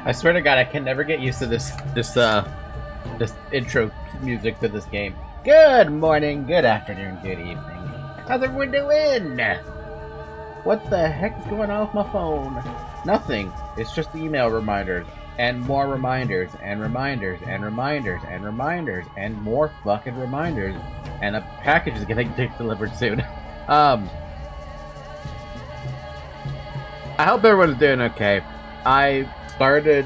I swear to God, I can never get used to this intro music to this game. Good morning, good afternoon, good evening. How's everyone doing? What the heck is going on with my phone? Nothing. It's just email reminders. And more reminders, and reminders, and reminders, and reminders, and more fucking reminders. And a package is gonna get delivered soon. I hope everyone's doing okay. I started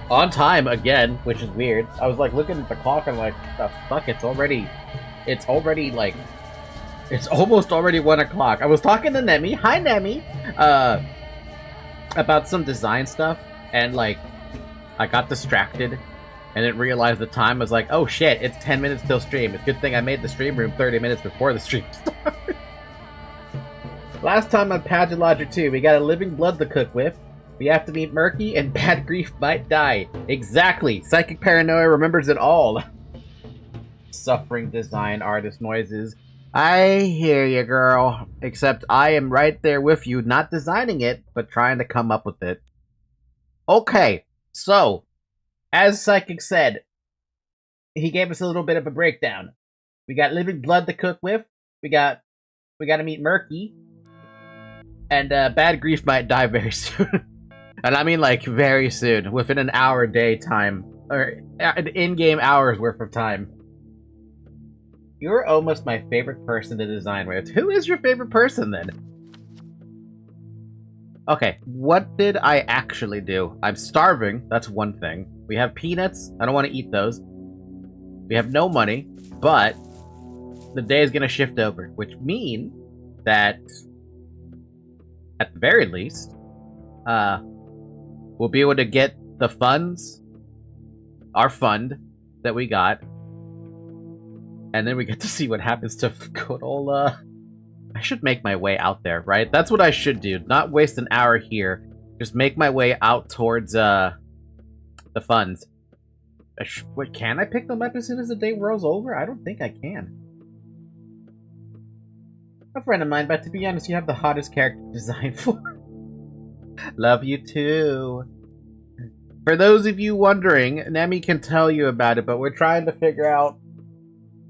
on time again, which is weird. I was like looking at the clock and like, the fuck, it's almost already 1 o'clock. I was talking to Nemi, hi Nemi, about some design stuff, and like, I got distracted and didn't realize the time. I was like, oh shit, it's 10 minutes till stream. It's a good thing I made the stream room 30 minutes before the stream started. Last time on Pathologic 2, we got a living blood to cook with. We have to meet Murky, and bad grief might die. Exactly. Psychic paranoia remembers it all. Suffering design artist noises. I hear you, girl. Except I am right there with you, not designing it, but trying to come up with it. Okay, so, as Psychic said, he gave us a little bit of a breakdown. We got living blood to cook with. We got to meet Murky. And bad grief might die very soon. And I mean like very soon, within an hour day time, or an in-game hours worth of time. You're almost my favorite person to design with. Who is your favorite person then? Okay, what did I actually do? I'm starving, that's one thing. We have peanuts, I don't want to eat those. We have no money, but the day is going to shift over, which means that at the very least, we'll be able to get the funds, our fund that we got, and then we get to see what happens to good old, I should make my way out there, right? That's what I should do. Not waste an hour here. Just make my way out towards, the funds. Wait, can I pick them up as soon as the day rolls over? I don't think I can. A friend of mine, but to be honest, you have the hottest character design for. Love you too. For those of you wondering, Nemi can tell you about it, but we're trying to figure out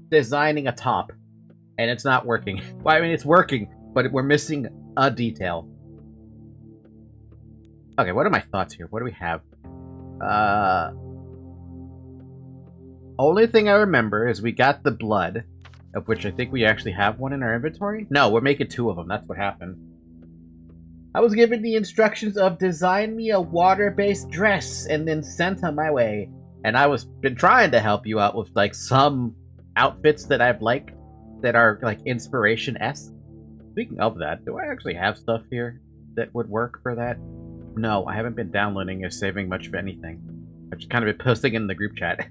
designing a top. And it's not working. Well, I mean, it's working, but we're missing a detail. Okay, what are my thoughts here? What do we have? Only thing I remember is we got the blood, of which I think we actually have one in our inventory. No, we're making 2 of them. That's what happened. I was given the instructions of design me a water-based dress and then sent on my way. And I was been trying to help you out with like some outfits that I've liked that are like inspiration-esque. Speaking of that, do I actually have stuff here that would work for that? No, I haven't been downloading or saving much of anything. I've just kind of been posting in the group chat.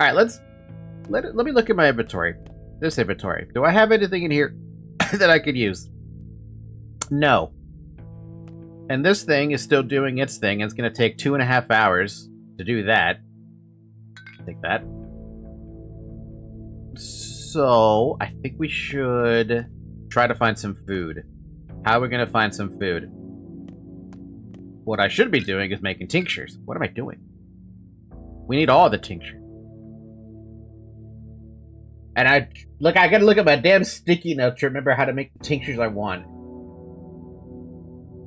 Alright, let me look at my inventory. This inventory. Do I have anything in here that I could use? No. And this thing is still doing its thing, and it's going to take 2.5 hours to do that. Take that. So, I think we should try to find some food. How are we going to find some food? What I should be doing is making tinctures. What am I doing? We need all the tincture. And I gotta look at my damn sticky notes to remember how to make the tinctures I want.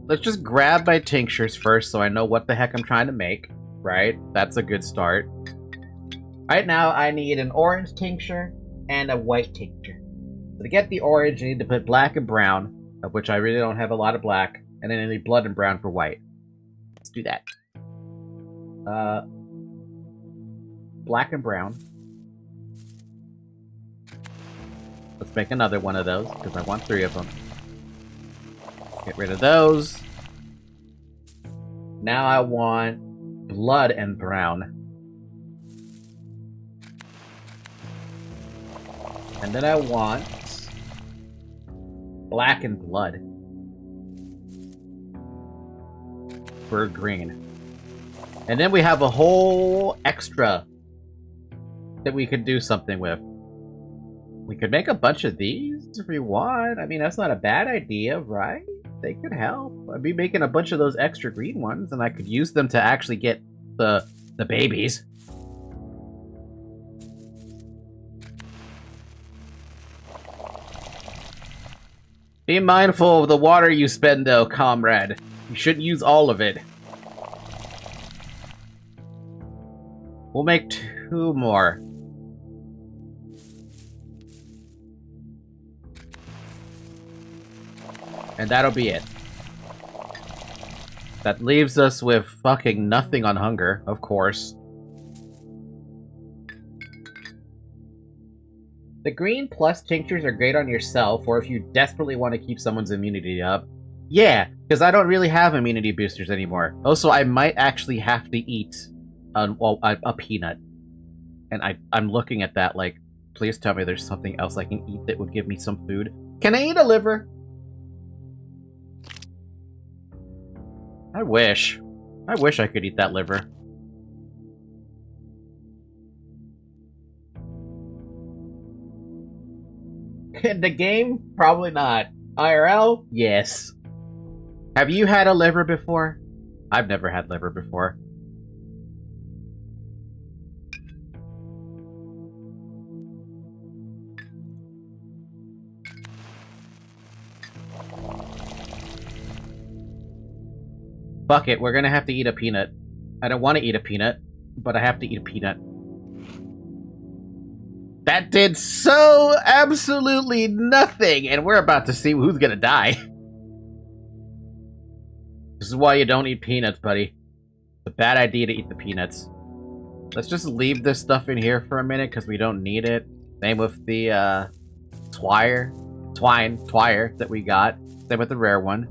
Let's just grab my tinctures first so I know what the heck I'm trying to make. Right? That's a good start. Right now, I need an orange tincture and a white tincture. So to get the orange, I need to put black and brown, of which I really don't have a lot of black, and then I need blood and brown for white. Let's do that. Black and brown. Let's make another one of those, because I want 3 of them. Get rid of those. Now I want blood and brown. And then I want black and blood for green. And then we have a whole extra that we could do something with. We could make a bunch of these if we want. I mean, that's not a bad idea, right? They could help. I'd be making a bunch of those extra green ones, and I could use them to actually get the babies. Be mindful of the water you spend, though, comrade. You shouldn't use all of it. We'll make 2 more. And that'll be it. That leaves us with fucking nothing on hunger, of course. The green plus tinctures are great on yourself, or if you desperately want to keep someone's immunity up. Yeah, because I don't really have immunity boosters anymore. Also, I might actually have to eat a peanut. And I'm looking at that like, please tell me there's something else I can eat that would give me some food. Can I eat a liver? I wish. I wish I could eat that liver. In the game? Probably not. IRL? Yes. Have you had a liver before? I've never had liver before. Fuck it, we're gonna have to eat a peanut. I don't want to eat a peanut, but I have to eat a peanut. That did so absolutely nothing, and we're about to see who's gonna die. This is why you don't eat peanuts, buddy. It's a bad idea to eat the peanuts. Let's just leave this stuff in here for a minute, because we don't need it. Same with the, twire that we got. Same with the rare one.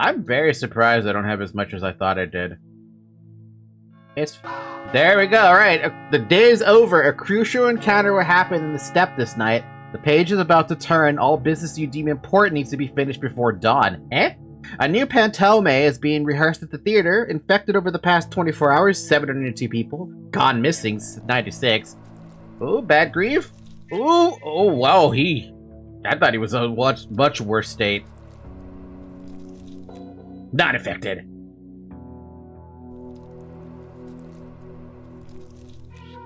I'm very surprised I don't have as much as I thought I did. There we go, alright. The day is over. A crucial encounter will happen in the steppe this night. The page is about to turn. All business you deem important needs to be finished before dawn. Eh? A new pantomime is being rehearsed at the theater. Infected over the past 24 hours, 702 people. Gone missing, 96. Ooh, bad grief. Ooh, oh wow, I thought he was in a much worse state. Not affected.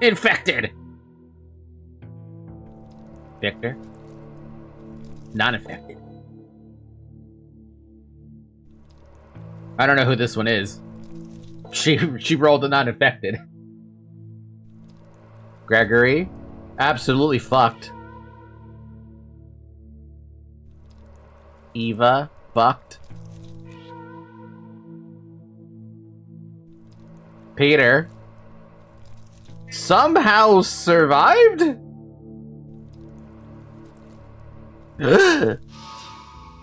Infected! Victor? Not infected. I don't know who this one is. She rolled a not infected. Gregory? Absolutely fucked. Eva? Fucked. Peter? Somehow survived?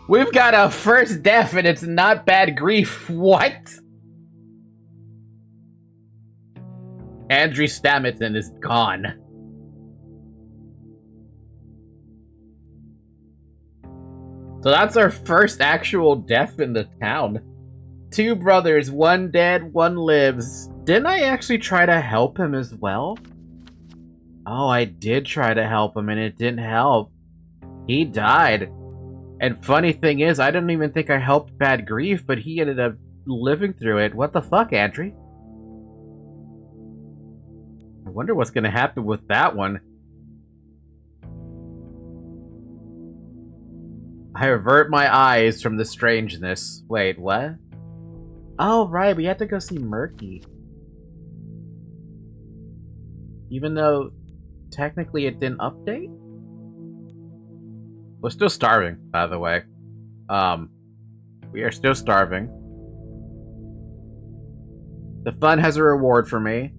We've got a first death and it's not bad grief. What? Andrew Stammerton is gone. So that's our first actual death in the town. 2 brothers, 1 dead, 1 lives. Didn't I actually try to help him as well? Oh, I did try to help him and it didn't help. He died. And funny thing is, I didn't even think I helped Bad Grief, but he ended up living through it. What the fuck, Andrew? I wonder what's gonna happen with that one. I avert my eyes from the strangeness. Wait, what? Oh, right, we had to go see Murky. Even though, technically it didn't update? We're still starving, by the way. We are still starving. The fun has a reward for me.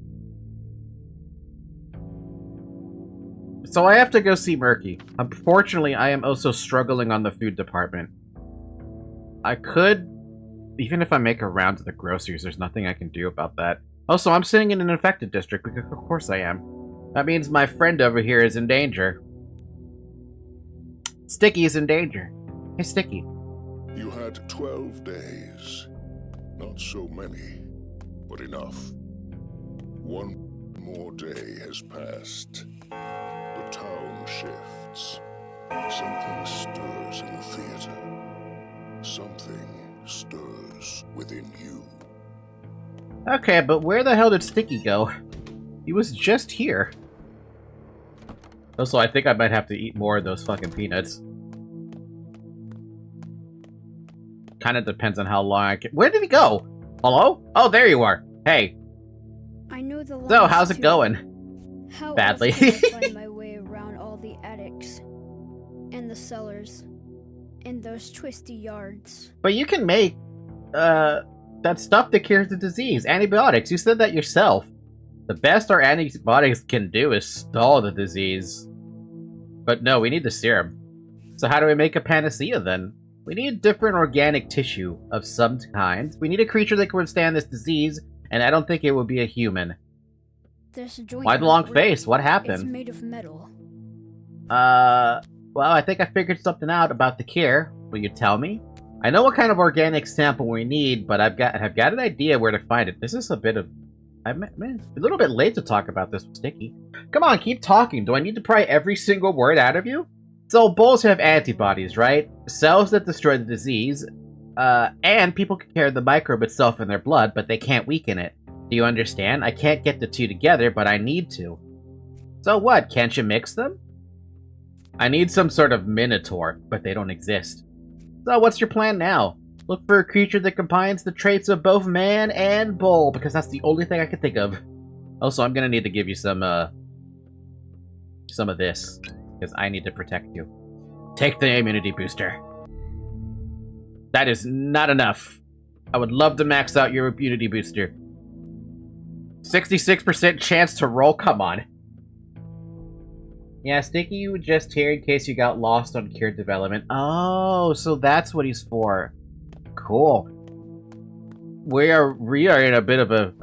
So I have to go see Murky. Unfortunately, I am also struggling on the food department. I could, even if I make a round to the groceries, there's nothing I can do about that. Also, I'm sitting in an infected district, because of course I am. That means my friend over here is in danger. Sticky is in danger. Hey, Sticky. You had 12 days. Not so many, but enough. 1 more day has passed. The town shifts. Something stirs in the theater. Something stirs within you. Okay, but where the hell did Sticky go? He was just here. Also, I think I might have to eat more of those fucking peanuts. Kind of depends on how long I can... Where did he go? Hello? Oh, there you are. Hey. I know the lines So, how's it too. going? How Badly. else can I find my way around all the attics and the cellars and those twisty yards? But you can make, that stuff that cures the disease. Antibiotics. You said that yourself. The best our antibiotics can do is stall the disease. But no, we need the serum. So how do we make a panacea then? We need different organic tissue of some kind. We need a creature that can withstand this disease, and I don't think it would be a human. There's a joint. Why the long face? What It's happened? made of metal. Well, I think I figured something out about the cure. Will you tell me? I know what kind of organic sample we need, but I've got an idea where to find it. This is a bit of... I'm a little bit late to talk about this with Sticky. Come on, keep talking. Do I need to pry every single word out of you? So, bulls have antibodies, right? Cells that destroy the disease, and people can carry the microbe itself in their blood, but they can't weaken it. Do you understand? I can't get the two together, but I need to. So what, can't you mix them? I need some sort of minotaur, but they don't exist. So what's your plan now? Look for a creature that combines the traits of both man and bull, because that's the only thing I can think of. Also, I'm gonna need to give you some of this, because I need to protect you. Take the immunity booster. That is not enough. I would love to max out your immunity booster. 66% chance to roll, come on. Yeah, Sticky, you were just here in case you got lost on cure development. Oh, so that's what he's for. Cool. We are in a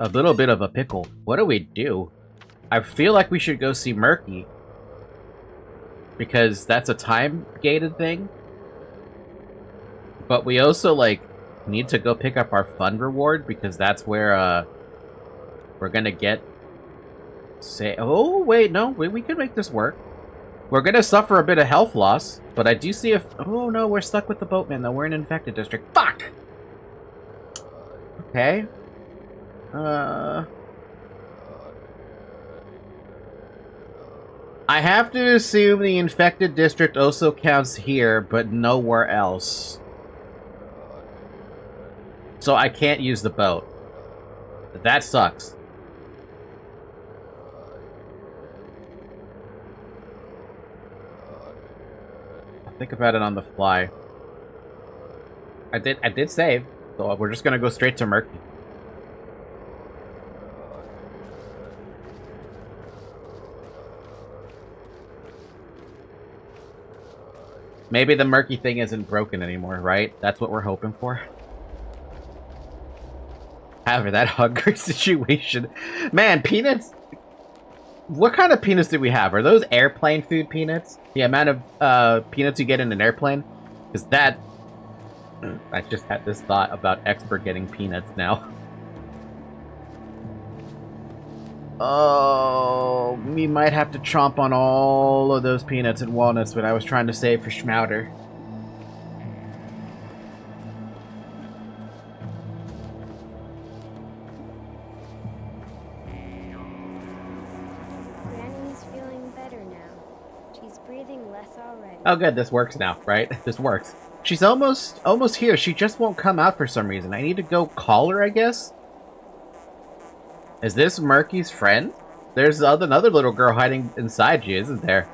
little bit of a pickle. What do we do? I feel like we should go see Murky. Because that's a time-gated thing. But we also, like, need to go pick up our fund reward, because that's where, we're gonna get... Oh, wait, no, we can make this work. We're gonna suffer a bit of health loss, but I do see if... Oh, no, we're stuck with the boatman, though. We're in infected district. Fuck! Okay. I have to assume the infected district also counts here, but nowhere else. So I can't use the boat. That sucks. I'll think about it on the fly. I did save, so we're just gonna go straight to Murky. Maybe the Murky thing isn't broken anymore, right? That's what we're hoping for. However, that hunger situation... Man, peanuts... What kind of peanuts do we have? Are those airplane food peanuts? The amount of peanuts you get in an airplane? Because that... I just had this thought about Expert getting peanuts now. Oh, we might have to chomp on all of those peanuts and walnuts that I was trying to save for Schmouder. Granny's feeling better now. She's breathing less already. Oh good, this works now, right? This works. She's almost here. She just won't come out for some reason. I need to go call her, I guess? Is this Murky's friend? There's another little girl hiding inside you, isn't there?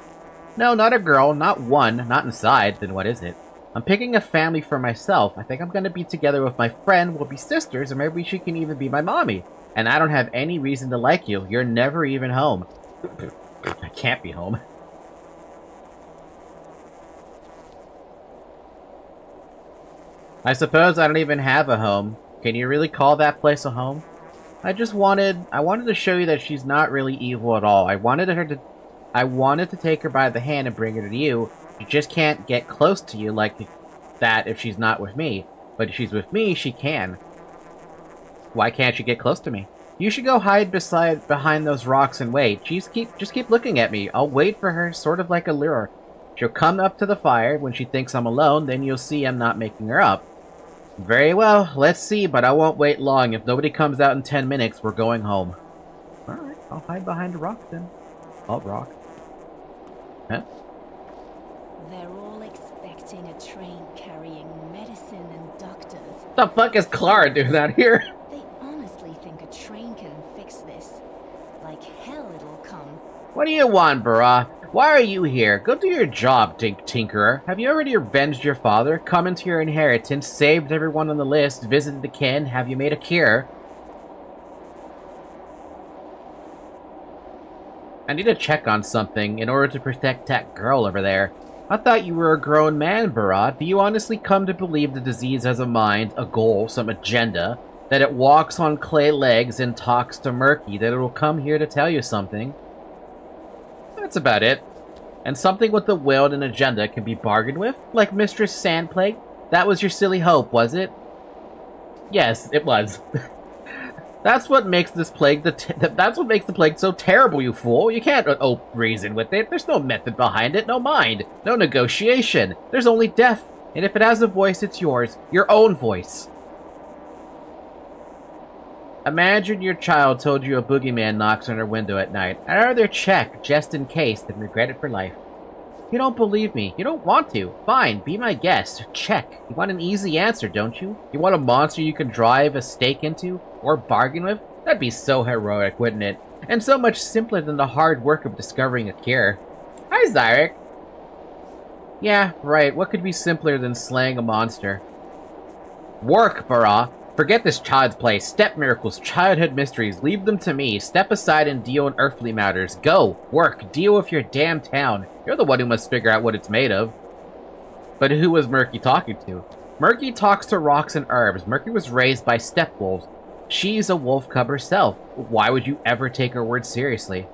No, not a girl, not one, not inside. Then what is it? I'm picking a family for myself. I think I'm gonna be together with my friend. We'll be sisters, or maybe she can even be my mommy. And I don't have any reason to like you. You're never even home. I can't be home. I suppose I don't even have a home. Can you really call that place a home? I wanted to show you that she's not really evil at all. I wanted to take her by the hand and bring her to you. She just can't get close to you like that if she's not with me. But if she's with me, she can. Why can't she get close to me? You should go hide behind those rocks and wait. Just keep looking at me. I'll wait for her, sort of like a lure. She'll come up to the fire when she thinks I'm alone, then you'll see I'm not making her up. Very well, let's see, but I won't wait long. If nobody comes out in 10 minutes, we're going home. Alright, I'll hide behind a rock then. I'll rock. Huh? They're all expecting a train carrying medicine and doctors. What the fuck is Clara doing out here? They honestly think a train can fix this. Like hell it'll come. What do you want, Barra? Why are you here? Go do your job, Tinkerer. Have you already avenged your father? Come into your inheritance, saved everyone on the list, visited the kin? Have you made a cure? I need to check on something in order to protect that girl over there. I thought you were a grown man, Barra. Do you honestly come to believe the disease has a mind, a goal, some agenda? That it walks on clay legs and talks to Murky? That it will come here to tell you something? That's about it. And something with a will and an agenda can be bargained with? Like Mistress Sandplague? That was your silly hope, was it? Yes, it was. That's what makes this plague that's what makes the plague so terrible, you fool. You can't reason with it. There's no method behind it, no mind, no negotiation. There's only death. And if it has a voice, it's yours. Your own voice. Imagine your child told you a boogeyman knocks on her window at night. I'd rather check, just in case, than regret it for life. You don't believe me. You don't want to. Fine, be my guest. Check. You want an easy answer, don't you? You want a monster you can drive a stake into? Or bargain with? That'd be so heroic, wouldn't it? And so much simpler than the hard work of discovering a cure. Hi, Zyrek. Yeah, right. What could be simpler than slaying a monster? Work, Barra. Forget this child's play. Step miracles, childhood mysteries. Leave them to me. Step aside and deal in earthly matters. Go. Work. Deal with your damn town. You're the one who must figure out what it's made of. But who was Murky talking to? Murky talks to rocks and herbs. Murky was raised by step wolves. She's a wolf cub herself. Why would you ever take her words seriously?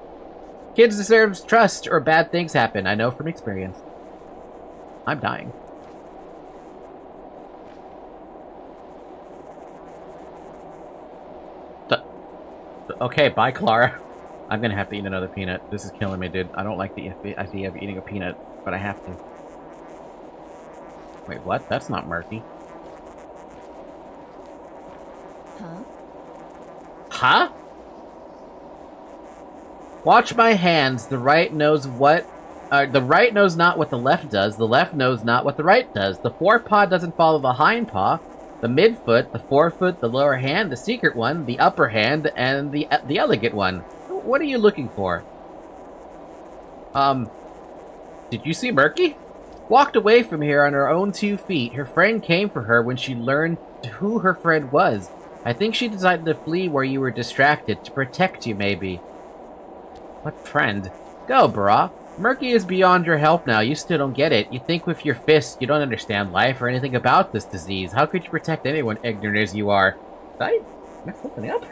Kids deserve trust or bad things happen. I know from experience. I'm dying. Okay, bye, Clara. I'm gonna have to eat another peanut. This is killing me, dude. I don't like the idea of eating a peanut, but I have to. Wait, what? That's not Murky. Huh? Huh? Watch my hands. The right knows what... the right knows not what the left does. The left knows not what the right does. The forepaw doesn't follow the hind paw. The midfoot, the forefoot, the lower hand, the secret one, the upper hand, and the elegant one. What are you looking for? Did you see Murky? Walked away from here on her own 2 feet. Her friend came for her when she learned who her friend was. I think she decided to flee where you were distracted, to protect you, maybe. What friend? Go, Barra. Murky is beyond your help now. You still don't get it. You think with your fists you don't understand life or anything about this disease. How could you protect anyone ignorant as you are? Did I mess something up?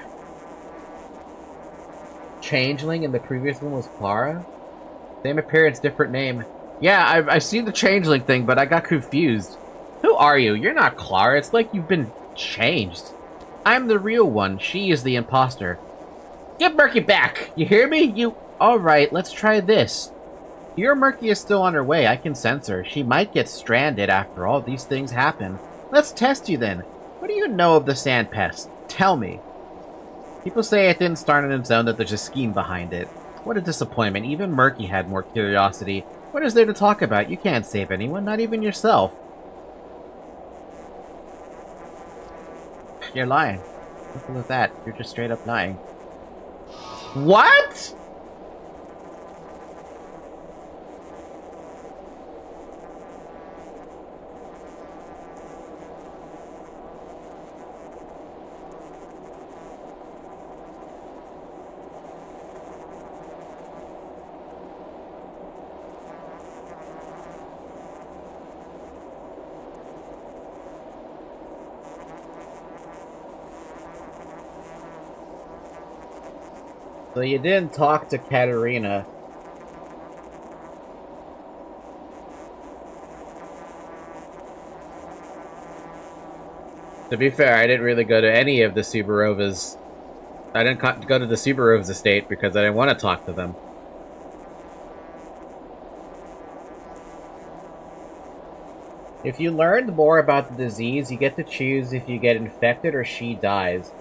Changeling and the previous one was Clara? Same appearance, different name. Yeah, I've seen the Changeling thing, but I got confused. Who are you? You're not Clara. It's like you've been changed. I'm the real one. She is the imposter. Get Murky back! You hear me? You... Alright, let's try this. Your Murky is still on her way. I can sense her. She might get stranded after all these things happen. Let's test you then. What do you know of the sand pest? Tell me. People say it didn't start on its own, that there's a scheme behind it. What a disappointment. Even Murky had more curiosity. What is there to talk about? You can't save anyone, not even yourself. You're lying. Simple as that. You're just straight up lying. What?! So you didn't talk to Katerina. To be fair, I didn't really go to any of the Subarovas. I didn't go to the Subarovas estate because I didn't want to talk to them. If you learned more about the disease, you get to choose if you get infected or she dies.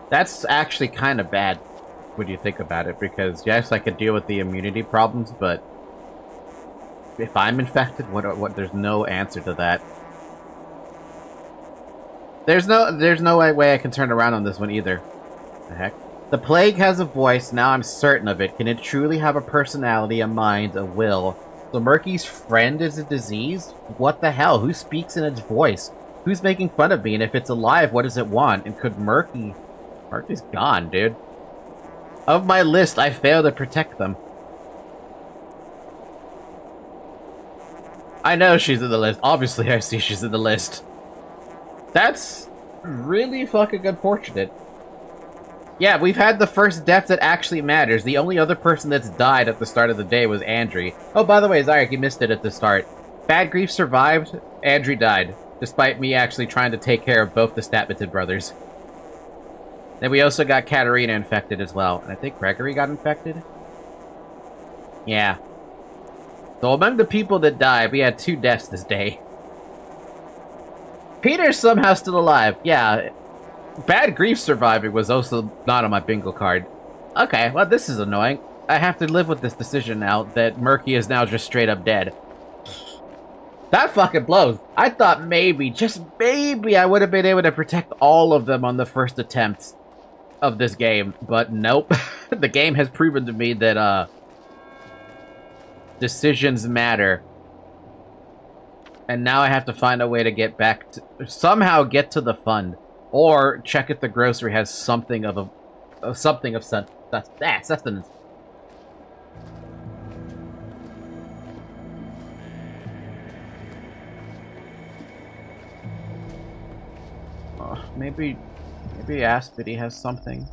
That's actually kind of bad when you think about it, because yes, I could deal with the immunity problems, but if I'm infected, what? There's no answer to that. There's no way I can turn around on this one either. The heck? The plague has a voice, now I'm certain of it. Can it truly have a personality, a mind, a will? So Murky's friend is a disease? What the hell? Who speaks in its voice? Who's making fun of me? And if it's alive, what does it want? And could Murky... Murky's gone, dude. Of my list, I failed to protect them. I know she's in the list. Obviously, I see she's in the list. That's really fucking unfortunate. Yeah, we've had the first death that actually matters. The only other person that's died at the start of the day was Andrew. Oh, by the way, Zyric, you missed it at the start. Bad Grief survived, Andrew died, despite me actually trying to take care of both the Statmanton brothers. Then we also got Katarina infected as well. And I think Gregory got infected? Yeah. So among the people that died, we had 2 deaths this day. Peter's somehow still alive. Yeah. Bad Grief surviving was also not on my bingo card. Okay, well this is annoying. I have to live with this decision now that Murky is now just straight up dead. That fucking blows. I thought maybe, just maybe, I would have been able to protect all of them on the first attempt of this game, but nope. The game has proven to me that, decisions matter. And now I have to find a way to get back to... somehow get to the fund. Or check if the grocery has something of sustenance. Maybe Aspity has something.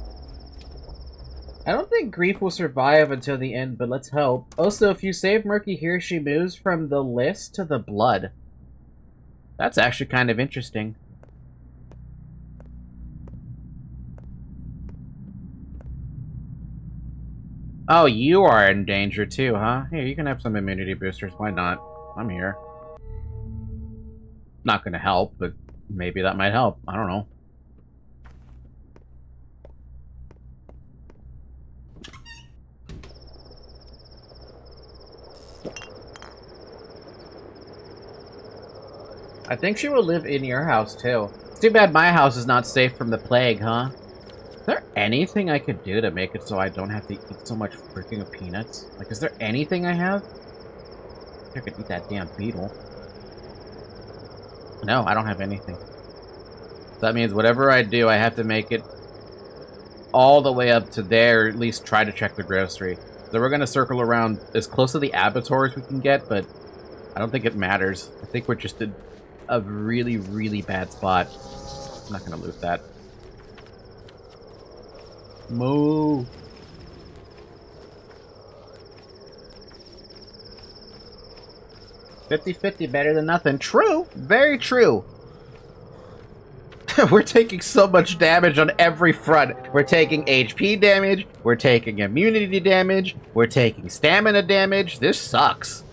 I don't think Grief will survive until the end, but let's hope. Also, if you save Murky here, she moves from the list to the blood. That's actually kind of interesting. Oh, you are in danger too, huh? Here, you can have some immunity boosters. Why not? I'm here. Not gonna help, but maybe that might help. I don't know. I think she will live in your house, too. It's too bad my house is not safe from the plague, huh? Is there anything I could do to make it so I don't have to eat so much freaking peanuts? Like, is there anything I have? I could eat that damn beetle. No, I don't have anything. That means whatever I do, I have to make it all the way up to there, or at least try to check the grocery. So we're gonna circle around as close to the abattoir as we can get, but I don't think it matters. I think we're just in a really, really bad spot. I'm not gonna loot that. Moo! $50-50 better than nothing. True! Very true! We're taking so much damage on every front. We're taking HP damage, we're taking immunity damage, we're taking stamina damage. This sucks.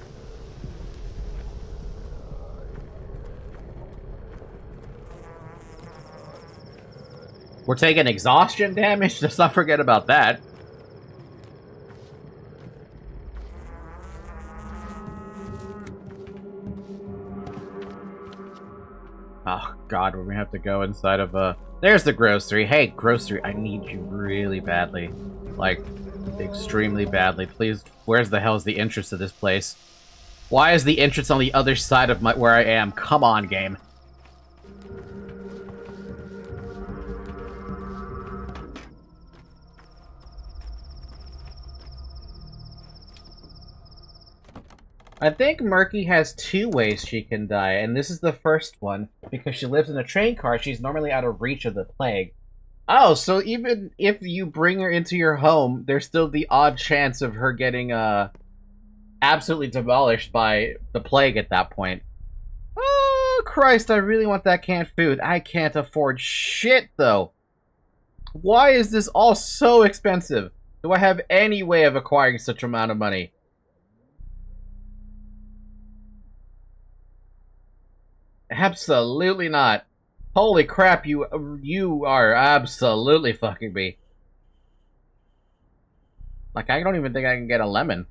We're taking exhaustion damage. Let's not forget about that. Oh god, we're gonna have to go inside of there's the grocery. Hey, grocery, I need you really badly. Like, extremely badly. Please, where's the hell is the entrance to this place? Why is the entrance on the other side of where I am? Come on, game. I think Murky has 2 ways she can die, and this is the first one. Because she lives in a train car, she's normally out of reach of the plague. Oh, so even if you bring her into your home, there's still the odd chance of her getting, absolutely demolished by the plague at that point. Christ, I really want that canned food. I can't afford shit, though. Why is this all so expensive? Do I have any way of acquiring such amount of money? Absolutely not. Holy crap, you are absolutely fucking me. Like, I don't even think I can get a lemon.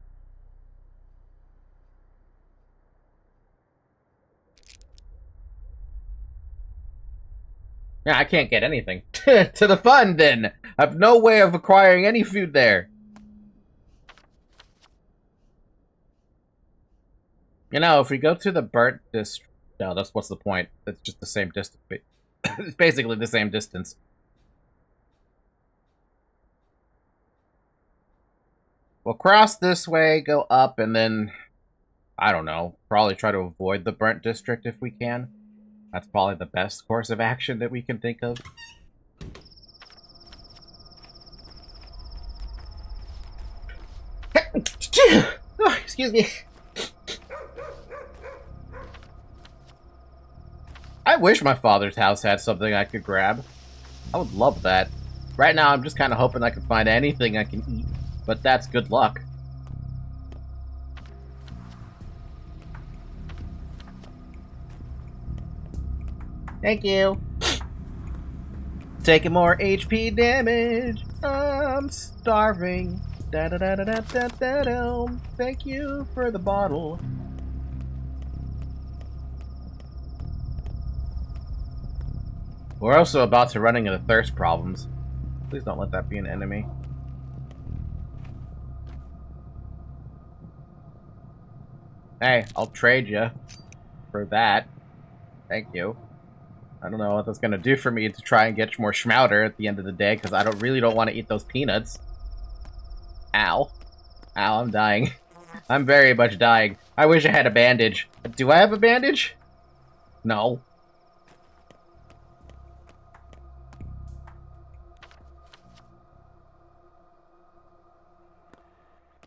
Yeah, I can't get anything. To the fun, then! I have no way of acquiring any food there. You know, if we go to the burnt district... No, that's what's the point? It's just the same distance. It's basically the same distance. We'll cross this way, go up, and then... I don't know. Probably try to avoid the burnt district if we can. That's probably the best course of action that we can think of. Oh, excuse me. I wish my father's house had something I could grab. I would love that. Right now, I'm just kind of hoping I can find anything I can eat, but that's good luck. Thank you. Taking more HP damage. I'm starving. Da da da da da da da da. Thank you for the bottle. We're also about to run into thirst problems. Please don't let that be an enemy. Hey, I'll trade you for that. Thank you. I don't know what that's gonna do for me to try and get more schmouter at the end of the day, because I really don't want to eat those peanuts. Ow. Ow, I'm dying. I'm very much dying. I wish I had a bandage. Do I have a bandage? No.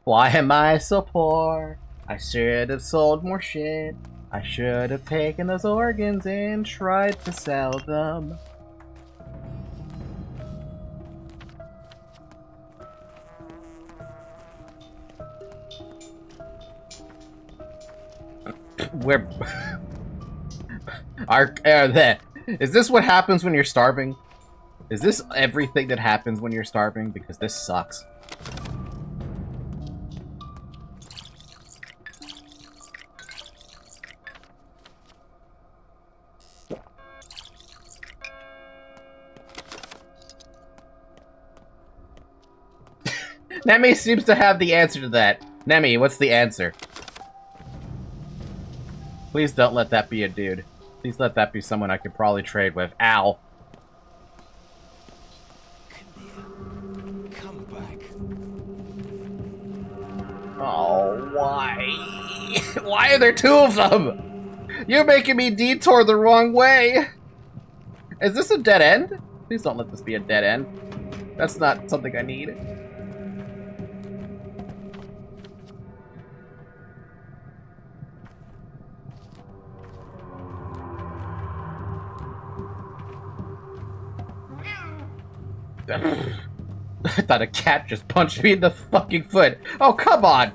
Why am I so poor? I should have sold more shit. I should have taken those organs and tried to sell them. We're... Is this what happens when you're starving? Is this everything that happens when you're starving? Because this sucks. Nemi seems to have the answer to that. Nemi, what's the answer? Please don't let that be a dude. Please let that be someone I could probably trade with. Ow. Come back. Oh, why? Why are there two of them? You're making me detour the wrong way. Is this a dead end? Please don't let this be a dead end. That's not something I need. I thought a cat just punched me in the fucking foot. Oh, come on!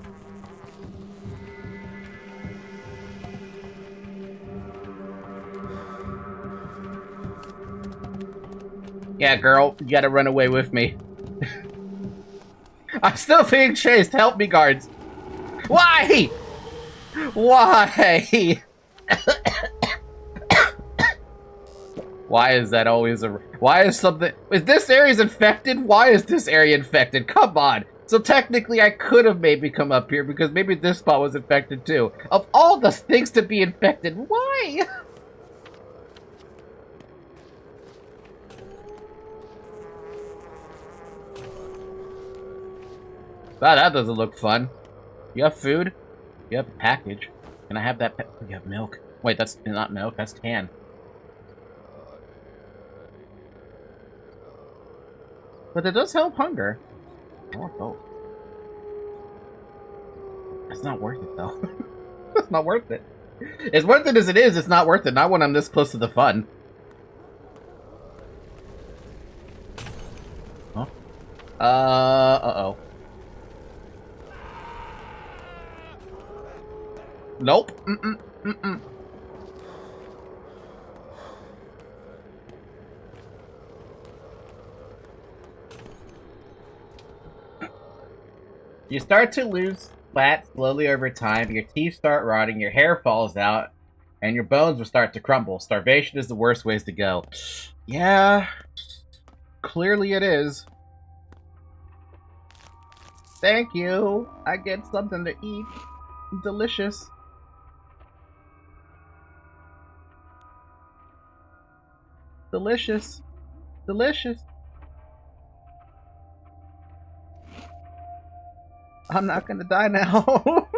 Yeah, girl, you gotta run away with me. I'm still being chased. Help me, guards. Why? Why? Why is that always a... Why is something... Is this area's infected? Why is this area infected? Come on. So technically I could have maybe come up here because maybe this spot was infected too. Of all the things to be infected, why? Wow, that doesn't look fun. You have food? You have a package. Can I have that? You have milk. Wait, that's not milk. That's tan. But it does help hunger. I want both. It's not worth it, though. It's not worth it. As worth it as it is, it's not worth it. Not when I'm this close to the fun. Huh? Uh-oh. Nope. Mm-mm. You start to lose fat slowly over time, your teeth start rotting, your hair falls out, and your bones will start to crumble. Starvation is the worst ways to go. Yeah, clearly it is. Thank you. I get something to eat. Delicious. Delicious. Delicious. I'm not gonna die now.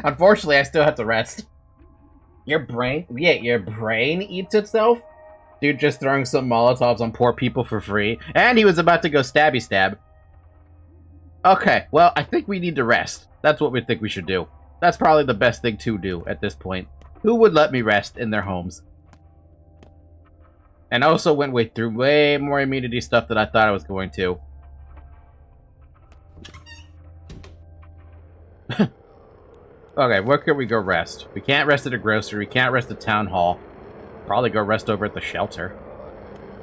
Unfortunately, I still have to rest. Your brain? Yeah, your brain eats itself? Dude just throwing some Molotovs on poor people for free. And he was about to go stabby stab. Okay, well, I think we need to rest. That's what we think we should do. That's probably the best thing to do at this point. Who would let me rest in their homes? And I also went through way more immunity stuff than I thought I was going to. Okay, where can we go rest? We can't rest at a grocery. We can't rest at town hall. Probably go rest over at the shelter.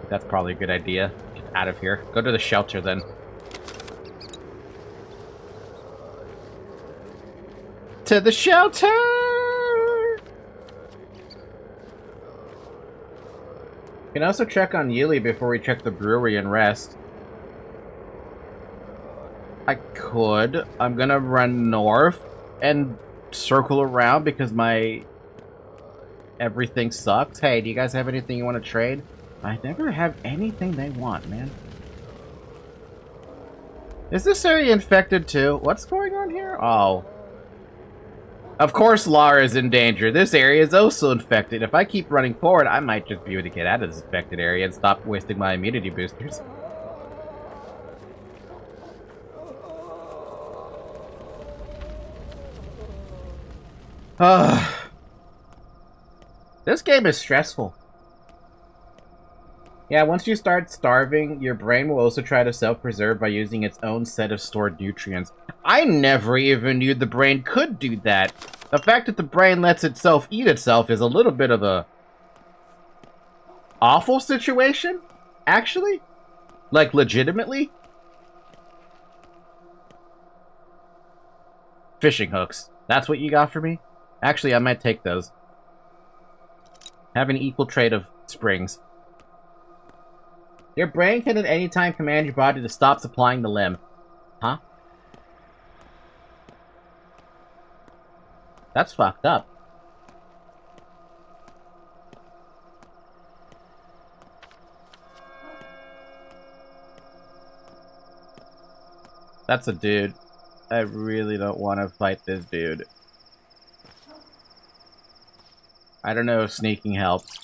That's probably a good idea. Get out of here. Go to the shelter then. To the shelter! We can also check on Yuli before we check the brewery and rest. I could. I'm gonna run north and circle around because my everything sucks. Hey, do you guys have anything you want to trade? I never have anything they want, man. Is this area infected too? What's going on here? Oh. Of course Lara's in danger. This area is also infected. If I keep running forward, I might just be able to get out of this infected area and stop wasting my immunity boosters. This game is stressful. Yeah, once you start starving, your brain will also try to self-preserve by using its own set of stored nutrients. I never even knew the brain could do that. The fact that the brain lets itself eat itself is a little bit of a awful situation, actually. Like, legitimately. Fishing hooks. That's what you got for me? Actually, I might take those. Have an equal trade of springs. Your brain can at any time command your body to stop supplying the limb. Huh? That's fucked up. That's a dude. I really don't want to fight this dude. I don't know if sneaking helps.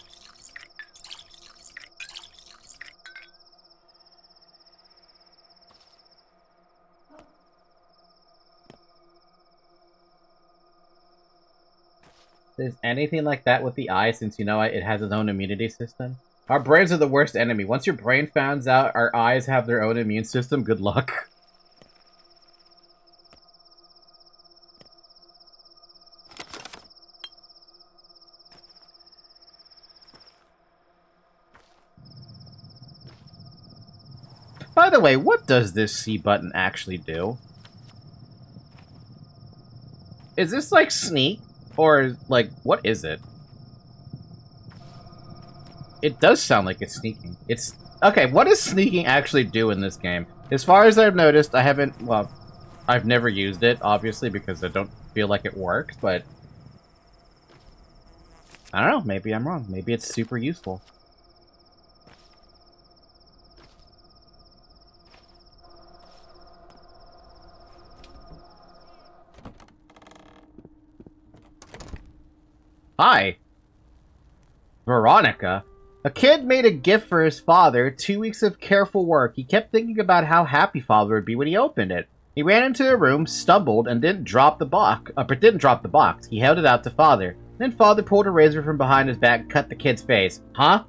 Is anything like that with the eye, since you know it has its own immunity system? Our brains are the worst enemy. Once your brain finds out our eyes have their own immune system, good luck. By the way, what does this C button actually do? Is this like sneak? Or, like, what is it? It does sound like it's sneaking. It's... Okay, what does sneaking actually do in this game? As far as I've noticed, I haven't... Well, I've never used it, obviously, because I don't feel like it works, but... I don't know, maybe I'm wrong. Maybe it's super useful. Hi. Veronica. A kid made a gift for his father, 2 weeks of careful work. He kept thinking about how happy father would be when he opened it. He ran into a room, stumbled, and didn't drop the box. He held it out to Father. Then Father pulled a razor from behind his back and cut the kid's face. Huh?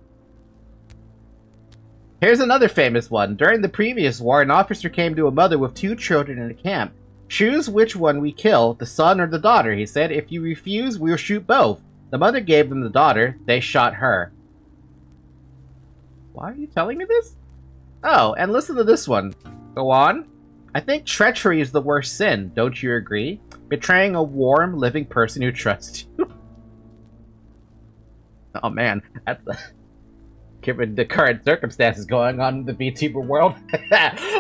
Here's another famous one. During the previous war, an officer came to a mother with 2 children in a camp. Choose which one we kill, the son or the daughter, he said. If you refuse, we'll shoot both. The mother gave them the daughter. They shot her. Why are you telling me this? Oh, and listen to this one. Go on. I think treachery is the worst sin, don't you agree? Betraying a warm, living person who trusts you. Oh man, given the current circumstances going on in the VTuber world,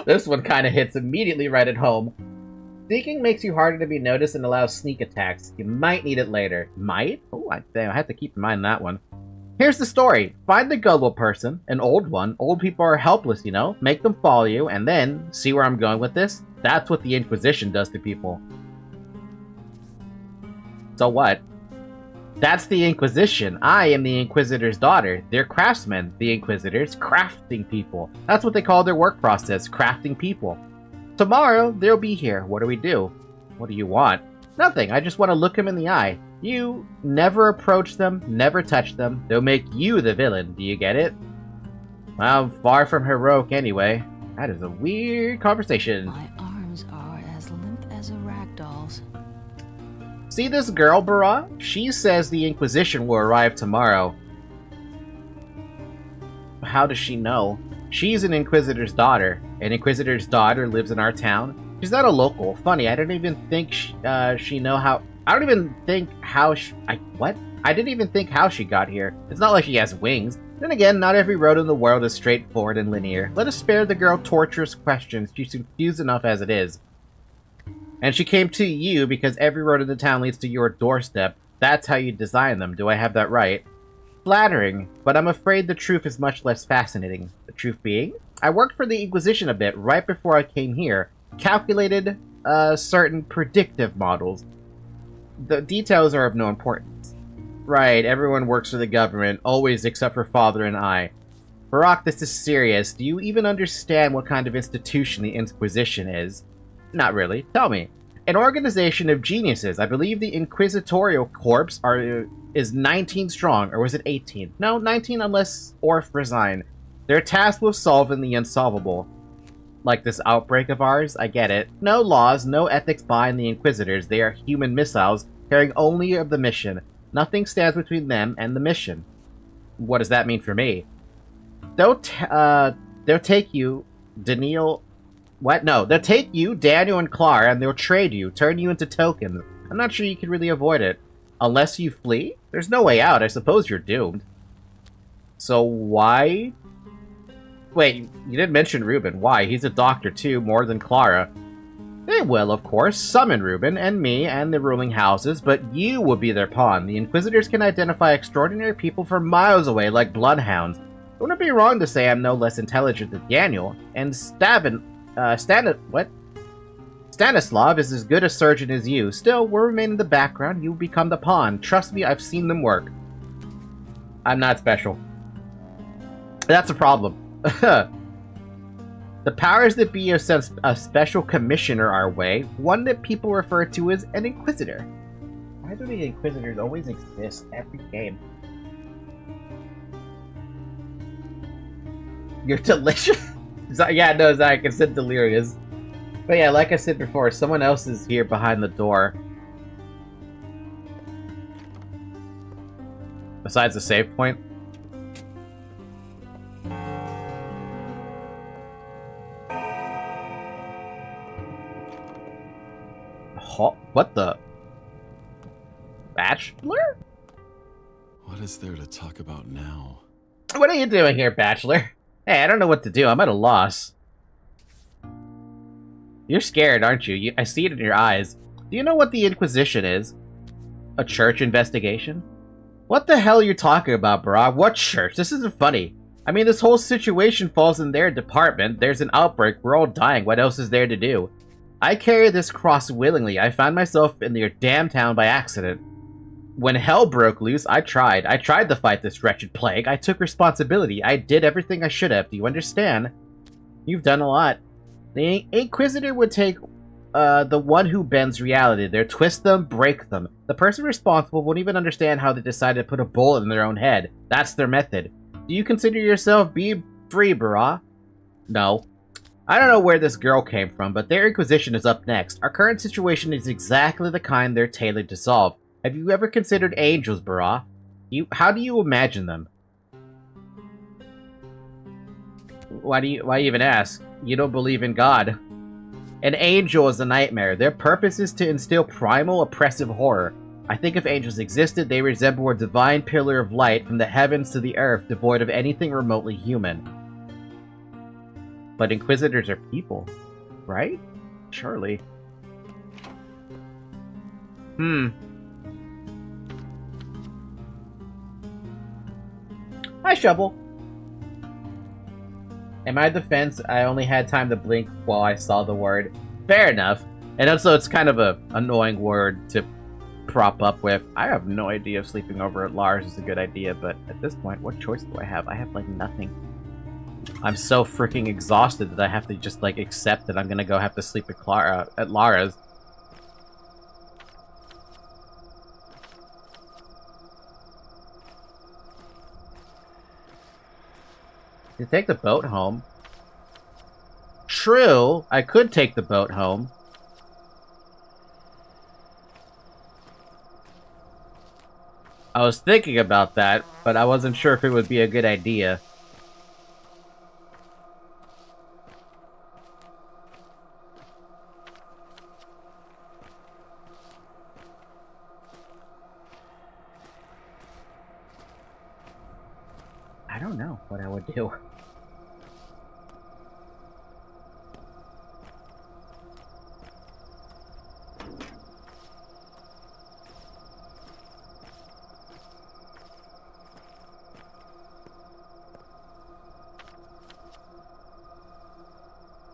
this one kind of hits immediately right at home. Sneaking makes you harder to be noticed and allows sneak attacks. You might need it later. Might? Oh, damn, I have to keep in mind that one. Here's the story. Find the gullible person, an old one. Old people are helpless, you know? Make them follow you, and then, see where I'm going with this? That's what the Inquisition does to people. So what? That's the Inquisition. I am the Inquisitor's daughter. They're craftsmen. The Inquisitors, crafting people. That's what they call their work process, crafting people. Tomorrow, they'll be here. What do we do? What do you want? Nothing. I just want to look them in the eye. You never approach them, never touch them. They'll make you the villain. Do you get it? Well, far from heroic anyway. That is a weird conversation. My arms are as limp as a ragdoll's. See this girl, Bara? She says the Inquisition will arrive tomorrow. How does she know? She's an Inquisitor's daughter. An Inquisitor's daughter lives in our town. She's not a local. Funny, I don't even think she know how... I don't even think how she... What? I didn't even think how she got here. It's not like she has wings. Then again, not every road in the world is straightforward and linear. Let us spare the girl torturous questions. She's confused enough as it is. And she came to you because every road in the town leads to your doorstep. That's how you design them. Do I have that right? Flattering, but I'm afraid the truth is much less fascinating. The truth being, I worked for the Inquisition a bit right before I came here. Calculated certain predictive models. The details are of no importance. Right, everyone works for the government, always except for Father and I. Barack, this is serious. Do you even understand what kind of institution the Inquisition is? Not really. Tell me. An organization of geniuses. I believe the Inquisitorial Corps is 19 strong, or was it 18? No, 19 unless Orf resign. They're tasked with solving the unsolvable. Like this outbreak of ours, I get it. No laws, no ethics bind the Inquisitors. They are human missiles, caring only of the mission. Nothing stands between them and the mission. What does that mean for me? They'll take you, Daniel... What? No, they'll take you, Daniel, and Clara, and they'll trade you, turn you into tokens. I'm not sure you can really avoid it. Unless you flee? There's no way out. I suppose you're doomed. So why... Wait, you didn't mention Ruben. Why? He's a doctor too, more than Clara. They will, of course, summon Ruben and me and the ruling houses, but you will be their pawn. The Inquisitors can identify extraordinary people from miles away like bloodhounds. It wouldn't be wrong to say I'm no less intelligent than Daniel, and Stanislav is as good a surgeon as you. Still, we'll remain in the background. You will become the pawn. Trust me, I've seen them work. I'm not special. That's a problem. The powers that be have sent a special commissioner our way, one that people refer to as an Inquisitor. Why do the Inquisitors always exist every game? You're delicious. Yeah, no, Zach, I said delirious. But yeah, like I said before, someone else is here behind the door. Besides the save point. What the? Bachelor? What is there to talk about now? What are you doing here, Bachelor? Hey, I don't know what to do. I'm at a loss. You're scared, aren't you? I see it in your eyes. Do you know what the Inquisition is? A church investigation? What the hell are you talking about, Barack? What church? This isn't funny. I mean, this whole situation falls in their department. There's an outbreak. We're all dying. What else is there to do? I carry this cross willingly. I found myself in your damn town by accident. When hell broke loose, I tried. I tried to fight this wretched plague. I took responsibility. I did everything I should have. Do you understand? You've done a lot. The Inquisitor would take the one who bends reality. They twist them, break them. The person responsible won't even understand how they decided to put a bullet in their own head. That's their method. Do you consider yourself be free, Barra? No. I don't know where this girl came from, but their Inquisition is up next. Our current situation is exactly the kind they're tailored to solve. Have you ever considered angels, Barra? How do you imagine them? Why even ask? You don't believe in God. An angel is a nightmare. Their purpose is to instill primal, oppressive horror. I think if angels existed, they resemble a divine pillar of light from the heavens to the earth, devoid of anything remotely human. But Inquisitors are people, right? Surely. Hi, Shovel. In my defense, I only had time to blink while I saw the word. Fair enough. And also, it's kind of a annoying word to prop up with. I have no idea if sleeping over at Lars is a good idea, but at this point, what choice do I have? I have, like, nothing. I'm so freaking exhausted that I have to just, like, accept that I'm gonna go have to sleep at Lara's. You take the boat home. True, I could take the boat home. I was thinking about that, but I wasn't sure if it would be a good idea. I don't know what I would do.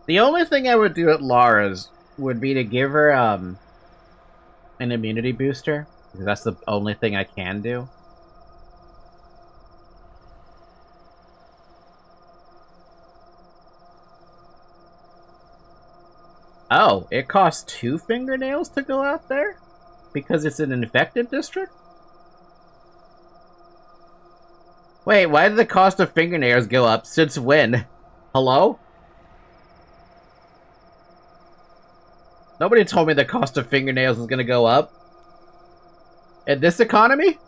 The only thing I would do at Lara's would be to give her an immunity booster, because that's the only thing I can do. Oh, it costs 2 fingernails to go out there? Because it's an infected district? Wait, why did the cost of fingernails go up? Since when? Hello? Nobody told me the cost of fingernails was gonna go up. In this economy?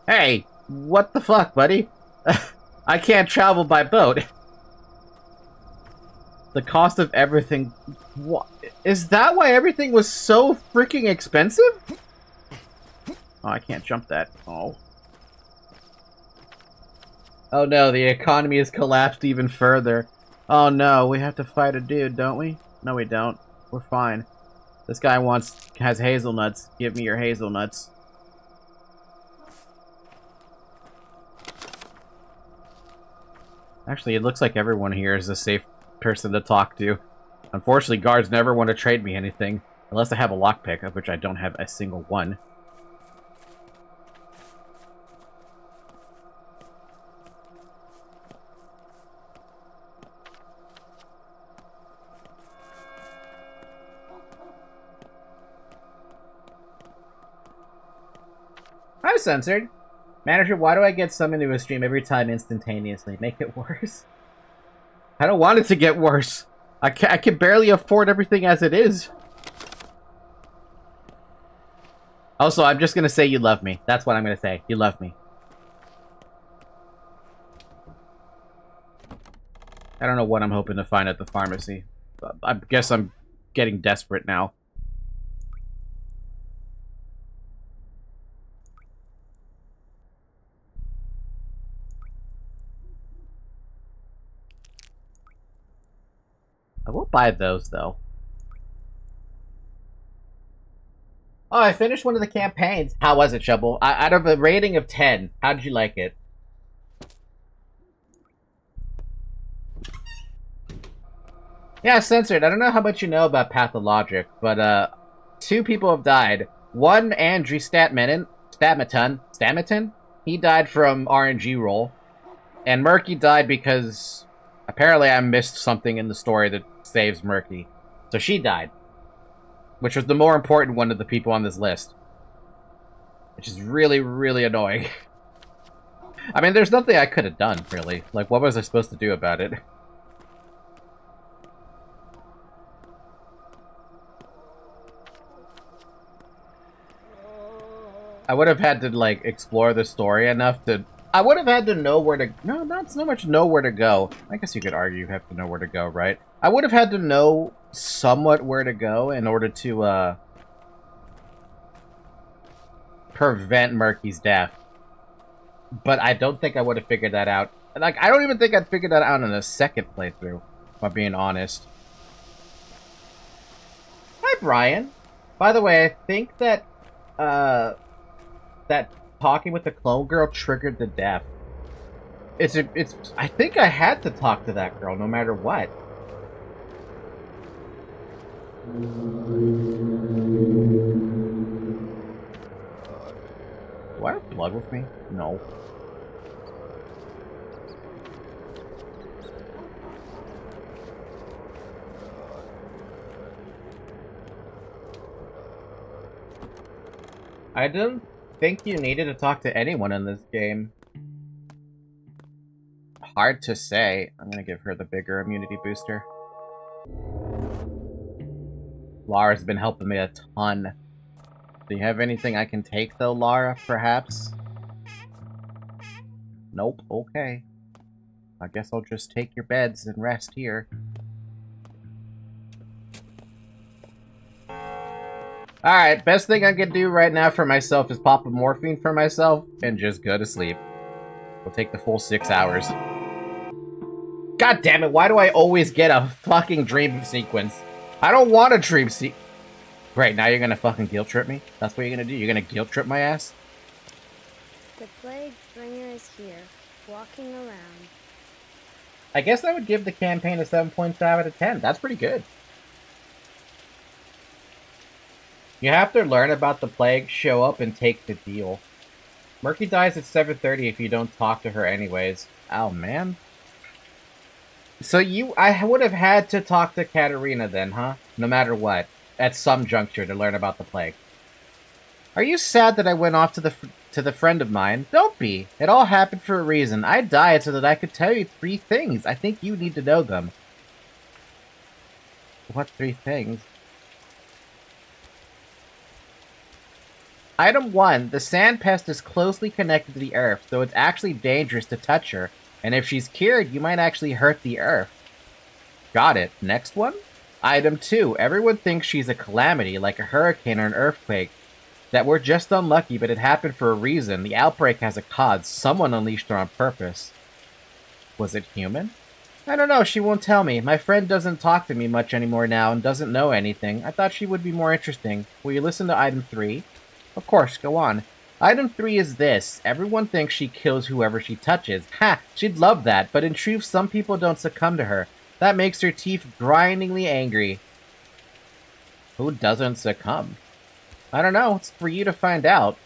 Hey, what the fuck, buddy? I can't travel by boat. The cost of everything... What? Is that why everything was so freaking expensive? Oh, I can't jump that. Oh. Oh no, the economy has collapsed even further. Oh no, we have to fight a dude, don't we? No, we don't. We're fine. This guy has hazelnuts. Give me your hazelnuts. Actually, it looks like everyone here is a safe person to talk to. Unfortunately, guards never want to trade me anything. Unless I have a lockpick, of which I don't have a single one. I'm censored. Manager, why do I get summoned to a stream every time instantaneously? Make it worse. I don't want it to get worse. I can barely afford everything as it is. Also, I'm just gonna say you love me. That's what I'm gonna say. You love me. I don't know what I'm hoping to find at the pharmacy. I guess I'm getting desperate now. I will buy those, though. Oh, I finished one of the campaigns. How was it, Shovel? Out of a rating of 10, how did you like it? Yeah, censored. I don't know how much you know about Pathologic, but 2 people have died. One, Andrew Stamaton. He died from RNG roll. And Murky died because Apparently I missed something in the story that saves Murky. So she died. Which was the more important one of the people on this list. Which is really, really annoying. I mean, there's nothing I could have done, really. Like, what was I supposed to do about it? I would have had to, like, explore the story enough to... I would have had to know where to... No, not so much know where to go. I guess you could argue you have to know where to go, right? I would have had to know somewhat where to go in order to, prevent Murky's death. But I don't think I would have figured that out. Like, I don't even think I'd figured that out in a second playthrough, if I'm being honest. Hi, Brian. By the way, I think that, that talking with the clone girl triggered the death. I think I had to talk to that girl no matter what. Do I have blood with me? No. I didn't think you needed to talk to anyone in this game. Hard to say. I'm gonna give her the bigger immunity booster. Lara's been helping me a ton. Do you have anything I can take, though, Lara, perhaps? Nope, okay. I guess I'll just take your beds and rest here. Alright, best thing I can do right now for myself is pop a morphine for myself and just go to sleep. We'll take the full 6 hours. God damn it, why do I always get a fucking dream sequence? I don't want a dream sequence. Great, now you're gonna fucking guilt trip me? That's what you're gonna do? You're gonna guilt trip my ass? The plague bringer is here, walking around. I guess I would give the campaign a 7.5 out of 10. That's pretty good. You have to learn about the plague, show up, and take the deal. Murky dies at 7:30 if you don't talk to her anyways. Oh, man. So I would have had to talk to Katarina then, huh? No matter what. At some juncture to learn about the plague. Are you sad that I went off to the friend of mine? Don't be. It all happened for a reason. I died so that I could tell you 3 things. I think you need to know them. What 3 things? Item 1. The sand pest is closely connected to the earth, so it's actually dangerous to touch her. And if she's cured, you might actually hurt the earth. Got it. Next one? Item 2. Everyone thinks she's a calamity, like a hurricane or an earthquake. That we're just unlucky, but it happened for a reason. The outbreak has a cause. Someone unleashed her on purpose. Was it human? I don't know. She won't tell me. My friend doesn't talk to me much anymore now and doesn't know anything. I thought she would be more interesting. Will you listen to item 3? Of course, go on. Item 3 is this. Everyone thinks she kills whoever she touches. Ha! She'd love that, but in truth, some people don't succumb to her. That makes her teeth grindingly angry. Who doesn't succumb? I don't know. It's for you to find out.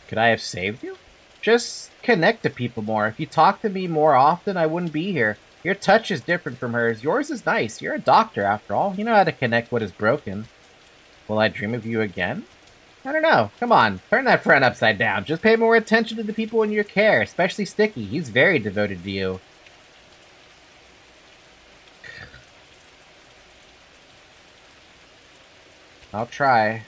Could I have saved you? Just connect to people more. If you talked to me more often, I wouldn't be here. Your touch is different from hers. Yours is nice. You're a doctor, after all. You know how to connect what is broken. Will I dream of you again? I don't know. Come on. Turn that friend upside down. Just pay more attention to the people in your care, especially Sticky. He's very devoted to you. I'll try.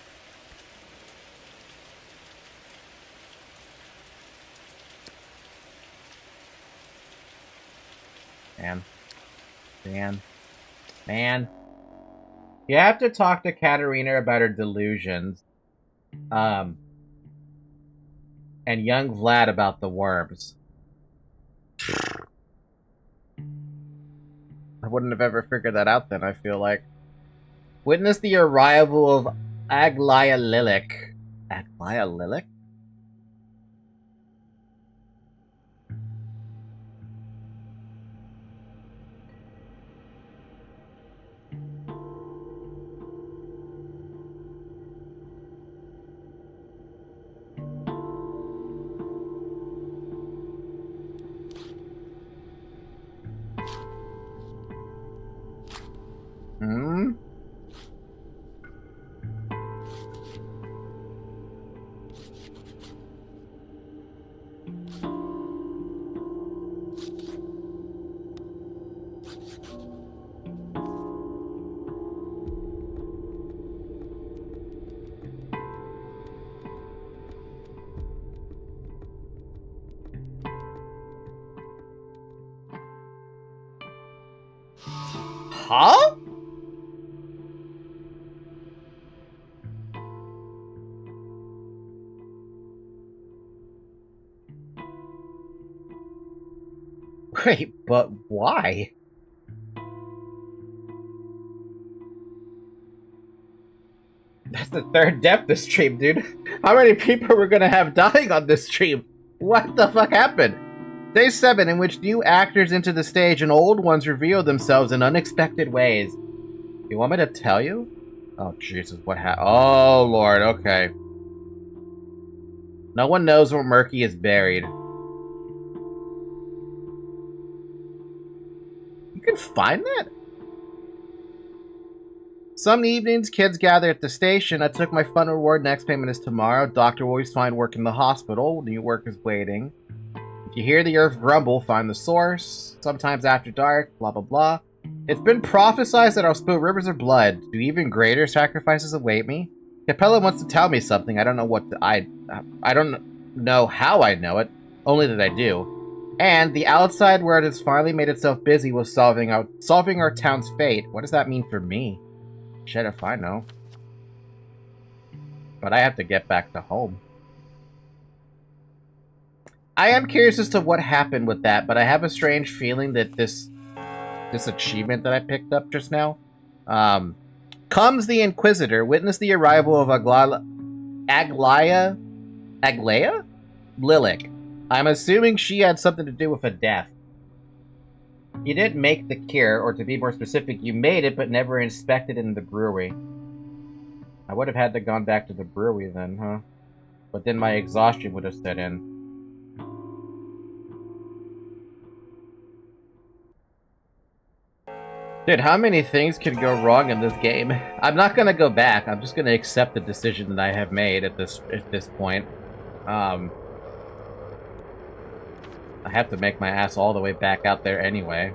Man. You have to talk to Katarina about her delusions. And young Vlad about the worms. I wouldn't have ever figured that out then, I feel like. Witness the arrival of Aglaya Lilik. Aglaya Lilik? Hmm? Huh? Wait, but why? That's the third death this stream, dude. How many people were gonna have dying on this stream? What the fuck happened? Day 7, in which new actors enter the stage and old ones reveal themselves in unexpected ways. You want me to tell you? Oh, Jesus, what happened? Oh, Lord, okay. No one knows where Murky is buried. You can find that? Some evenings, kids gather at the station. I took my fun reward. Next payment is tomorrow. Doctor will always find work in the hospital. New work is waiting. If you hear the earth grumble, find the source. Sometimes after dark, blah, blah, blah. It's been prophesied that I'll spill rivers of blood. Do even greater sacrifices await me? Capella wants to tell me something. I don't know what I don't know how I know it. Only that I do. And the outside world has finally made itself busy with solving our town's fate. What does that mean for me? Shit if I know. But I have to get back to home. I am curious as to what happened with that, but I have a strange feeling that this achievement that I picked up just now, comes the Inquisitor, witness the arrival of Aglaya Lilac. I'm assuming she had something to do with a death. You didn't make the cure, or to be more specific, you made it but never inspected it in the brewery. I would have had to gone back to the brewery then, huh? But then my exhaustion would have set in. Dude, how many things can go wrong in this game? I'm not gonna go back. I'm just gonna accept the decision that I have made at this point. I have to make my ass all the way back out there anyway.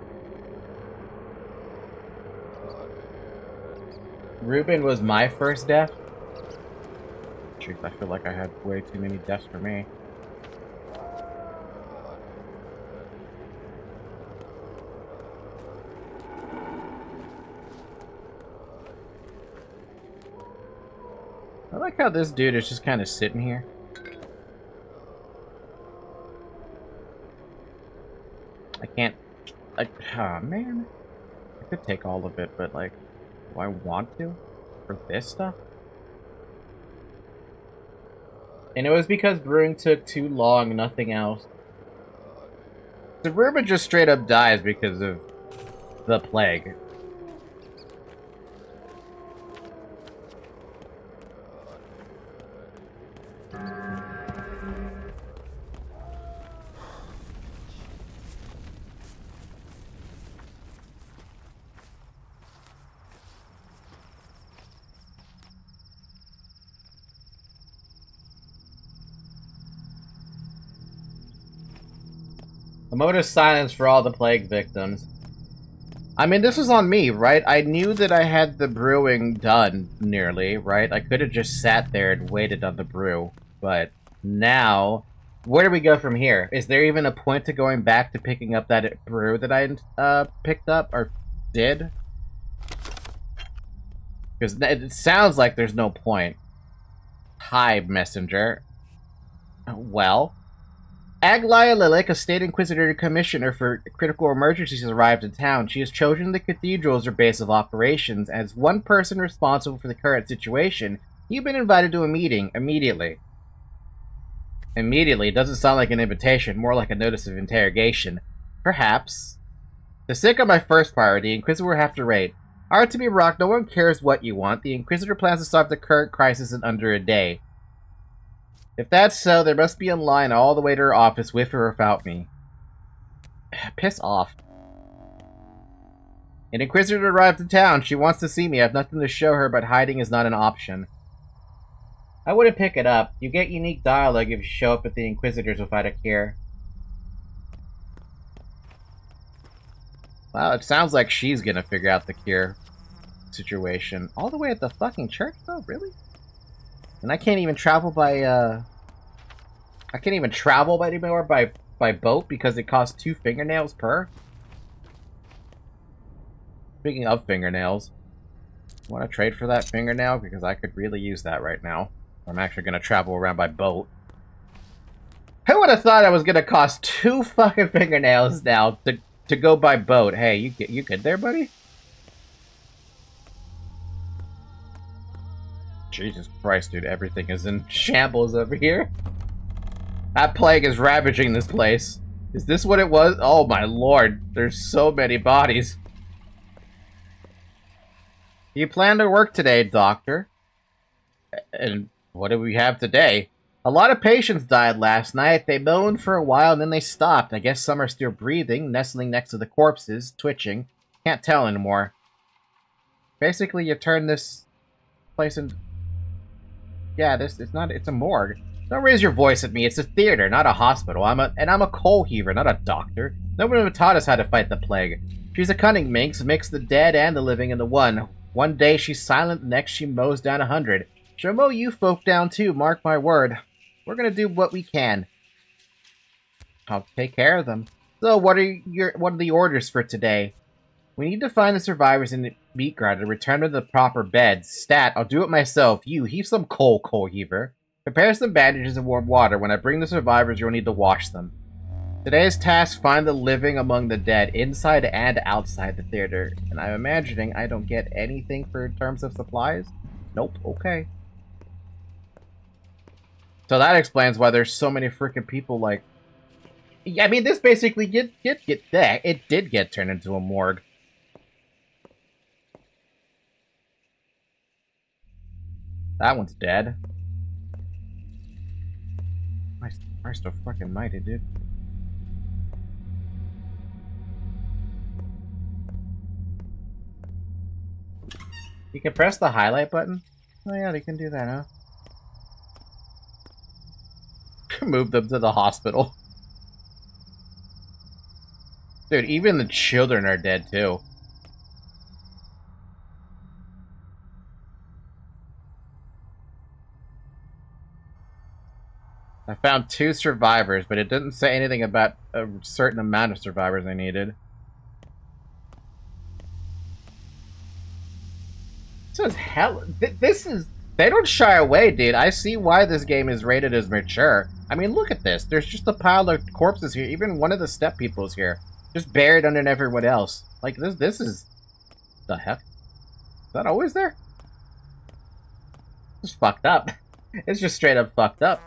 Ruben was my first death? Truth, I feel like I had way too many deaths for me. I like how this dude is just kind of sitting here. I can't... oh, man. I could take all of it, but, like, do I want to? For this stuff? And it was because brewing took too long, nothing else. The Ruben just straight up dies because of the plague. A moment of silence for all the plague victims. I mean, this was on me, right? I knew that I had the brewing done, nearly, right? I could have just sat there and waited on the brew. But now, where do we go from here? Is there even a point to going back to picking up that brew that I picked up, or did? Because it sounds like there's no point. Hi, messenger. Well... Aglaya Lilac, a state inquisitor commissioner for critical emergencies, has arrived in town. She has chosen the cathedral as her base of operations. As one person responsible for the current situation, you've been invited to a meeting immediately. Immediately doesn't sound like an invitation, more like a notice of interrogation. Perhaps. To sake of my first priority, Inquisitor will have to rate. Art to be rocked, no one cares what you want. The Inquisitor plans to solve the current crisis in under a day. If that's so, there must be a line all the way to her office with or without me. Piss off. An Inquisitor arrived in town. She wants to see me. I have nothing to show her, but hiding is not an option. I wouldn't pick it up. You get unique dialogue if you show up at the Inquisitors without a cure. Well, it sounds like she's gonna figure out the cure situation. All the way at the fucking church, though? Really? And I can't even travel by, I can't even travel anymore by boat because it costs 2 fingernails per? Speaking of fingernails, want to trade for that fingernail? Because I could really use that right now. I'm actually going to travel around by boat. Who would have thought I was going to cost 2 fucking fingernails now to go by boat? Hey, you good there, buddy? Jesus Christ, dude, everything is in shambles over here. That plague is ravaging this place. Is this what it was? Oh my lord, there's so many bodies. You plan to work today, Doctor? And what do we have today? A lot of patients died last night. They moaned for a while and then they stopped. I guess some are still breathing, nestling next to the corpses, twitching. Can't tell anymore. Basically, you turn this place into... Yeah, it's a morgue. Don't raise your voice at me. It's a theater, not a hospital. I'm a coal heaver, not a doctor. No one ever taught us how to fight the plague. She's a cunning minx, mixed the dead and the living into one. One day she's silent, the next she mows down 100. She'll mow you folk down too, mark my word. We're gonna do what we can. I'll take care of them. So, what are the orders for today? We need to find the survivors in the meat grinder, return them to the proper beds. Stat, I'll do it myself. You, heave some coal heaver. Prepare some bandages and warm water. When I bring the survivors, you'll need to wash them. Today's task, find the living among the dead, inside and outside the theater. And I'm imagining I don't get anything for terms of supplies? Nope, okay. So that explains why there's so many freaking people, like... Yeah, I mean, this basically it did get turned into a morgue. That one's dead. Christ fucking mighty, dude. You can press the highlight button? Oh yeah, you can do that, huh? Move them to the hospital. Dude, even the children are dead, too. I found 2 survivors, but it didn't say anything about a certain amount of survivors I needed. This is hell. This is... They don't shy away, dude. I see why this game is rated as mature. I mean, look at this. There's just a pile of corpses here. Even one of the step people's here. Just buried under everyone else. Like, this is... The heck? Is that always there? It's fucked up. It's just straight up fucked up.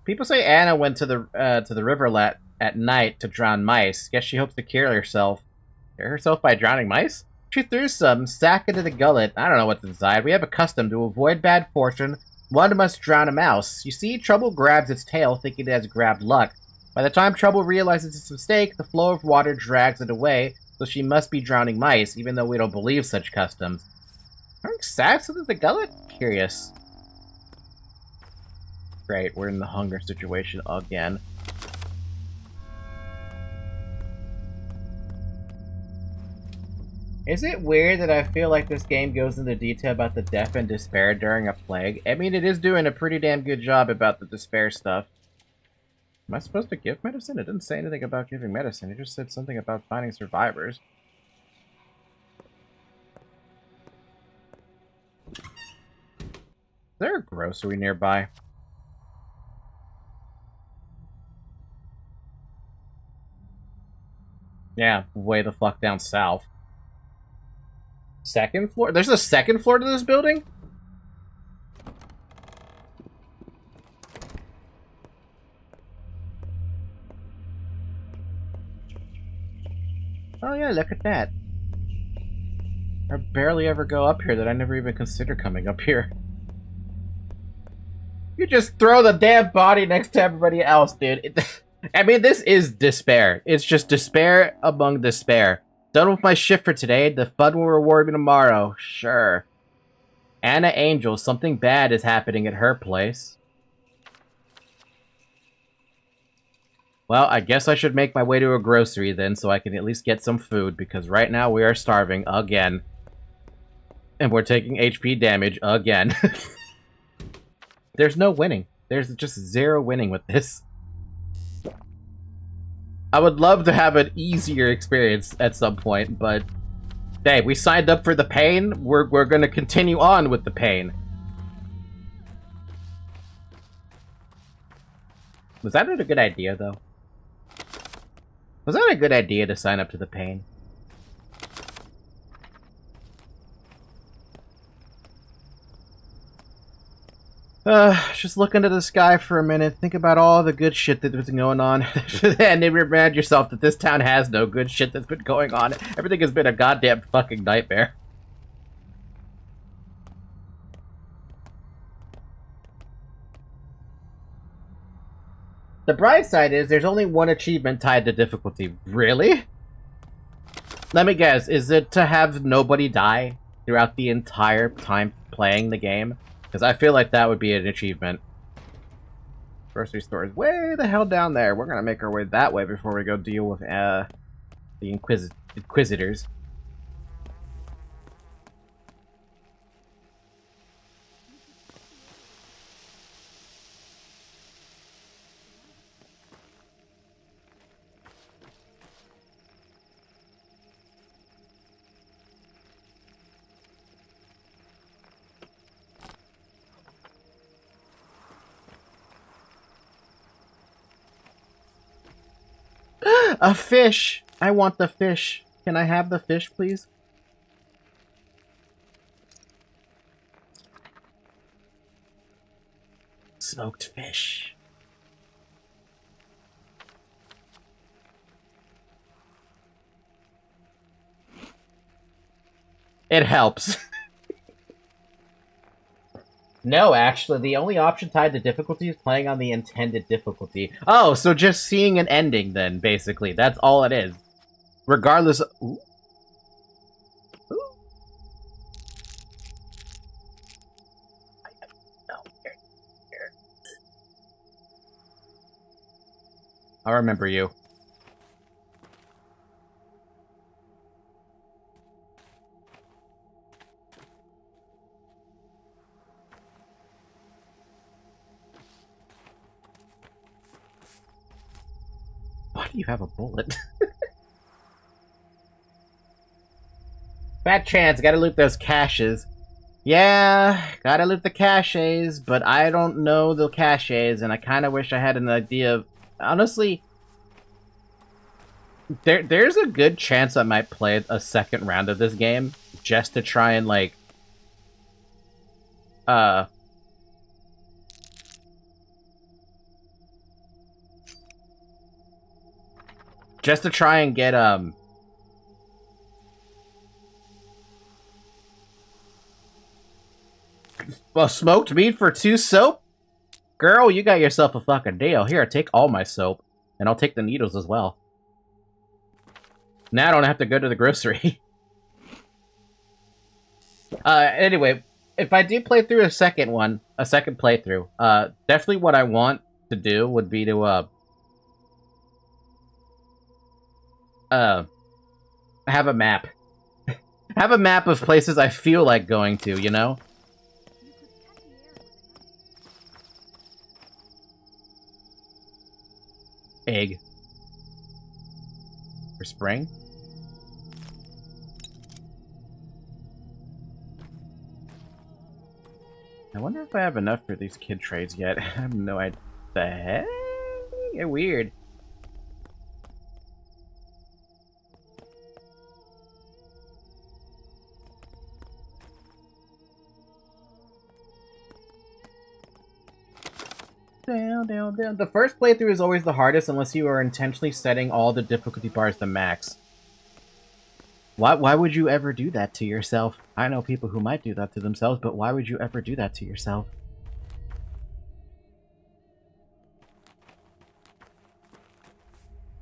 People say Anna went to the rivulet at night to drown mice. Guess she hopes to cure herself. Cure herself by drowning mice? She threw some sack into the gullet. I don't know what's inside. We have a custom. To avoid bad fortune, one must drown a mouse. You see, Trouble grabs its tail, thinking it has grabbed luck. By the time Trouble realizes its mistake, the flow of water drags it away, so she must be drowning mice, even though we don't believe such customs. Throwing sacks into the gullet? Curious. Great, we're in the hunger situation again. Is it weird that I feel like this game goes into detail about the death and despair during a plague? I mean, it is doing a pretty damn good job about the despair stuff. Am I supposed to give medicine? It didn't say anything about giving medicine. It just said something about finding survivors. Is there a grocery nearby? Yeah, way the fuck down south. Second floor? There's a second floor to this building? Oh yeah, look at that. I barely ever go up here that I never even consider coming up here. You just throw the damn body next to everybody else, dude. I mean, this is despair. It's just despair among despair. Done with my shift for today. The fun will reward me tomorrow. Sure. Anna Angel, something bad is happening at her place. Well, I guess I should make my way to a grocery then, so I can at least get some food, because right now we are starving again. And we're taking HP damage again. There's no winning. There's just zero winning with this. I would love to have an easier experience at some point, but... hey, we signed up for the pain. We're gonna continue on with the pain. Was that a good idea, though? Was that a good idea to sign up to the pain? Just look into the sky for a minute. Think about all the good shit that's been going on. And then remind yourself that this town has no good shit that's been going on. Everything has been a goddamn fucking nightmare. The bright side is there's only one achievement tied to difficulty. Really? Let me guess, is it to have nobody die throughout the entire time playing the game? Because I feel like that would be an achievement. Grocery store is way the hell down there. We're gonna make our way that way before we go deal with the Inquisitors. A fish! I want the fish. Can I have the fish, please? Smoked fish. It helps. No, actually, the only option tied to difficulty is playing on the intended difficulty. Oh, so just seeing an ending, then, basically. That's all it is. Regardless of... Ooh. Ooh. I remember you. Why do you have a bullet? Fat chance, gotta loot those caches. Yeah, gotta loot the caches, but I don't know the caches, and I kinda wish I had an idea of... Honestly, there's a good chance I might play a second round of this game, just to try and, like... just to try and get, well, smoked meat for 2 soap? Girl, you got yourself a fucking deal. Here, take all my soap. And I'll take the needles as well. Now I don't have to go to the grocery. Anyway, if I do play through a second playthrough, definitely what I want to do would be to, have a map. Have a map of places I feel like going to, you know? Egg. For spring? I wonder if I have enough for these kid trades yet. I have no idea. The heck? You're weird. Down. The first playthrough is always the hardest unless you are intentionally setting all the difficulty bars to max. Why would you ever do that to yourself? I know people who might do that to themselves, but why would you ever do that to yourself?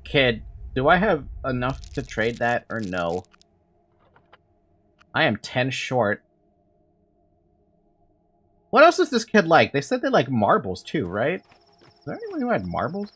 Kid, do I have enough to trade that or no? I am 10 short. What else does this kid like? They said they like marbles too, right? Is there anyone who had marbles?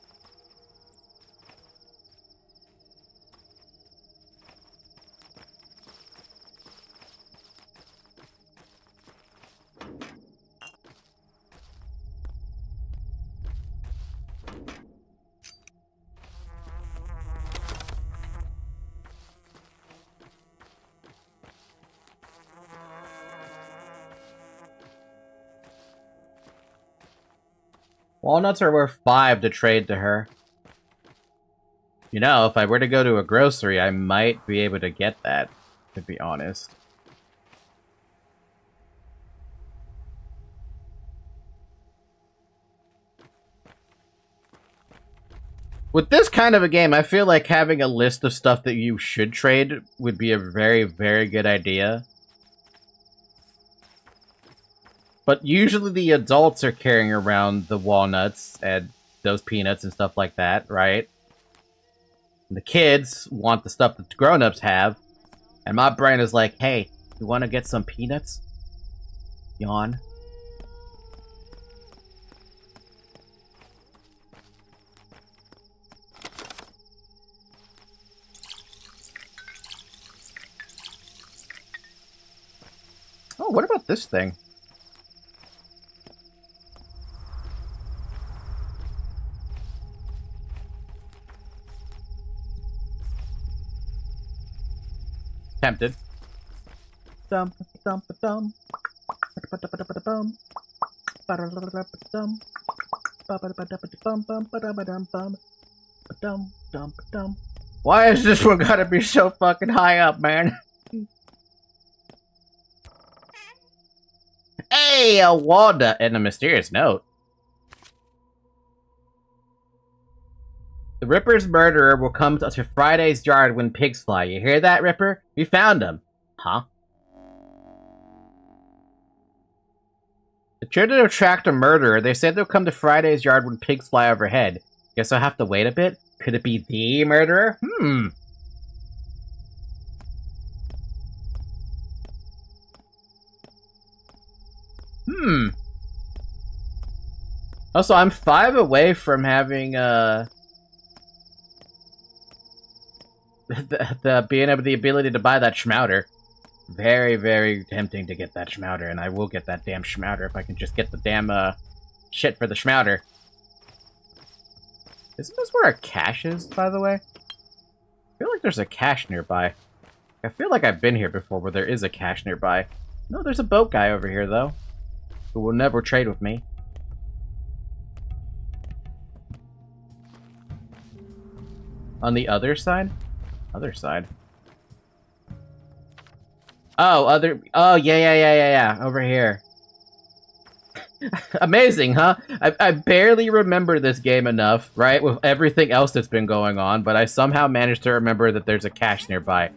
Walnuts are worth 5 to trade to her. You know, if I were to go to a grocery, I might be able to get that, to be honest. With this kind of a game, I feel like having a list of stuff that you should trade would be a very, very good idea. But usually the adults are carrying around the walnuts and those peanuts and stuff like that, right? And the kids want the stuff that the grown-ups have. And my brain is like, hey, you want to get some peanuts? Yawn. Oh, what about this thing? Tempted. Dum dum dum. Why is this one gotta be so fucking high up, man? Hey, a walnut and a mysterious note. The Ripper's murderer will come to Friday's yard when pigs fly. You hear that, Ripper? We found him. Huh? The children have tracked a murderer. They said they'll come to Friday's yard when pigs fly overhead. Guess I'll have to wait a bit. Could it be the murderer? Also, I'm 5 away from having, the ability to buy that schmouter. Very, very tempting to get that schmouter, and I will get that damn schmouter if I can just get the damn, shit for the schmouter. Isn't this where a cache is, by the way? I feel like there's a cache nearby. I feel like I've been here before where there is a cache nearby. No, there's a boat guy over here, though, who will never trade with me. On the other side? Other side. Oh, yeah, over here. Amazing, huh? I barely remember this game enough, right, with everything else that's been going on, but I somehow managed to remember that there's a cache nearby.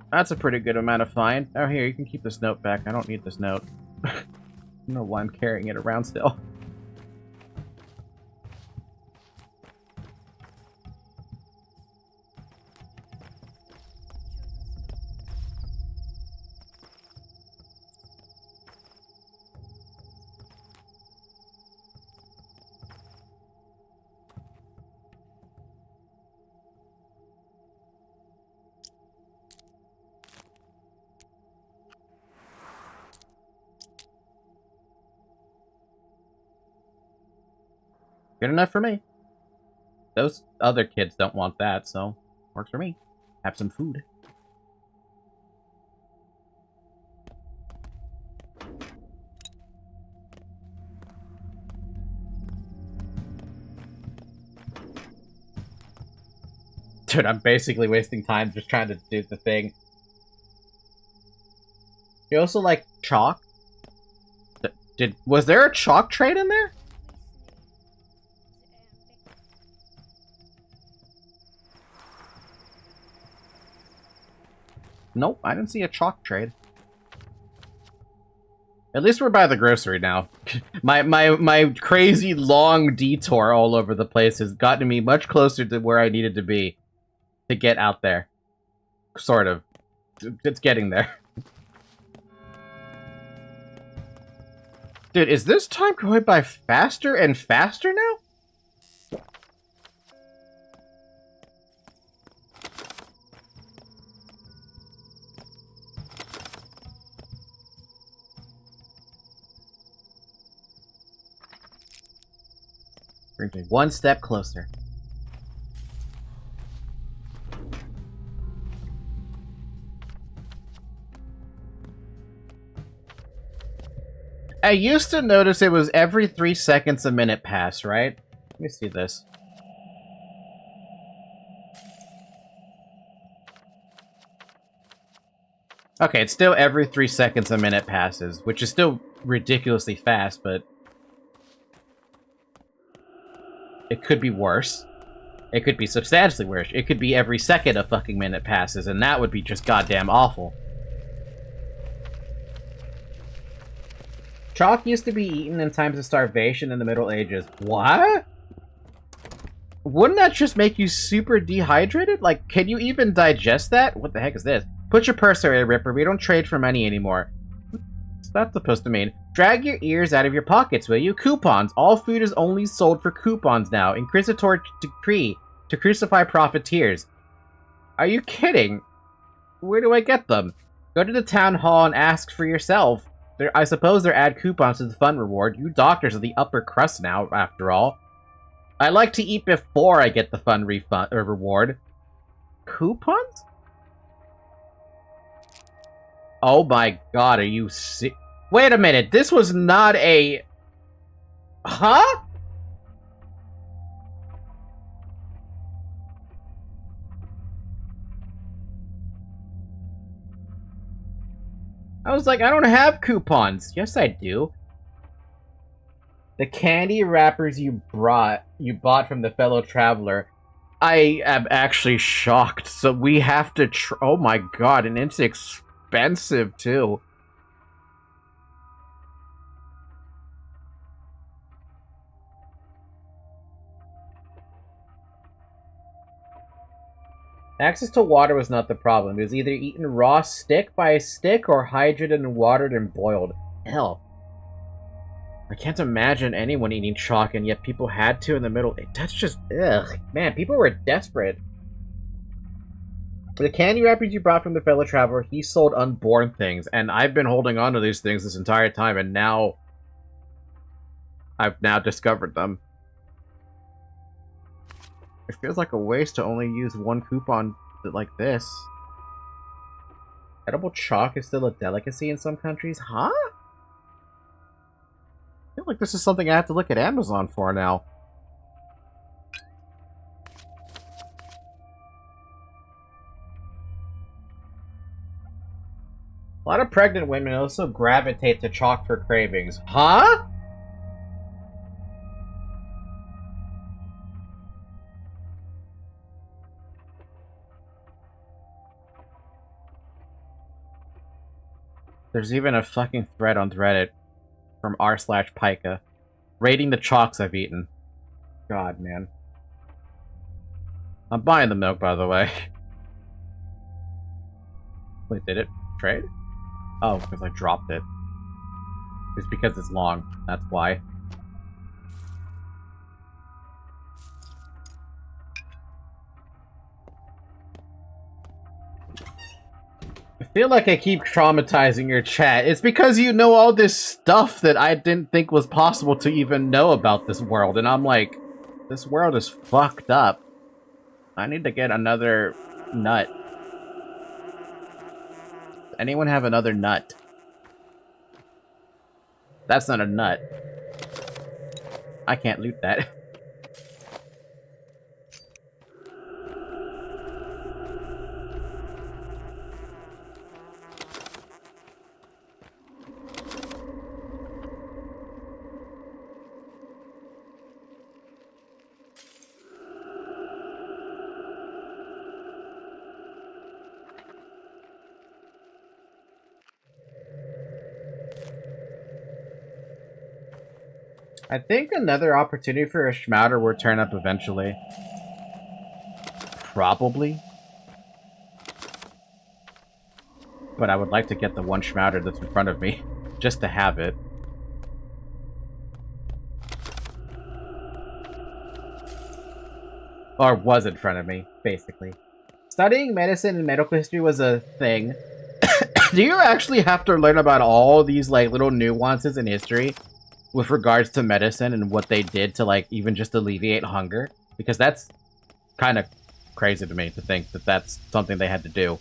That's a pretty good amount of fine. Oh, here, you can keep this note back. I don't need this note. I don't know why I'm carrying it around still. Good enough for me. Those other kids don't want that, so works for me. Have some food. Dude, I'm basically wasting time just trying to do the thing. You also like chalk? Was there a chalk trade in there? Nope, I didn't see a chalk trade. At least we're by the grocery now. my crazy long detour all over the place has gotten me much closer to where I needed to be to get out there. Sort of. It's getting there. Dude, is this time going by faster and faster now? Brings me one step closer. I used to notice it was every 3 seconds a minute pass, right? Let me see this. Okay, it's still every 3 seconds a minute passes, which is still ridiculously fast, but it could be worse. It could be substantially worse. It could be every second a fucking minute passes, and that would be just goddamn awful. Chalk used to be eaten in times of starvation in the Middle Ages. What? Wouldn't that just make you super dehydrated? Like, can you even digest that? What the heck is this? Put your purse away, Ripper. We don't trade for money anymore. What's that supposed to mean? Drag your ears out of your pockets, will you? Coupons. All food is only sold for coupons now. Inquisitor decree to crucify profiteers. Are you kidding? Where do I get them? Go to the town hall and ask for yourself. I suppose they're add coupons to the fun reward. You doctors are the upper crust now, after all. I like to eat before I get the fun refund or reward. Coupons? Oh my god, are you Wait a minute, this was not a... Huh? I was like, I don't have coupons. Yes, I do. The candy wrappers you bought from the fellow traveler. I am actually shocked. So we have to oh my god, and it's expensive too. Access to water was not the problem. It was either eaten raw stick by a stick or hydrated and watered and boiled. Hell. I can't imagine anyone eating chalk, and yet people had to in the middle. That's just, ugh. Man, people were desperate. The candy wrappers you brought from the fellow traveler, he sold unborn things, and I've been holding on to these things this entire time, and now I've now discovered them. It feels like a waste to only use one coupon like this. Edible chalk is still a delicacy in some countries? Huh? I feel like this is something I have to look at Amazon for now. A lot of pregnant women also gravitate to chalk for cravings. Huh? There's even a fucking thread on Reddit from r/Pika rating the chalks I've eaten. God, man. I'm buying the milk, by the way. Wait, did it trade? Oh, because I dropped it. It's because it's long. That's why. I feel like I keep traumatizing your chat. It's because you know all this stuff that I didn't think was possible to even know about this world. And I'm like, this world is fucked up. I need to get another nut. Does anyone have another nut? That's not a nut. I can't loot that. I think another opportunity for a Schmouder will turn up eventually. Probably. But I would like to get the one Schmouder that's in front of me, just to have it. Or was in front of me, basically. Studying medicine and medical history was a thing. Do you actually have to learn about all these, like, little nuances in history with regards to medicine and what they did to, like, even just alleviate hunger? Because that's kind of crazy to me to think that that's something they had to do.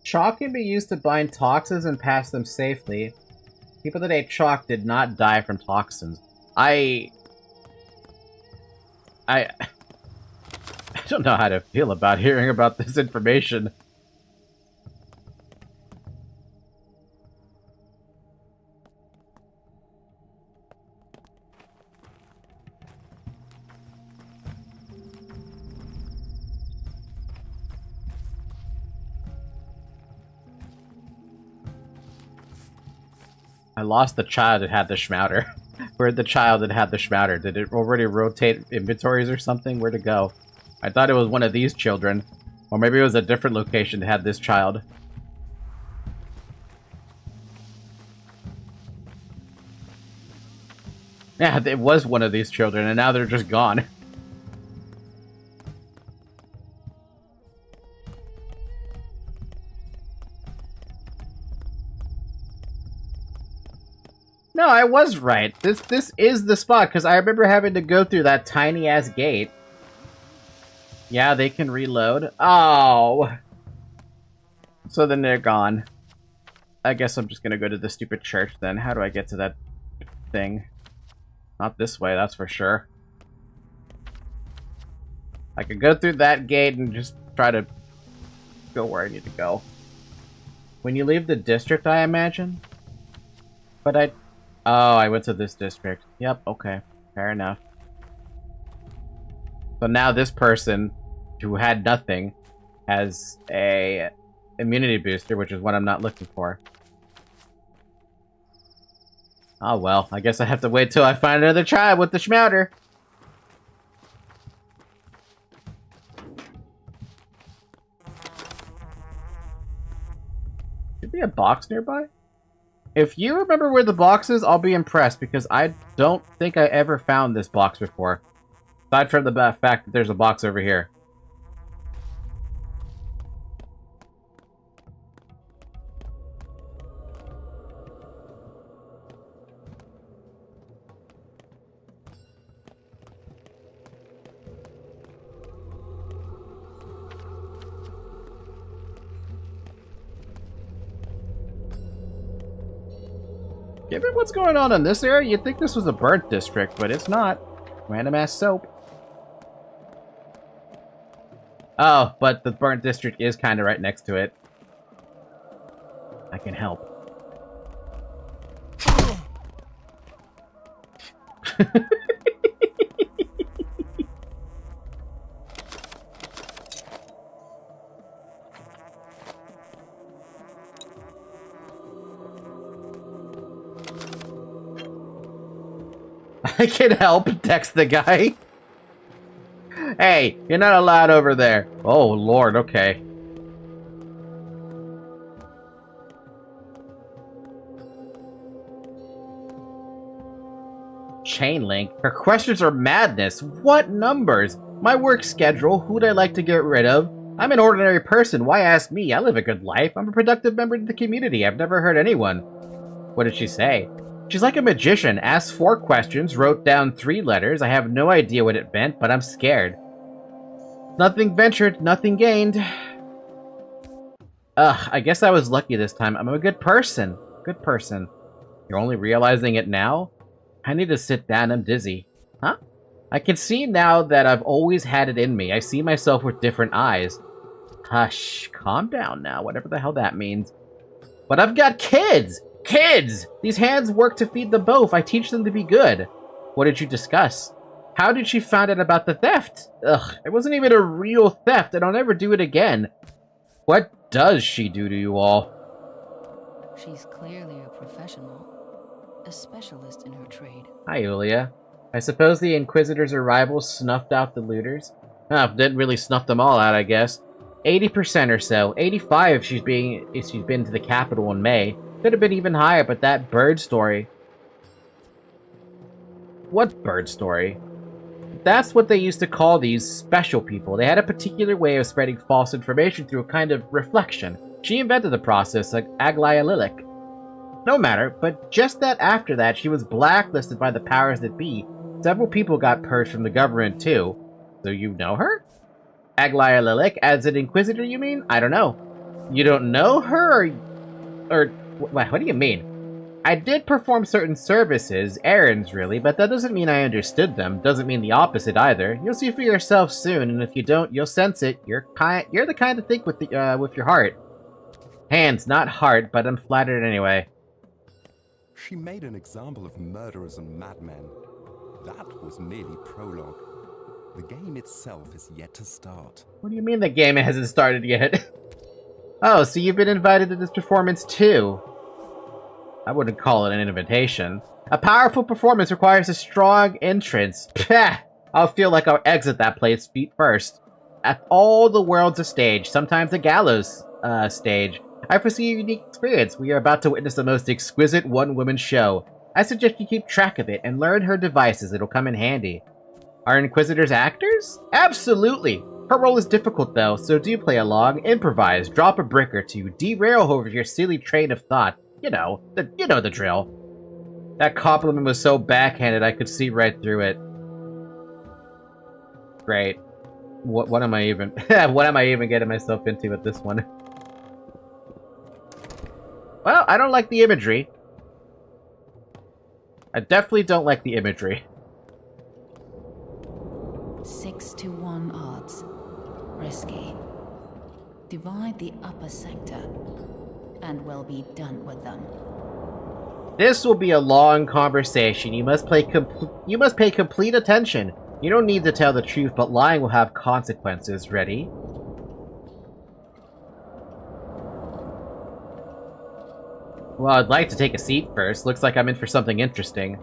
Chalk can be used to bind toxins and pass them safely. People that ate chalk did not die from toxins. I don't know how to feel about hearing about this information. I lost the child that had the Schmouder. Where'd the child that had the Schmouder? Did it already rotate inventories or something? Where'd it go? I thought it was one of these children. Or maybe it was a different location that had this child. Yeah, it was one of these children, and now they're just gone. No, I was right. This is the spot, because I remember having to go through that tiny-ass gate. Yeah, they can reload. Oh! So then they're gone. I guess I'm just gonna go to the stupid church then. How do I get to that thing? Not this way, that's for sure. I could go through that gate and just try to go where I need to go. When you leave the district, I imagine? But oh, I went to this district. Yep, okay. Fair enough. So now this person, who had nothing, has a immunity booster, which is what I'm not looking for. Oh well, I guess I have to wait till I find another child with the Schmouder. Should be a box nearby? If you remember where the box is, I'll be impressed, because I don't think I ever found this box before. Aside from the fact that there's a box over here. Given what's going on in this area, you'd think this was a burnt district, but it's not. Random ass soap. Oh, but the burnt district is kind of right next to it. I can help. I can help, text the guy. Hey, you're not allowed over there. Oh, Lord, okay. Chain link? Her questions are madness. What numbers? My work schedule? Who'd I like to get rid of? I'm an ordinary person. Why ask me? I live a good life. I'm a productive member of the community. I've never hurt anyone. What did she say? She's like a magician. Asked 4 questions, wrote down 3 letters. I have no idea what it meant, but I'm scared. Nothing ventured, nothing gained. Ugh, I guess I was lucky this time. I'm a good person. Good person. You're only realizing it now? I need to sit down, I'm dizzy. Huh? I can see now that I've always had it in me. I see myself with different eyes. Hush, calm down now, whatever the hell that means. But I've got kids! Kids! These hands work to feed them both. I teach them to be good. What did you discuss? How did she find out about the theft? Ugh, it wasn't even a real theft, and I'll never do it again. What does she do to you all? She's clearly a professional. A specialist in her trade. Hi, Yulia. I suppose the Inquisitor's arrival snuffed out the looters? Didn't really snuff them all out, I guess. 80% or so. 85 if she's been to the capital in May. Could have been even higher, but that bird story... What bird story? That's what they used to call these special people. They had a particular way of spreading false information through a kind of reflection. She invented the process, like Aglaia. No matter, but just that after that, she was blacklisted by the powers that be. Several people got purged from the government, too. So you know her? Aglaia Lilik, as an Inquisitor, you mean? I don't know. You don't know her, or what do you mean? I did perform certain services, errands really, but that doesn't mean I understood them. Doesn't mean the opposite either. You'll see for yourself soon, and if you don't, you'll sense it. You're the kind to think with your heart. Hands, not heart, but I'm flattered anyway. She made an example of murderers and madmen. That was merely prologue. The game itself is yet to start. What do you mean the game hasn't started yet? Oh, so you've been invited to this performance too? I wouldn't call it an invitation. A powerful performance requires a strong entrance. Pah! I'll feel like I'll exit that place feet first. At all the world's a stage, sometimes a gallows stage. I foresee a unique experience. We are about to witness the most exquisite one-woman show. I suggest you keep track of it and learn her devices. It'll come in handy. Are Inquisitors actors? Absolutely! Her role is difficult though, so do play along, improvise, drop a brick or two, derail over your silly train of thought. You know the drill. That compliment was so backhanded I could see right through it. Great. What am I even what am I even getting myself into with this one? Well, I don't like the imagery. I definitely don't like the imagery. 6-to-1 odds. Risky. Divide the upper sector, and we'll be done with them. This will be a long conversation. You must pay complete attention. You don't need to tell the truth, but lying will have consequences. Ready? Well, I'd like to take a seat first. Looks like I'm in for something interesting.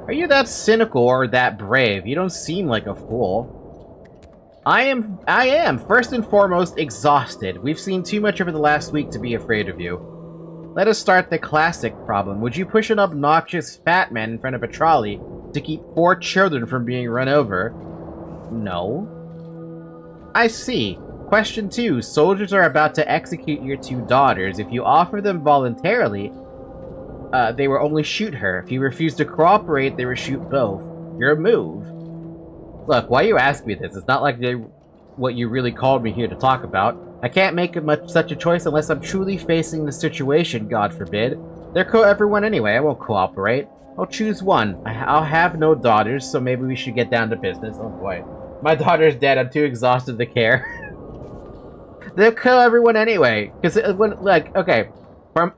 Are you that cynical or that brave? You don't seem like a fool. I am, first and foremost, exhausted. We've seen too much over the last week to be afraid of you. Let us start the classic problem. Would you push an obnoxious fat man in front of a trolley to keep 4 children from being run over? No. I see. Question 2. Soldiers are about to execute your 2 daughters. If you offer them voluntarily, they will only shoot her. If you refuse to cooperate, they will shoot both. Your move. Look, why you ask me this? It's not like what you really called me here to talk about. I can't make such a choice unless I'm truly facing the situation, God forbid. They're everyone anyway. I won't cooperate. I'll choose one. I'll have no daughters, so maybe we should get down to business. Oh boy. My daughter's dead. I'm too exhausted to care. They'll kill everyone anyway. Because, okay. From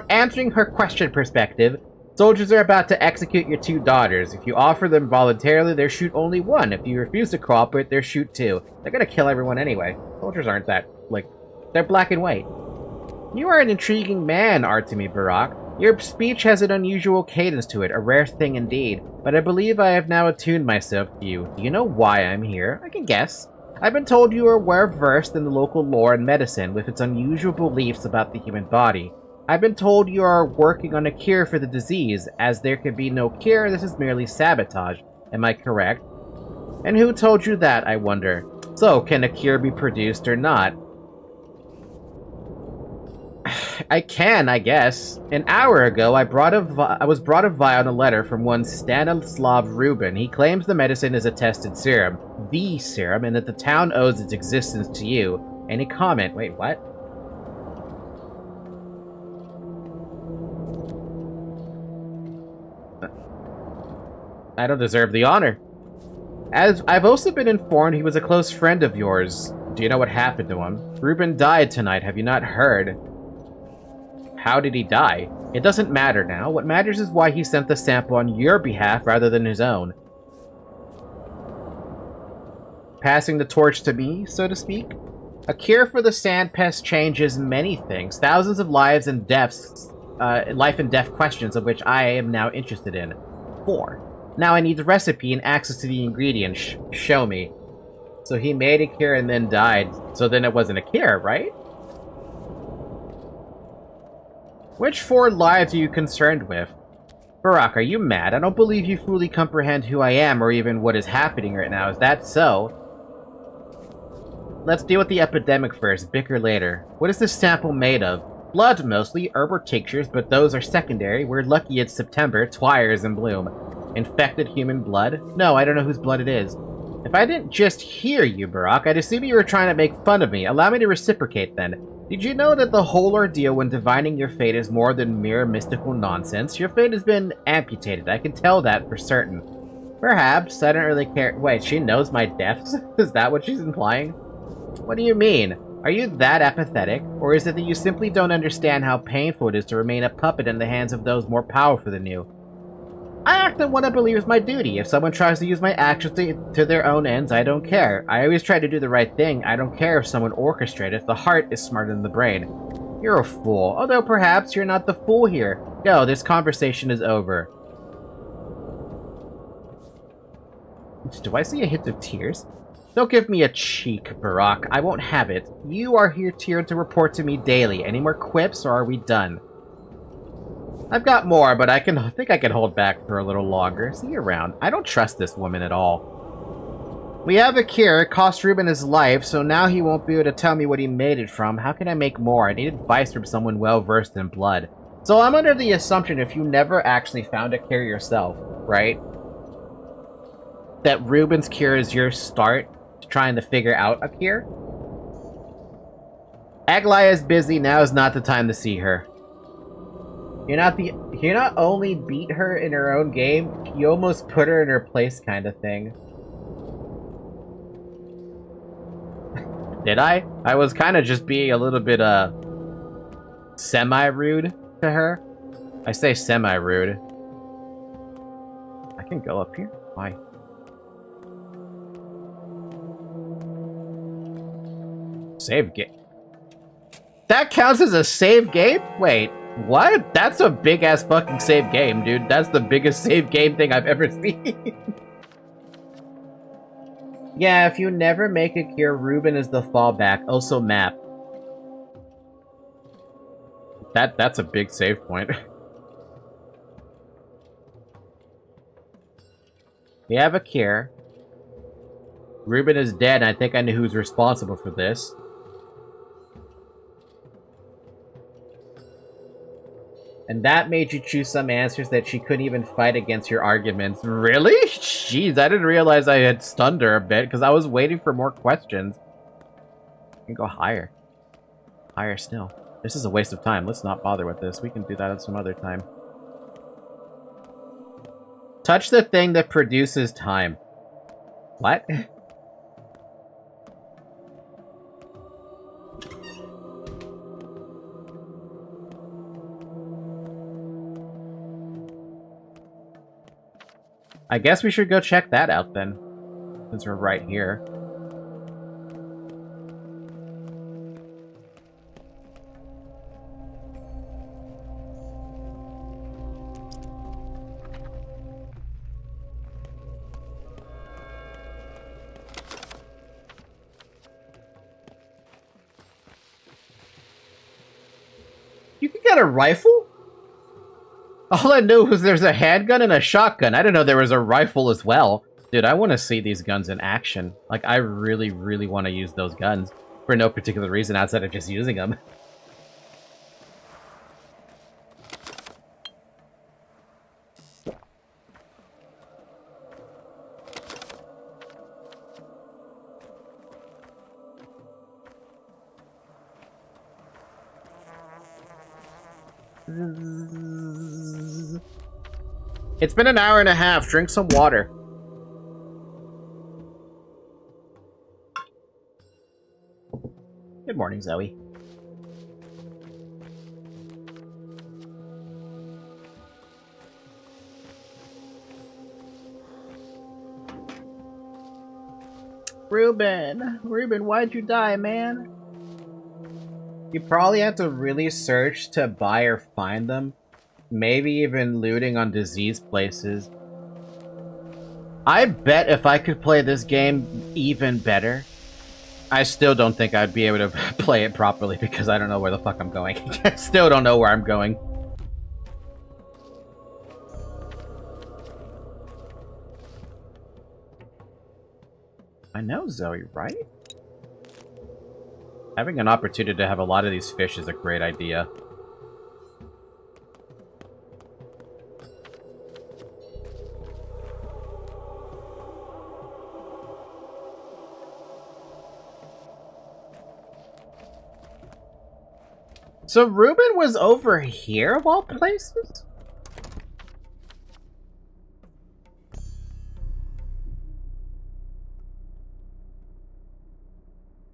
answering her question perspective, soldiers are about to execute your 2 daughters. If you offer them voluntarily, they'll shoot only 1. If you refuse to cooperate, they'll shoot 2. They're gonna kill everyone anyway. Soldiers aren't that, they're black and white. You are an intriguing man, Artemi Barak. Your speech has an unusual cadence to it, a rare thing indeed. But I believe I have now attuned myself to you. Do you know why I'm here? I can guess. I've been told you are well-versed in the local lore and medicine with its unusual beliefs about the human body. I've been told you are working on a cure for the disease. As there can be no cure, this is merely sabotage. Am I correct? And who told you that, I wonder? So, can a cure be produced or not? I can, I guess. An hour ago, I was brought a vial and a letter from one Stanislav Rubin. He claims the medicine is a tested serum. The serum, and that the town owes its existence to you. Any comment? Wait, what? I don't deserve the honor. As I've also been informed he was a close friend of yours. Do you know what happened to him? Reuben died tonight, have you not heard? How did he die? It doesn't matter now. What matters is why he sent the sample on your behalf rather than his own. Passing the torch to me, so to speak? A cure for the sand pest changes many things. Thousands of lives and deaths, life and death questions of which I am now interested in. 4. Now I need the recipe and access to the ingredients. Show me. So he made a cure and then died. So then it wasn't a cure, right? Which 4 lives are you concerned with? Barack, are you mad? I don't believe you fully comprehend who I am or even what is happening right now. Is that so? Let's deal with the epidemic first, bicker later. What is this sample made of? Blood, mostly, herbal tinctures, but those are secondary. We're lucky it's September, Twire's in bloom. Infected human blood? No, I don't know whose blood it is. If I didn't just hear you, Barack, I'd assume you were trying to make fun of me. Allow me to reciprocate, then. Did you know that the whole ordeal when divining your fate is more than mere mystical nonsense? Your fate has been amputated. I can tell that for certain. Perhaps. I don't really care. Wait, she knows my deaths? Is that what she's implying? What do you mean? Are you that apathetic? Or is it that you simply don't understand how painful it is to remain a puppet in the hands of those more powerful than you? I act on what I believe is my duty. If someone tries to use my actions to their own ends, I don't care. I always try to do the right thing. I don't care if someone orchestrates it. The heart is smarter than the brain. You're a fool. Although perhaps you're not the fool here. Go, this conversation is over. Do I see a hint of tears? Don't give me a cheek, Barack. I won't have it. You are here to report to me daily. Any more quips, or are we done? I've got more, but I think I can hold back for a little longer. See you around. I don't trust this woman at all. We have a cure. It cost Reuben his life, so now he won't be able to tell me what he made it from. How can I make more? I need advice from someone well-versed in blood. So I'm under the assumption if you never actually found a cure yourself, right? That Reuben's cure is your start to trying to figure out a cure? Aglaya is busy. Now is not the time to see her. You not only beat her in her own game, you almost put her in her place kind of thing. Did I? I was kind of just being a little bit, semi-rude to her. I say semi-rude. I can go up here? Why? Save game. That counts as a save game? Wait. What? That's a big-ass fucking save game, dude. That's the biggest save game thing I've ever seen. Yeah, if you never make a cure, Reuben is the fallback. Also map. That's a big save point. We have a cure. Reuben is dead, and I think I knew who's responsible for this. And that made you choose some answers that she couldn't even fight against your arguments. Really? Jeez, I didn't realize I had stunned her a bit, because I was waiting for more questions. You can go higher. Higher still. This is a waste of time. Let's not bother with this. We can do that at some other time. Touch the thing that produces time. What? I guess we should go check that out then, since we're right here. You can get a rifle? All I knew was there's a handgun and a shotgun. I didn't know there was a rifle as well. Dude, I want to see these guns in action. Like, I really, really want to use those guns. For no particular reason outside of just using them. It's been an hour and a half. Drink some water. Good morning, Zoe. Ruben, why'd you die, man? You probably have to really search to buy or find them. Maybe even looting on diseased places. I bet if I could play this game even better, I still don't think I'd be able to play it properly because I don't know where the fuck I'm going. I still don't know where I'm going. I know Zoe, right? Having an opportunity to have a lot of these fish is a great idea. So Ruben was over here of all places?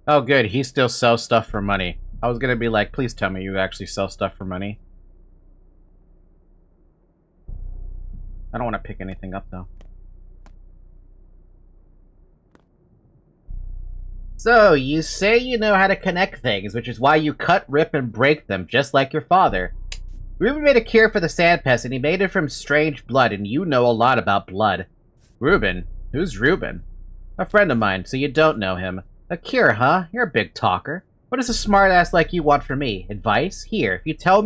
Oh good, he still sells stuff for money. I was gonna be like, please tell me you actually sell stuff for money. I don't want to pick anything up though. So, you say you know how to connect things, which is why you cut, rip, and break them, just like your father. Ruben made a cure for the sand pest, and he made it from strange blood, and you know a lot about blood. Ruben? Who's Ruben? A friend of mine, so you don't know him. A cure, huh? You're a big talker. What does a smartass like you want from me? Advice? Here, if you tell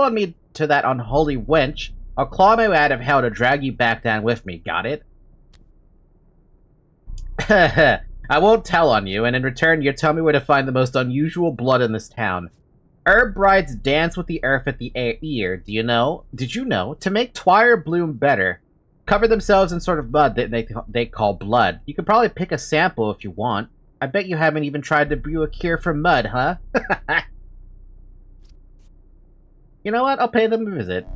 on me to that unholy wench, I'll claw my way out of hell to drag you back down with me, got it? I won't tell on you, and in return, you tell me where to find the most unusual blood in this town. Herb brides dance with the earth at the ear, do you know? Did you know? To make twire bloom better, cover themselves in sort of mud that they call blood. You could probably pick a sample if you want. I bet you haven't even tried to brew a cure for mud, huh? You know what? I'll pay them a visit.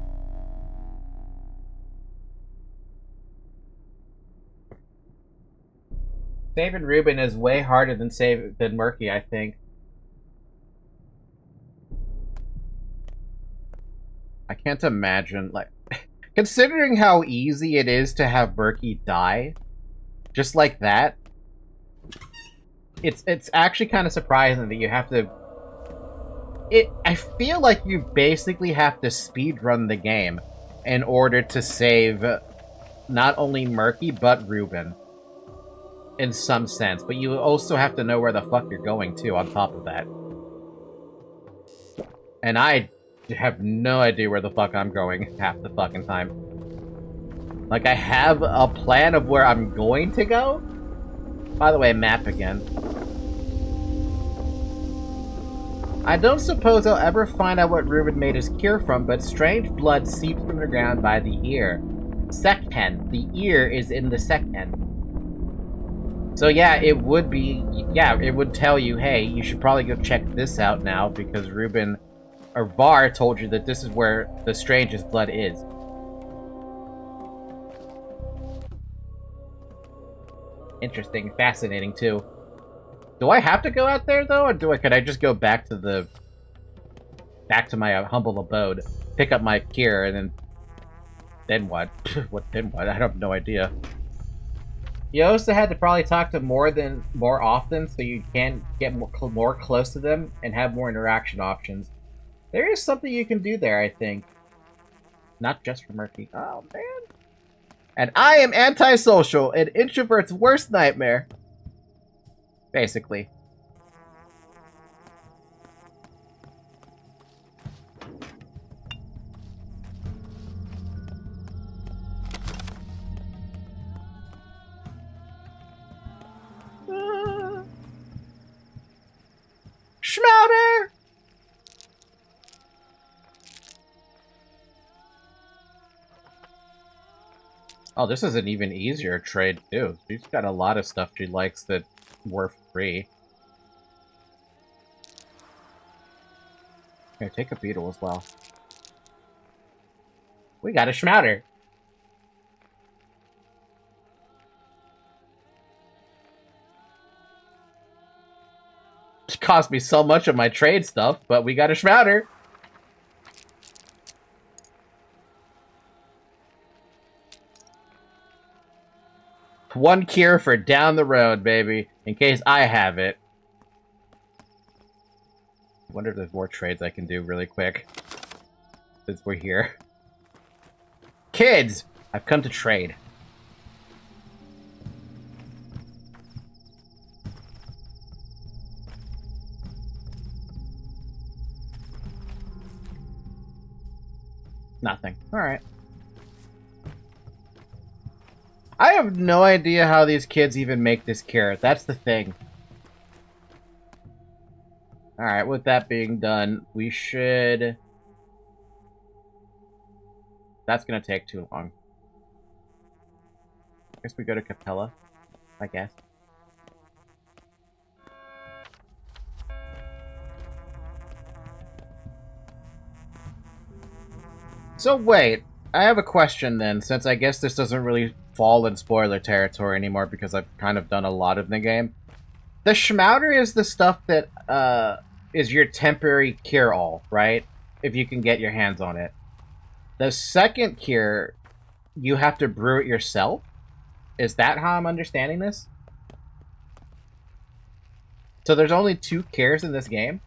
Saving Ruben is way harder than Murky, I think. I can't imagine, like, considering how easy it is to have Murky die, just like that, it's actually kind of surprising that you have to... I feel like you basically have to speedrun the game in order to save not only Murky, but Ruben. In some sense, but you also have to know where the fuck you're going to on top of that. And I have no idea where the fuck I'm going half the fucking time. Like, I have a plan of where I'm going to go. By the way, map again. I don't suppose I'll ever find out what Ruben made his cure from, but strange blood seeps from the ground by the ear. Second, the ear is in the second. So yeah, it would tell you, hey, you should probably go check this out now, because Ruben, or Var told you that this is where the strangest blood is. Interesting, fascinating too. Do I have to go out there though, or could I just go back to my humble abode, pick up my cure, and then what? Then what? I have no idea. You also had to probably talk to more often, so you can get more close to them and have more interaction options. There is something you can do there, I think. Not just for Murky. Oh, man. And I am antisocial, an introvert's worst nightmare. Basically. Schmouder! Oh, this is an even easier trade, too. She's got a lot of stuff she likes that were free. Here, take a beetle as well. We got a schmouter. It cost me so much of my trade stuff, but we got a schmouter. One cure for down the road, baby, in case I have it. I wonder if there's more trades I can do really quick, since we're here. Kids! I've come to trade. Nothing. Alright. I have no idea how these kids even make this carrot. That's the thing. Alright, with that being done, we should... That's gonna take too long. I guess we go to Capella, I guess. So wait, I have a question then, since I guess this doesn't really fall in spoiler territory anymore because I've kind of done a lot of the game. The schmouter is the stuff that is your temporary cure-all, right? If you can get your hands on it. The second cure, you have to brew it yourself? Is that how I'm understanding this? So there's only 2 cures in this game?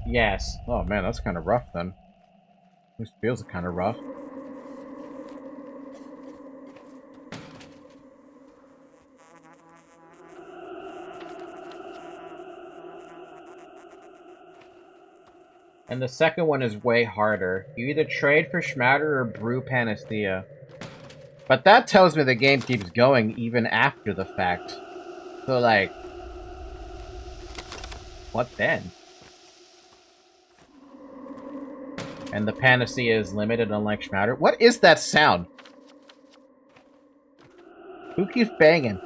Yes. Oh man, that's kind of rough then. This feels kind of rough. And the second one is way harder. You either trade for schmouter or brew panacea. But that tells me the game keeps going even after the fact. So like... what then? And the panacea is limited, unlike schmouter. What is that sound? Who keeps banging?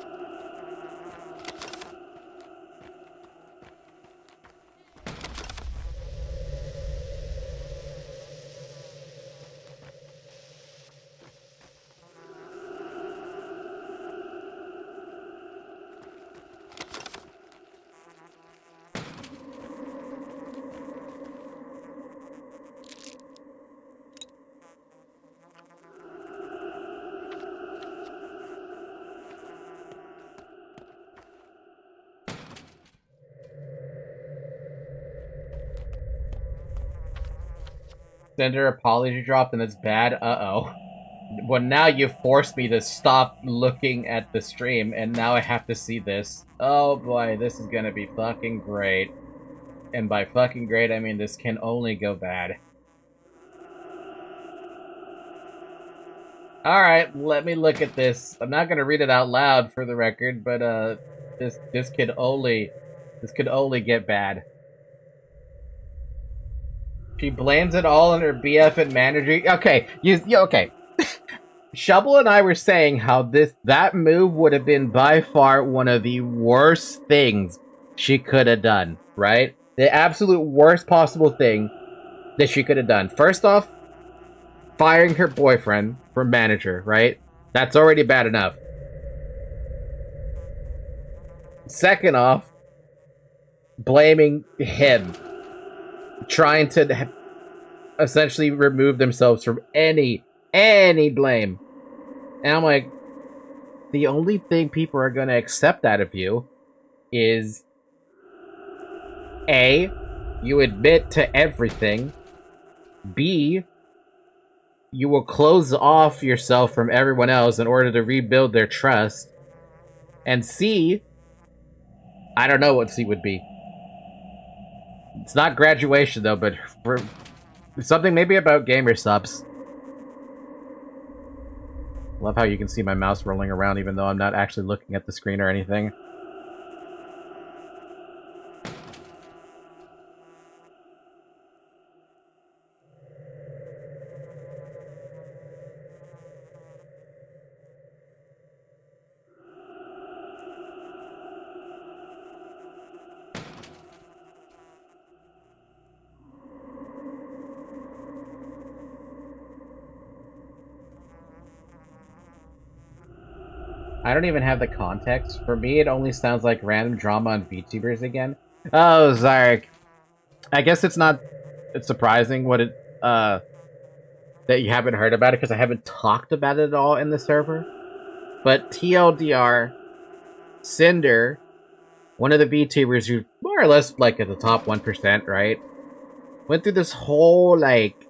Send her apology drop and it's bad? Uh-oh. Well, now you forced me to stop looking at the stream, and now I have to see this. Oh boy, this is gonna be fucking great. And by fucking great, I mean this can only go bad. Alright, let me look at this. I'm not gonna read it out loud for the record, but this could only get bad. She blames it all on her BF and manager. Okay, okay. Shovel and I were saying how that move would have been by far one of the worst things she could have done, right? The absolute worst possible thing that she could have done. First off, firing her boyfriend from manager, right? That's already bad enough. Second off, blaming him. Trying to essentially remove themselves from any blame. And I'm like, the only thing people are going to accept out of you is A, you admit to everything. B, you will close off yourself from everyone else in order to rebuild their trust. And C, I don't know what C would be. It's not graduation, though, but for something maybe about gamer subs. Love how you can see my mouse rolling around even though I'm not actually looking at the screen or anything. I don't even have the context. For me, it only sounds like random drama on VTubers again. Oh, Zarek. I guess it's not surprising what it, that you haven't heard about it, because I haven't talked about it at all in the server. But TLDR, Cinder, one of the VTubers who more or less, like, at the top 1%, right? Went through this whole, like,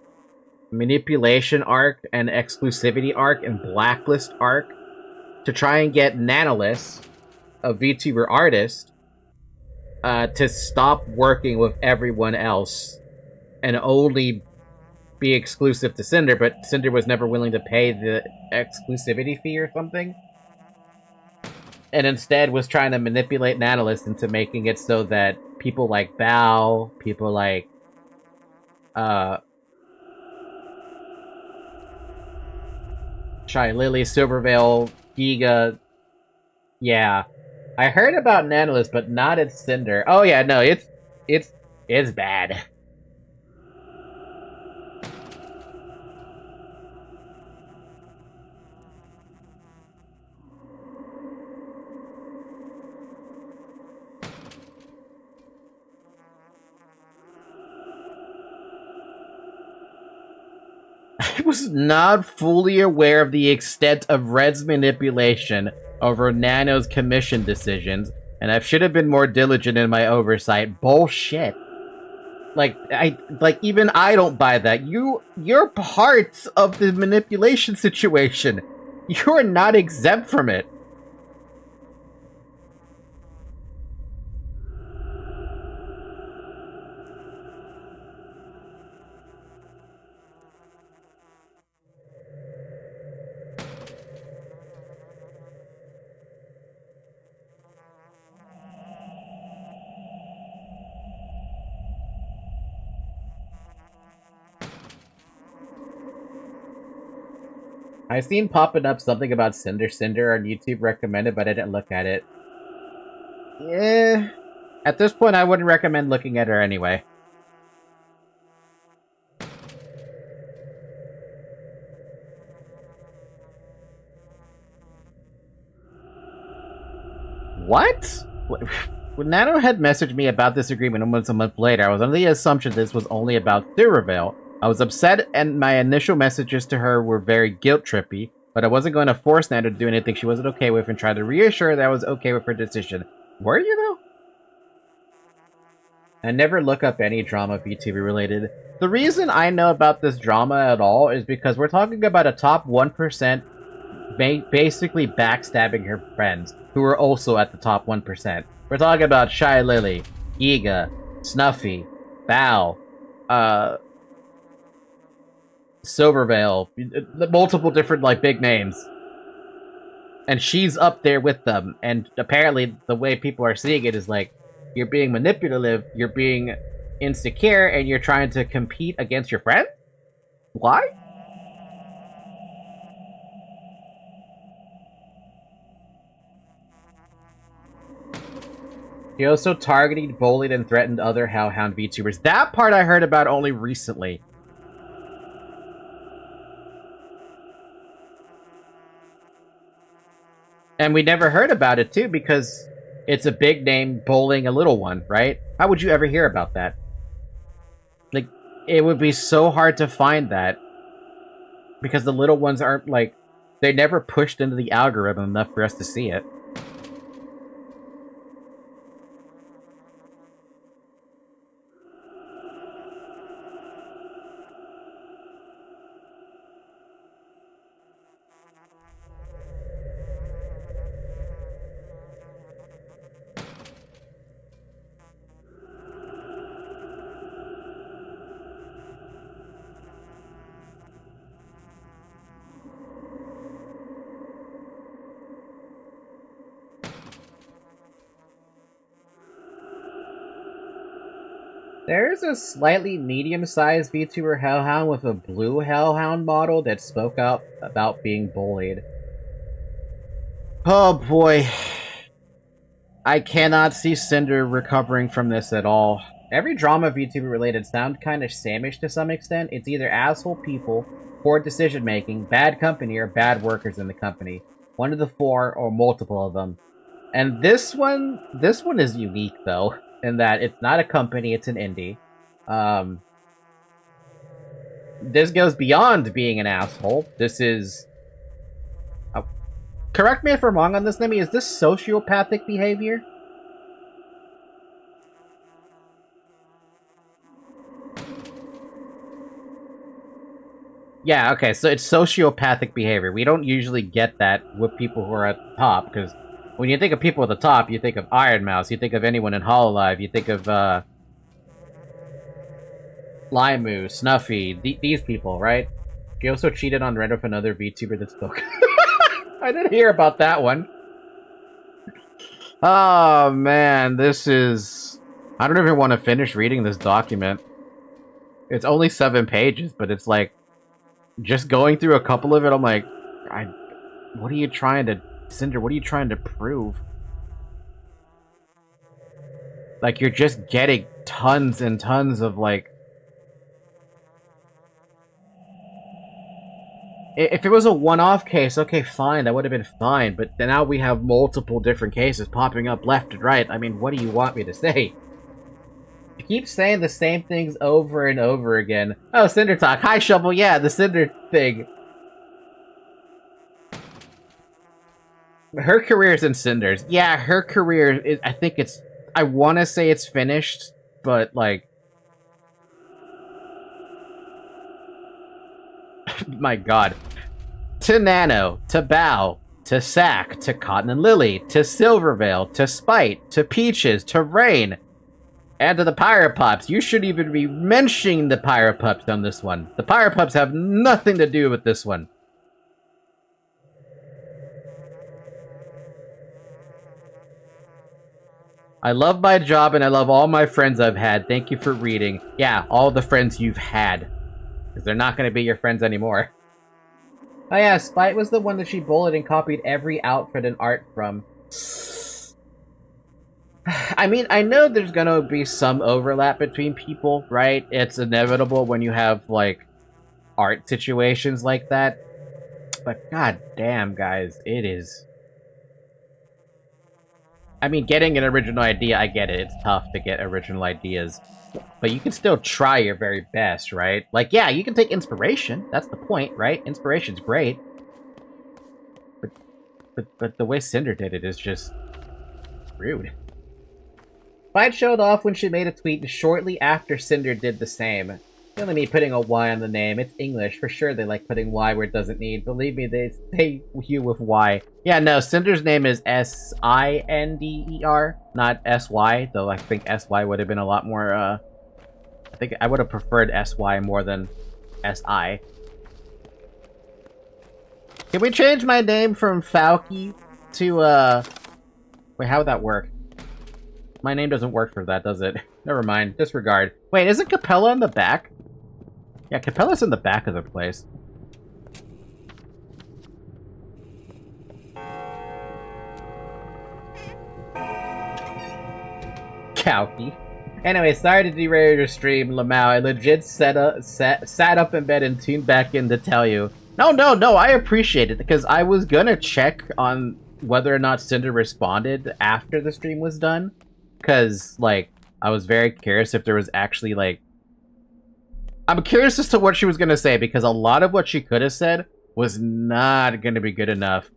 manipulation arc and exclusivity arc and blacklist arc to try and get Nanolith, a VTuber artist, to stop working with everyone else and only be exclusive to Cinder, but Cinder was never willing to pay the exclusivity fee or something. And instead was trying to manipulate Nanolith into making it so that people like Bao, people like Shy Lily, Silverveil, Giga. Yeah. I heard about Nanolith, but not at Cinder. Oh yeah, no, it's bad. I was not fully aware of the extent of Red's manipulation over Nano's commission decisions, and I should have been more diligent in my oversight. Bullshit. Even I don't buy that. You're part of the manipulation situation. You're not exempt from it. I seen popping up something about Cinder on YouTube recommended, but I didn't look at it. Yeah. At this point, I wouldn't recommend looking at her anyway. What? When Nano had messaged me about this agreement almost a month later, I was under the assumption this was only about Silverveil. I was upset, and my initial messages to her were very guilt-trippy, but I wasn't going to force Nano to do anything she wasn't okay with and try to reassure her that I was okay with her decision. Were you, though? I never look up any drama VTuber related. The reason I know about this drama at all is because we're talking about a top 1% basically backstabbing her friends, who are also at the top 1%. We're talking about Shy Lily, Giga, Snuffy, Bao, Silverveil, multiple different, like, big names. And she's up there with them, and apparently the way people are seeing it is like, you're being manipulative, you're being insecure, and you're trying to compete against your friend? Why? He also targeted, bullied, and threatened other Hellhound VTubers. That part I heard about only recently. And we never heard about it, too, because it's a big name bullying a little one, right? How would you ever hear about that? Like, it would be so hard to find that. Because the little ones aren't, like... They never pushed into the algorithm enough for us to see it. There's a slightly medium-sized VTuber Hellhound with a blue Hellhound model that spoke out about being bullied. Oh boy. I cannot see Cinder recovering from this at all. Every drama VTuber related sounds kind of Samish to some extent. It's either asshole people, poor decision-making, bad company, or bad workers in the company. One of the four or multiple of them. And this one is unique though, in that it's not a company, it's an indie. This goes beyond being an asshole. This is... correct me if I'm wrong on this, Nemi. Is this sociopathic behavior? Yeah, okay, so it's sociopathic behavior. We don't usually get that with people who are at the top, because when you think of people at the top, you think of Iron Mouse, you think of anyone in Hololive, you think of, Limu, Snuffy, these people, right? He also cheated on Reddit with another VTuber that spoke. I didn't hear about that one. Oh, man, this is... I don't even want to finish reading this document. It's only 7 pages, but it's like... just going through a couple of it, I'm like... what are you trying to... Cinder, what are you trying to prove? Like, you're just getting tons and tons of, like... If it was a one-off case, okay, fine, that would have been fine, but now we have multiple different cases popping up left and right. I mean, what do you want me to say? You keep saying the same things over and over again. Oh, Cinder Talk. Hi, Shovel. Yeah, the Cinder thing. Her career is in Cinders. Yeah, her career is... I think it's... I want to say it's finished, but, like... my god. To Nano, to Bao, to Sack, to Cotton and Lily, to Silvervale, to Spite, to Peaches, to Rain, and to the Pirate Pups. You shouldn't even be mentioning the Pirate Pups on this one. The Pirate Pups have nothing to do with this one. I love my job and I love all my friends I've had. Thank you for reading. Yeah, all the friends you've had. Because they're not going to be your friends anymore. Oh yeah, Spite was the one that she bullied and copied every outfit and art from. I mean, I know there's going to be some overlap between people, right? It's inevitable when you have, like, art situations like that. But god damn, guys, it is... I mean, getting an original idea, I get it. It's tough to get original ideas. But you can still try your very best, right? Like, yeah, you can take inspiration. That's the point, right? Inspiration's great. But the way Cinder did it is just... rude. Spite showed off when she made a tweet shortly after Cinder did the same. Only me putting a Y on the name. It's English. For sure they like putting Y where it doesn't need. Believe me, they say you with Y. Yeah, no, Cinder's name is S-I-N-D-E-R, not S-Y, though I think S-Y would have been a lot more, I think I would have preferred S-Y more than S-I. Can we change my name from Falky to, wait, how would that work? My name doesn't work for that, does it? Never mind. Disregard. Wait, isn't Capella in the back? Yeah, Capella's in the back of the place. Kalki. Anyway, sorry to derail your stream, Lamau. I legit sat up in bed and tuned back in to tell you. No, I appreciate it, because I was gonna check on whether or not Cinder responded after the stream was done. Because, like, I was very curious if there was actually, like... I'm curious as to what she was going to say, because a lot of what she could have said was not going to be good enough.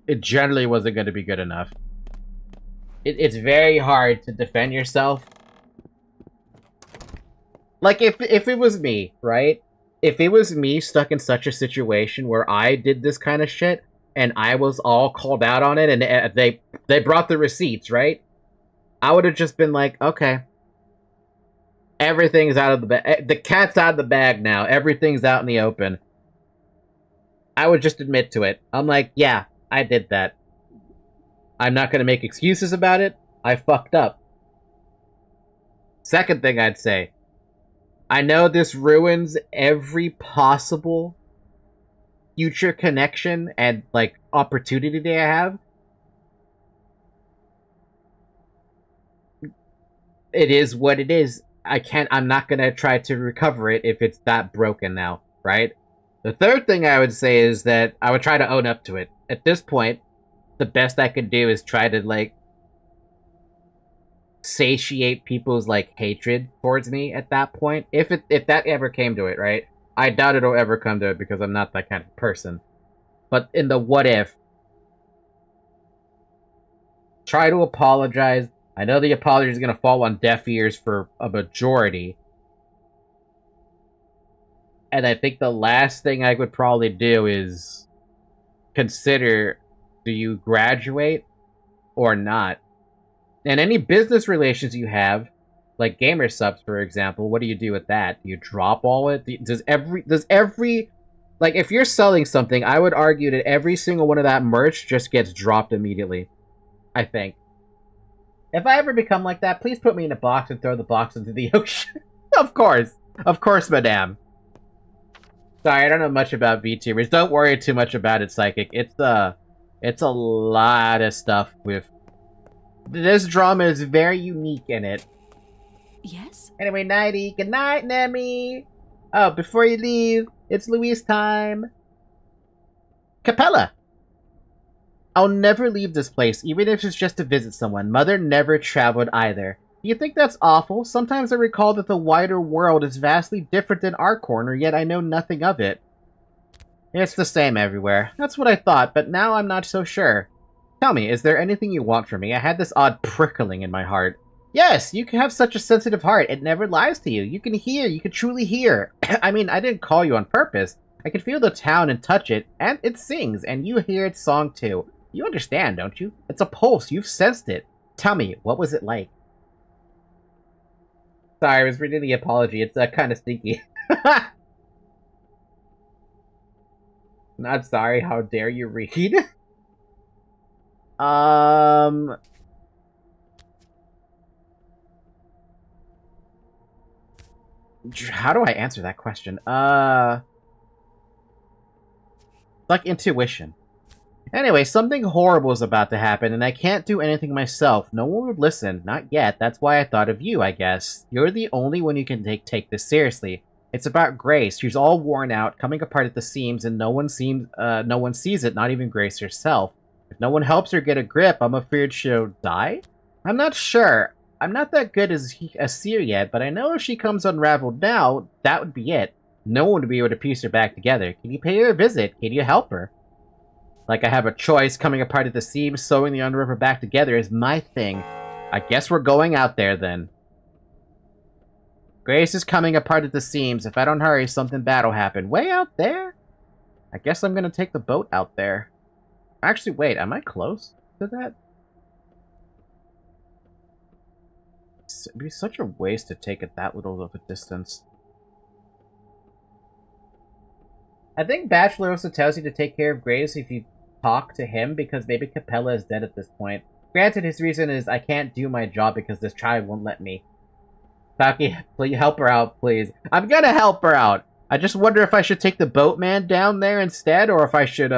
It generally wasn't going to be good enough. It's very hard to defend yourself. Like, if it was me, right? If it was me stuck in such a situation where I did this kind of shit, and I was all called out on it, and they brought the receipts, right? I would have just been like, okay. Everything's out of the bag. The cat's out of the bag now. Everything's out in the open. I would just admit to it. I'm like, yeah, I did that. I'm not going to make excuses about it. I fucked up. Second thing I'd say. I know this ruins every possible future connection and, like, opportunity I have. It is what it is. I'm not gonna try to recover it if it's that broken now, right? The third thing I would say is that I would try to own up to it. At this point, the best I could do is try to, like, satiate people's, like, hatred towards me at that point. If that ever came to it, right? I doubt it'll ever come to it because I'm not that kind of person. But in the what if, try to apologize. I know the apology is going to fall on deaf ears for a majority. And I think the last thing I would probably do is consider, do you graduate or not? And any business relations you have, like gamer subs, for example, what do you do with that? Do you drop all it? Does every like, if you're selling something, I would argue that every single one of that merch just gets dropped immediately. I think. If I ever become like that, please put me in a box and throw the box into the ocean. Of course, madame. Sorry, I don't know much about VTubers. Don't worry too much about it, Psychic. It's a lot of stuff with. This drama is very unique in it. Yes? Anyway, nighty. Good night, Nemi. Oh, before you leave, it's Louise time. Capella. I'll never leave this place, even if it's just to visit someone. Mother never traveled either. Do you think that's awful? Sometimes I recall that the wider world is vastly different than our corner, yet I know nothing of it. It's the same everywhere. That's what I thought, but now I'm not so sure. Tell me, is there anything you want from me? I had this odd prickling in my heart. Yes, you can have such a sensitive heart. It never lies to you. You can hear. You can truly hear. I mean, I didn't call you on purpose. I can feel the town and touch it, and it sings, and you hear its song too. You understand, don't you? It's a pulse. You've sensed it. Tell me, what was it like? Sorry, I was reading the apology. It's kind of sneaky. Not sorry. How dare you read? How do I answer that question? Like intuition. Anyway, something horrible is about to happen, and I can't do anything myself. No one would listen. Not yet. That's why I thought of you, I guess. You're the only one who can take this seriously. It's about Grace. She's all worn out, coming apart at the seams, and no one sees it, not even Grace herself. If no one helps her get a grip, I'm afraid she'll die? I'm not sure. I'm not that good as a seer yet, but I know if she comes unraveled now, that would be it. No one would be able to piece her back together. Can you pay her a visit? Can you help her? Like I have a choice, coming apart at the seams, sewing the unravel back together is my thing. I guess we're going out there then. Grace is coming apart at the seams. If I don't hurry, something bad will happen. Way out there? I guess I'm gonna take the boat out there. Actually, wait, am I close to that? It'd be such a waste to take it that little of a distance. I think Bachelor also tells you to take care of Grace if you talk to him, because maybe Capella is dead at this point. Granted, his reason is, I can't do my job because this child won't let me. Falky, please help her out, please. I'm gonna help her out! I just wonder if I should take the boatman down there instead, or if I should,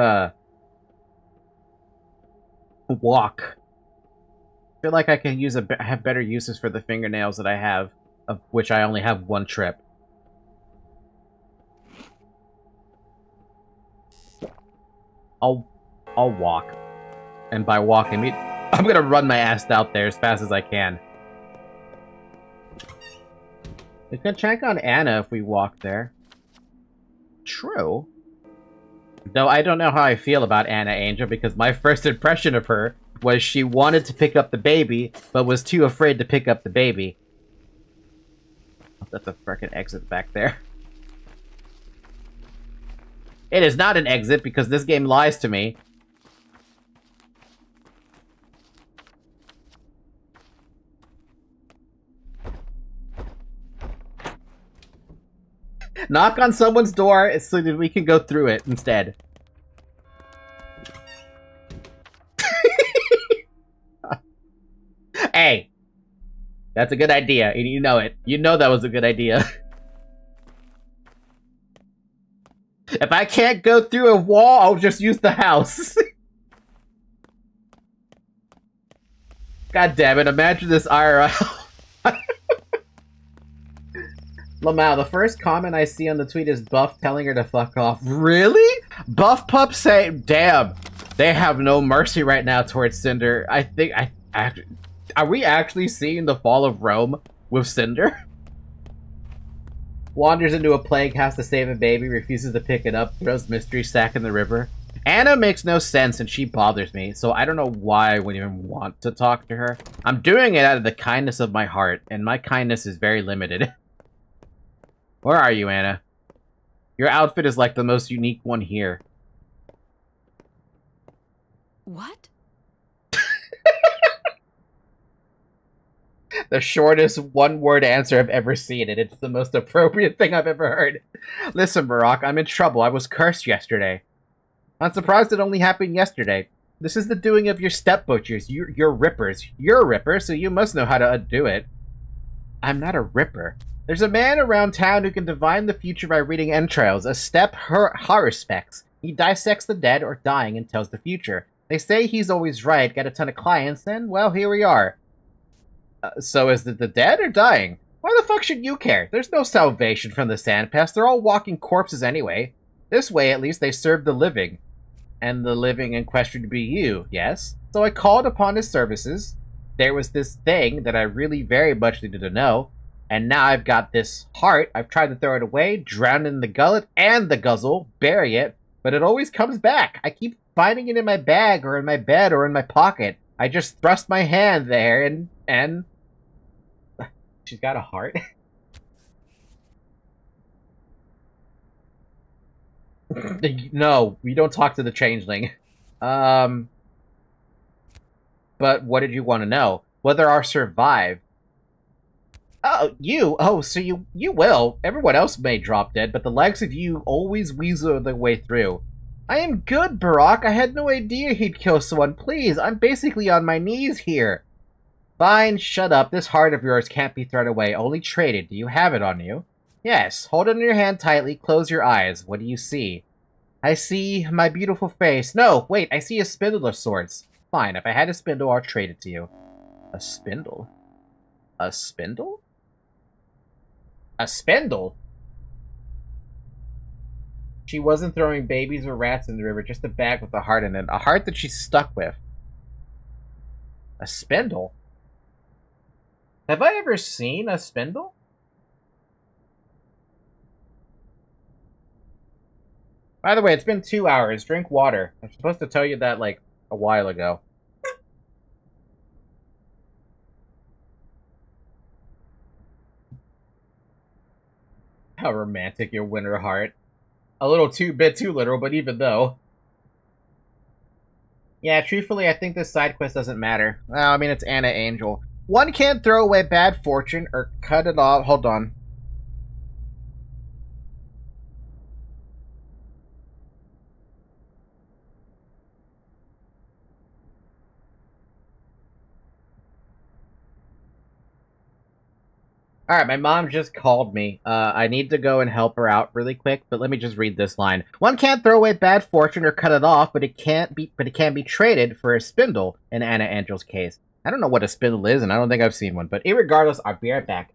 walk. I feel like I can have better uses for the fingernails that I have, of which I only have one trip. I'll walk. And by walk, I mean, I'm gonna run my ass out there as fast as I can. We can check on Anna if we walk there. True. Though I don't know how I feel about Anna Angel, because my first impression of her was she wanted to pick up the baby, but was too afraid to pick up the baby. Oh, that's a frickin' exit back there. It is not an exit, because this game lies to me. Knock on someone's door so that we can go through it instead. Hey! That's a good idea, and you know it. You know that was a good idea. If I can't go through a wall, I'll just use the house. God damn it, imagine this IRL. Lamau, the first comment I see on the tweet is Buff telling her to fuck off. Really? Buff Pup say, damn, they have no mercy right now towards Cinder. I think, are we actually seeing the fall of Rome with Cinder? Wanders into a plague, has to save a baby, refuses to pick it up, throws mystery sack in the river. Anna makes no sense and she bothers me, so I don't know why I would even want to talk to her. I'm doing it out of the kindness of my heart, and my kindness is very limited. Where are you, Anna? Your outfit is like the most unique one here. What? The shortest one-word answer I've ever seen, and it's the most appropriate thing I've ever heard. Listen, Barack, I'm in trouble. I was cursed yesterday. I'm surprised it only happened yesterday. This is the doing of your step-butchers. You're rippers. You're a ripper, so you must know how to undo it. I'm not a ripper. There's a man around town who can divine the future by reading entrails, a step horror specs. He dissects the dead or dying and tells the future. They say he's always right, got a ton of clients, and, well, here we are. So is it the dead or dying? Why the fuck should you care? There's no salvation from the Sandpass. They're all walking corpses anyway. This way, at least, they serve the living. And the living in question to be you, yes? So I called upon his services. There was this thing that I really very much needed to know. And now I've got this heart. I've tried to throw it away, drown it in the gullet and the guzzle, bury it, but it always comes back. I keep finding it in my bag or in my bed or in my pocket. I just thrust my hand there and... She's got a heart? No, we don't talk to the changeling. But what did you want to know? Whether I survive. Oh, you? Oh, so you will. Everyone else may drop dead, but the likes of you always weasel their way through. I am good, Barack. I had no idea he'd kill someone. Please, I'm basically on my knees here. Fine, shut up. This heart of yours can't be thrown away, only traded. Do you have it on you? Yes. Hold it in your hand tightly. Close your eyes. What do you see? I see my beautiful face. No, wait, I see a spindle of sorts. Fine, if I had a spindle, I'll trade it to you. A spindle? A spindle? A spindle? She wasn't throwing babies or rats in the river, just a bag with a heart in it. A heart that she's stuck with. A spindle? Have I ever seen a spindle? By the way, it's been 2 hours. Drink water. I'm supposed to tell you that, like, a while ago. How romantic, your winter heart. A little bit too literal, but even though. Yeah, truthfully, I think this side quest doesn't matter. Well, I mean, it's Anna Angel. One can't throw away bad fortune or cut it off. Hold on. Alright, my mom just called me. I need to go and help her out really quick, but let me just read this line. One can't throw away bad fortune or cut it off, but it can be traded for a spindle in Anna Angel's case. I don't know what a spindle is, and I don't think I've seen one, but irregardless, I'll be right back.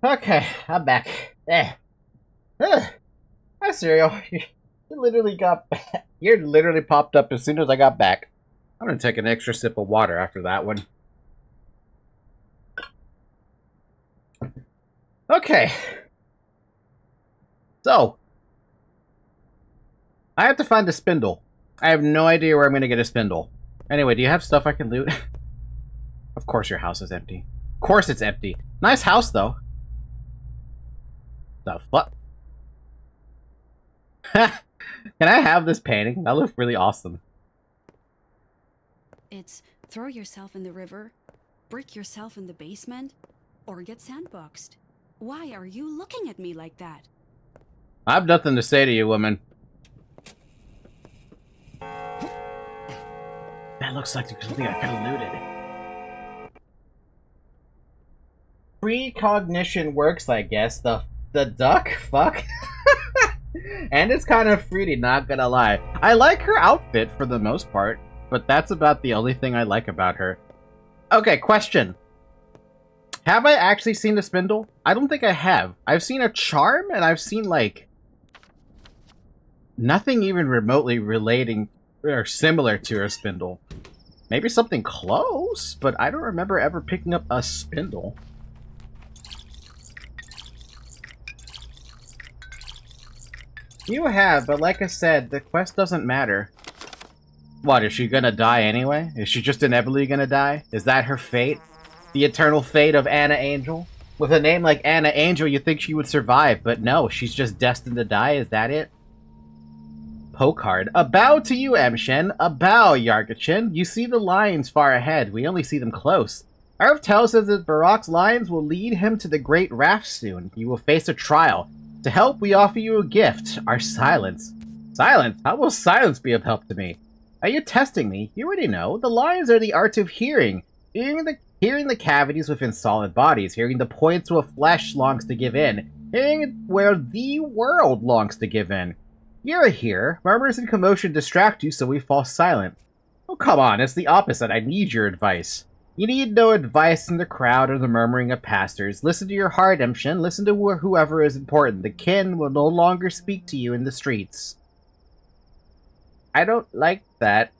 Okay, I'm back. Hi, Serial. You literally got back. You literally popped up as soon as I got back. I'm gonna take an extra sip of water after that one. Okay. So, I have to find a spindle. I have no idea where I'm gonna get a spindle. Anyway, do you have stuff I can loot? Of course your house is empty. Of course it's empty. Nice house, though. The fuck? Can I have this painting? That looks really awesome. It's throw yourself in the river, brick yourself in the basement, or get sandboxed. Why are you looking at me like that? I have nothing to say to you, woman. That looks like something I could have looted. Precognition works, I guess. The duck? Fuck. And it's kind of fruity, not gonna lie. I like her outfit for the most part, but that's about the only thing I like about her. Okay, question. Have I actually seen a spindle? I don't think I have. I've seen a charm, and I've seen, like, nothing even remotely relating or similar to a spindle. Maybe something close, but I don't remember ever picking up a spindle. You have, but like I said, the quest doesn't matter. What, is she gonna die anyway? Is she just inevitably gonna die? Is that her fate? The eternal fate of Anna Angel? With a name like Anna Angel, you'd think she would survive, but no, she's just destined to die, is that it? Pokart. A bow to you, Emshen. A bow, Yargachin. You see the lines far ahead, we only see them close. Irv tells us that Barak's lines will lead him to the Great Raft soon. You will face a trial. To help, we offer you a gift, our silence. Silence? How will silence be of help to me? Are you testing me? You already know. The lines are the art of hearing. Hearing the cavities within solid bodies. Hearing the points where flesh longs to give in. Hearing where the world longs to give in. You're here. Murmurs and commotion distract you, so we fall silent. Oh, come on. It's the opposite. I need your advice. You need no advice from the crowd or the murmuring of pastors. Listen to your heart, Emshin. Listen to whoever is important. The kin will no longer speak to you in the streets. I don't like that.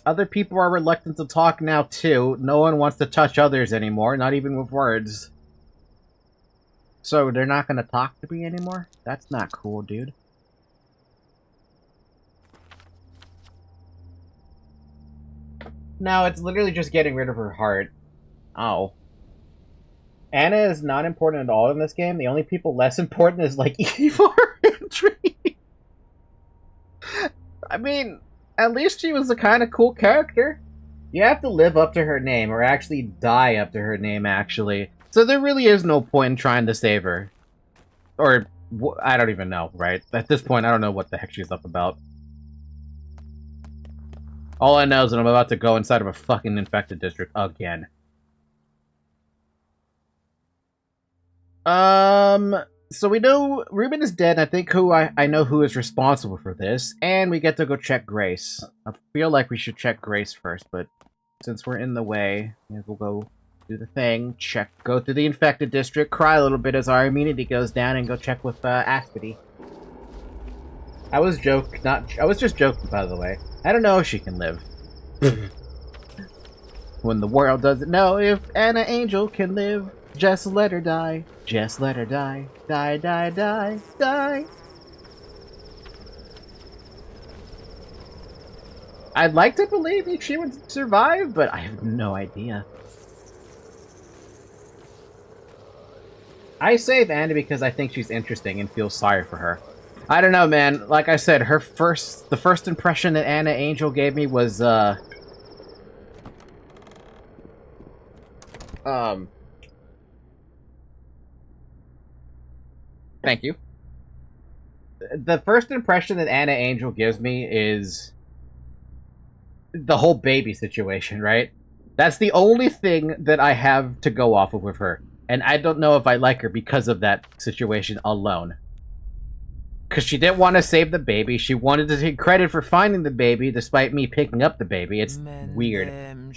Other people are reluctant to talk now, too. No one wants to touch others anymore, not even with words. So they're not going to talk to me anymore? That's not cool, dude. No, it's literally just getting rid of her heart. Oh. Anna is not important at all in this game. The only people less important is, like, Eva and Tree. I mean, at least she was a kind of cool character. You have to live up to her name, or actually die up to her name, actually. So there really is no point in trying to save her. Or, I don't even know, right? At this point, I don't know what the heck she's up about. All I know is that I'm about to go inside of a fucking infected district again. So we know Ruben is dead, and I think I know who is responsible for this, and we get to go check Grace. I feel like we should check Grace first, but since we're in the way, we'll go do the thing, go through the infected district, cry a little bit as our immunity goes down, and go check with Aspity. I was just joking, by the way. I don't know if she can live. When the world doesn't know if Anna Angel can live, just let her die. Just let her die. Die, die, die, die. I'd like to believe she would survive, but I have no idea. I save Anna because I think she's interesting and feel sorry for her. I don't know, man. Like I said, the first impression that Anna Angel gave me was, thank you. The first impression that Anna Angel gives me is the whole baby situation, right? That's the only thing that I have to go off of with her. And I don't know if I like her because of that situation alone. Because she didn't want to save the baby. She wanted to take credit for finding the baby, despite me picking up the baby. It's weird.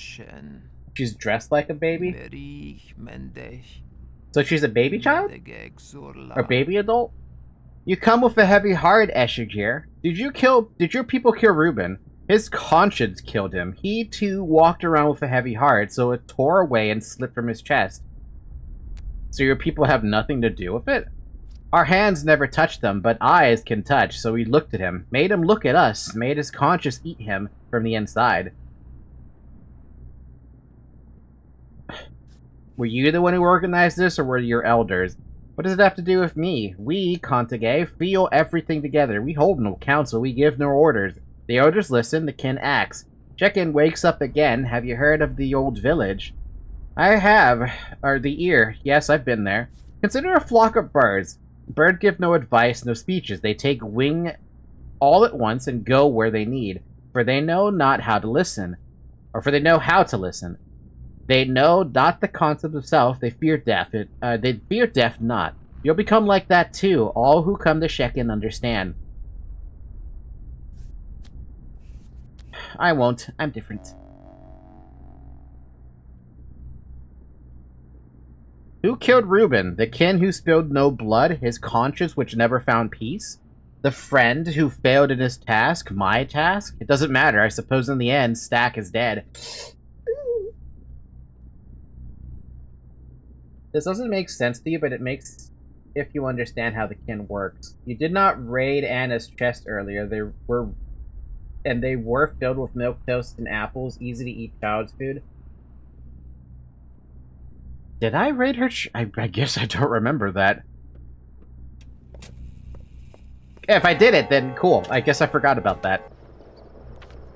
She's dressed like a baby? So she's a baby child? Or baby adult? You come with a heavy heart, Eshigir. Did your people kill Reuben? His conscience killed him. He too walked around with a heavy heart, so it tore away and slipped from his chest. So your people have nothing to do with it? Our hands never touched them, but eyes can touch, so we looked at him, made him look at us, made his conscience eat him from the inside. Were you the one who organized this, or were your elders? What does it have to do with me? We, Contige, feel everything together. We hold no counsel, we give no orders. The elders listen, the kin acts. Check-in wakes up again. Have you heard of the old village? I have. Or the ear. Yes, I've been there. Consider a flock of birds. Birds give no advice, no speeches. They take wing all at once and go where they need. For they know not how to listen. Or for they know how to listen. They know not the concept of self. They fear death. They fear death not. You'll become like that too. All who come to check-in understand. I won't. I'm different. Who killed Reuben? The kin who spilled no blood? His conscience which never found peace? The friend who failed in his task? My task? It doesn't matter. I suppose in the end, Stack is dead. This doesn't make sense to you, but it makes if you understand how the kin works. You did not raid Anna's chest earlier. They were filled with milk toast and apples, easy to eat child's food. Did I raid her? I guess I don't remember that. If I did it, then cool. I guess I forgot about that.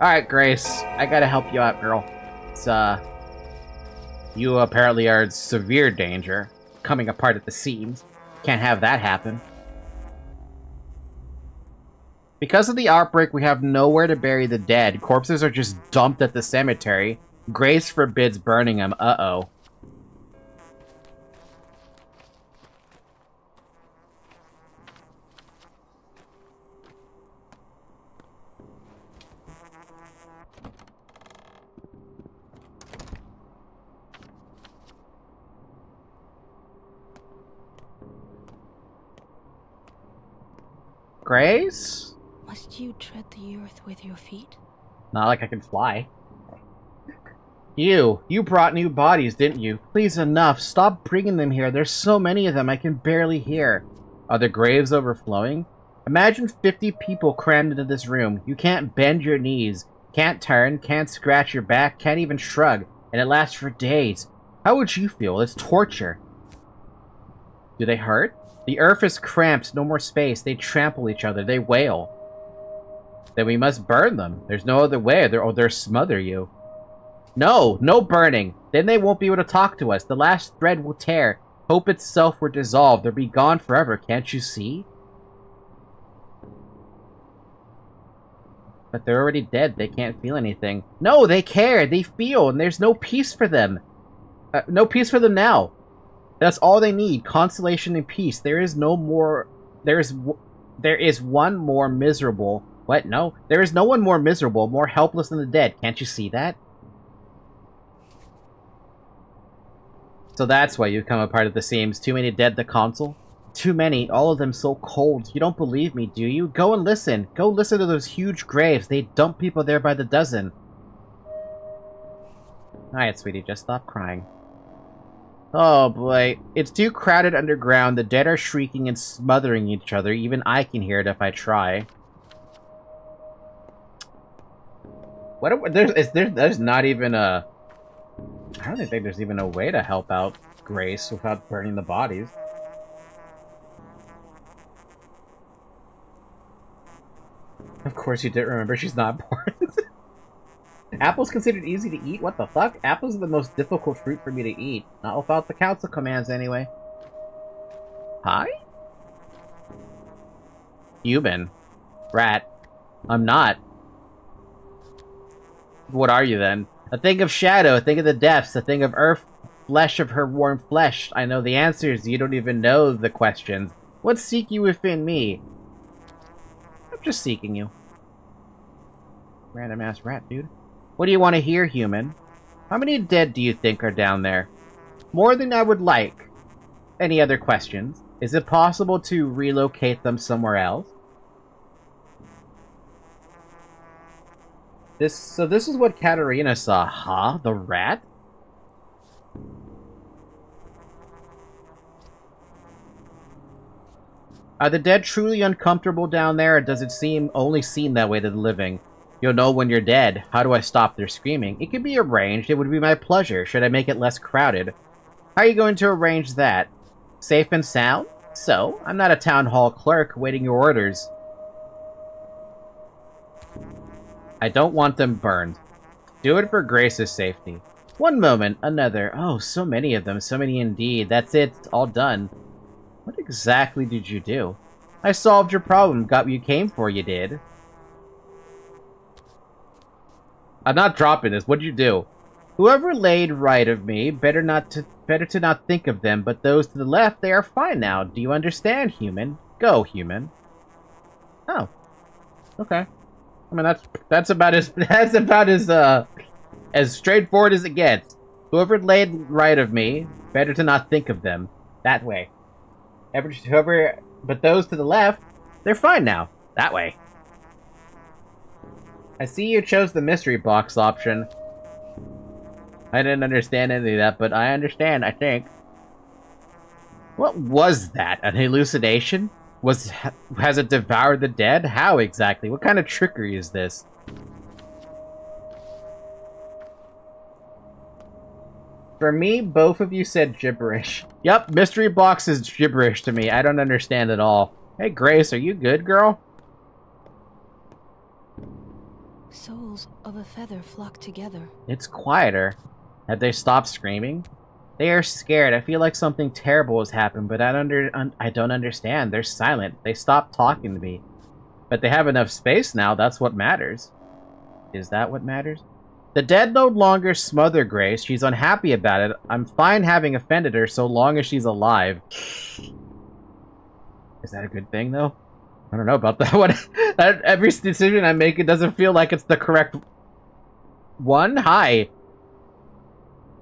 Alright, Grace. I gotta help you out, girl. It's, you apparently are in severe danger. Coming apart at the seams. Can't have that happen. Because of the outbreak, we have nowhere to bury the dead. Corpses are just dumped at the cemetery. Grace forbids burning them. Uh-oh. Grace? Must you tread the earth with your feet? Not like I can fly. You brought new bodies, didn't you? Please, enough. Stop bringing them here. There's so many of them, I can barely hear. Are the graves overflowing? Imagine 50 people crammed into this room. You can't bend your knees, can't turn, can't scratch your back, can't even shrug, and it lasts for days. How would you feel? It's torture. Do they hurt? The earth is cramped, no more space. They trample each other, they wail. Then we must burn them. There's no other way, or they'll smother you. No, no burning. Then they won't be able to talk to us. The last thread will tear. Hope itself will dissolve. They'll be gone forever, can't you see? But they're already dead. They can't feel anything. No, they care. They feel, and there's no peace for them. No peace for them now. That's all they need. Consolation and peace. There is no more... There is one more miserable... What? No. There is no one more miserable, more helpless than the dead. Can't you see that? So that's why you come apart at the seams. Too many dead to console? Too many. All of them so cold. You don't believe me, do you? Go and listen. Go listen to those huge graves. They dump people there by the dozen. Alright, sweetie. Just stop crying. Oh boy. It's too crowded underground. The dead are shrieking and smothering each other. Even I can hear it if I try. There's not even a... I don't think there's even a way to help out Grace without burning the bodies. Of course you didn't remember, she's not important. Apples considered easy to eat? What the fuck? Apples are the most difficult fruit for me to eat. Not without the council commands anyway. Hi? Human. Rat. I'm not. What are you then? A thing of shadow, a thing of the depths, a thing of earth, flesh of her warm flesh. I know the answers, you don't even know the questions. What seek you within me? I'm just seeking you. Random ass rat, dude. What do you want to hear, human? How many dead do you think are down there? More than I would like. any other questions? Is it possible to relocate them somewhere else? So this is what Katarina saw. Huh? The rat? Are the dead truly uncomfortable down there, or does it only seem that way to the living? You'll know when you're dead. How do I stop their screaming? It can be arranged. It would be my pleasure. Should I make it less crowded? How are you going to arrange that? Safe and sound? So, I'm not a town hall clerk waiting your orders. I don't want them burned. Do it for Grace's safety. One moment, another. Oh, so many of them, so many indeed. That's it, all done. What exactly did you do? I solved your problem, got what you came for, you did. I'm not dropping this, what'd you do? Whoever laid right of me, better to not think of them, but those to the left, they are fine now. Do you understand, human? Go, human. Oh. Okay. I mean, that's about as straightforward as it gets. Whoever laid right of me, better to not think of them. That way. But those to the left, they're fine now. That way. I see you chose the mystery box option. I didn't understand any of that, but I understand, I think. What was that? An hallucination? Has it devoured the dead? How exactly? What kind of trickery is this? For me, both of you said gibberish. Yup, mystery box is gibberish to me. I don't understand at all. Hey, Grace, are you good, girl? Souls of a feather flock together. It's quieter. Have they stopped screaming? They are scared. I feel like something terrible has happened, but I don't understand. They're silent. They stopped talking to me. But they have enough space now. That's what matters. Is that what matters? The dead no longer smother Grace. She's unhappy about it. I'm fine having offended her so long as she's alive. Is that a good thing, though? I don't know about that one. Every decision I make, it doesn't feel like it's the correct one. Hi.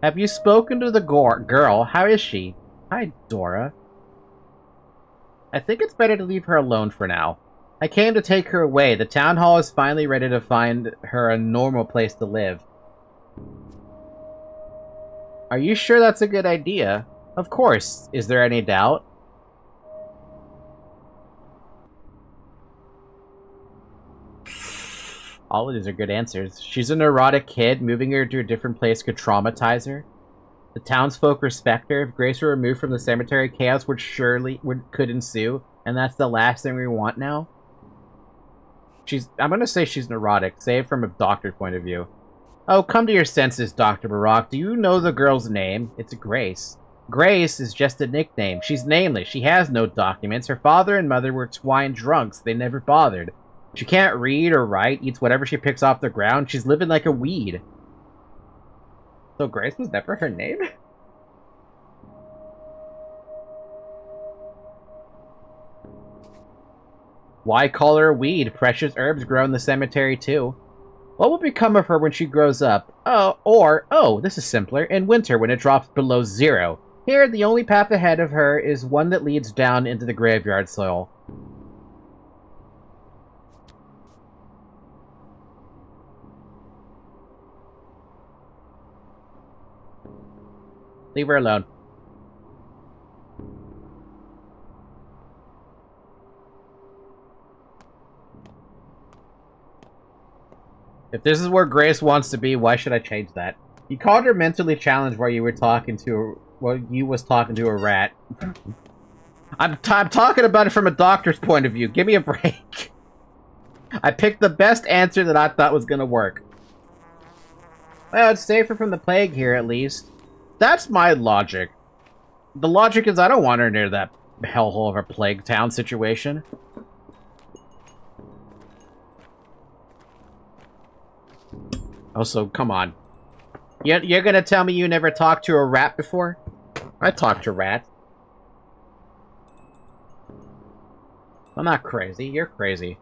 Have you spoken to the girl? How is she? Hi, Dora. I think it's better to leave her alone for now. I came to take her away. The town hall is finally ready to find her a normal place to live. Are you sure that's a good idea? Of course. Is there any doubt? All of these are good answers. She's a neurotic kid. Moving her to a different place could traumatize her. The townsfolk respect her. If Grace were removed from the cemetery, chaos could ensue. And that's the last thing we want now. I'm gonna say she's neurotic. Say it from a doctor's point of view. Oh, come to your senses, Dr. Barak. Do you know the girl's name? It's Grace. Grace is just a nickname. She's nameless. She has no documents. Her father and mother were swine drunks. They never bothered. She can't read or write, eats whatever she picks off the ground. She's living like a weed. So Grace was never her name? Why call her a weed? Precious herbs grow in the cemetery too. What will become of her when she grows up? Oh, this is simpler. In winter, when it drops below 0. Here, the only path ahead of her is one that leads down into the graveyard soil. Leave her alone. If this is where Grace wants to be, why should I change that? You called her mentally challenged while you was talking to a rat. I'm talking about it from a doctor's point of view. Give me a break. I picked the best answer that I thought was gonna work. Well, it's safer from the plague here, at least. That's my logic. The logic is I don't want her near that hellhole of a plague town situation. Also, come on. You're gonna tell me you never talked to a rat before? I talked to rats. I'm not crazy. You're crazy.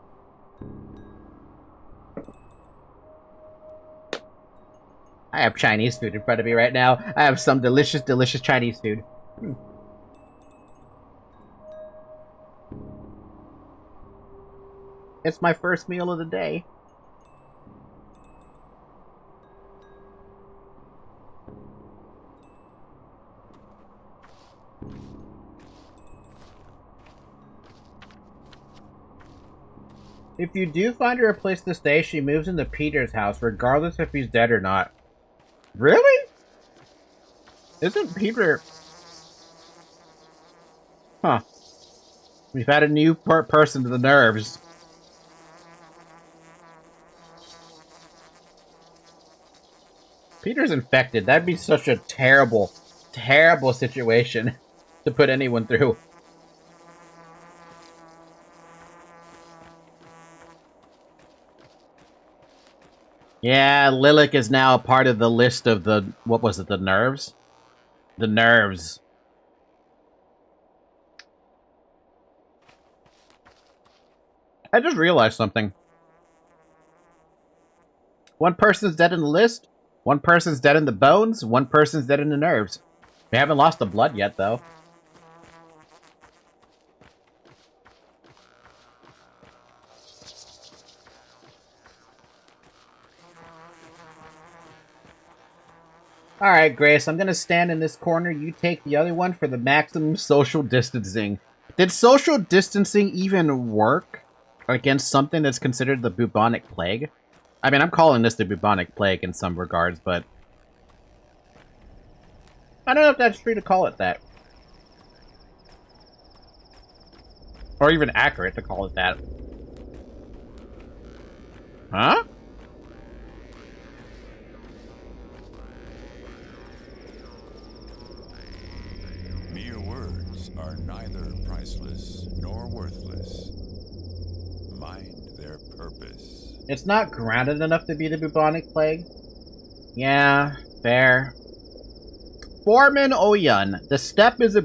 I have Chinese food in front of me right now. I have some delicious, delicious Chinese food. It's my first meal of the day. If you do find her a place to stay, she moves into Peter's house, regardless if he's dead or not. Really? Isn't Peter... Huh. We've had a new person to the nerves. Peter's infected. That'd be such a terrible, terrible situation to put anyone through. Yeah, Lilac is now a part of the list of the... What was it? The nerves? The nerves. I just realized something. One person's dead in the list, one person's dead in the bones, one person's dead in the nerves. We haven't lost the blood yet, though. Alright, Grace, I'm gonna stand in this corner. You take the other one for the maximum social distancing. Did social distancing even work against something that's considered the bubonic plague? I mean, I'm calling this the bubonic plague in some regards, but... I don't know if that's true to call it that. Or even accurate to call it that. Huh? Mere words are neither priceless nor worthless. Mind their purpose. It's not grounded enough to be the bubonic plague? Yeah, fair. Foreman Oyun, the steppe is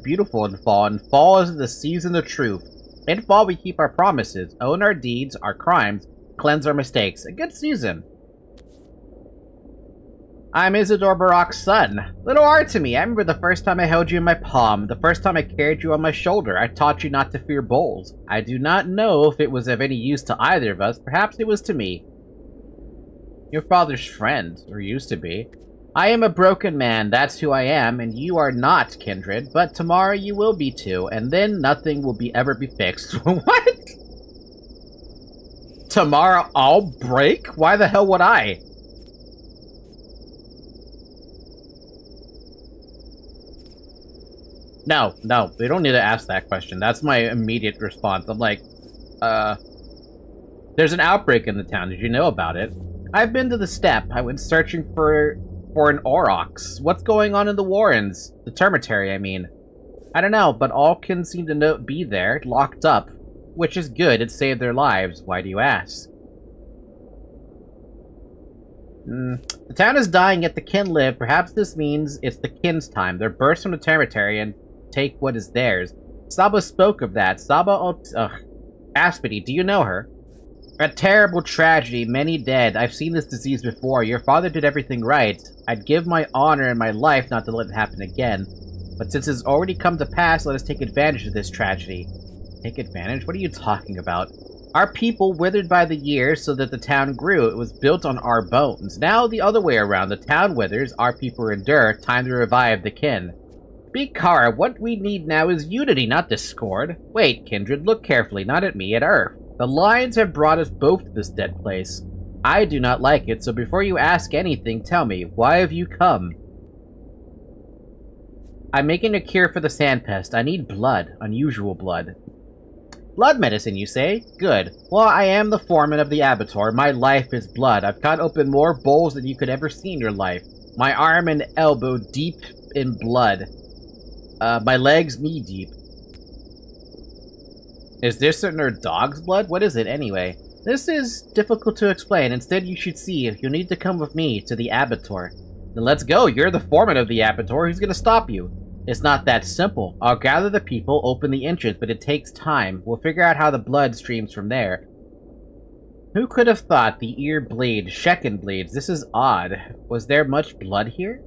beautiful in fall, and fall is the season of truth. In fall we keep our promises, own our deeds, our crimes, cleanse our mistakes. A good season. I'm Isidore Barak's son. Little art to me. I remember the first time I held you in my palm, the first time I carried you on my shoulder. I taught you not to fear bulls. I do not know if it was of any use to either of us. Perhaps it was to me. Your father's friend, or used to be. I am a broken man, that's who I am, and you are not, kindred. But tomorrow you will be too, and then nothing will ever be fixed. What? Tomorrow I'll break? Why the hell would I? No, they don't need to ask that question. That's my immediate response. I'm like, there's an outbreak in the town. Did you know about it? I've been to the steppe. I went searching for an aurochs. What's going on in the warrens? The termitary, I mean. I don't know, but all kin seem to be there, locked up. Which is good. It saved their lives. Why do you ask? The town is dying, yet the kin live. Perhaps this means it's the kin's time. They're burst from the termitary and take what is theirs. Saba spoke of that. Aspity, do you know her? A terrible tragedy, many dead. I've seen this disease before. Your father did everything right. I'd give my honor and my life not to let it happen again. But since it's already come to pass, let us take advantage of this tragedy. Take advantage? What are you talking about? Our people withered by the years so that the town grew. It was built on our bones. Now the other way around. The town withers, our people endure. Time to revive the kin. Bikara, what we need now is unity, not discord. Wait, kindred, look carefully, not at me, at Earth. The lions have brought us both to this dead place. I do not like it, so before you ask anything, tell me, why have you come? I'm making a cure for the sandpest. I need blood, unusual blood. Blood medicine, you say? Good. Well, I am the foreman of the abattoir. My life is blood. I've cut open more bowls than you could ever see in your life. My arm and elbow deep in blood. My legs knee-deep. Is this in her dog's blood? What is it, anyway? This is difficult to explain. Instead, you should see if you need to come with me to the abattoir. Then let's go. You're the foreman of the abattoir. Who's gonna stop you? It's not that simple. I'll gather the people, open the entrance, but it takes time. We'll figure out how the blood streams from there. Who could have thought the ear bleeds, Shekin bleeds? This is odd. Was there much blood here?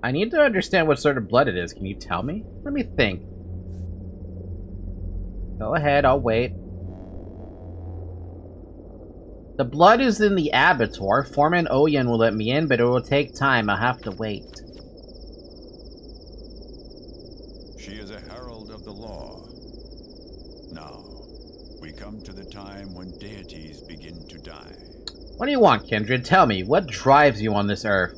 I need to understand what sort of blood it is. Can you tell me? Let me think. Go ahead, I'll wait. The blood is in the abattoir. Foreman Oyen will let me in, but it will take time. I'll have to wait. She is a herald of the law. Now, we come to the time when deities begin to die. What do you want, Kindred? Tell me, what drives you on this earth?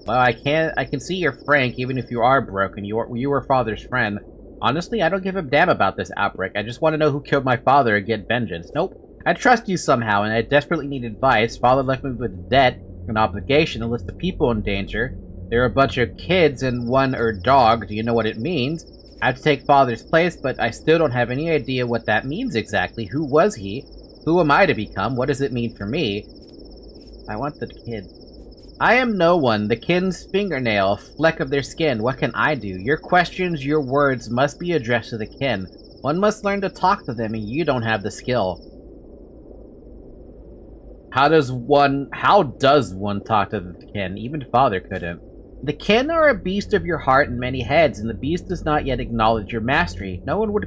Well, I can see you're frank, even if you are broken. You were father's friend. Honestly, I don't give a damn about this outbreak. I just want to know who killed my father and get vengeance. Nope. I trust you somehow, and I desperately need advice. Father left me with a debt, an obligation, a list of people in danger. There are a bunch of kids and one dog. Do you know what it means? I have to take Father's place, but I still don't have any idea what that means exactly. Who was he? Who am I to become? What does it mean for me? I want the kids. I am no one. The kin's fingernail, a fleck of their skin. What can I do? Your questions, your words must be addressed to the kin. One must learn to talk to them, and you don't have the skill. How does one talk to the kin? Even Father couldn't. The kin are a beast of your heart and many heads, and the beast does not yet acknowledge your mastery. No one would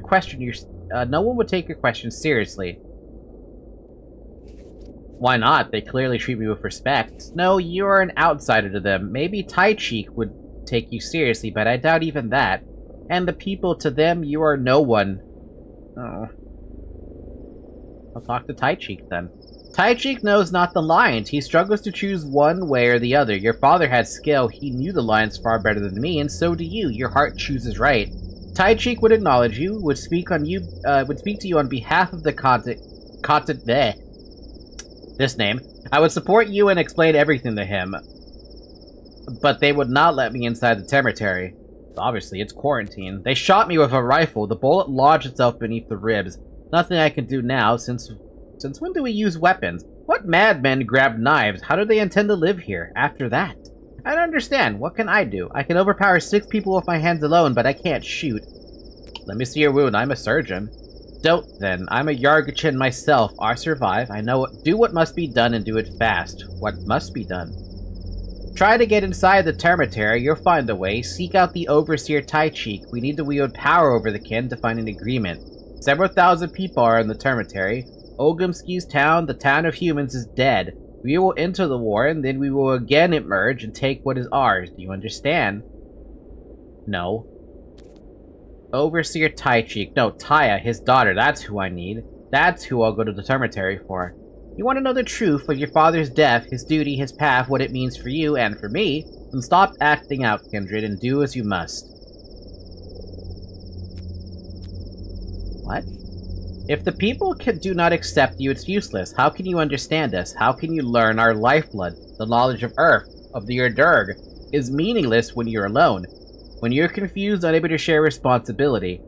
take your questions seriously. Why not? They clearly treat me with respect. No, you are an outsider to them. Maybe Taichi would take you seriously, but I doubt even that. And the people, to them, you are no one. Oh. I'll talk to Taichi then. Taichi knows not the lines. He struggles to choose one way or the other. Your father had skill. He knew the lines far better than me, and so do you. Your heart chooses right. Taichi would acknowledge you, would speak to you on behalf of the this name. I would support you and explain everything to him. But they would not let me inside the cemetery. Obviously, it's quarantine. They shot me with a rifle. The bullet lodged itself beneath the ribs. Nothing I can do now, since when do we use weapons? What madmen grabbed knives? How do they intend to live here after that? I don't understand. What can I do? I can overpower 6 people with my hands alone, but I can't shoot. Let me see your wound. I'm a surgeon. Don't then. I'm a Yargachin myself. I survive. I know do what must be done and do it fast. What must be done? Try to get inside the cemetery. You'll find a way. Seek out the Overseer Taichi. We need to wield power over the kin to find an agreement. Several thousand people are in the cemetery. Ogumski's town, the town of humans, is dead. We will enter the war, and then we will again emerge and take what is ours. Do you understand? No. Overseer Taichi. No, Taya, his daughter. That's who I need. That's who I'll go to the cemetery for. You want to know the truth of your father's death, his duty, his path, what it means for you and for me? Then stop acting out, Kindred, and do as you must. What? If the people do not accept you, it's useless. How can you understand us? How can you learn our lifeblood? The knowledge of Earth, of the Erdurg, is meaningless when you're alone. When you're confused, unable to share responsibility.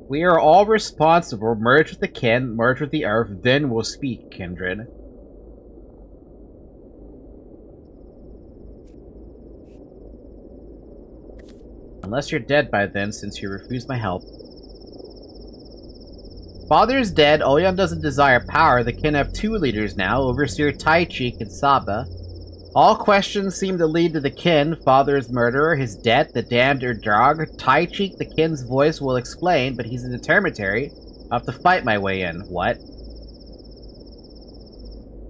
We are all responsible. Merge with the kin, merge with the Earth, then we'll speak, Kindred. Unless you're dead by then, since you refused my help. Father's dead, Oyan doesn't desire power. The kin have 2 leaders now, Overseer Taichi and Saba. All questions seem to lead to the kin, Father's murderer, his debt, the damned Erdurg. Taichi, the kin's voice, will explain, but he's in the cemetery. I'll have to fight my way in. What?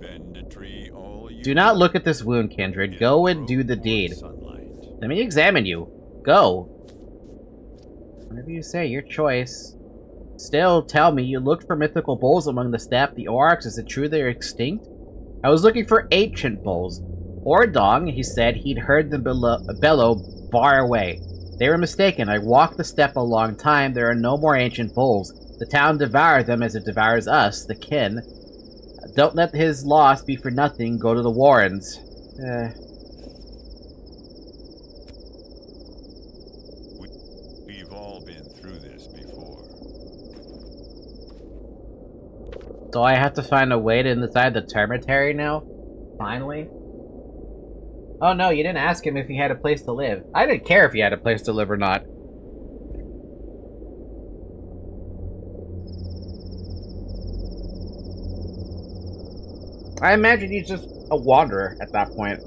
Bend a tree all you Do not look at this wound, Kindred. Go and do the deed. Let me examine you. Go. Whatever you say, your choice. Still, tell me, you looked for mythical bulls among the steppe, the orcs. Is it true they're extinct? I was looking for ancient bulls. Ordong, he said, he'd heard them bellow far away. They were mistaken. I walked the steppe a long time. There are no more ancient bulls. The town devoured them as it devours us, the kin. Don't let his loss be for nothing. Go to the Warrens. We've all been through this before. So I have to find a way to inside the cemetery now? Finally? Oh no, you didn't ask him if he had a place to live. I didn't care if he had a place to live or not. I imagine he's just a wanderer at that point.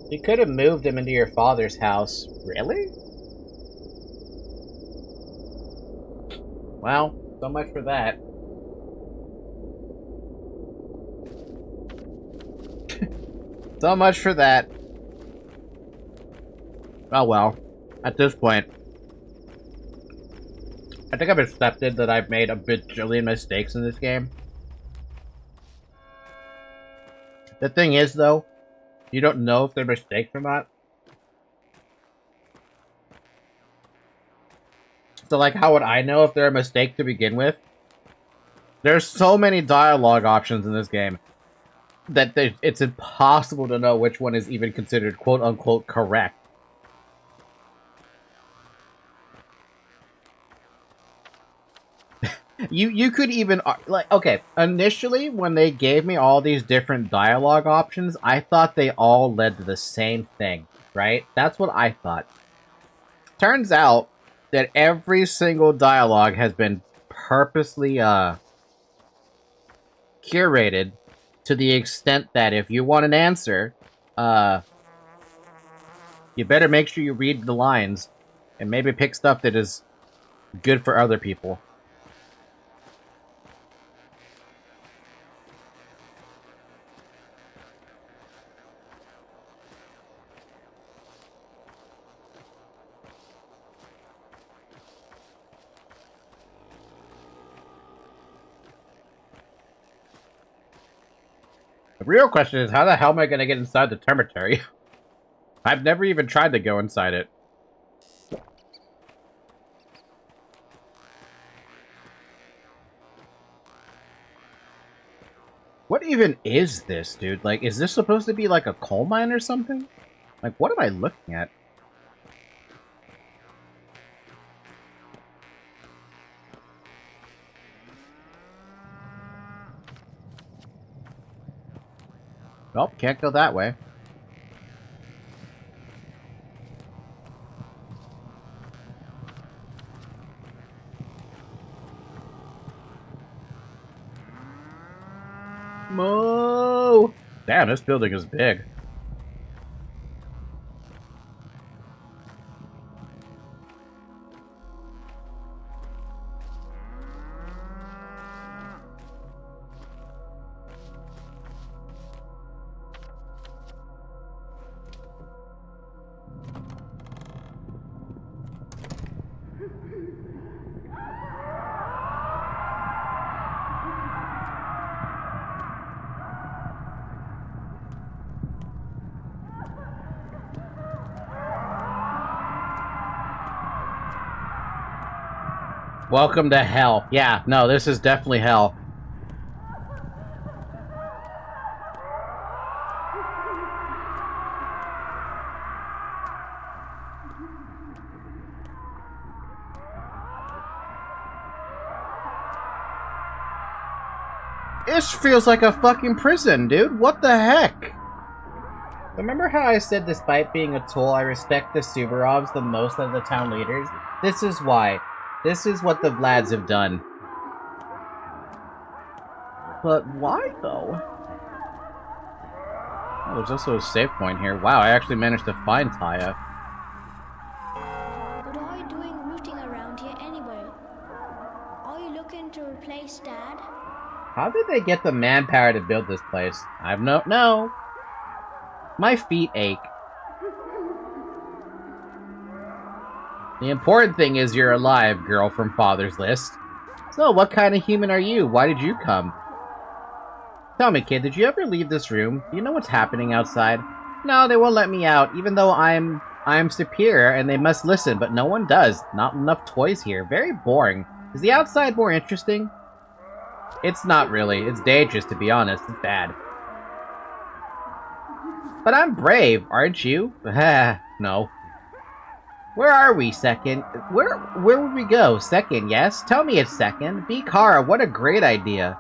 You could have moved him into your father's house. Really? Well, so much for that. So much for that. Oh well. At this point, I think I've accepted that I've made a bajillion mistakes in this game. The thing is, though, you don't know if they're mistakes or not. So, like, how would I know if they're a mistake to begin with? There's so many dialogue options in this game that it's impossible to know which one is even considered quote-unquote correct. You could even, like, okay, initially, when they gave me all these different dialogue options, I thought they all led to the same thing, right? That's what I thought. Turns out that every single dialogue has been purposely, curated to the extent that if you want an answer, you better make sure you read the lines and maybe pick stuff that is good for other people. The real question is, how the hell am I going to get inside the cemetery? I've never even tried to go inside it. What even is this, dude? Like, is this supposed to be like a coal mine or something? Like, what am I looking at? Nope, can't go that way. Mo! Damn, this building is big. Welcome to hell. Yeah, no, this is definitely hell. This feels like a fucking prison, dude. What the heck? Remember how I said despite being a tool, I respect the Subarovs the most of the town leaders? This is why. This is what the Vlads have done. But why, though? Oh, there's also a save point here. Wow, I actually managed to find Taya. What are you doing rooting around here anyway? Are you looking to replace Dad? How did they get the manpower to build this place? I've no. My feet ache. The important thing is you're alive, girl from Father's List. So, what kind of human are you? Why did you come? Tell me, kid, did you ever leave this room? Do you know what's happening outside? No, they won't let me out, even though I'm superior and they must listen, but no one does. Not enough toys here. Very boring. Is the outside more interesting? It's not really. It's dangerous, to be honest. It's bad. But I'm brave, aren't you? No. Where are we, Second? Where would we go? Second, yes? Tell me it's Second. Kara, what a great idea.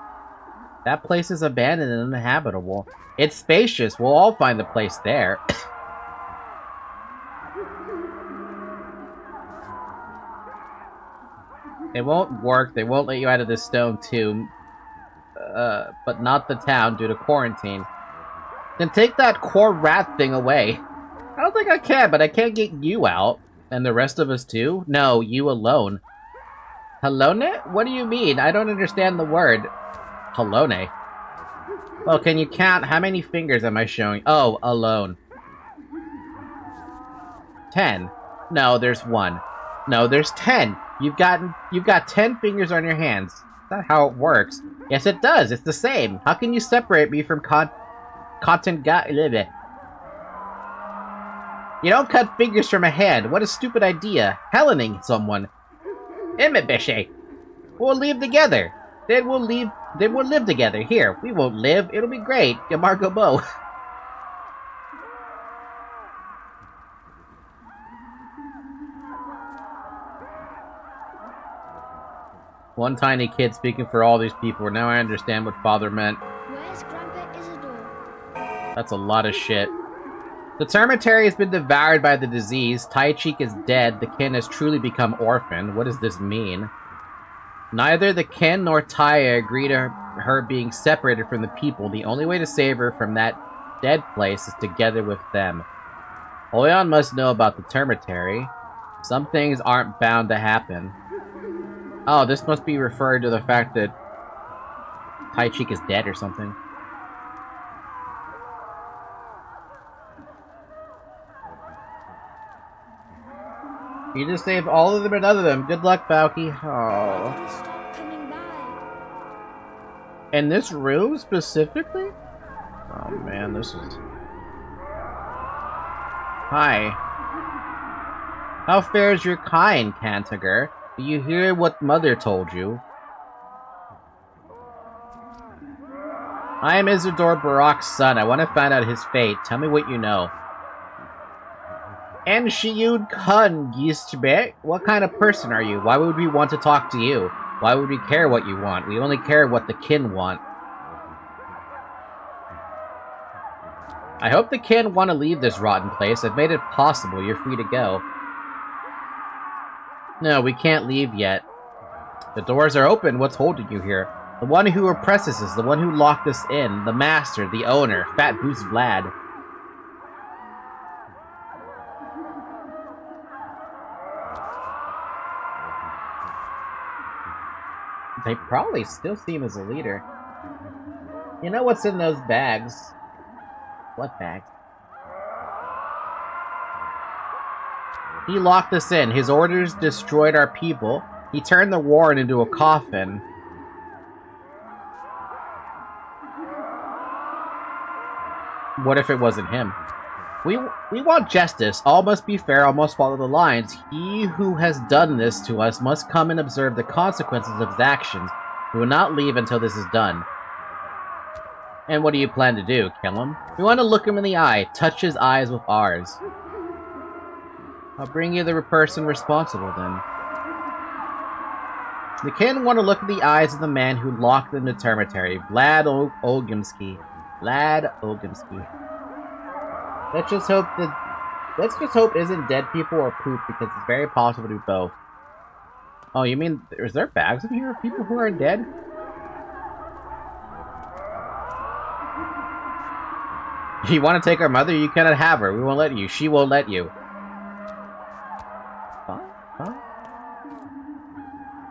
That place is abandoned and uninhabitable. It's spacious. We'll all find the place there. It won't work. They won't let you out of this stone tomb. But not the town due to quarantine. Then take that core rat thing away. I don't think I can, but I can't get you out. And the rest of us too? No, you alone. Alone? What do you mean? I don't understand the word. Alone. Well, can you count? How many fingers am I showing? Oh, alone. 10. No, there's 1. No, there's 10. You've got 10 fingers on your hands. That's not how it works. Yes, it does. It's the same. How can you separate me from content guy? You don't cut fingers from a hand. What a stupid idea. Helening someone. Imebeshe. We'll leave together. Then we'll live together. Here, we won't live. It'll be great. Yamargo Bo. One tiny kid speaking for all these people. Now I understand what father meant. Where's Grandpa Isidore? That's a lot of shit. The Termitary has been devoured by the disease. Taichik is dead. The kin has truly become orphaned. What does this mean? Neither the kin nor Taya agree to her being separated from the people. The only way to save her from that dead place is together with them. Oyan must know about the Termitary. Some things aren't bound to happen. Oh, this must be referred to the fact that Taichik is dead or something. You just saved all of them and none of them. Good luck, Falky. Oh. Stop coming by. In this room specifically? Oh man, this is... Hi. How fares your kind, Cantiger? Do you hear what Mother told you? I am Isidore Barak's son. I want to find out his fate. Tell me what you know. And Shiyud Kun Gistbe? What kind of person are you? Why would we want to talk to you? Why would we care what you want? We only care what the kin want. I hope the kin want to leave this rotten place. I've made it possible. You're free to go. No, we can't leave yet. The doors are open. What's holding you here? The one who oppresses us, the one who locked us in, the master, the owner, Fat Boots Vlad. They probably still see him as a leader. You know what's in those bags? What bags? He locked us in. His orders destroyed our people. He turned the warren into a coffin. What if it wasn't him? We want justice. All must be fair. All must follow the lines. He who has done this to us must come and observe the consequences of his actions. We will not leave until this is done. And what do you plan to do? Kill him? We want to look him in the eye. Touch his eyes with ours. I'll bring you the person responsible then. The kin want to look at the eyes of the man who locked them in the Termitary. Vlad Olgimsky. Vlad Olgimsky. Let's just hope isn't dead people or poop, because it's very possible to do both. Oh, you mean, is there bags in here of people who are dead? You want to take our mother? You cannot have her. We won't let you. She won't let you. Huh?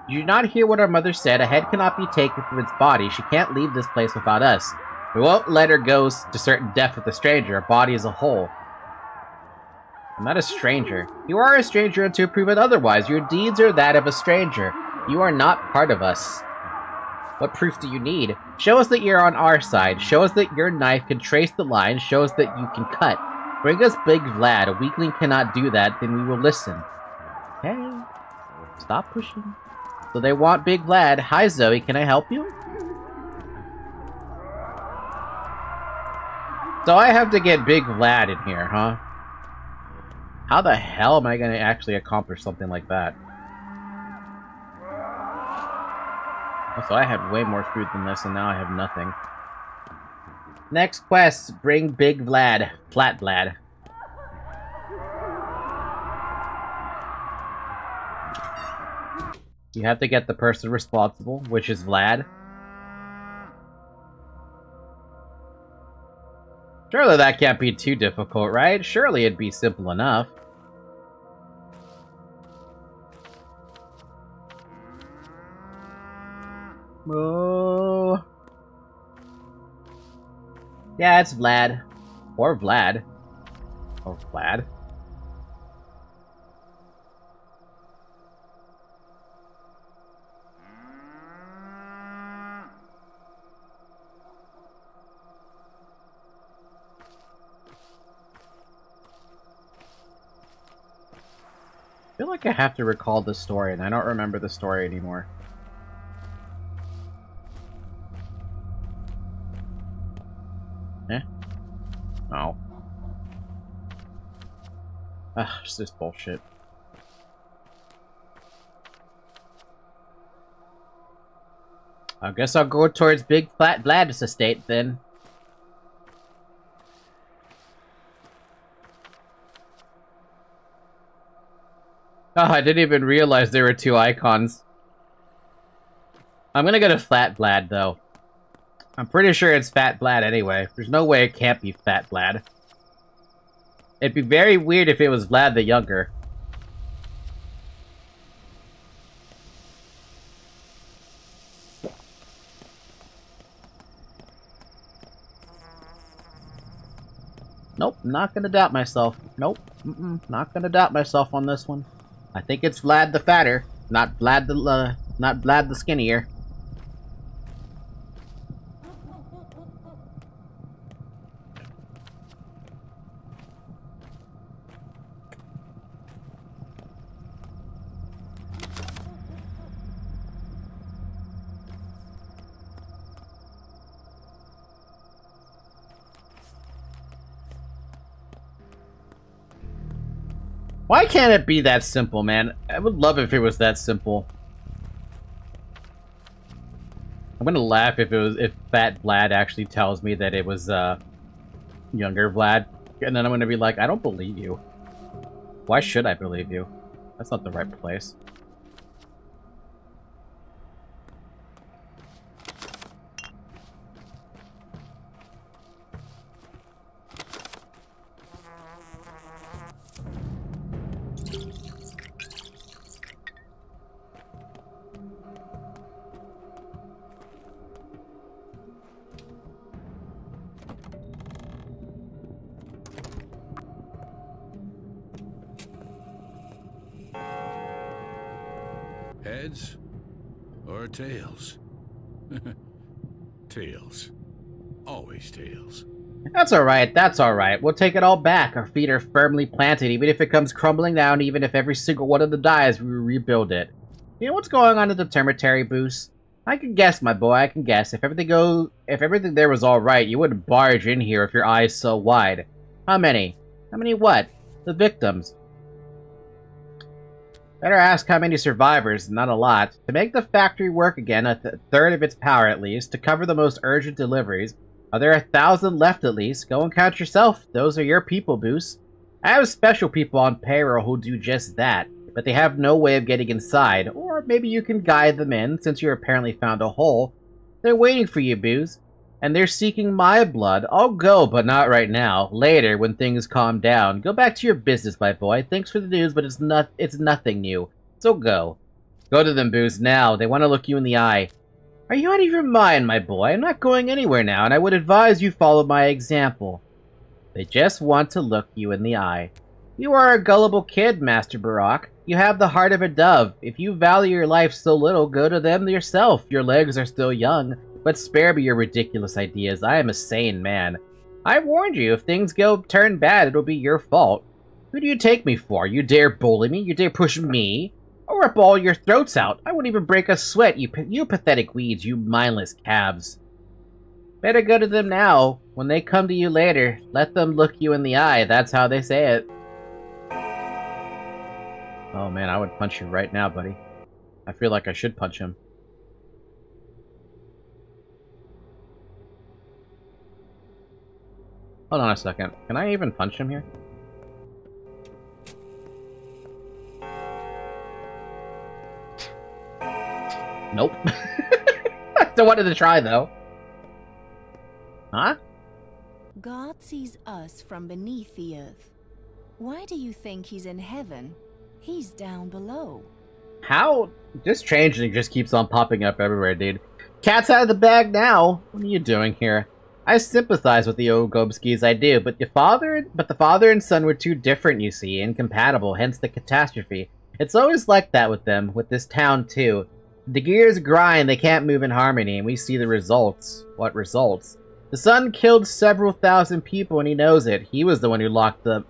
Did you not hear what our mother said? A head cannot be taken from its body. She can't leave this place without us. We won't let her go to certain death with a stranger. Our body is a whole. I'm not a stranger. You are a stranger until proven otherwise. Your deeds are that of a stranger. You are not part of us. What proof do you need? Show us that you're on our side. Show us that your knife can trace the line. Show us that you can cut. Bring us Big Vlad. A weakling cannot do that. Then we will listen. Hey. Stop pushing. So they want Big Vlad. Hi, Zoe. Can I help you? So I have to get Big Vlad in here, huh? How the hell am I going to actually accomplish something like that? So I had way more food than this, and now I have nothing. Next quest, bring Big Vlad. Flat Vlad. You have to get the person responsible, which is Vlad. Surely that can't be too difficult, right? Surely it'd be simple enough. Oh. Yeah, it's Vlad. Or Vlad. Or Vlad. I feel like I have to recall the story, and I don't remember the story anymore. Eh? Oh. Ugh, it's this bullshit. I guess I'll go towards Big Flat Vlad's estate, then. Oh, I didn't even realize there were two icons. I'm gonna go to Flat Vlad, though. I'm pretty sure it's Fat Vlad anyway. There's no way it can't be Fat Vlad. It'd be very weird if it was Vlad the Younger. Nope, not gonna doubt myself. Nope, not gonna doubt myself on this one. I think it's Vlad the Fatter, not Vlad the Skinnier. Why can't it be that simple, man? I would love if it was that simple. I'm gonna laugh if Fat Vlad actually tells me that it was younger Vlad, and then I'm gonna be like, I don't believe you. Why should I believe you? That's not the right place. Heads or tails? Tails. Always tails. That's alright, that's alright. We'll take it all back. Our feet are firmly planted, even if it comes crumbling down, even if every single one of them dies, we rebuild it. You know what's going on at the cemetery, Boost? I can guess, my boy, I can guess. If everything there was alright, you wouldn't barge in here with your eyes so wide. How many? How many what? The victims. Better ask how many survivors, not a lot. To make the factory work again, a third of its power at least, to cover the most urgent deliveries. Are there 1,000 left at least? Go and count yourself. Those are your people, Boost. I have special people on payroll who do just that, but they have no way of getting inside. Or maybe you can guide them in, since you apparently found a hole. They're waiting for you, Boost. And they're seeking my blood. I'll go, but not right now. Later, when things calm down. Go back to your business, my boy. Thanks for the news, but it's nothing new. So go. Go to them, Boost, now. They want to look you in the eye. Are you out of your mind, my boy? I'm not going anywhere now, and I would advise you follow my example. They just want to look you in the eye. You are a gullible kid, Master Barak. You have the heart of a dove. If you value your life so little, go to them yourself. Your legs are still young. But spare me your ridiculous ideas. I am a sane man. I warned you, if things turn bad, it'll be your fault. Who do you take me for? You dare bully me? You dare push me? I'll rip all your throats out. I won't even break a sweat, you pathetic weeds, you mindless calves. Better go to them now. When they come to you later, let them look you in the eye. That's how they say it. Oh man, I would punch you right now, buddy. I feel like I should punch him. Hold on a second. Can I even punch him here? Nope. I still wanted to try, though. Huh? God sees us from beneath the earth. Why do you think he's in heaven? He's down below. How? This changeling just keeps on popping up everywhere, dude. Cat's out of the bag now! What are you doing here? I sympathize with the Ogobskis, I do, but the father and son were too different, you see, incompatible, hence the catastrophe. It's always like that with them, with this town too. The gears grind, they can't move in harmony, and we see the results. What results? The son killed several thousand people and he knows it. He was the one who locked up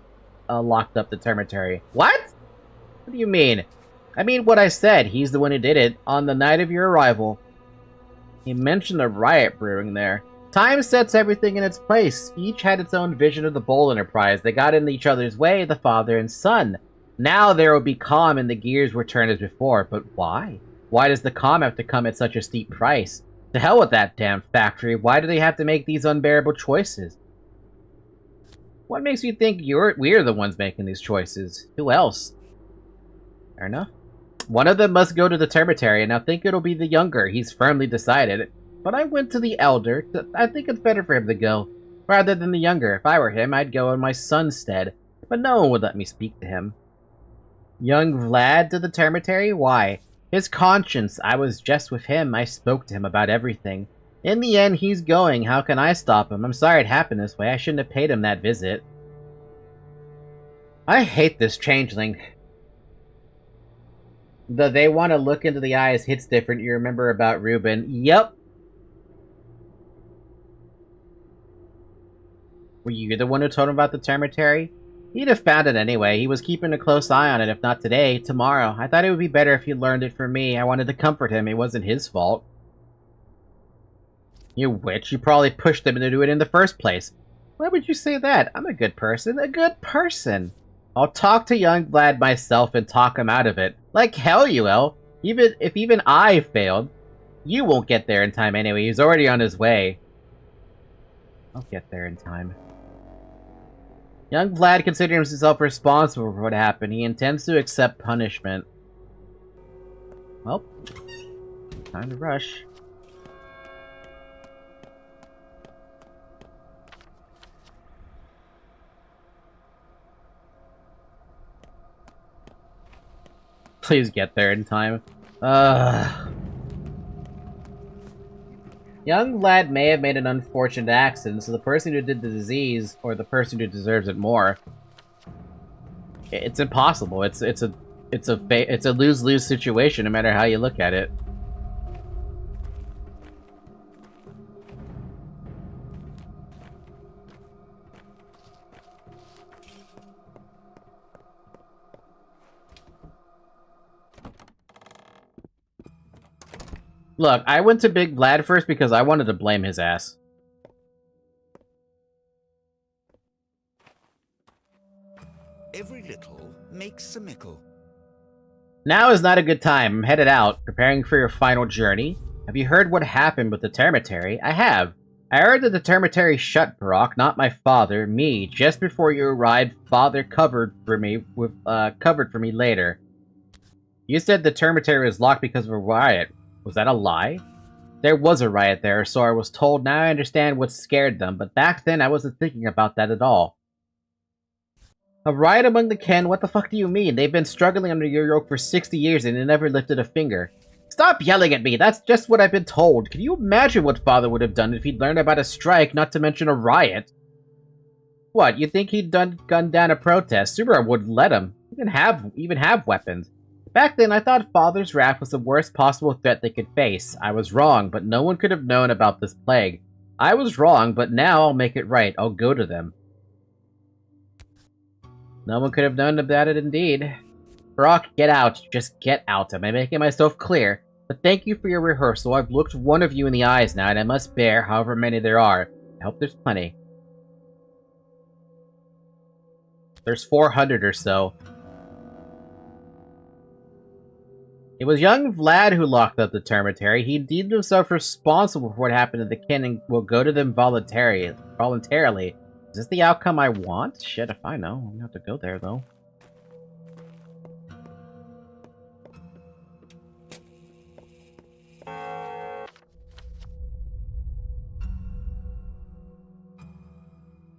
the termitary. What? What do you mean? I mean what I said. He's the one who did it on the night of your arrival. He mentioned a riot brewing there. Time sets everything in its place. Each had its own vision of the Bowl Enterprise. They got in each other's way, the father and son. Now there will be calm and the gears were turned as before. But why? Why does the calm have to come at such a steep price? To hell with that damn factory. Why do they have to make these unbearable choices? What makes you think we're the ones making these choices? Who else? Fair enough. One of them must go to the termitary, and I think it'll be the younger. He's firmly decided. But I went to the elder. I think it's better for him to go, rather than the younger. If I were him, I'd go in my son's stead. But no one would let me speak to him. Young Vlad to the termitary? Why? His conscience. I was just with him. I spoke to him about everything. In the end, he's going. How can I stop him? I'm sorry it happened this way. I shouldn't have paid him that visit. I hate this changeling. The they want to look into the eyes hits different. You remember about Ruben. Yep. Were you the one who told him about the termitary? He'd have found it anyway. He was keeping a close eye on it, if not today, tomorrow. I thought it would be better if he learned it from me. I wanted to comfort him. It wasn't his fault. You witch. You probably pushed him to do it in the first place. Why would you say that? I'm a good person. A good person. I'll talk to young Vlad myself and talk him out of it. Like hell you will. Even if I failed. You won't get there in time anyway. He's already on his way. I'll get there in time. Young Vlad considers himself responsible for what happened. He intends to accept punishment. Well, time to rush. Please get there in time. Young Vlad may have made an unfortunate accident, so the person who did the disease, or the person who deserves it more, it's impossible. It's a lose-lose situation, no matter how you look at it. Look, I went to Big Vlad first because I wanted to blame his ass. Every little makes a mickle. Now is not a good time. I'm headed out, preparing for your final journey. Have you heard what happened with the termitary? I have. I heard that the termitary shut, Brock, not my father, me. Just before you arrived, father covered for me later. You said the termitary was locked because of a riot. Was that a lie? There was a riot there, so I was told. Now I understand what scared them, but back then I wasn't thinking about that at all. A riot among the Ken? What the fuck do you mean? They've been struggling under your yoke for 60 years and they never lifted a finger. Stop yelling at me! That's just what I've been told. Can you imagine what father would have done if he'd learned about a strike, not to mention a riot? What, you think he'd gunned down a protest? Subaru wouldn't let him. Even have weapons. Back then, I thought Father's wrath was the worst possible threat they could face. I was wrong, but no one could have known about this plague. I was wrong, but now I'll make it right. I'll go to them. No one could have known about it indeed. Brock, get out. Just get out. Am I making myself clear? But thank you for your rehearsal. I've looked one of you in the eyes now, and I must bear however many there are. I hope there's plenty. There's 400 or so. It was young Vlad who locked up the termitary. He deemed himself responsible for what happened to the kin and will go to them voluntarily. Is this the outcome I want? Shit, if I know. I'm gonna have to go there, though.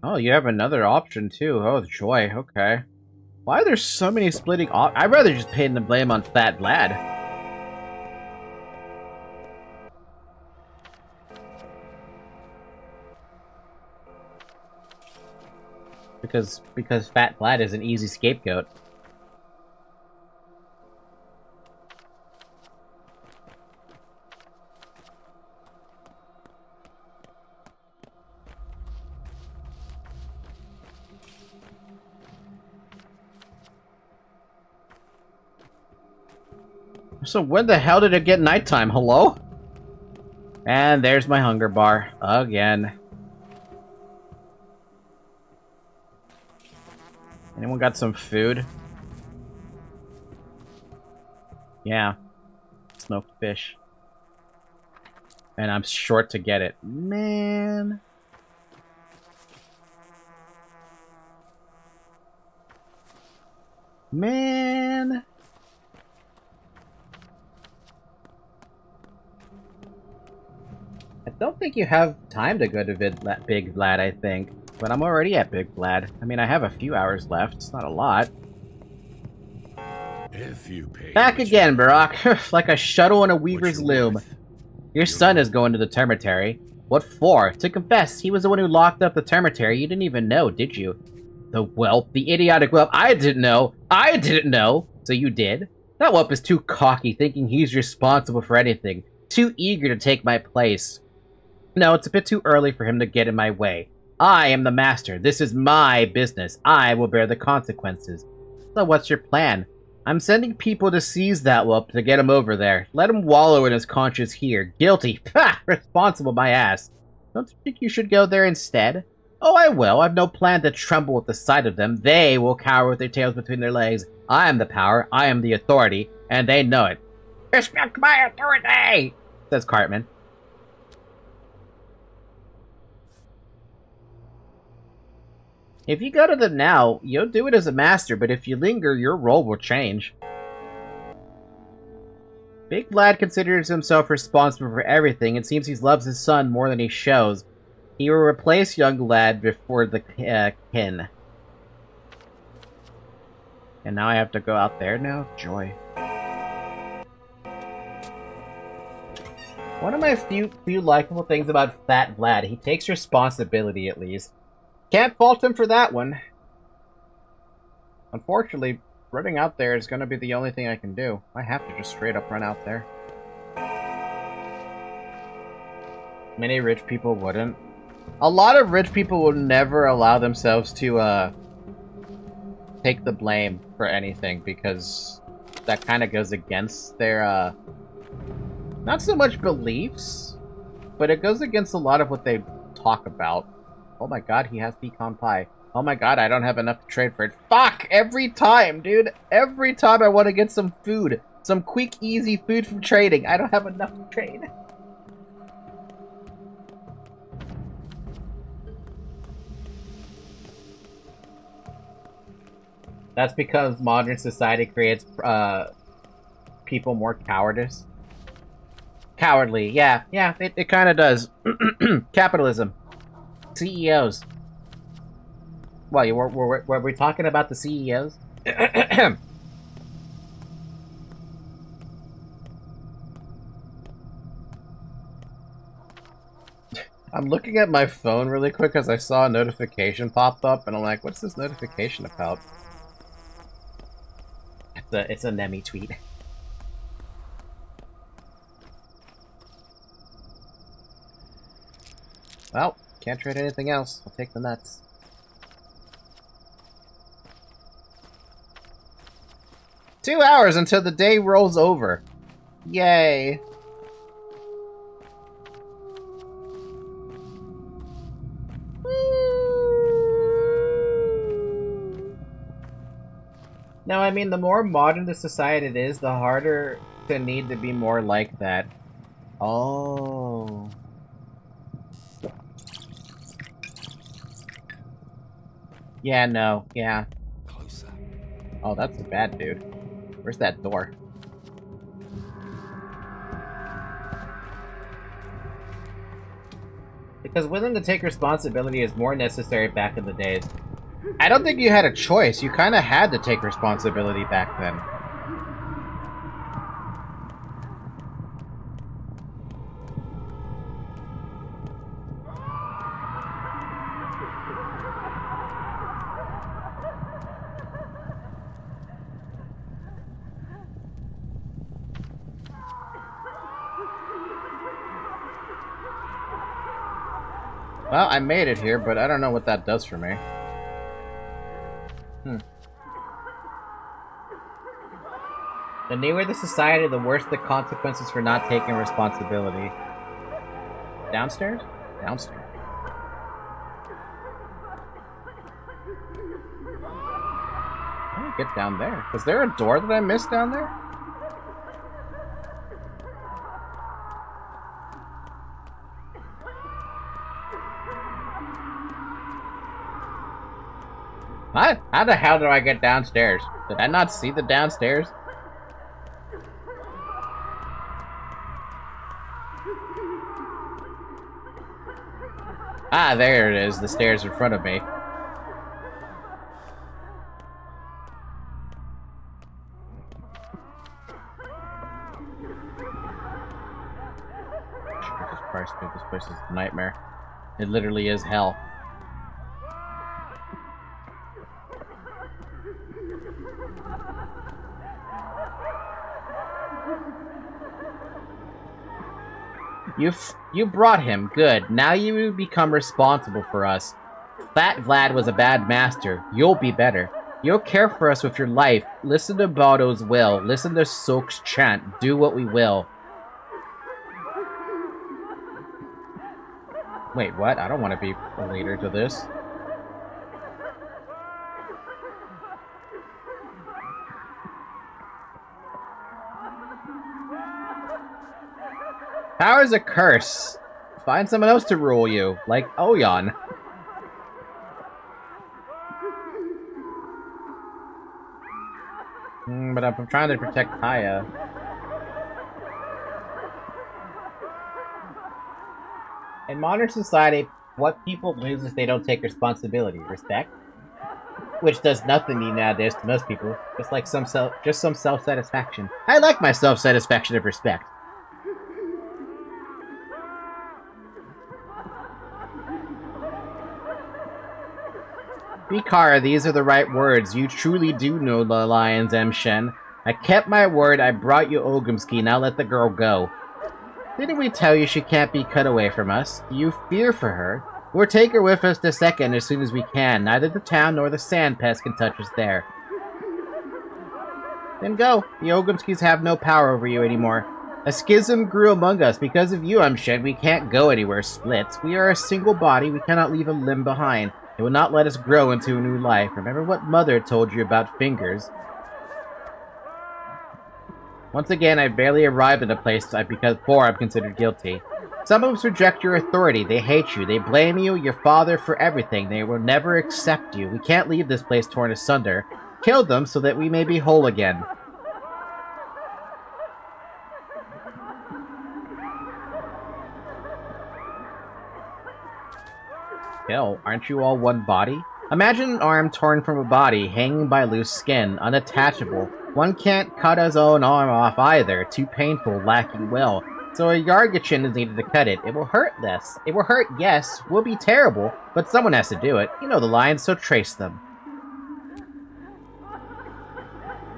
Oh, you have another option too. Oh, joy. Okay. Why are there so many splitting I'd rather just pin the blame on Fat Vlad. Because Fat Vlad is an easy scapegoat. So when the hell did it get nighttime? Hello? And there's my hunger bar. Again. Anyone got some food? Yeah. Smoked fish. And I'm short to get it. Man. Man. I don't think you have time to go to Big Vlad, I think. But I'm already at Big Vlad. I mean, I have a few hours left. It's not a lot. If you pay Back again, Barack. Like a shuttle in a weaver's loom. Your son is going to the termitary. What for? To confess, he was the one who locked up the termitary. You didn't even know, did you? The whelp. The idiotic whelp. I didn't know. I didn't know. So you did? That whelp is too cocky, thinking he's responsible for anything. Too eager to take my place. No, it's a bit too early for him to get in my way. I am the master. This is my business. I will bear the consequences. So what's your plan? I'm sending people to seize that whelp to get him over there. Let him wallow in his conscience here. Guilty. Ha! Responsible, my ass. Don't you think you should go there instead? Oh, I will. I've no plan to tremble at the sight of them. They will cower with their tails between their legs. I am the power. I am the authority. And they know it. Respect my authority! Says Cartman. If you go to them now, you'll do it as a master, but if you linger, your role will change. Big Vlad considers himself responsible for everything. It seems he loves his son more than he shows. He will replace young lad before the kin. And now I have to go out there now? Joy. One of my few likable things about Fat Vlad, he takes responsibility at least. Can't fault him for that one. Unfortunately, running out there is going to be the only thing I can do. I have to just straight up run out there. Many rich people wouldn't. A lot of rich people will never allow themselves to take the blame for anything because that kind of goes against their not so much beliefs, but it goes against a lot of what they talk about. Oh my god, he has pecan pie. Oh my god, I don't have enough to trade for it. Fuck! Every time, dude! Every time I want to get some food. Some quick, easy food from trading. I don't have enough to trade. That's because modern society creates, people more cowardice. Cowardly, yeah, it kind of does. Capitalism. CEOs. What, were we talking about the CEOs? I'm looking at my phone really quick because I saw a notification pop up, and I'm like, what's this notification about? It's a Nemi tweet. Well, can't trade anything else. I'll take the nuts. Two hours until the day rolls over. Yay. No, I mean, the more modern the society it is, the harder to need to be more like that. Oh. Yeah, no, yeah. Closer. Oh, that's a bad dude. Where's that door? Because willing to take responsibility is more necessary back in the days. I don't think you had a choice. You kind of had to take responsibility back then. Well, I made it here, but I don't know what that does for me. The newer the society, the worse the consequences for not taking responsibility. Downstairs? Downstairs. How do I get down there? Was there a door that I missed down there? What? How the hell do I get downstairs? Did I not see the downstairs? Ah, there it is. The stairs in front of me. Jesus Christ, dude, this place is a nightmare. It literally is hell. You brought him. Good. Now you become responsible for us. Fat Vlad was a bad master. You'll be better. You'll care for us with your life. Listen to Baldo's will. Listen to Soak's chant. Do what we will. Wait, what? I don't want to be a leader to this. Power's a curse. Find someone else to rule you, like Oyan. But I'm trying to protect Kaya. In modern society, what people lose if they don't take responsibility? Respect? Which does nothing nowadays to most people. Just some self-satisfaction. I like my self-satisfaction of respect. Vikar, these are the right words. You truly do know the lions, M. Shen. I kept my word. I brought you Ogumski. Now let the girl go. Didn't we tell you she can't be cut away from us? Do you fear for her? We'll take her with us the second as soon as we can. Neither the town nor the sand pest can touch us there. Then go. The Ogumskis have no power over you anymore. A schism grew among us. Because of you, M. Shen, we can't go anywhere split. We are a single body. We cannot leave a limb behind. It will not let us grow into a new life. Remember what Mother told you about fingers. Once again, I barely arrived at a place before I'm considered guilty. Some of us reject your authority. They hate you. They blame you, your father, for everything. They will never accept you. We can't leave this place torn asunder. Kill them so that we may be whole again. Kill? Aren't you all one body? Imagine an arm torn from a body, hanging by loose skin, unattachable. One can't cut his own arm off either. Too painful, lacking will. So a Yargachin is needed to cut it. It will hurt less. It will hurt, yes. Will be terrible, but someone has to do it. You know the lines, so trace them.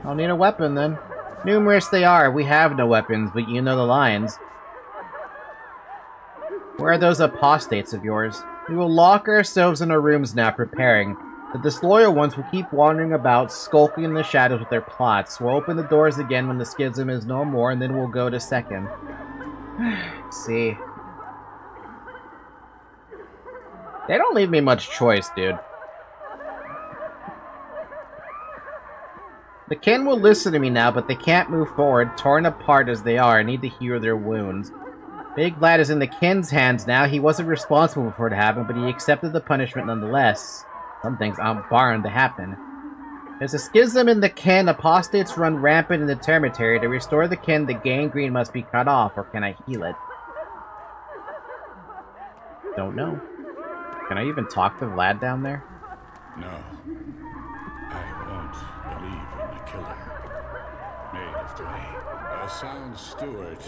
I'll need a weapon, then. Numerous they are. We have no weapons, but you know the lines. Where are those apostates of yours? We will lock ourselves in our rooms now, preparing. The disloyal ones will keep wandering about, skulking in the shadows with their plots. We'll open the doors again when the schism is no more, and then we'll go to second. See. They don't leave me much choice, dude. The kin will listen to me now, but they can't move forward, torn apart as they are. I need to heal their wounds. Big Vlad is in the kin's hands now. He wasn't responsible for it happening, but he accepted the punishment nonetheless. Some things aren't bound to happen. There's a schism in the kin. Apostates run rampant in the cemetery. To restore the kin, the gangrene must be cut off, or can I heal it? don't know. Can I even talk to Vlad down there? No. I won't believe in the killer. Made of clay. A sound steward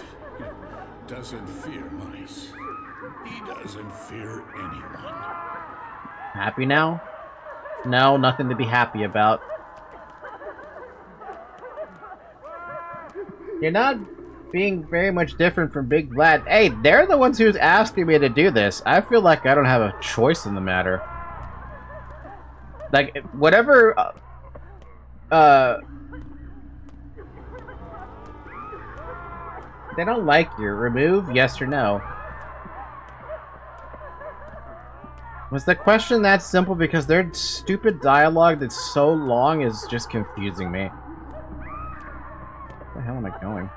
doesn't fear mice. He doesn't fear anyone. Happy now? No, nothing to be happy about. You're not being very much different from Big Vlad. Hey, they're the ones who's asking me to do this. I feel like I don't have a choice in the matter. Like, whatever, they don't like you. Remove, yes or no? Was the question that simple? Because their stupid dialogue that's so long is just confusing me. Where the hell am I going?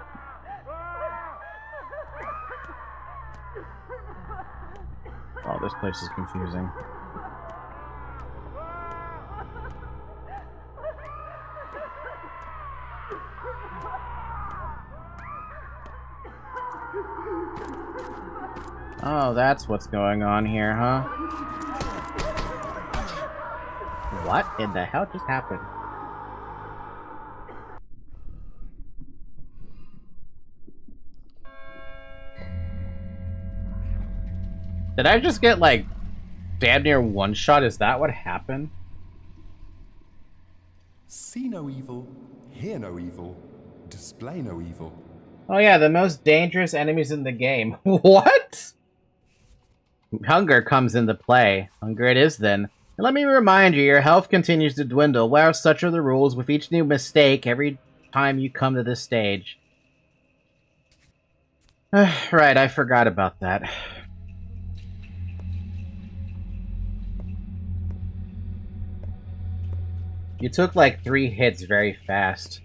Oh, this place is confusing. Oh, that's what's going on here, huh? What in the hell just happened? Did I just get, like, damn near one shot? Is that what happened? See no evil, hear no evil, display no evil. Oh yeah, the most dangerous enemies in the game. What? Hunger comes into play. Hunger it is then. And let me remind you, your health continues to dwindle. Well, such are the rules. With each new mistake, every time you come to this stage. Right, I forgot about that. You took like 3 hits very fast.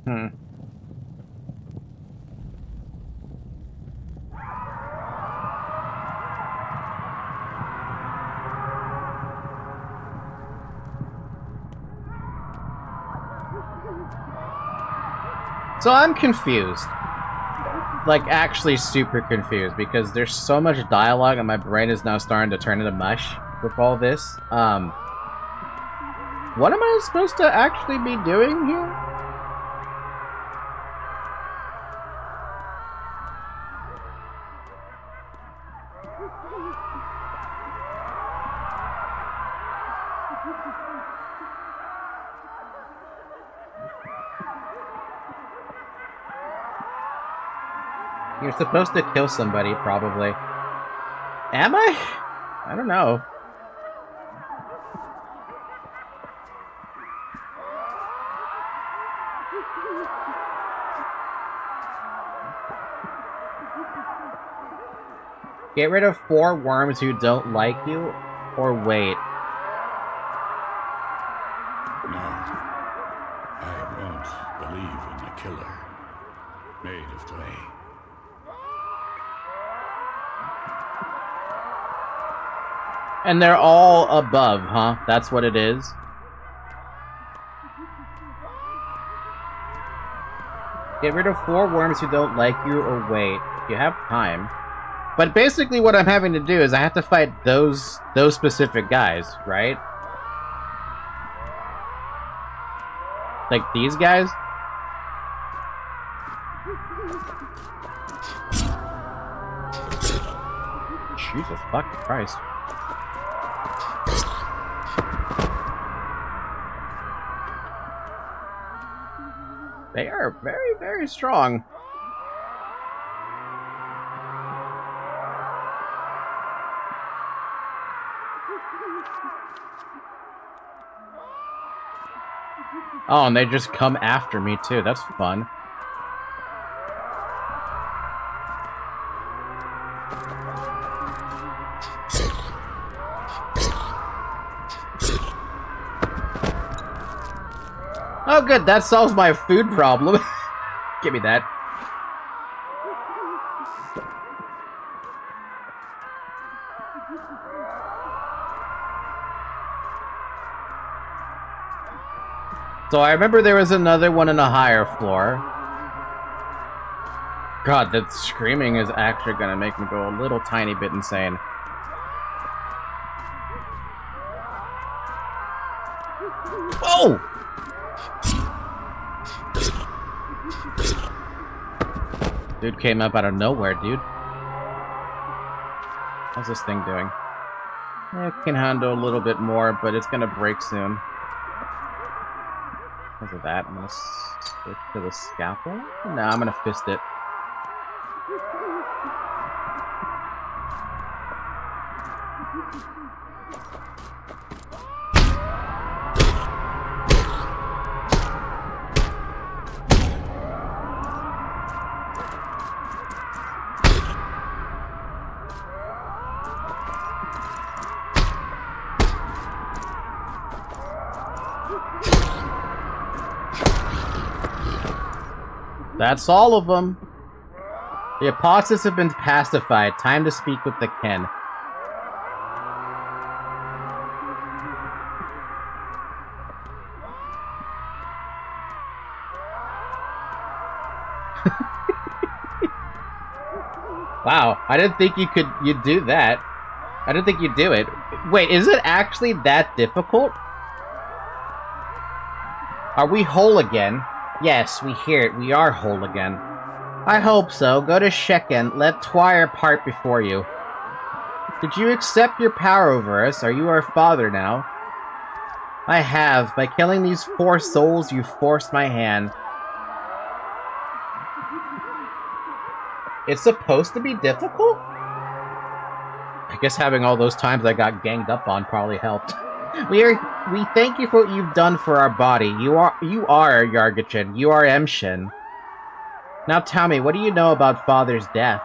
Hmm. So I'm confused. Like, actually super confused, because there's so much dialogue and my brain is now starting to turn into mush with all this. What am I supposed to actually be doing here? You're supposed to kill somebody, probably. Am I? I don't know. Get rid of 4 worms who don't like you, or wait. No. I won't believe in the killer. Made of clay. And they're all above, huh? That's what it is? Get rid of 4 worms who don't like you, or wait. You have time. But basically what I'm having to do is I have to fight those specific guys, right? Like these guys? Jesus fucking Christ. They are very, very strong. Oh, and they just come after me too. That's fun. Oh good, that solves my food problem. Give me that. So I remember there was another one on a higher floor. God, that screaming is actually gonna make me go a little tiny bit insane. Whoa! Dude came up out of nowhere, dude. How's this thing doing? It can handle a little bit more, but it's gonna break soon. Because of that, I'm gonna switch to the scalpel. No, I'm gonna fist it. That's all of them. The apostles have been pacified. Time to speak with the kin. Wow, I didn't think you'd do that. I didn't think you'd do it. Wait, is it actually that difficult? Are we whole again? Yes, we hear it. We are whole again. I hope so. Go to Shekin. Let Twire part before you. Did you accept your power over us? Are you our father now? I have. By killing these 4 souls, you forced my hand. It's supposed to be difficult? I guess having all those times I got ganged up on probably helped. We thank you for what you've done for our body. You are Yargachin. You are Emshin. Now tell me, what do you know about Father's death?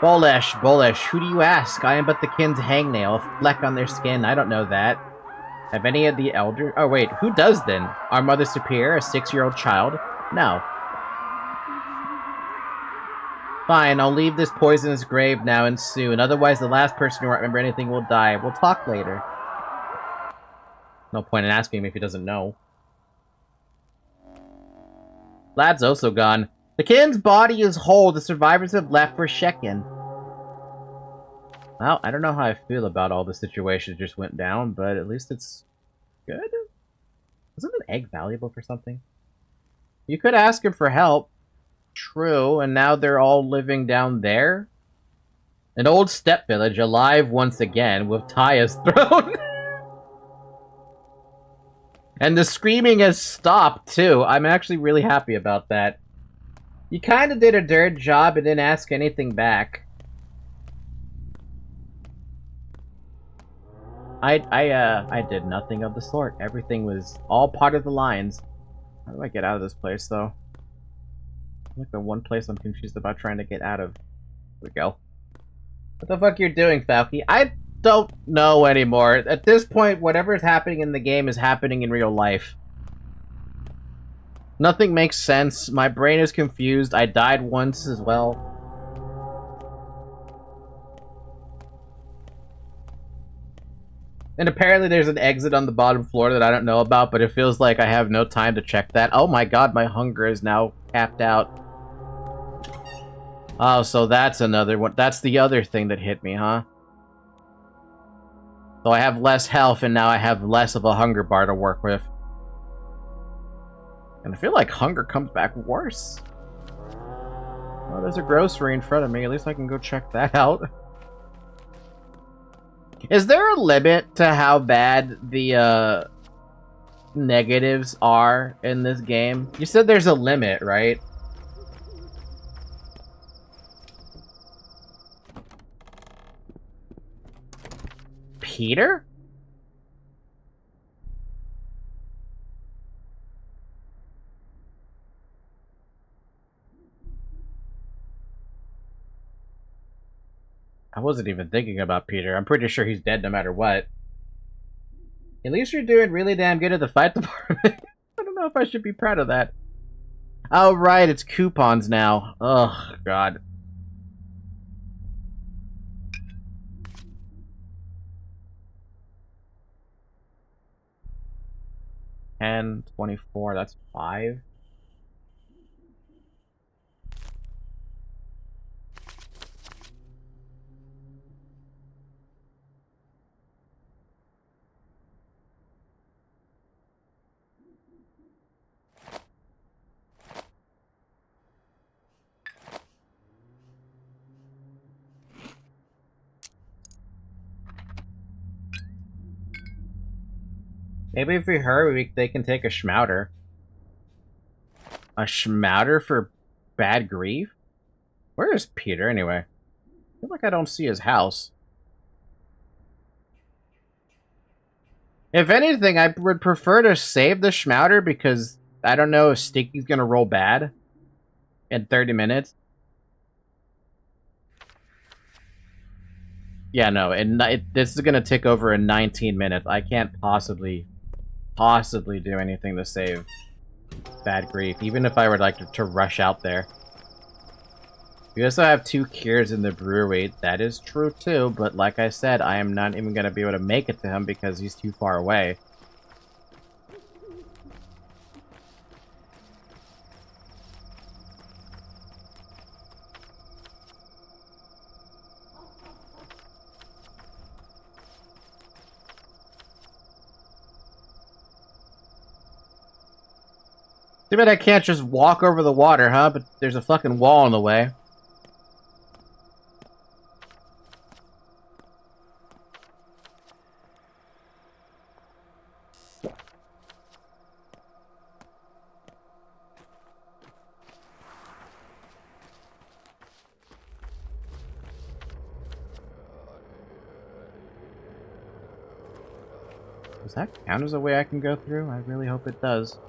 Bolesh, who do you ask? I am but the kin's hangnail, a fleck on their skin. I don't know that. Have any of the elders... Oh wait, who does then? Our Mother Superior, a 6-year-old child? No. Fine, I'll leave this poisonous grave now and soon. Otherwise, the last person who won't remember anything will die. We'll talk later. No point in asking him if he doesn't know. Lad's also gone. The kin's body is whole. The survivors have left for Shekin. Well, I don't know how I feel about all the situations that just went down, but at least it's good. Isn't an egg valuable for something? You could ask him for help. True, and now they're all living down there? An old steppe village, alive once again, with Taya's throne. And the screaming has stopped, too. I'm actually really happy about that. You kinda did a dirt job and didn't ask anything back. I did nothing of the sort. Everything was all part of the lines. How do I get out of this place, though? Like the one place I'm confused about trying to get out of. Here we go. What the fuck you're doing, Falky? I don't know anymore. At this point, whatever is happening in the game is happening in real life. Nothing makes sense. My brain is confused. I died once as well. And apparently there's an exit on the bottom floor that I don't know about, but it feels like I have no time to check that. Oh my god, my hunger is now capped out. Oh, so that's another one. That's the other thing that hit me, huh? So I have less health, and now I have less of a hunger bar to work with. And I feel like hunger comes back worse. Oh, there's a grocery in front of me. At least I can go check that out. Is there a limit to how bad the, negatives are in this game? You said there's a limit, right? Peter? I wasn't even thinking about Peter. I'm pretty sure he's dead no matter what. At least you're doing really damn good at the fight department. I don't know if I should be proud of that. Oh, right, it's coupons now. Oh, God. 10, 24, that's 5. Maybe if we hurry, they can take a schmouter. A schmouter for bad grief? Where is Peter, anyway? I feel like I don't see his house. If anything, I would prefer to save the schmouter because I don't know if Sticky's gonna roll bad in 30 minutes. Yeah, no, and this is gonna tick over in 19 minutes. I can't possibly do anything to save bad grief, even if I would like to rush out there. We also have 2 cures in the brewery. That is true too, but like I said, I am not even gonna be able to make it to him because he's too far away. Too bad I can't just walk over the water, huh? But there's a fucking wall in the way. Does that count as a way I can go through? I really hope it does.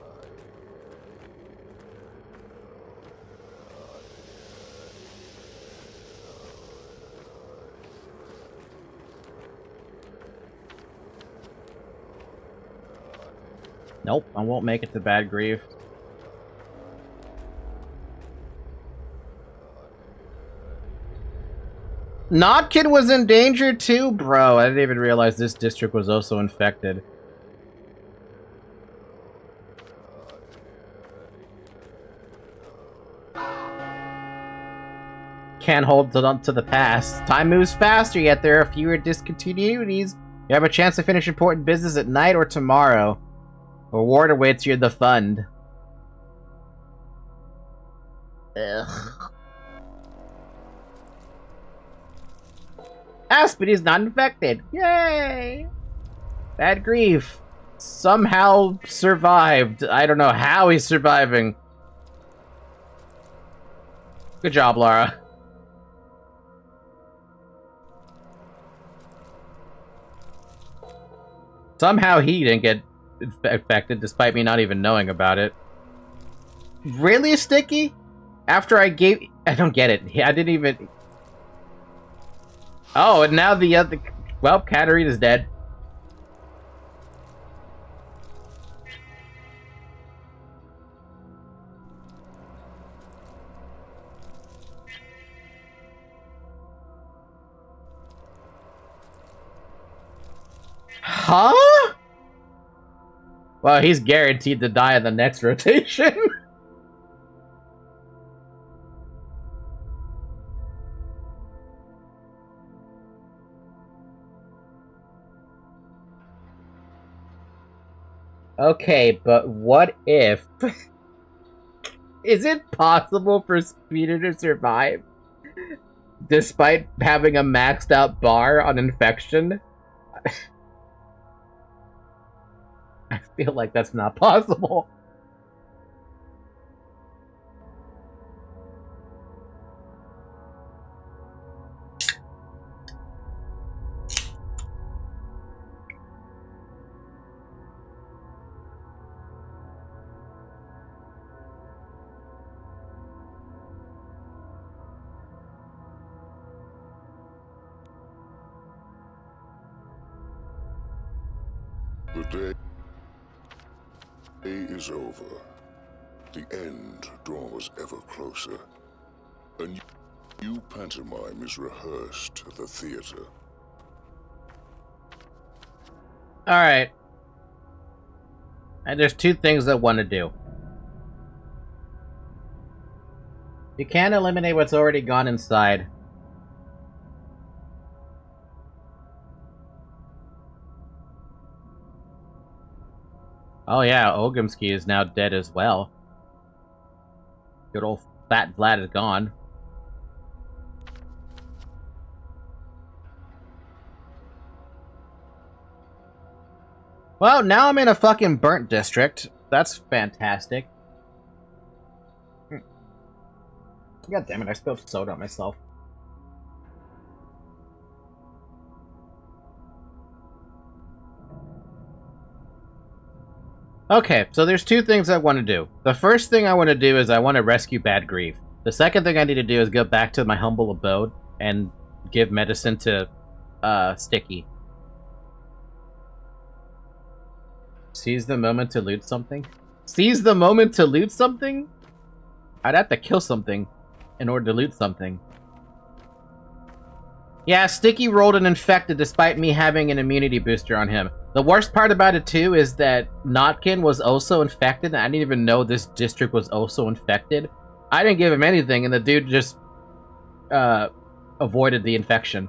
Nope, I won't make it to bad grief. Notkin was in danger too? Bro, I didn't even realize this district was also infected. Can't hold on to the past. Time moves faster, yet there are fewer discontinuities. You have a chance to finish important business at night or tomorrow. A reward awaits you in the fund. Ugh. Aspidy's not infected. Yay! Bad grief. Somehow survived. I don't know how he's surviving. Good job, Lara. Somehow he didn't get infected, despite me not even knowing about it. Really, Sticky? After I gave... I don't get it. I didn't even... Oh, and now the other... Well, Katarina's dead. Huh? Well, he's guaranteed to die in the next rotation. Okay, but what if... Is it possible for Peter to survive despite having a maxed out bar on infection? I feel like that's not possible. The day is over. The end draws ever closer. A new pantomime is rehearsed at the theater. Alright. And there's two things I want to do. You can't eliminate what's already gone inside. Oh yeah, Oghumsky is now dead as well. Good old fat Vlad is gone. Well, now I'm in a fucking burnt district. That's fantastic. God damn it, I spilled soda on myself. Okay, so there's two things I want to do. The first thing I want to do is I want to rescue Bad Grief. The second thing I need to do is go back to my humble abode and give medicine to, Sticky. Seize the moment to loot something? Seize the moment to loot something? I'd have to kill something in order to loot something. Yeah, Sticky rolled an infected despite me having an immunity booster on him. The worst part about it, too, is that Notkin was also infected, and I didn't even know this district was also infected. I didn't give him anything, and the dude just, avoided the infection.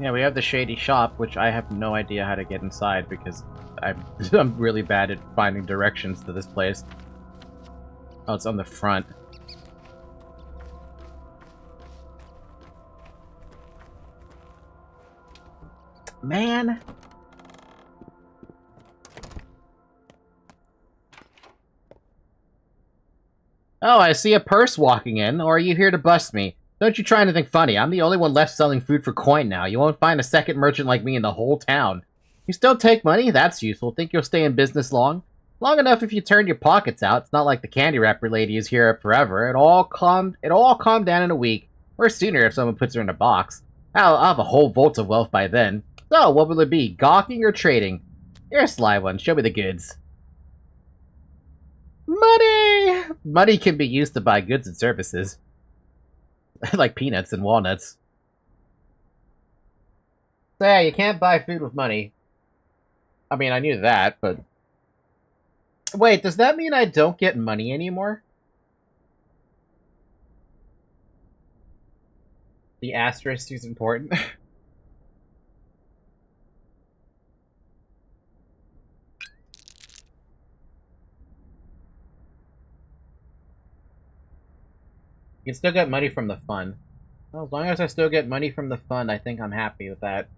Yeah, we have the shady shop, which I have no idea how to get inside because I'm really bad at finding directions to this place. Oh, it's on the front. Man! Oh, I see a purse walking in, or are you here to bust me? Don't you try anything funny, I'm the only one left selling food for coin now. You won't find a second merchant like me in the whole town. You still take money? That's useful. Think you'll stay in business long? Long enough if you turn your pockets out. It's not like the candy wrapper lady is here forever. It'll all calm down in a week. Or sooner if someone puts her in a box. I'll have a whole vault of wealth by then. So, what will it be? Gawking or trading? You're a sly one. Show me the goods. Money! Money can be used to buy goods and services. Like peanuts and walnuts. So yeah, you can't buy food with money. I mean, I knew that, but... Wait, does that mean I don't get money anymore? The asterisk is important. You can still get money from the fund. Well, as long as I still get money from the fund, I think I'm happy with that.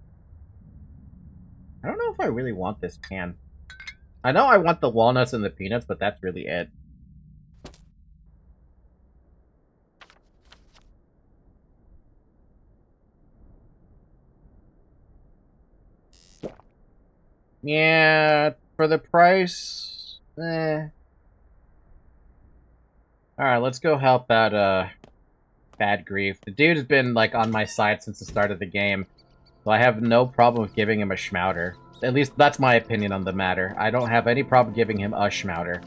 I don't know if I really want this can. I know I want the walnuts and the peanuts, but that's really it. Yeah, for the price, eh. Alright, let's go help out, Bad Grief. The dude's been, like, on my side since the start of the game, so I have no problem with giving him a schmouter. At least, that's my opinion on the matter. I don't have any problem giving him a schmouter.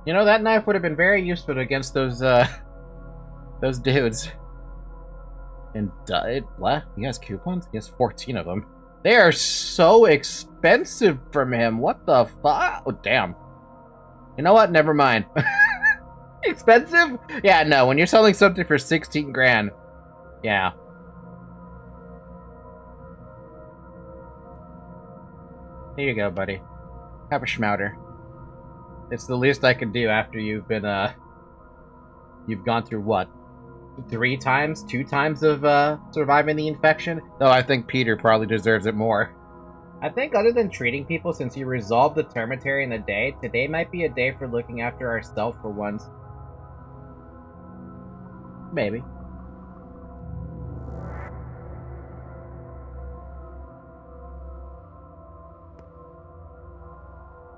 You know, that knife would have been very useful against those dudes. And what? He has coupons? He has 14 of them. They are so expensive from him. What the fuck? Oh, damn. You know what? Never mind. Expensive? Yeah, no. When you're selling something for 16 grand. Yeah. Here you go, buddy. Have a schmouter. It's the least I can do after you've been, you've gone through what? 2 times of, surviving the infection? Though I think Peter probably deserves it more. I think other than treating people, since you resolved the termitary in the day, today might be a day for looking after ourselves for once. Maybe.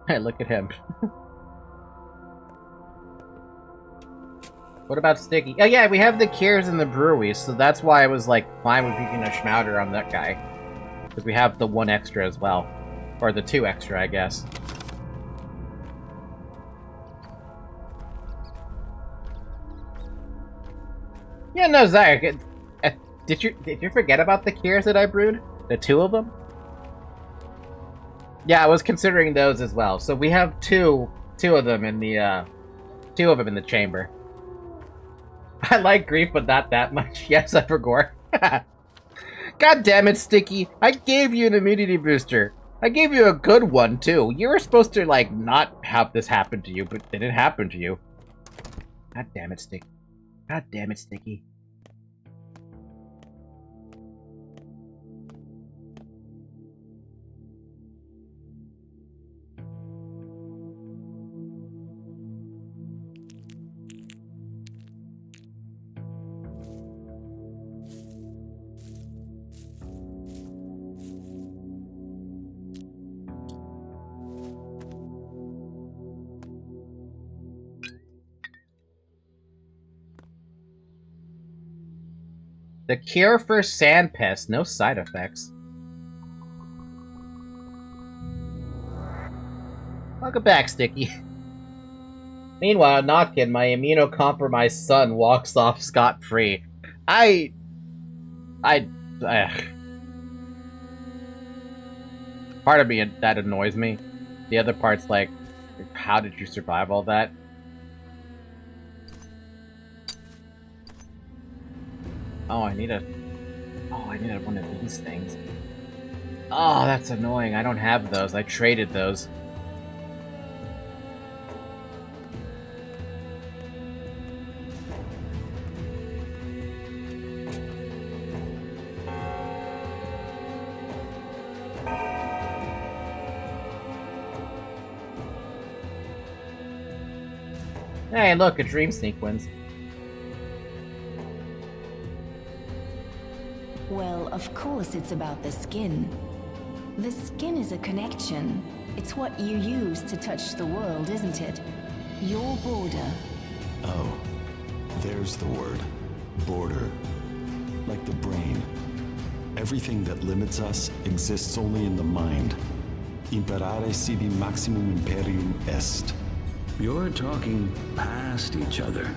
Hey, look at him. What about Sticky? Oh yeah, we have the cures in the brewery, so that's why I was like fine with picking a Schmouder on that guy. Because we have the 1 extra as well. Or the 2 extra, I guess. Yeah, no, Zach, did you forget about the cures that I brewed? The 2 of them? Yeah, I was considering those as well. So we have two of them in the 2 of them in the chamber. I like grief, but not that much. Yes, I forgot. God damn it, Sticky! I gave you an immunity booster. I gave you a good one too. You were supposed to like not have this happen to you, but it didn't happen to you. God damn it, Sticky. God damn it, Sticky. The cure for sand pest, no side effects. Welcome back, Sticky. Meanwhile, Notkin, my immunocompromised son, walks off scot-free. Part of me, that annoys me. The other part's like, how did you survive all that? Oh, I need one of these things. Oh, that's annoying. I don't have those. I traded those. Hey, look, a dream sequence. Well, of course it's about the skin. The skin is a connection. It's what you use to touch the world, isn't it? Your border. Oh, there's the word. Border. Like the brain. Everything that limits us exists only in the mind. Imperare sibi maximum imperium est. You're talking past each other.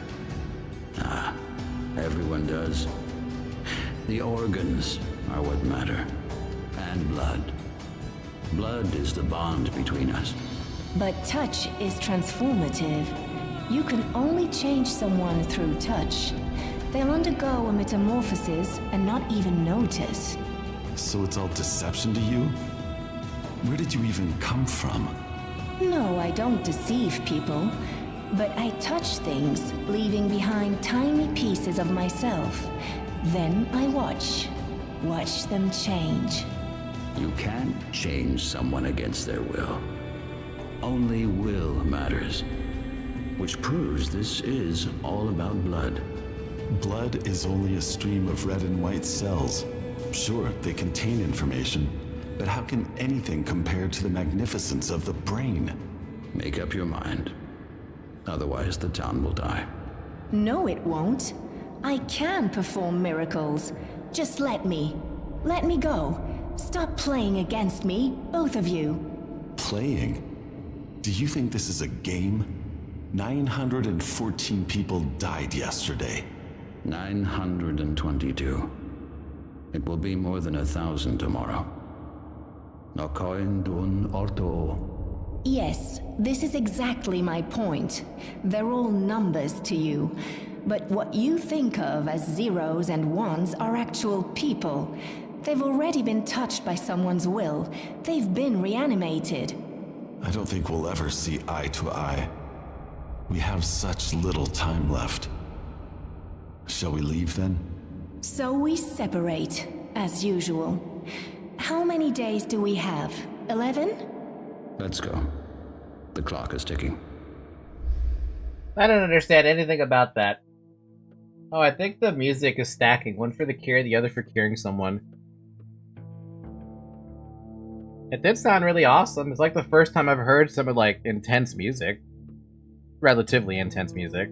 Ah, everyone does. The organs are what matter. And blood. Blood is the bond between us. But touch is transformative. You can only change someone through touch. They'll undergo a metamorphosis and not even notice. So it's all deception to you? Where did you even come from? No, I don't deceive people. But I touch things, leaving behind tiny pieces of myself. Then I watch them change. You can't change someone against their will. Only will matters. Which proves this is all about blood. Blood is only a stream of red and white cells. Sure, they contain information, but how can anything compare to the magnificence of the brain? Make up your mind. Otherwise, the town will die. No, it won't. I can perform miracles. Just let me. Let me go. Stop playing against me, both of you. Playing? Do you think this is a game? 914 people died yesterday. 922. It will be more than 1,000 tomorrow. Nokoin dun orto. Yes, this is exactly my point. They're all numbers to you. But what you think of as zeros and ones are actual people. They've already been touched by someone's will. They've been reanimated. I don't think we'll ever see eye to eye. We have such little time left. Shall we leave then? So we separate, as usual. How many days do we have? 11? Let's go. The clock is ticking. I don't understand anything about that. Oh, I think the music is stacking. One for the cure, the other for curing someone. It did sound really awesome. It's like the first time I've heard some like intense music. Relatively intense music.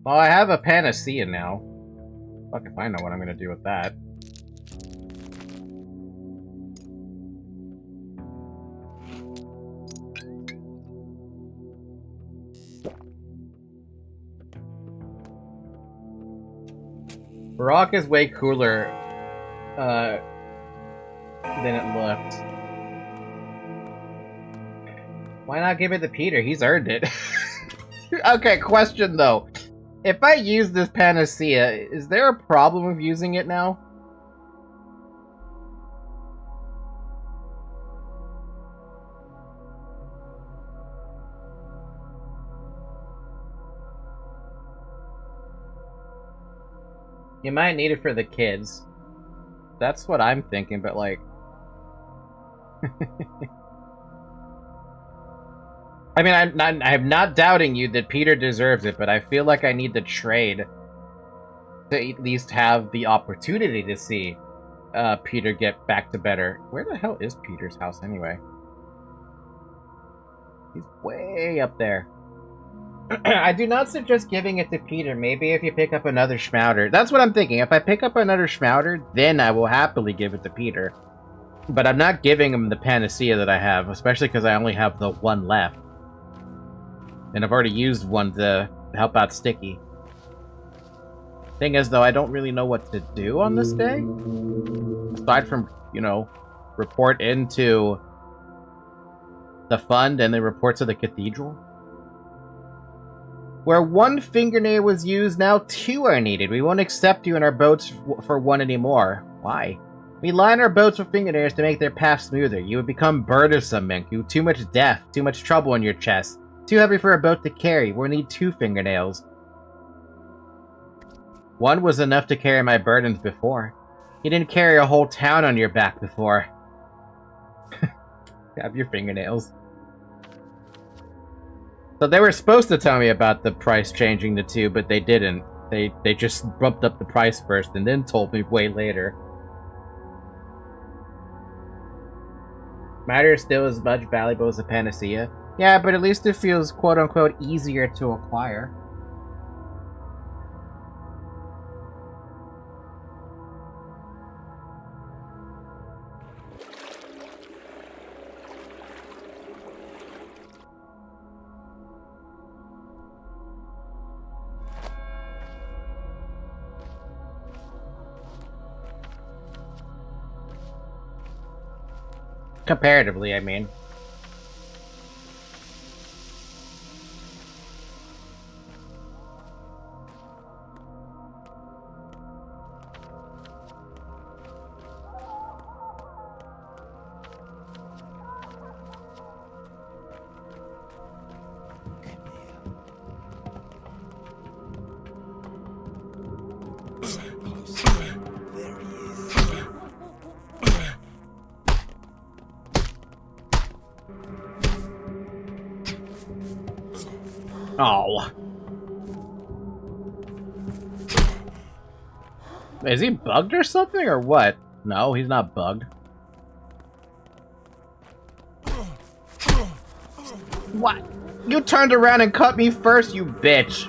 Well, I have a panacea now. Fuck if I know what I'm gonna do with that. Rock is way cooler than it looked. Why not give it to Peter? He's earned it. Okay, question though. If I use this panacea, is there a problem with using it now? You might need it for the kids. That's what I'm thinking, but like... I mean, I'm not doubting you that Peter deserves it, but I feel like I need to trade to at least have the opportunity to see Peter get back to better. Where the hell is Peter's house anyway? He's way up there. I do not suggest giving it to Peter. Maybe if you pick up another Schmouder. That's what I'm thinking. If I pick up another Schmouder, then I will happily give it to Peter. But I'm not giving him the panacea that I have, especially because I only have the one left. And I've already used one to help out Sticky. Thing is, though, I don't really know what to do on this day. Aside from, you know, report into the fund and then report to the cathedral. Where one fingernail was used, now 2 are needed. We won't accept you in our boats for 1 anymore. Why? We line our boats with fingernails to make their path smoother. You would become burdensome, Minku. Too much death, too much trouble in your chest. Too heavy for a boat to carry. We'll need 2 fingernails. 1 was enough to carry my burdens before. You didn't carry a whole town on your back before. Have your fingernails. So they were supposed to tell me about the price changing to 2, but they didn't. They just bumped up the price first and then told me way later. Matter is still as much valuable as a panacea. Yeah, but at least it feels quote-unquote easier to acquire. Comparatively, I mean. Oh. Is he bugged or something, or what? No, he's not bugged. What? You turned around and cut me first, you bitch!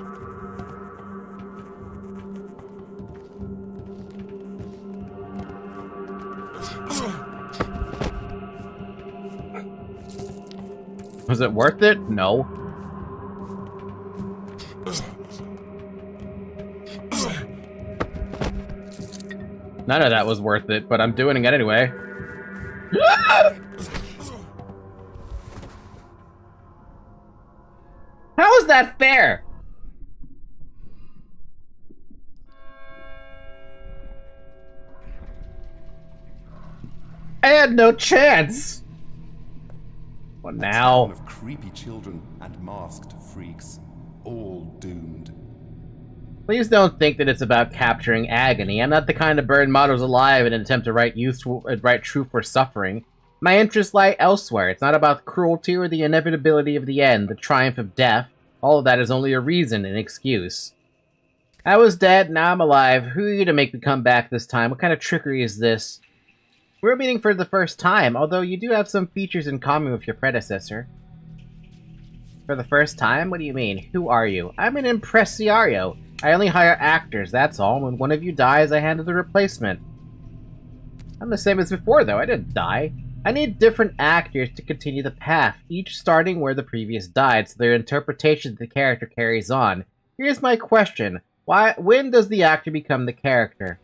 Was it worth it? No. None of that was worth it, but I'm doing it anyway. How is that fair? I had no chance. Well, now. A town of creepy children and masked freaks, all doomed. Please don't think that it's about capturing agony. I'm not the kind of burn models alive in an attempt to write truth for suffering. My interests lie elsewhere. It's not about cruelty or the inevitability of the end, the triumph of death. All of that is only a reason, an excuse. I was dead, now I'm alive. Who are you to make me come back this time? What kind of trickery is this? We're meeting for the first time, although you do have some features in common with your predecessor. For the first time? What do you mean? Who are you? I'm an impresario. I only hire actors, that's all. When one of you dies, I handle the replacement. I'm the same as before, though. I didn't die. I need different actors to continue the path, each starting where the previous died, so their interpretation of the character carries on. Here's my question. When does the actor become the character?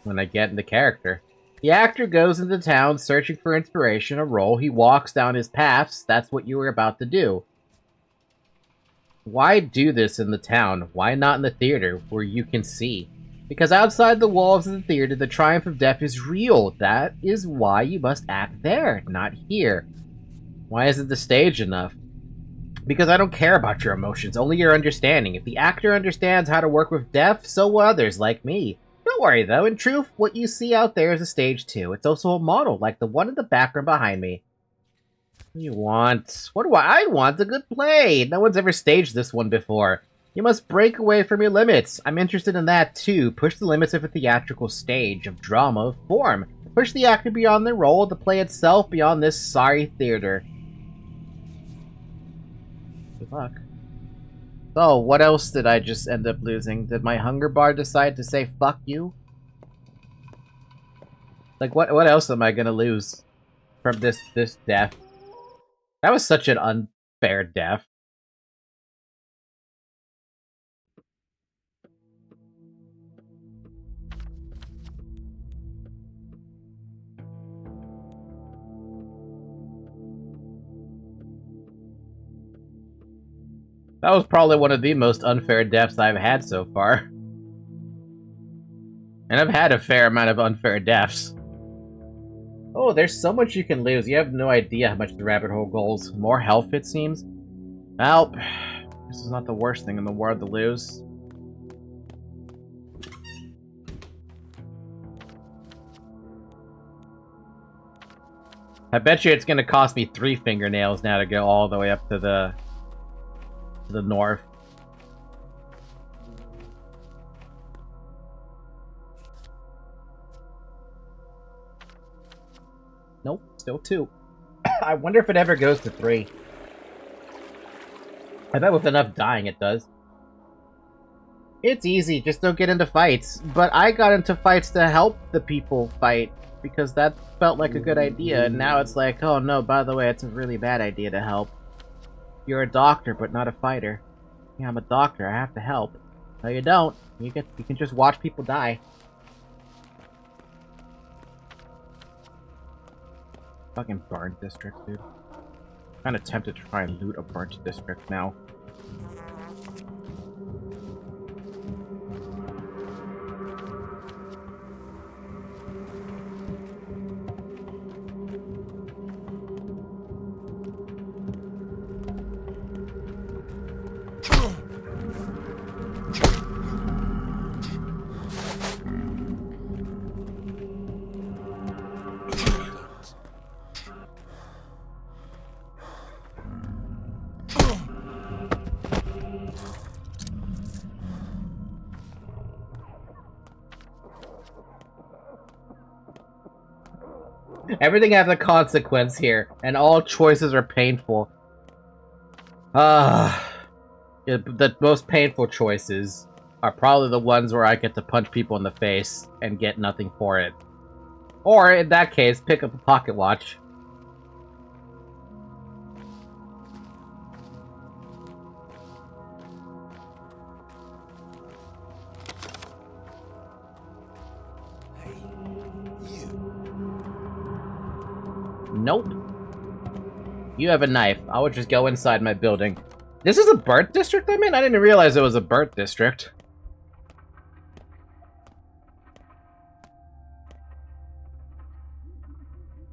When I get in the character. The actor goes into town searching for inspiration, a role. He walks down his paths. That's what you were about to do. Why do this in the town? Why not in the theater, where you can see? Because outside the walls of the theater, the triumph of death is real. That is why you must act there, not here. Why isn't the stage enough? Because I don't care about your emotions, only your understanding. If the actor understands how to work with death, so will others, like me. Don't worry, though. In truth, what you see out there is a stage too. It's also a model, like the one in the background behind me. What do you want? What do I want? A good play! No one's ever staged this one before. You must break away from your limits. I'm interested in that, too. Push the limits of a theatrical stage, of drama, of form. Push the actor beyond their role, the play itself beyond this sorry theater. Good luck. So, what else did I just end up losing? Did my hunger bar decide to say, fuck you? Like, what else am I gonna lose from this death? That was such an unfair death. That was probably one of the most unfair deaths I've had so far. And I've had a fair amount of unfair deaths. Oh, there's so much you can lose. You have no idea how much the rabbit hole goes. More health, it seems. Well, this is not the worst thing in the world to lose. I bet you it's gonna cost me 3 fingernails now to go all the way up to the north. Nope, still 2. I wonder if it ever goes to 3. I bet with enough dying it does. It's easy, just don't get into fights. But I got into fights to help the people fight, because that felt like a good idea, and now it's like, oh no, by the way, it's a really bad idea to help. You're a doctor, but not a fighter. Yeah, I'm a doctor, I have to help. No, you don't. You can just watch people die. Fucking burnt district, dude. I'm kinda tempted to try and loot a burnt district now. Everything has a consequence here, and all choices are painful. The most painful choices are probably the ones where I get to punch people in the face and get nothing for it. Or, in that case, pick up a pocket watch. Nope. You have a knife. I would just go inside my building. This is a burnt district I'm in? I didn't realize it was a burnt district.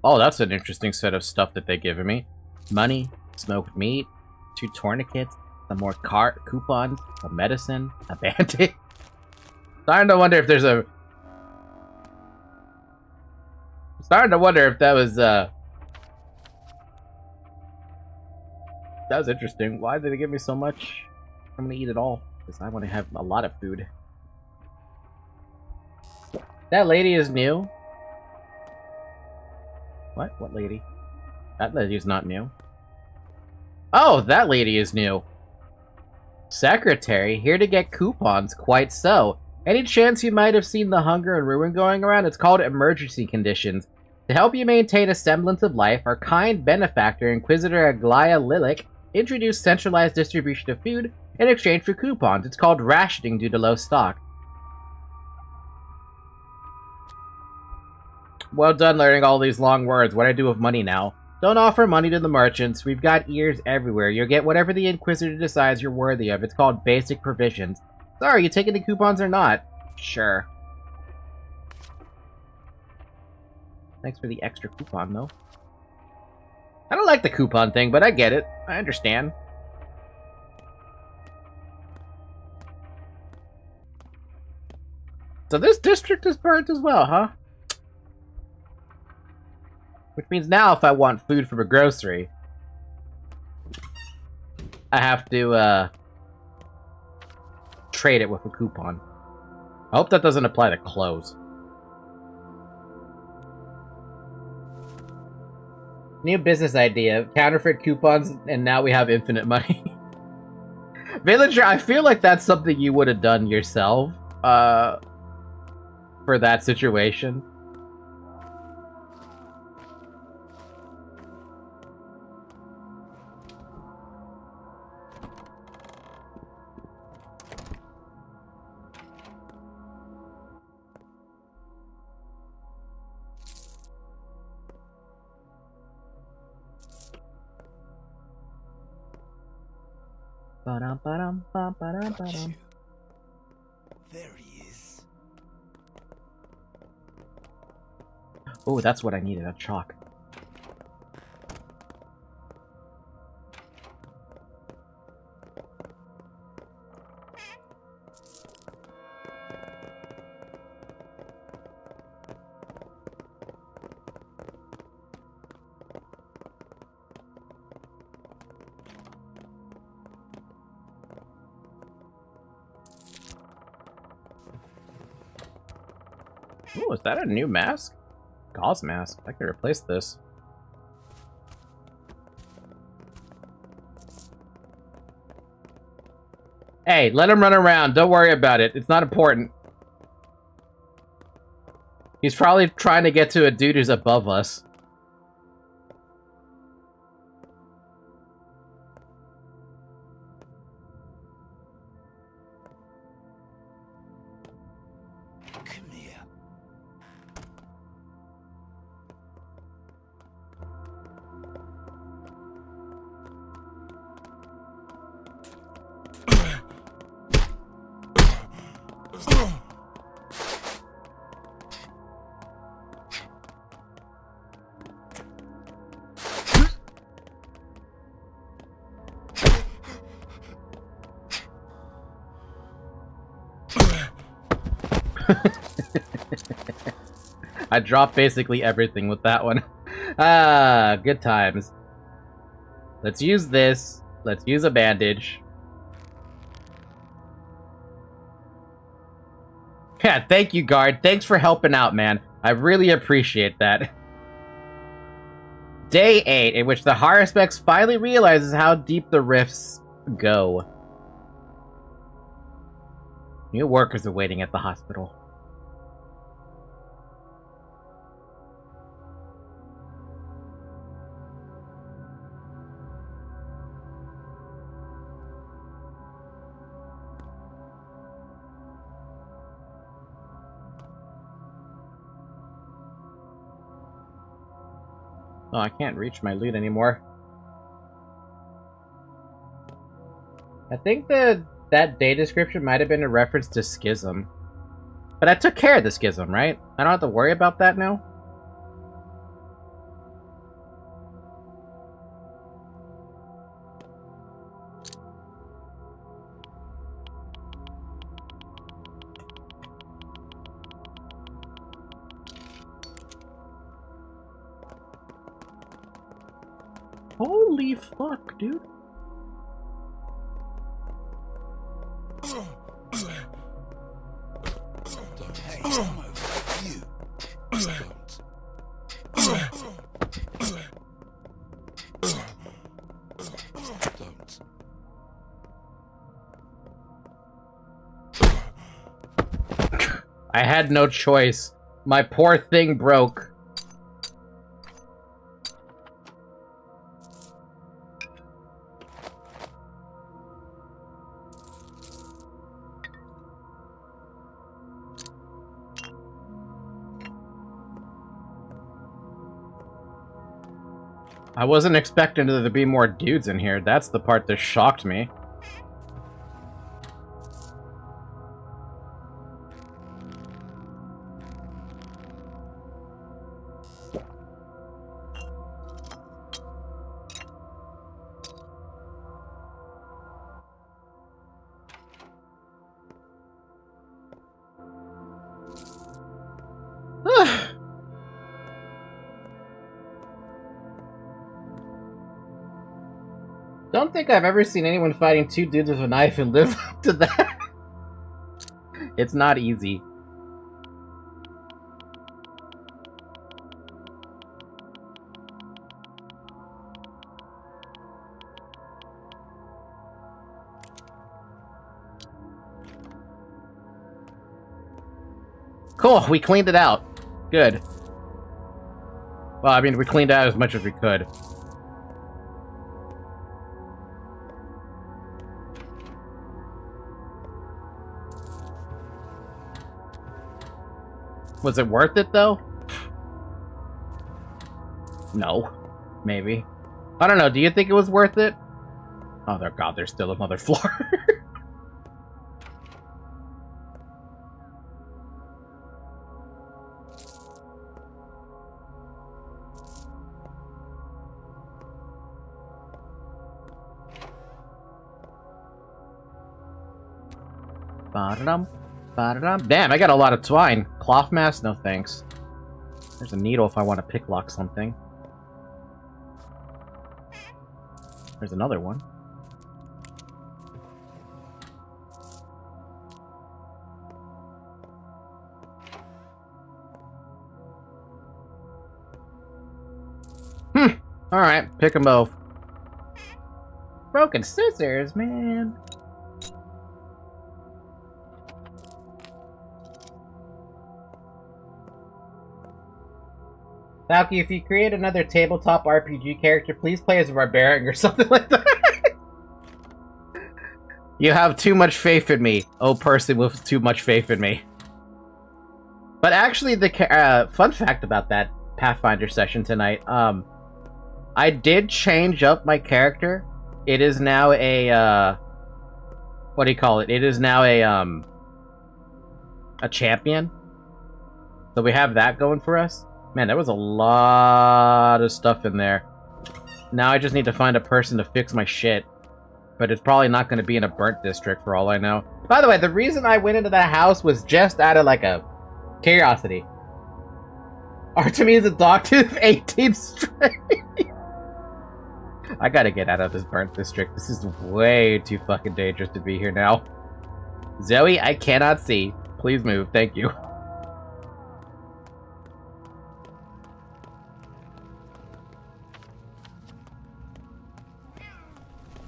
Oh, that's an interesting set of stuff that they've given me. Money, smoked meat, 2 tourniquets, some more cart coupons, a medicine, a band-aid. Starting to wonder if there's a... Starting to wonder if that was, That was interesting. Why did they give me so much? I'm gonna eat it all, because I want to have a lot of food. That lady is new. What? What lady? That lady is not new. Oh, that lady is new. Secretary, here to get coupons. Quite so. Any chance you might have seen the hunger and ruin going around? It's called emergency conditions. To help you maintain a semblance of life, our kind benefactor, Inquisitor Aglaya Lilac, introduced centralized distribution of food in exchange for coupons. It's called rationing due to low stock. Well done learning all these long words. What do I do with money now? Don't offer money to the merchants. We've got ears everywhere. You'll get whatever the Inquisitor decides you're worthy of. It's called basic provisions. Sorry, you taking the coupons or not? Sure. Thanks for the extra coupon, though. I don't like the coupon thing, but I get it. I understand. So this district is burnt as well, huh? Which means now if I want food from a grocery, I have to, trade it with a coupon. I hope that doesn't apply to clothes. New business idea. Counterfeit coupons, and now we have infinite money. Villager, I feel like that's something you would have done yourself, for that situation. There he is. Oh, that's what I needed, a chalk. Oh, is that a new mask? Gauze mask. I could replace this. Hey, let him run around. Don't worry about it. It's not important. He's probably trying to get to a dude who's above us. I dropped basically everything with that one. Ah, good times. Let's use this. Let's use a bandage. Yeah, thank you, guard. Thanks for helping out, man. I really appreciate that. Day 8, in which the Haruspex finally realizes how deep the rifts go. New workers are waiting at the hospital. Oh, I can't reach my loot anymore. I think that day description might have been a reference to Schism. But I took care of the Schism, right? I don't have to worry about that now? Holy fuck, dude. Hey, come over. You. Don't. Don't. I had no choice. My poor thing broke. I wasn't expecting there to be more dudes in here. That's the part that shocked me. Don't think I've ever seen anyone fighting two dudes with a knife and live up to that. It's not easy. Cool, we cleaned it out. Good. Well, I mean, we cleaned out as much as we could. Was it worth it, though? No. Maybe. I don't know, do you think it was worth it? Oh, God, there's still another floor. Ba-da-dum. Ba-da-dum. Damn, I got a lot of twine. Cloth mask? No thanks. There's a needle if I want to picklock something. There's another one. Alright, pick them both. Broken scissors, man. Falky, if you create another tabletop RPG character, please play as a barbarian or something like that. You have too much faith in me. Oh, person with too much faith in me. But actually, the fun fact about that Pathfinder session tonight, I did change up my character. It is now a, what do you call it? It is now a champion. So we have that going for us. Man, there was a lot of stuff in there. Now I just need to find a person to fix my shit. But it's probably not going to be in a burnt district for all I know. By the way, the reason I went into that house was just out of, like, a curiosity. Artemisia Dogtooth, 18th straight. I gotta get out of this burnt district. This is way too fucking dangerous to be here now. Zoe, I cannot see. Please move. Thank you.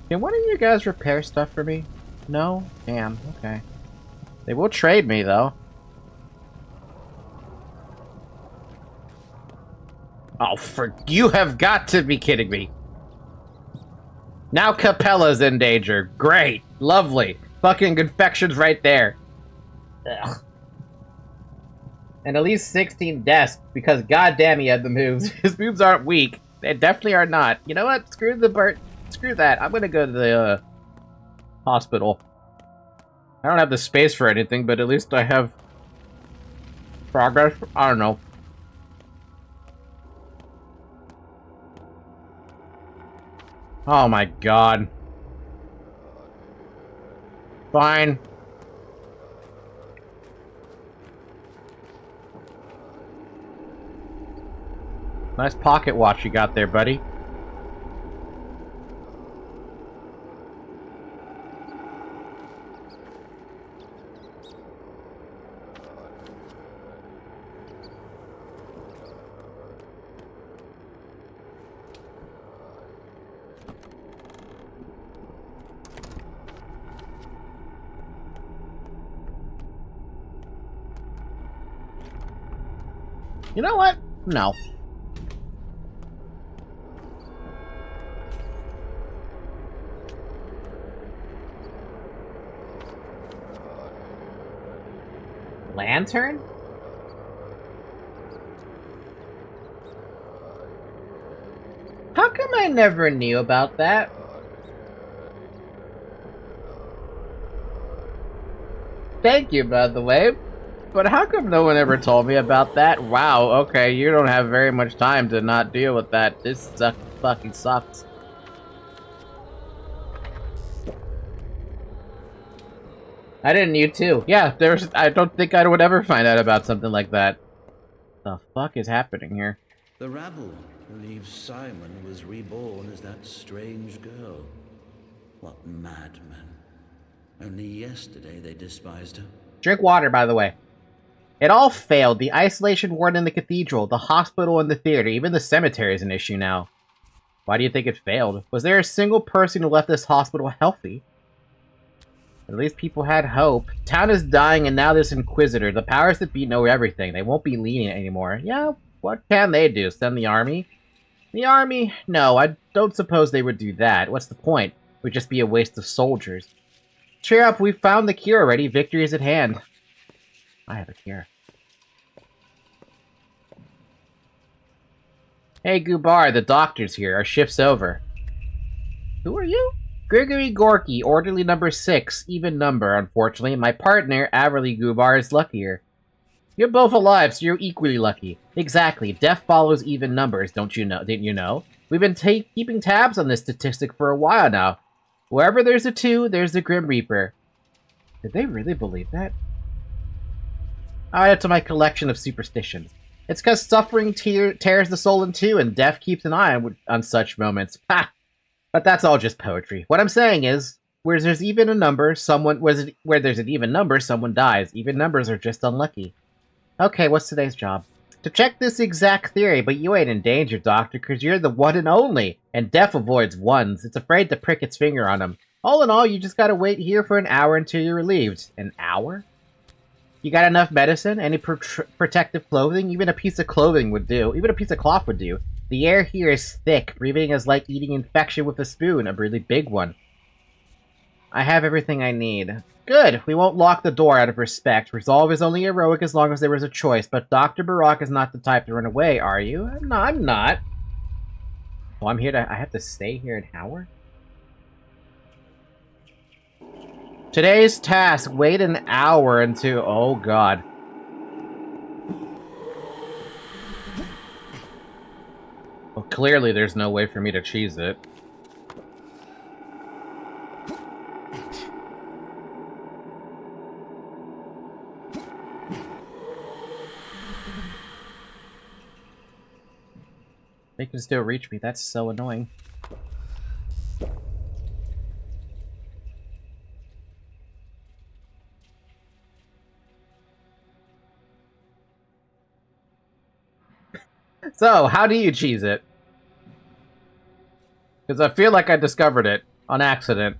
Can one of you guys repair stuff for me? No? Damn, okay. They will trade me, though. Oh, you have got to be kidding me. Now Capella's in danger. Great. Lovely. Fucking infections right there. Ugh. And at least 16 deaths, because goddamn he had the moves. His moves aren't weak. They definitely are not. You know what? Screw the burnt. Screw that. I'm gonna go to the hospital. I don't have the space for anything, but at least I have progress. I don't know. Oh my god. Fine. Nice pocket watch you got there, buddy. You know what? No. Lantern? How come I never knew about that? Thank you, by the way. But how come no one ever told me about that? Wow, okay, you don't have very much time to not deal with that. This fucking sucks. I didn't need to. Yeah, I don't think I would ever find out about something like that. The fuck is happening here? The rabble believes Simon was reborn as that strange girl. What madmen. Only yesterday they despised her. Drink water, by the way. It all failed. The isolation ward in the cathedral, the hospital and the theater, even the cemetery is an issue now. Why do you think it failed? Was there a single person who left this hospital healthy? At least people had hope. Town is dying and now this Inquisitor. The powers that be know everything. They won't be lenient anymore. Yeah, what can they do? Send the army? The army? No, I don't suppose they would do that. What's the point? It would just be a waste of soldiers. Cheer up, we've found the cure already. Victory is at hand. I have a cure. Hey, Gubar, the doctor's here. Our shift's over. Who are you? Grigory Gorky, orderly number 6, even number, unfortunately. My partner, Averly Gubar, is luckier. You're both alive, so you're equally lucky. Exactly. Death follows even numbers, don't you know? Didn't you know? We've been keeping tabs on this statistic for a while now. Wherever there's a 2, there's the Grim Reaper. Did they really believe that? I'll add it to my collection of superstitions. It's because suffering tears the soul in two, and death keeps an eye on such moments. Ha! But that's all just poetry. What I'm saying is, where there's an even number, someone dies. Even numbers are just unlucky. Okay, what's today's job? To check this exact theory, but you ain't in danger, Doctor, because you're the one and only, and death avoids ones. It's afraid to prick its finger on them. All in all, you just gotta wait here for an hour until you're relieved. An hour? You got enough medicine? Any protective clothing? Even a piece of clothing would do. Even a piece of cloth would do. The air here is thick. Breathing is like eating infection with a spoon, a really big one. I have everything I need. Good. We won't lock the door out of respect. Resolve is only heroic as long as there was a choice, but Dr. Barak is not the type to run away, are you? I'm not. Oh, I have to stay here an hour? Today's task, wait an hour until... Oh, God. Well, clearly there's no way for me to cheese it. They can still reach me. That's so annoying. So, how do you cheese it? Because I feel like I discovered it on accident.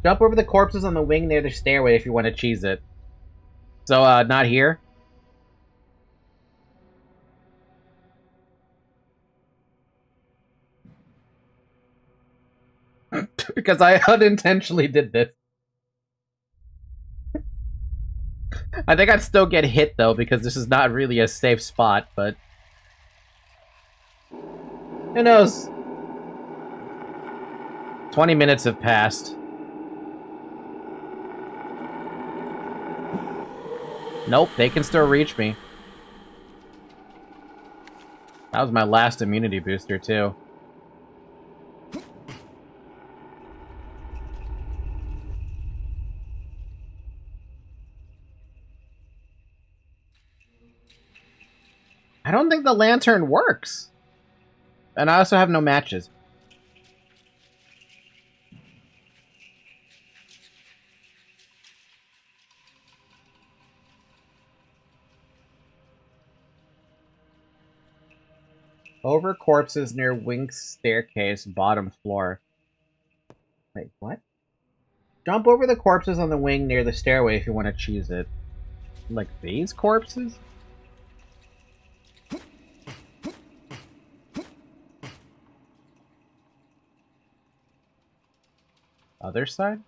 Jump over the corpses on the wing near the stairway if you want to cheese it. So, not here? Because I unintentionally did this. I think I'd still get hit, though, because this is not really a safe spot, but... Who knows? 20 minutes have passed. Nope, they can still reach me. That was my last immunity booster, too. I don't think the lantern works. And I also have no matches. Over corpses near wing staircase, bottom floor. Wait, what? Jump over the corpses on the wing near the stairway if you want to cheese it. Like these corpses? Other side?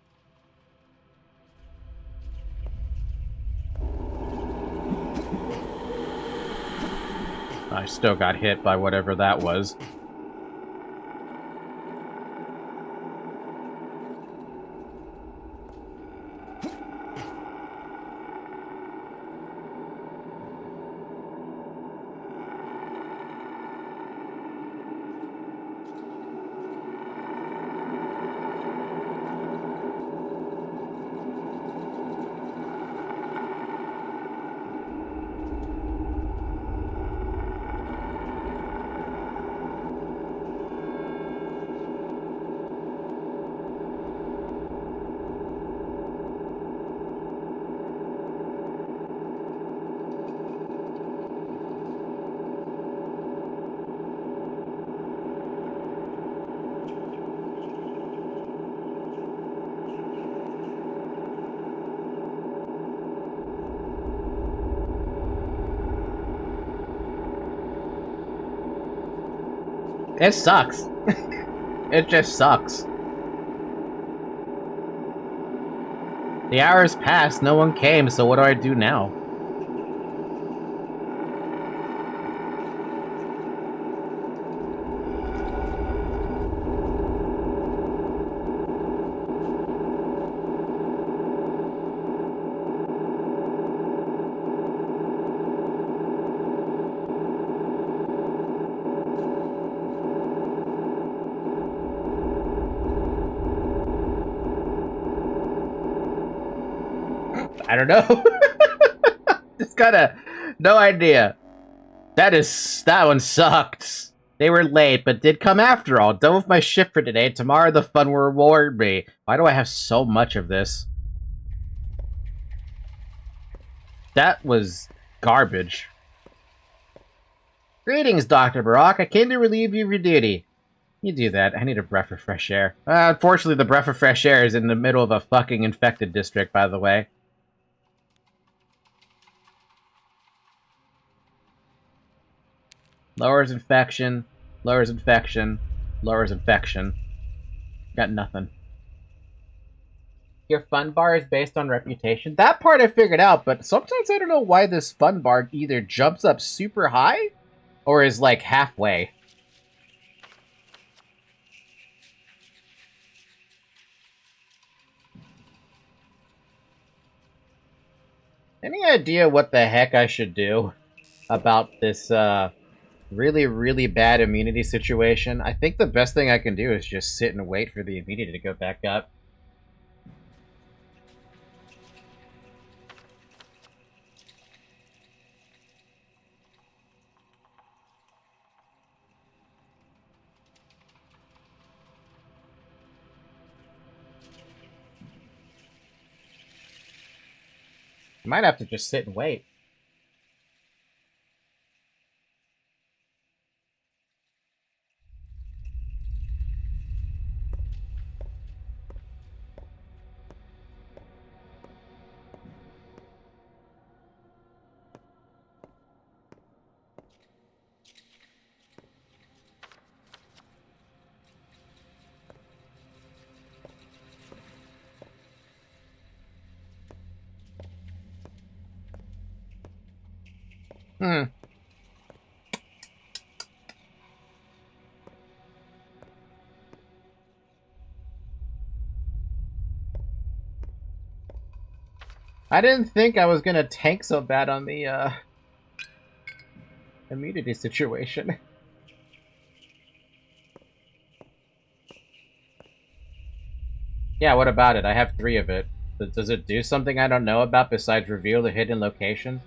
I still got hit by whatever that was. It sucks. It just sucks. The hours passed, no one came, so what do I do now? I don't know. Just kinda, no idea. That one sucked. They were late, but did come after all. Done with my shift for today. Tomorrow the fun will reward me. Why do I have so much of this? That was garbage. Greetings, Dr. Barak. I came to relieve you of your duty. You do that. I need a breath of fresh air. Unfortunately, the breath of fresh air is in the middle of a fucking infected district, by the way. Lowers infection, lowers infection, lowers infection. Got nothing. Your fun bar is based on reputation? That part I figured out, but sometimes I don't know why this fun bar either jumps up super high or is like halfway. Any idea what the heck I should do about this, really, really bad immunity situation? I think the best thing I can do is just sit and wait for the immunity to go back up. I might have to just sit and wait. I didn't think I was gonna tank so bad on the, immunity situation. Yeah, what about it? I have 3 of it. Does it do something I don't know about besides reveal the hidden location?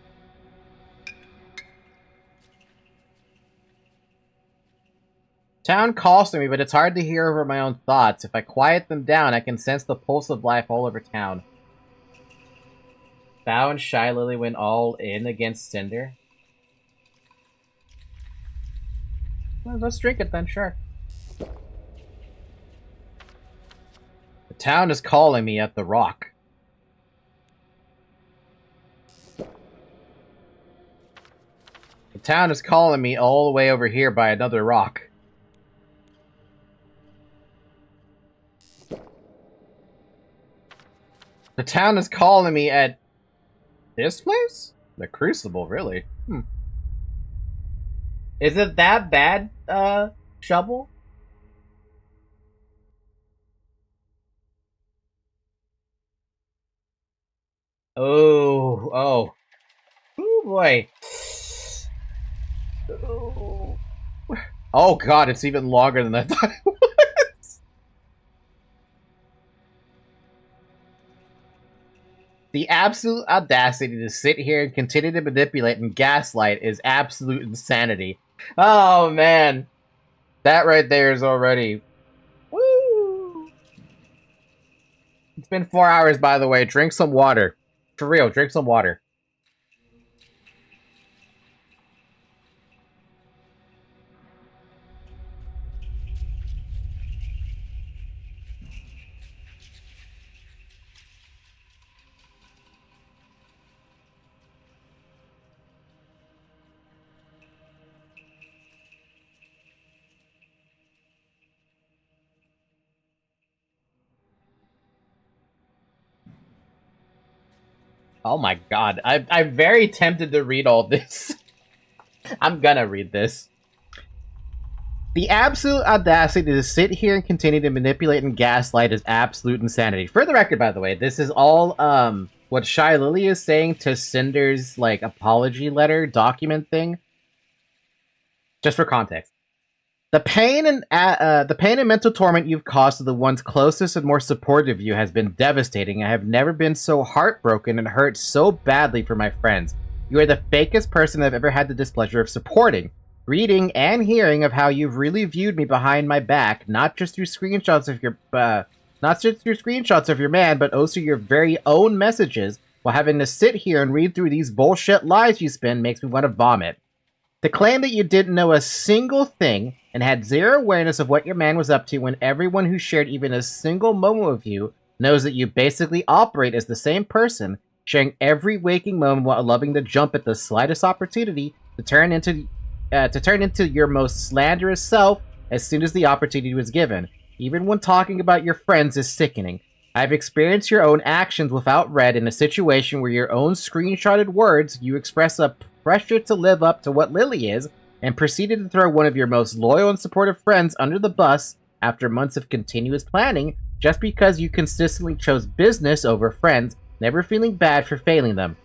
Town calls to me, but it's hard to hear over my own thoughts. If I quiet them down, I can sense the pulse of life all over town. Bao and Shy Lily went all in against Cinder. Well, let's drink it then, sure. The town is calling me at the rock. The town is calling me all the way over here by another rock. The town is calling me at this place? The Crucible, really? Is it that bad, Shovel? Oh. Oh boy. Oh god, it's even longer than I thought it was. The absolute audacity to sit here and continue to manipulate and gaslight is absolute insanity. Oh man. That right there is already... Woo! It's been 4 hours, by the way. Drink some water. For real, drink some water. Oh my god, I'm very tempted to read all this. I'm gonna read this. The absolute audacity to sit here and continue to manipulate and gaslight is absolute insanity. For the record, by the way, this is all what Shy Lily is saying to Cinder's like apology letter document thing. Just for context. The pain and mental torment you've caused to the ones closest and more supportive of you has been devastating. I have never been so heartbroken and hurt so badly for my friends. You are the fakest person I've ever had the displeasure of supporting. Reading and hearing of how you've really viewed me behind my back, not just through screenshots of your man, but also your very own messages, while having to sit here and read through these bullshit lies you spin makes me want to vomit. The claim that you didn't know a single thing and had zero awareness of what your man was up to when everyone who shared even a single moment with you knows that you basically operate as the same person, sharing every waking moment while loving to jump at the slightest opportunity to turn into your most slanderous self as soon as the opportunity was given. Even when talking about your friends is sickening. I've experienced your own actions without read in a situation where your own screenshotted words you express a pressure to live up to what Lily is, and proceeded to throw one of your most loyal and supportive friends under the bus after months of continuous planning, just because you consistently chose business over friends, never feeling bad for failing them.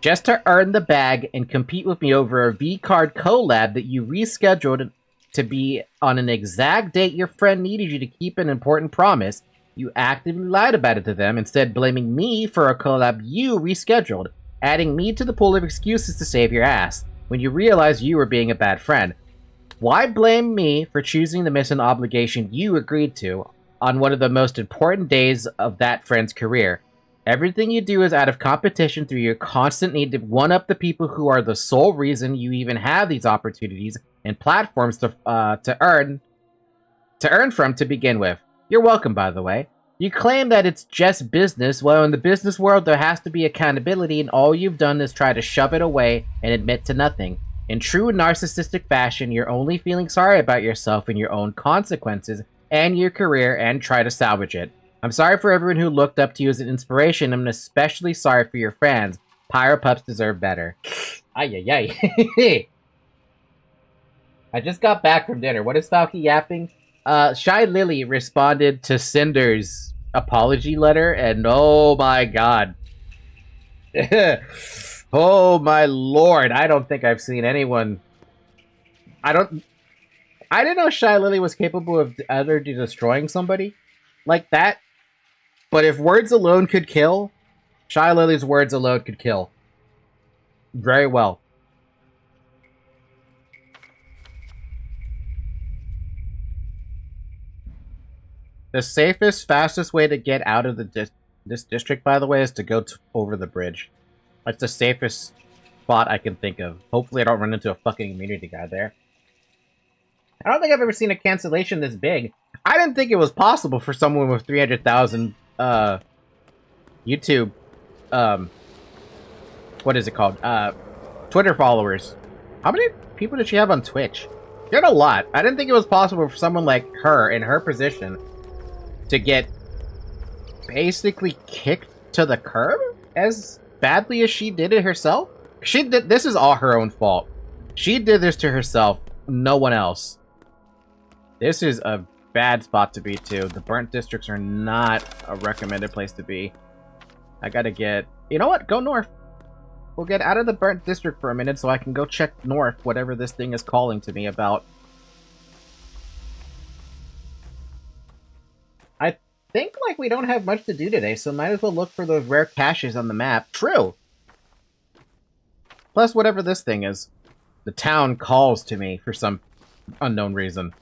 Just to earn the bag and compete with me over a V-Card collab that you rescheduled to be on an exact date your friend needed you to keep an important promise, you actively lied about it to them, instead blaming me for a collab you rescheduled, adding me to the pool of excuses to save your ass, when you realized you were being a bad friend. Why blame me for choosing to miss an obligation you agreed to on one of the most important days of that friend's career? Everything you do is out of competition through your constant need to one-up the people who are the sole reason you even have these opportunities and platforms to earn from to begin with. You're welcome, by the way. You claim that it's just business. Well, in the business world, there has to be accountability, and all you've done is try to shove it away and admit to nothing. In true narcissistic fashion, you're only feeling sorry about yourself and your own consequences and your career and try to salvage it. I'm sorry for everyone who looked up to you as an inspiration. I'm especially sorry for your fans. Pyropups deserve better. Ay. I just got back from dinner. What is Falky yapping? Shy Lily responded to Cinder's apology letter, and oh my god. Oh my lord, I don't think I've seen anyone... I didn't know Shy Lily was capable of utterly destroying somebody like that. But if words alone could kill, Shy Lily's words alone could kill. Very well. The safest, fastest way to get out of this district, by the way, is to go over the bridge. That's the safest spot I can think of. Hopefully I don't run into a fucking immunity guy there. I don't think I've ever seen a cancellation this big. I didn't think it was possible for someone with 300,000, YouTube, what is it called? Twitter followers. How many people did she have on Twitch? She had a lot. I didn't think it was possible for someone like her, in her position, to get basically kicked to the curb as badly as she did it herself? She did. This is all her own fault. She did this to herself. No one else. This is a bad spot to be too. The burnt districts are not a recommended place to be. I gotta get... You know what? Go north. We'll get out of the burnt district for a minute so I can go check north, whatever this thing is calling to me about. I think, like, we don't have much to do today, so might as well look for those rare caches on the map. True! Plus, whatever this thing is. The town calls to me for some unknown reason.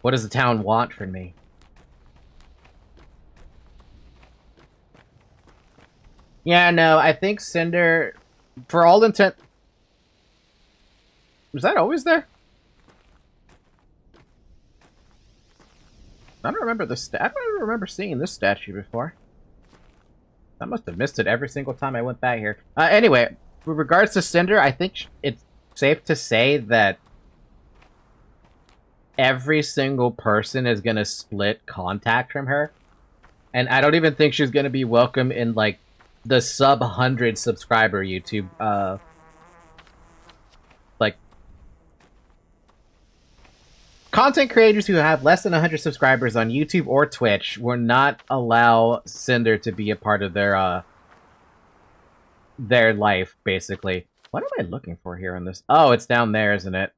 What does the town want from me? Yeah, no, I think Cinder, for all intent... Was that always there? I don't remember I don't remember seeing this statue before. I must have missed it every single time I went back here. Anyway, with regards to Cinder, I think it's safe to say that every single person is going to split contact from her. And I don't even think she's going to be welcome in, like, the sub 100 subscriber YouTube, like, content creators who have less than 100 subscribers on YouTube or Twitch will not allow Cinder to be a part of their life, basically. What am I looking for here on this? Oh, it's down there, isn't it?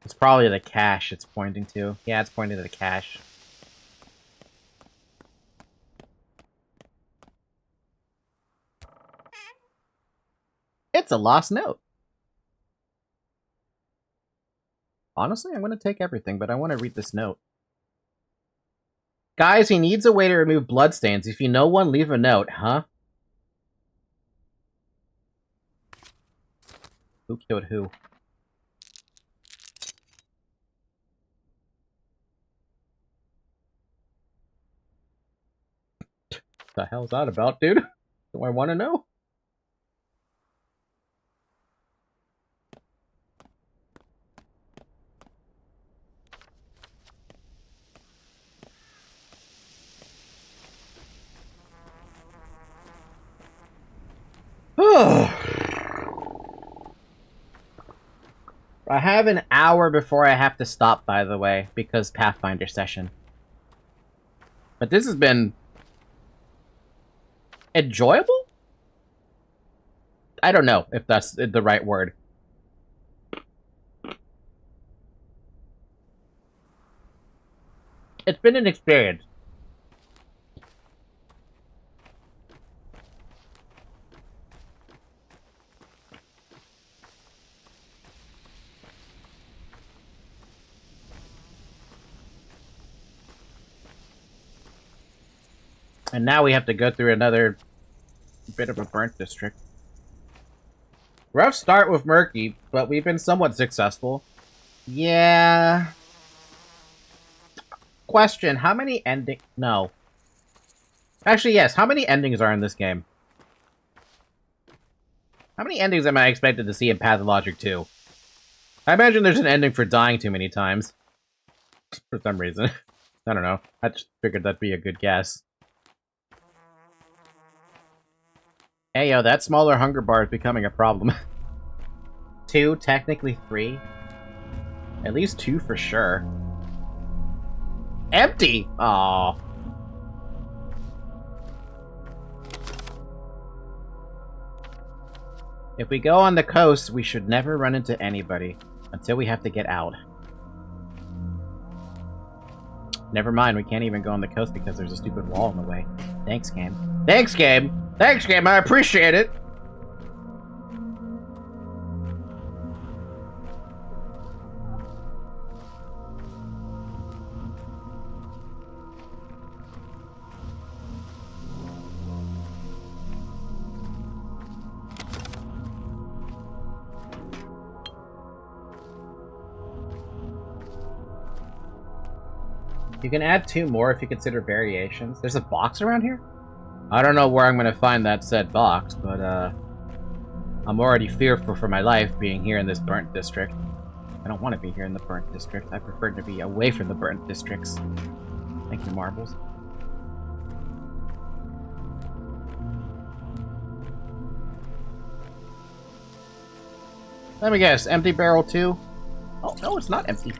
It's probably the cache it's pointing to. Yeah, it's pointing to the cache. It's a lost note. Honestly, I'm going to take everything, but I want to read this note. Guys, he needs a way to remove bloodstains. If you know one, leave a note, huh? Who killed who? The hell's that about, dude? Do I want to know? I have an hour before I have to stop, by the way, because Pathfinder session. But this has been enjoyable? I don't know if that's the right word. It's been an experience. And now we have to go through another bit of a burnt district. Rough start with Murky, but we've been somewhat successful. Yeah. Question, how many endings... No. Actually, yes, how many endings are in this game? How many endings am I expected to see in Pathologic 2? I imagine there's an ending for dying too many times. For some reason. I don't know. I just figured that'd be a good guess. Hey, yo, that smaller hunger bar is becoming a problem. 2, technically 3. At least 2 for sure. Empty! Aww. If we go on the coast, we should never run into anybody until we have to get out. Never mind, we can't even go on the coast because there's a stupid wall in the way. Thanks, game. Thanks, game! Thanks, game, I appreciate it! You can add 2 more if you consider variations. There's a box around here? I don't know where I'm gonna find that said box, but I'm already fearful for my life being here in this burnt district. I don't want to be here in the burnt district. I prefer to be away from the burnt districts. Thank you, marbles. Let me guess, empty barrel too? Oh, no, it's not empty.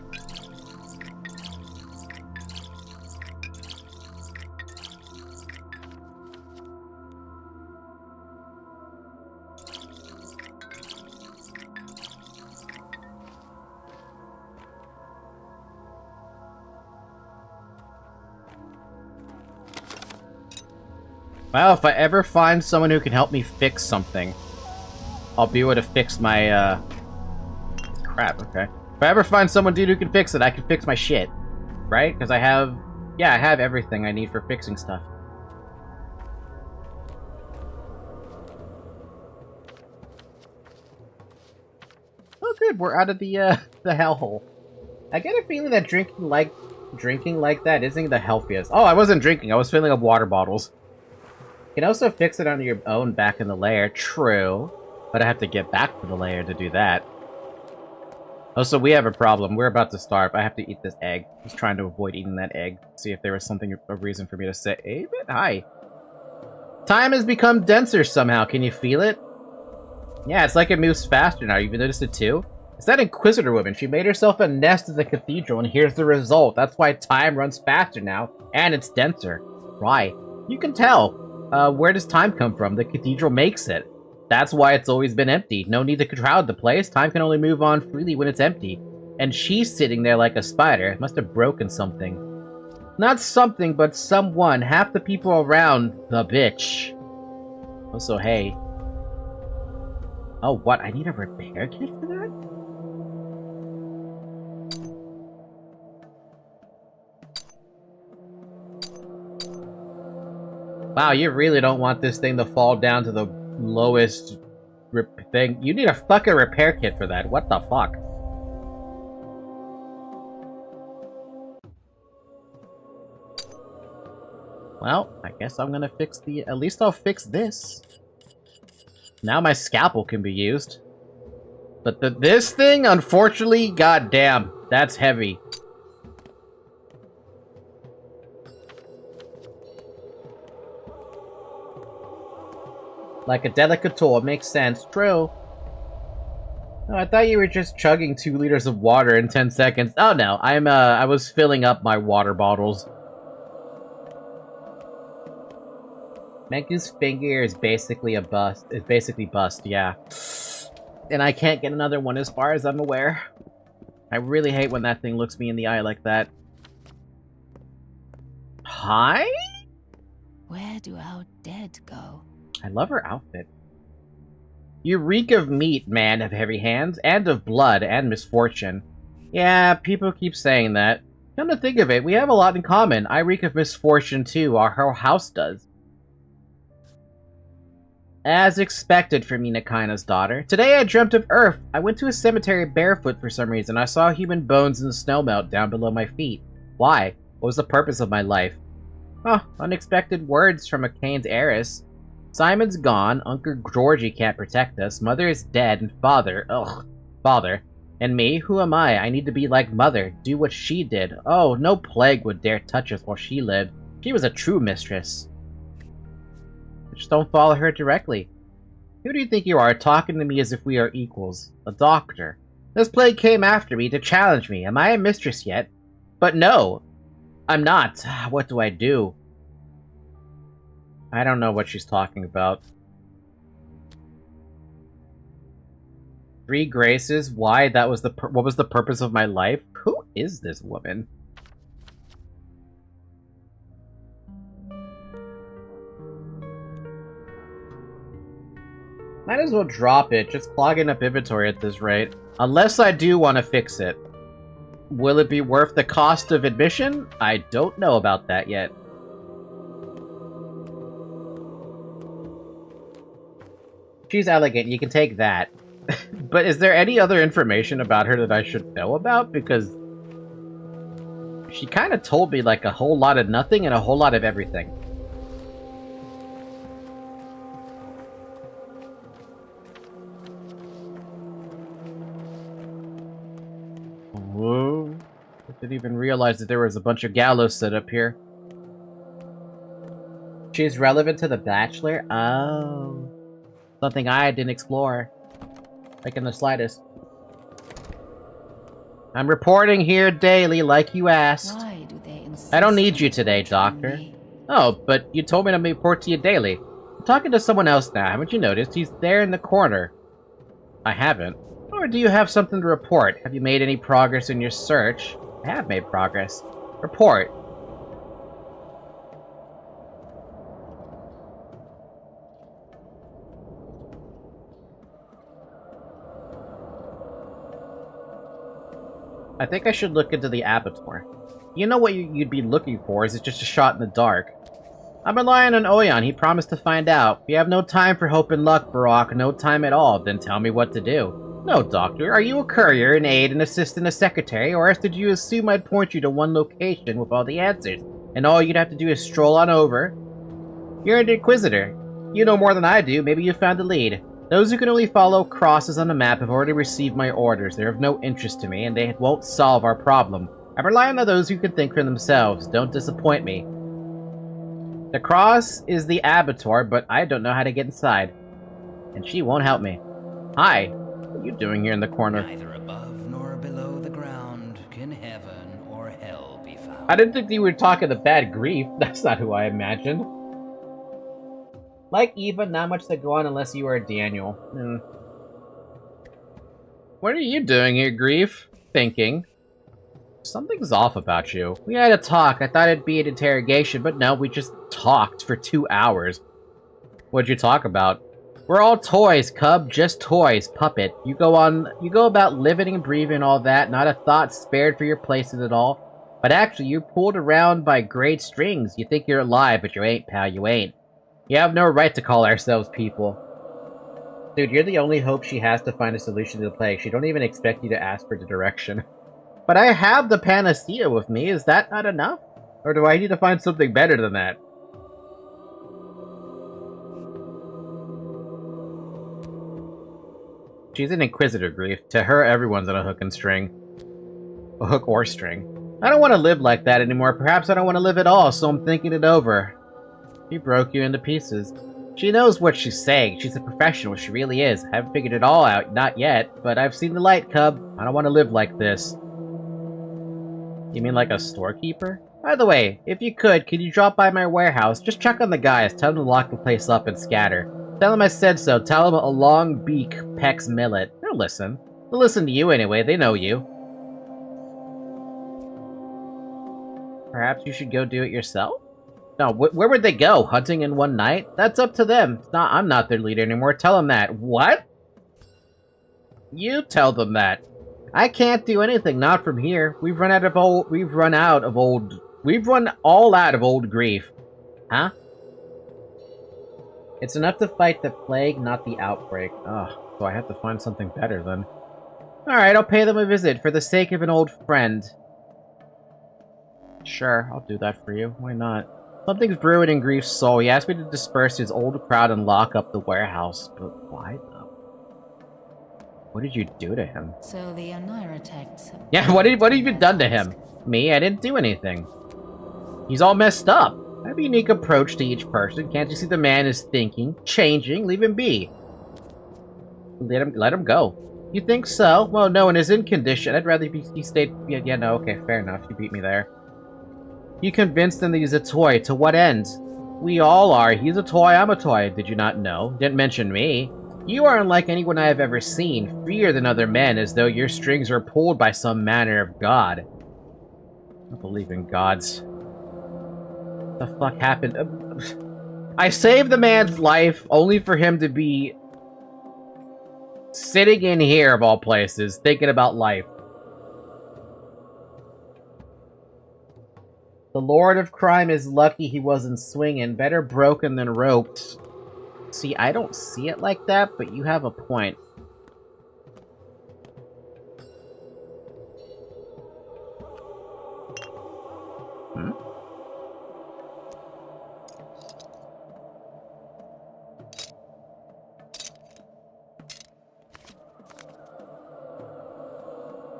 Well, if I ever find someone who can help me fix something, I'll be able to fix my, crap, okay. If I ever find someone, dude, who can fix it, I can fix my shit. Right? Because I have... Yeah, I have everything I need for fixing stuff. Oh, good, we're out of the hellhole. I get a feeling that drinking like that isn't the healthiest. Oh, I wasn't drinking, I was filling up water bottles. You can also fix it on your own back in the lair. True. But I have to get back to the lair to do that. Also, we have a problem. We're about to starve. I have to eat this egg. I was trying to avoid eating that egg. See if there was a reason for me to say, hey, hi. Time has become denser somehow. Can you feel it? Yeah, it's like it moves faster now. You've noticed it too? It's that Inquisitor woman. She made herself a nest in the cathedral, and here's the result. That's why time runs faster now, and it's denser. Why? You can tell. Where does time come from? The cathedral makes it. That's why it's always been empty. No need to crowd the place. Time can only move on freely when it's empty. And she's sitting there like a spider. Must have broken something. Not something, but someone. Half the people around the bitch. Also, hey. Oh, what? I need a repair kit for that? Wow, you really don't want this thing to fall down to the lowest thing. You need a fucking repair kit for that. What the fuck? Well, I guess I'm gonna fix the... At least I'll fix this. Now my scalpel can be used. But this thing, unfortunately, goddamn, that's heavy. Like a delicate tool, it makes sense. True. Oh, I thought you were just chugging 2 liters of water in 10 seconds. Oh no, I was filling up my water bottles. Menku's finger is basically a bust. It's basically bust, yeah. And I can't get another one as far as I'm aware. I really hate when that thing looks me in the eye like that. Hi? Where do our dead go? I love her outfit. You reek of meat, man of heavy hands, and of blood and misfortune. Yeah, people keep saying that. Come to think of it, we have a lot in common. I reek of misfortune too, our whole house does. As expected from Minakaina's daughter. Today I dreamt of Earth. I went to a cemetery barefoot for some reason. I saw human bones and snow melt down below my feet. Why? What was the purpose of my life? Oh, unexpected words from a Kane's heiress. Simon's gone, Uncle Georgie can't protect us, Mother is dead, and Father, Father. And me? Who am I? I need to be like Mother, do what she did. Oh, no plague would dare touch us while she lived. She was a true mistress. Just don't follow her directly. Who do you think you are, talking to me as if we are equals? A doctor. This plague came after me to challenge me. Am I a mistress yet? But no, I'm not. What do I do? I don't know what she's talking about. 3 graces? Why? That was what was the purpose of my life? Who is this woman? Might as well drop it, just clogging up inventory at this rate. Unless I do want to fix it. Will it be worth the cost of admission? I don't know about that yet. She's elegant, you can take that. But is there any other information about her that I should know about? Because she kind of told me like a whole lot of nothing and a whole lot of everything. Whoa. I didn't even realize that there was a bunch of gallows set up here. She's relevant to the Bachelor? Oh. Something I didn't explore. Like in the slightest. I'm reporting here daily like you asked. Why do they insist I don't need on you today, torturing Doctor. me? Oh, but you told me to report to you daily. I'm talking to someone else now, haven't you noticed? He's there in the corner. I haven't. Or do you have something to report? Have you made any progress in your search? I have made progress. Report. I think I should look into the abattoir. You know what you'd be looking for is just a shot in the dark. I'm relying on Oyan. He promised to find out. We have no time for hope and luck, Barak. No time at all. Then tell me what to do. No, Doctor. Are you a courier, an aide, an assistant, a secretary, or else did you assume I'd point you to one location with all the answers, and all you'd have to do is stroll on over? You're an inquisitor. You know more than I do. Maybe you found a lead. Those who can only follow crosses on the map have already received my orders. They're of no interest to me, and they won't solve our problem. I rely on those who can think for themselves. Don't disappoint me. The cross is the abattoir, but I don't know how to get inside. And she won't help me. Hi. What are you doing here in the corner? Neither above nor below the ground can heaven or hell be found. I didn't think you were talking to Bad Grief. That's not who I imagined. Like Eva, not much to go on unless you are Daniel. What are you doing here, Grief? Thinking. Something's off about you. We had a talk. I thought it'd be an interrogation, but no, we just talked for 2 hours. What'd you talk about? We're all toys, Cub. Just toys, puppet. You go about living and breathing and all that, not a thought spared for your places at all. But actually, you're pulled around by great strings. You think you're alive, but you ain't, pal, you ain't. You have no right to call ourselves people. Dude, you're the only hope she has to find a solution to the plague. She don't even expect you to ask for the direction. But I have the panacea with me. Is that not enough? Or do I need to find something better than that? She's an inquisitor, Grief. To her, everyone's on a hook and string. A hook or string. I don't want to live like that anymore. Perhaps I don't want to live at all, so I'm thinking it over. She broke you into pieces. She knows what she's saying. She's a professional. She really is. I haven't figured it all out. Not yet. But I've seen the light, Cub. I don't want to live like this. You mean like a storekeeper? By the way, if you could you drop by my warehouse? Just check on the guys. Tell them to lock the place up and scatter. Tell them I said so. Tell them a long beak pecks millet. They'll listen. They'll listen to you anyway. They know you. Perhaps you should go do it yourself? No, where would they go? Hunting in one night? That's up to them. I'm not their leader anymore. Tell them that. What? You tell them that. I can't do anything, not from here. We've run all out of old grief. Huh? It's enough to fight the plague, not the outbreak. Ugh, so I have to find something better then. Alright, I'll pay them a visit for the sake of an old friend. Sure, I'll do that for you. Why not? Something's brewing in Grief's soul. He asked me to disperse his old crowd and lock up the warehouse. But why, though? What did you do to him? So the unrelated. Yeah, what have you done to him? Me? I didn't do anything. He's all messed up. I have a unique approach to each person. Can't you see the man is thinking, changing? Leave him be. Let him go. You think so? Well, no one is in condition. I'd rather he stayed. Yeah, no, okay, fair enough. You beat me there. You convinced him that he's a toy. To what end? We all are. He's a toy, I'm a toy. Did you not know? Didn't mention me. You are unlike anyone I have ever seen, freer than other men, as though your strings are pulled by some manner of god. I don't believe in gods. What the fuck happened? I saved the man's life only for him to be sitting in here, of all places, thinking about life. The Lord of Crime is lucky he wasn't swinging. Better broken than roped. See, I don't see it like that, but you have a point.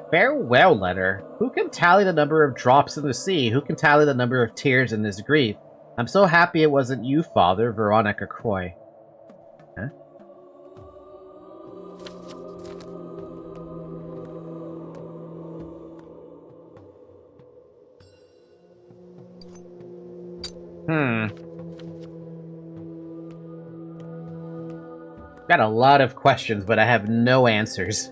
Farewell letter. Who can tally the number of drops in the sea? Who can tally the number of tears in this grief? I'm so happy it wasn't you, Father, Veronica Croy. Huh? Got a lot of questions, but I have no answers.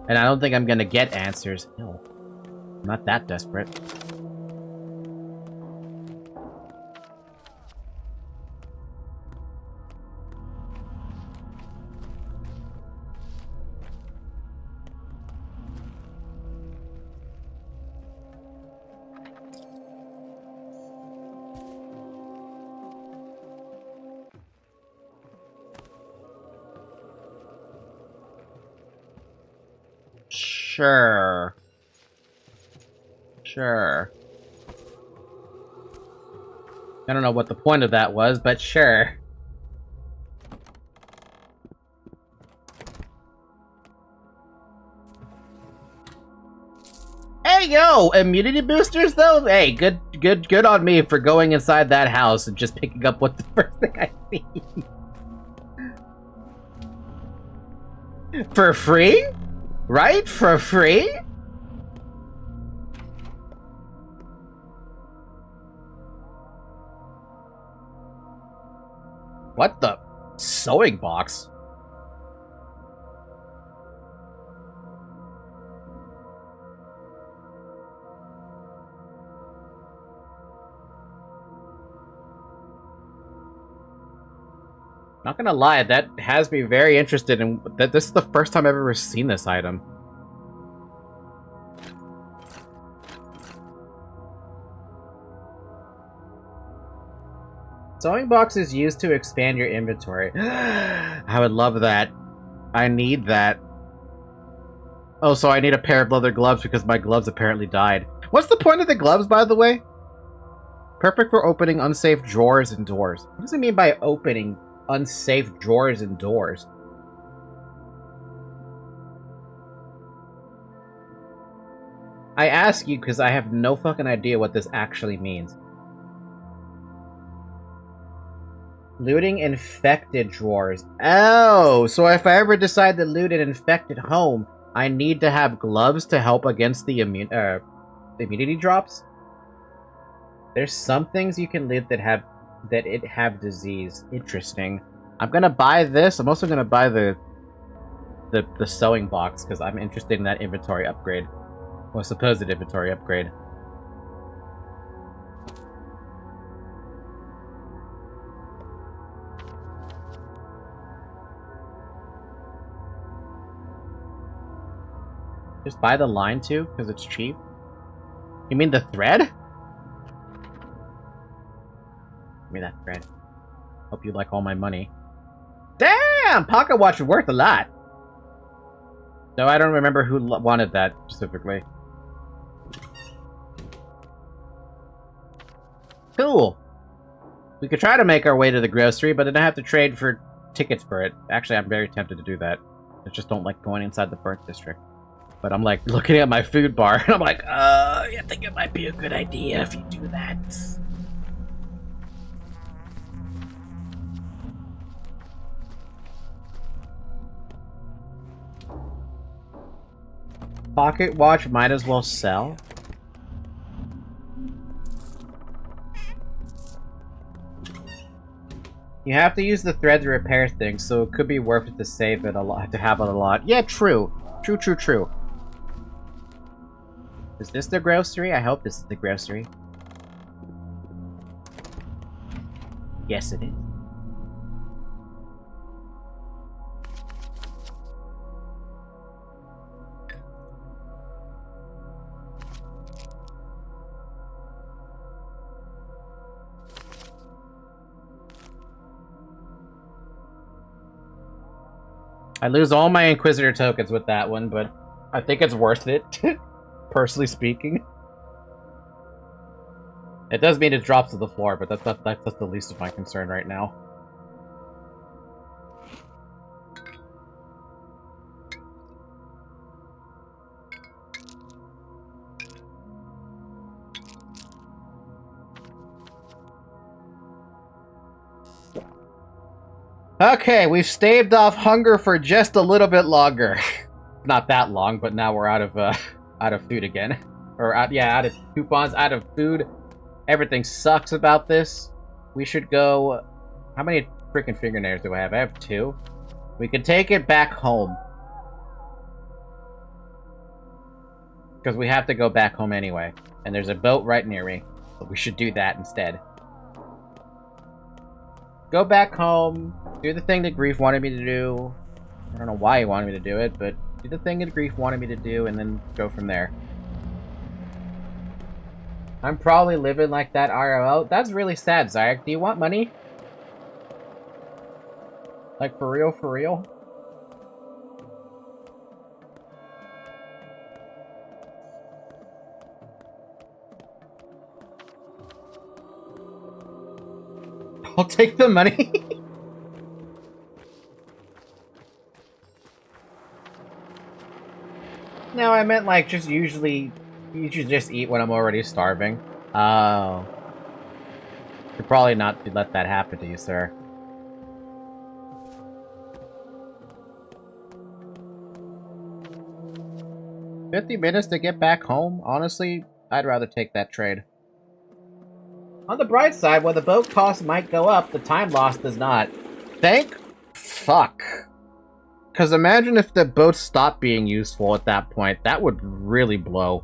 And I don't think I'm gonna get answers. No. I'm not that desperate. Sure. Sure. I don't know what the point of that was, but sure. Hey, yo! Immunity boosters, though? Hey, good on me for going inside that house and just picking up what the first thing I see. For free? Right? For free? What the? Sewing box? Not gonna lie, that has me very interested in that. This is the first time I've ever seen this item. Sewing box is used to expand your inventory. I would love that. I need that. Oh, so I need a pair of leather gloves because my gloves apparently died. What's the point of the gloves, by the way? Perfect for opening unsafe drawers and doors. What does it mean by opening unsafe drawers and doors? I ask you because I have no fucking idea what this actually means. Looting infected drawers. Oh, so if I ever decide to loot an infected home, I need to have gloves to help against the immunity drops? There's some things you can loot that have disease. Interesting. I'm gonna buy this. I'm also gonna buy the sewing box because I'm interested in that inventory upgrade. Well, supposed inventory upgrade. Just buy the line too, because it's cheap? You mean the thread? Give me that thread. Hope you like all my money. Damn! Pocket watch is worth a lot! No, I don't remember who wanted that specifically. Cool! We could try to make our way to the grocery, but then I have to trade for tickets for it. Actually, I'm very tempted to do that. I just don't like going inside the burnt district. But I'm like looking at my food bar and I'm like, I think it might be a good idea if you do that. Pocket watch might as well sell. You have to use the thread to repair things, so it could be worth it to save it a lot, to have it a lot. Yeah, true. True. Is this the grocery? I hope this is the grocery. Yes, it is. I lose all my Inquisitor tokens with that one, but I think it's worth it. Personally speaking. It does mean it drops to the floor, but that's the least of my concern right now. Okay, we've staved off hunger for just a little bit longer. Not that long, but now we're out of food again. Or, out of coupons, out of food. Everything sucks about this. We should go... How many freaking fingernails do I have? I have 2. We can take it back home. Because we have to go back home anyway. And there's a boat right near me. So we should do that instead. Go back home. Do the thing that Grief wanted me to do. I don't know why he wanted me to do it, but do the thing that Grief wanted me to do and then go from there. I'm probably living like that IRL. That's really sad, Zayak. Do you want money? Like, for real, for real? I'll take the money. No, I meant like just usually you should just eat when I'm already starving. Oh. Should probably not let that happen to you, sir. $50 minutes to get back home? Honestly, I'd rather take that trade. On the bright side, while the boat cost might go up, the time lost does not. Thank fuck. Because imagine if the boat stopped being useful at that point. That would really blow.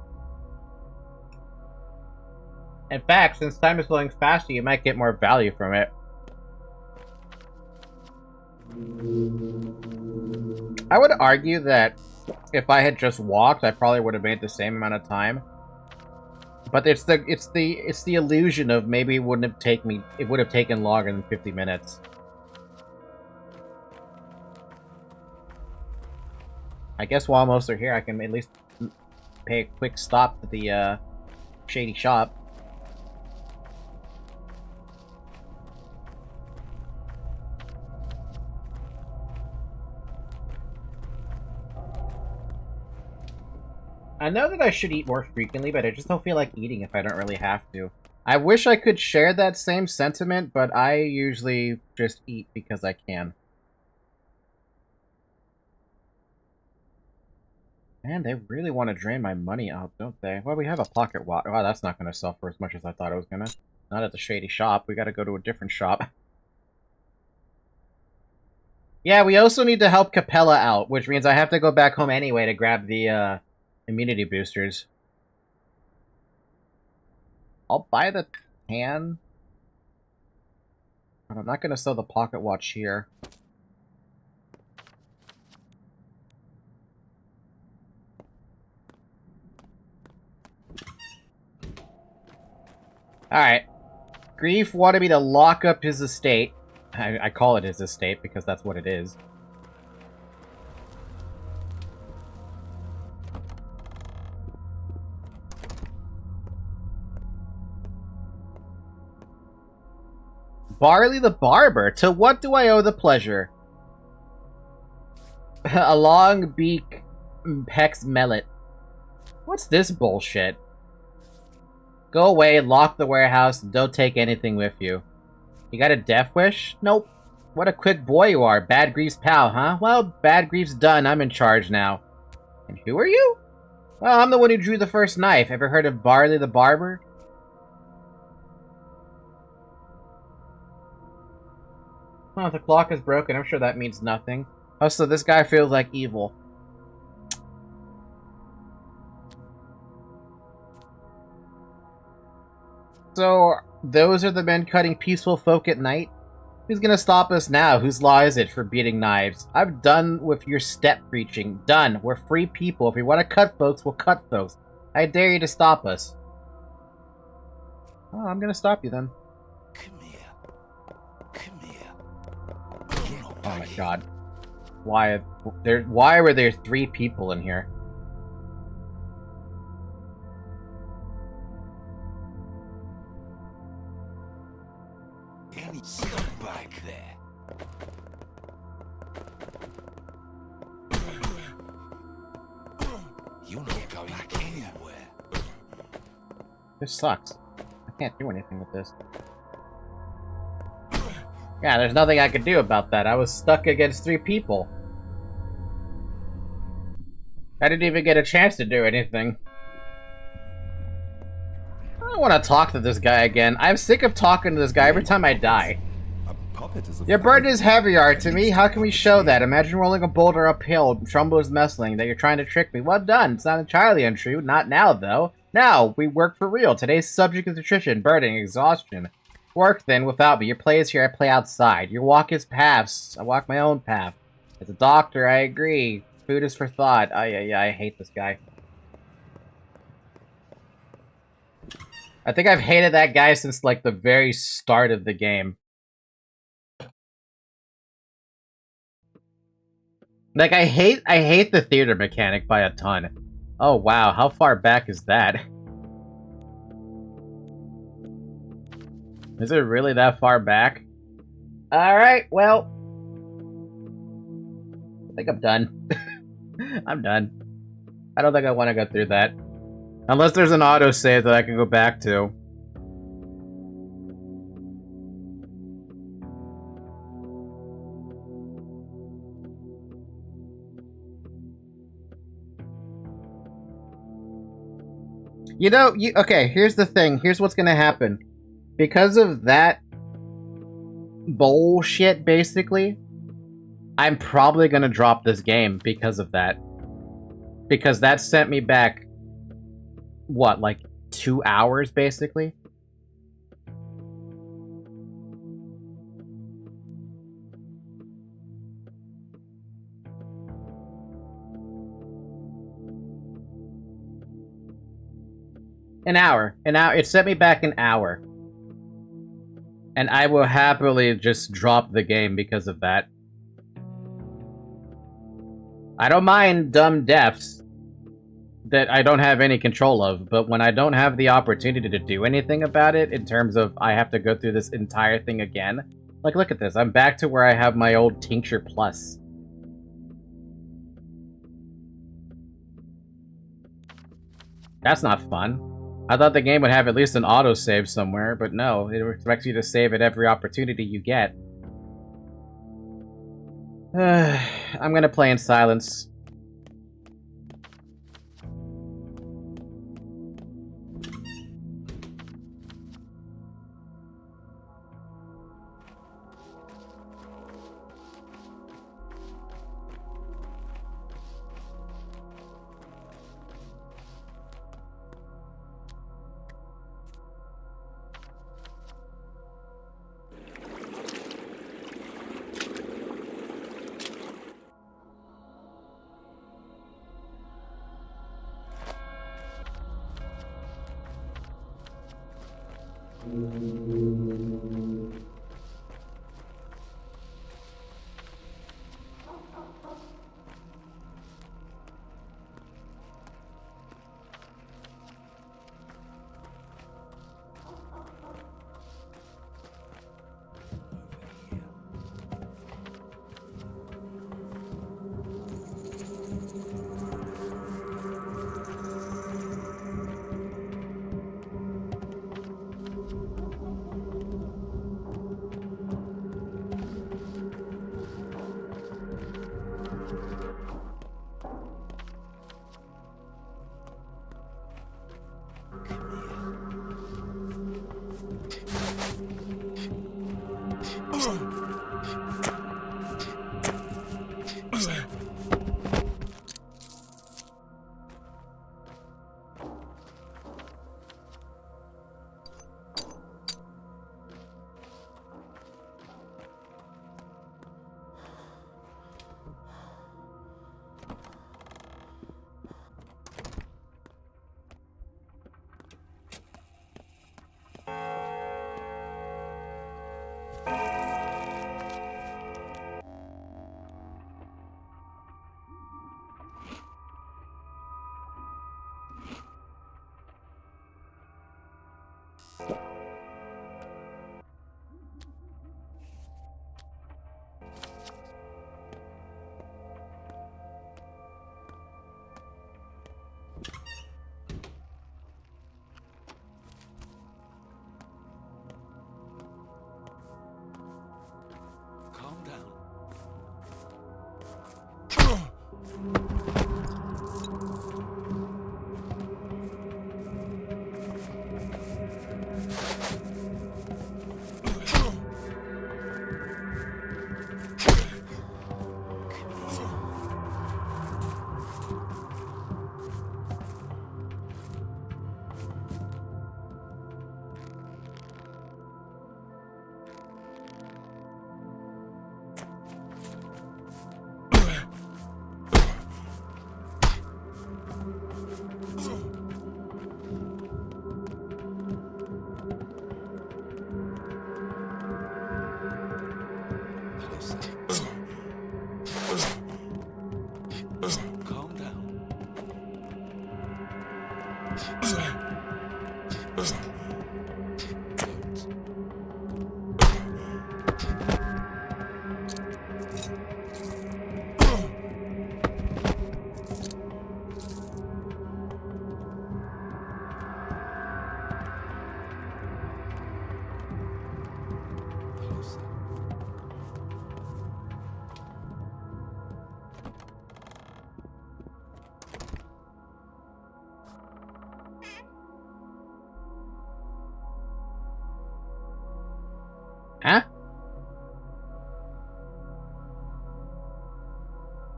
In fact, since time is flowing faster, you might get more value from it. I would argue that if I had just walked, I probably would have made the same amount of time. But it's the illusion of maybe it would have taken longer than 50 minutes. I guess while most are here, I can at least pay a quick stop to the shady shop. I know that I should eat more frequently, but I just don't feel like eating if I don't really have to. I wish I could share that same sentiment, but I usually just eat because I can. Man, they really want to drain my money out, don't they? Well, we have a pocket watch. Wow, that's not going to sell for as much as I thought it was going to. Not at the shady shop. We got to go to a different shop. Yeah, we also need to help Capella out, which means I have to go back home anyway to grab the, immunity boosters. I'll buy the tan. But I'm not going to sell the pocket watch here. Alright. Grief wanted me to lock up his estate. I call it his estate because that's what it is. Barley the Barber, to what do I owe the pleasure? A long beak Pex Mellet. What's this bullshit? Go away, lock the warehouse, and don't take anything with you. You got a death wish? Nope. What a quick boy you are. Bad Grief's pal, huh? Well, Bad Grief's done. I'm in charge now. And who are you? Well, I'm the one who drew the first knife. Ever heard of Barley the Barber? Oh, the clock is broken. I'm sure that means nothing. Oh, so this guy feels like evil. So, those are the men cutting peaceful folk at night? Who's gonna stop us now? Whose law is it for beating knives? I'm done with your step preaching. Done. We're free people. If we want to cut folks, we'll cut folks. I dare you to stop us. Oh, I'm gonna stop you then. Oh my god. Why were there 3 people in here? Any scumbag there. You're not going back anywhere. This sucks. I can't do anything with this. Yeah, there's nothing I could do about that. I was stuck against 3 people. I didn't even get a chance to do anything. don't want to talk to this guy again. I'm sick of talking to this guy every time I die. Your burden is heavy, Art, to me. How can we show that? Imagine rolling a boulder uphill, Trumbo's messling, that you're trying to trick me. Well done. It's not entirely untrue. Not now, though. Now, we work for real. Today's subject is nutrition, burden, exhaustion. Work, then, without me. Your play is here, I play outside. Your walk is paths. I walk my own path. As a doctor, I agree. Food is for thought. Oh, yeah, I hate this guy. I think I've hated that guy since, like, the very start of the game. Like, I hate the theater mechanic by a ton. Oh, wow, how far back is that? Is it really that far back? Alright, well... I think I'm done. I'm done. I don't think I want to go through that. Unless there's an autosave that I can go back to. You know, okay, here's the thing. Here's what's gonna happen. Because of that bullshit, basically, I'm probably gonna drop this game because of that. Because that sent me back, what, like 2 hours, basically? An hour. It sent me back an hour. And I will happily just drop the game because of that. I don't mind dumb deaths that I don't have any control of, but when I don't have the opportunity to do anything about it, in terms of I have to go through this entire thing again, like, look at this. I'm back to where I have my old Tincture Plus. That's not fun. I thought the game would have at least an autosave somewhere, but no, it expects you to save at every opportunity you get. I'm gonna play in silence.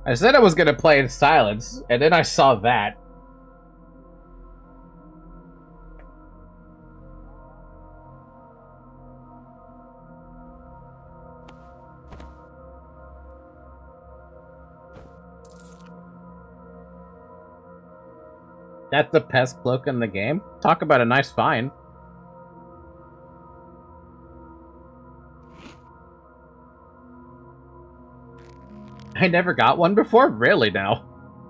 I said I was gonna play in silence, and then I saw that. That's the pest cloak in the game? Talk about a nice find. I never got one before? Really now?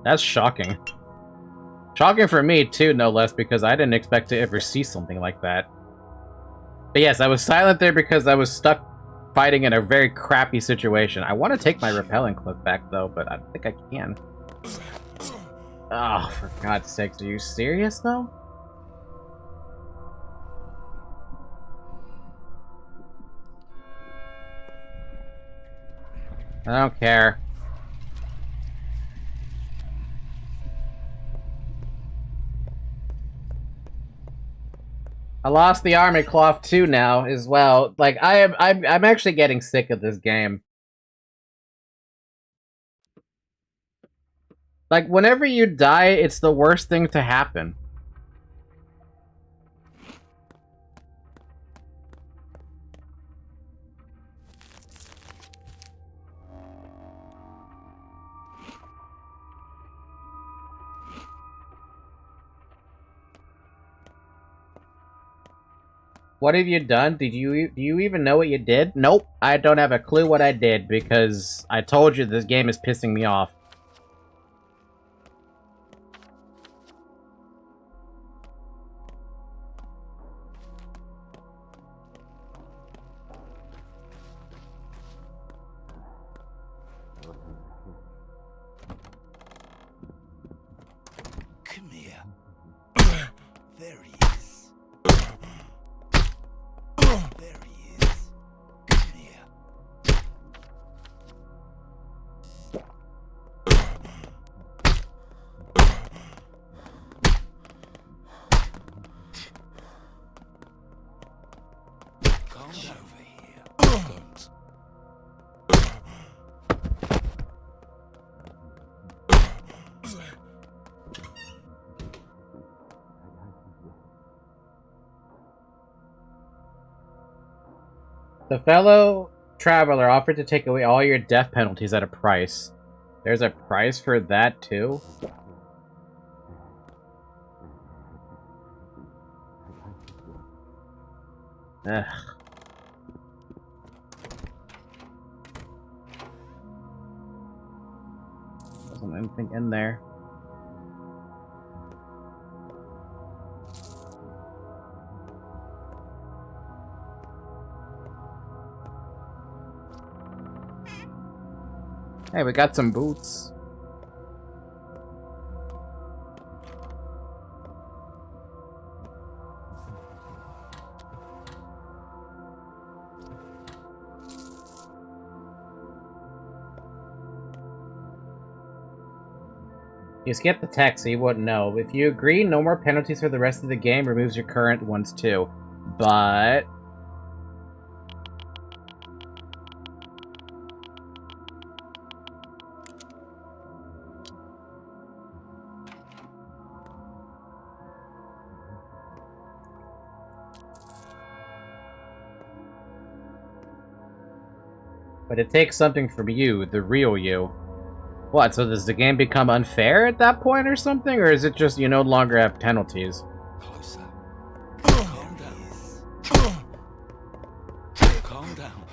That's shocking. Shocking for me, too, no less, because I didn't expect to ever see something like that. But yes, I was silent there because I was stuck fighting in a very crappy situation. I want to take my repelling cloak back, though, but I don't think I can. Oh, for God's sakes, are you serious, though? I don't care. I lost the army cloth too now as well. Like I'm actually getting sick of this game. Like whenever you die, it's the worst thing to happen. What have you done? Do you even know what you did? Nope, I don't have a clue what I did because I told you this game is pissing me off. Come here. There he is. There he is. Come here. Come over here. Don't. The fellow traveler offered to take away all your death penalties at a price. There's a price for that too? Ugh. Wasn't anything in there. Hey, we got some boots. You skipped the text, so you wouldn't know. If you agree, no more penalties for the rest of the game, removes your current ones too. But... But it takes something from you, the real you. What, so does the game become unfair at that point or something? Or is it just you no longer have penalties? Closer. Calm down. Calm down.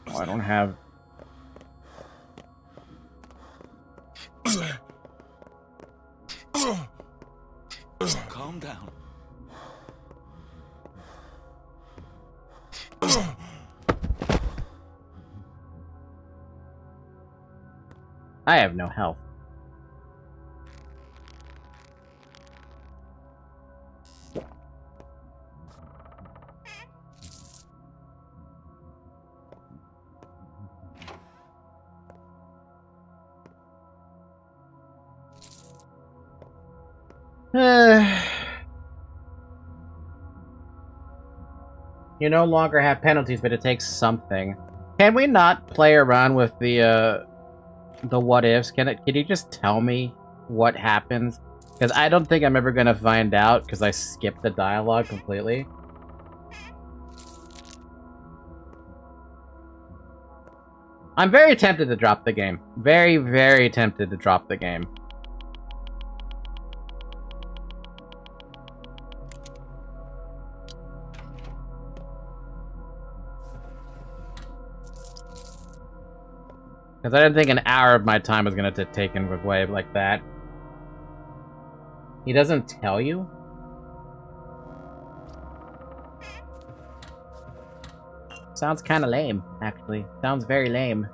Oh, I don't have... Calm down. I have no health. You no longer have penalties, but it takes something. Can we not play around with the what ifs? Can you just tell me what happens? Because I don't think I'm ever gonna find out because I skipped the dialogue completely. I'm very tempted to drop the game. Very, very tempted to drop the game. Because I didn't think an hour of my time was going to take taken away like that. He doesn't tell you? Sounds kind of lame, actually. Sounds very lame.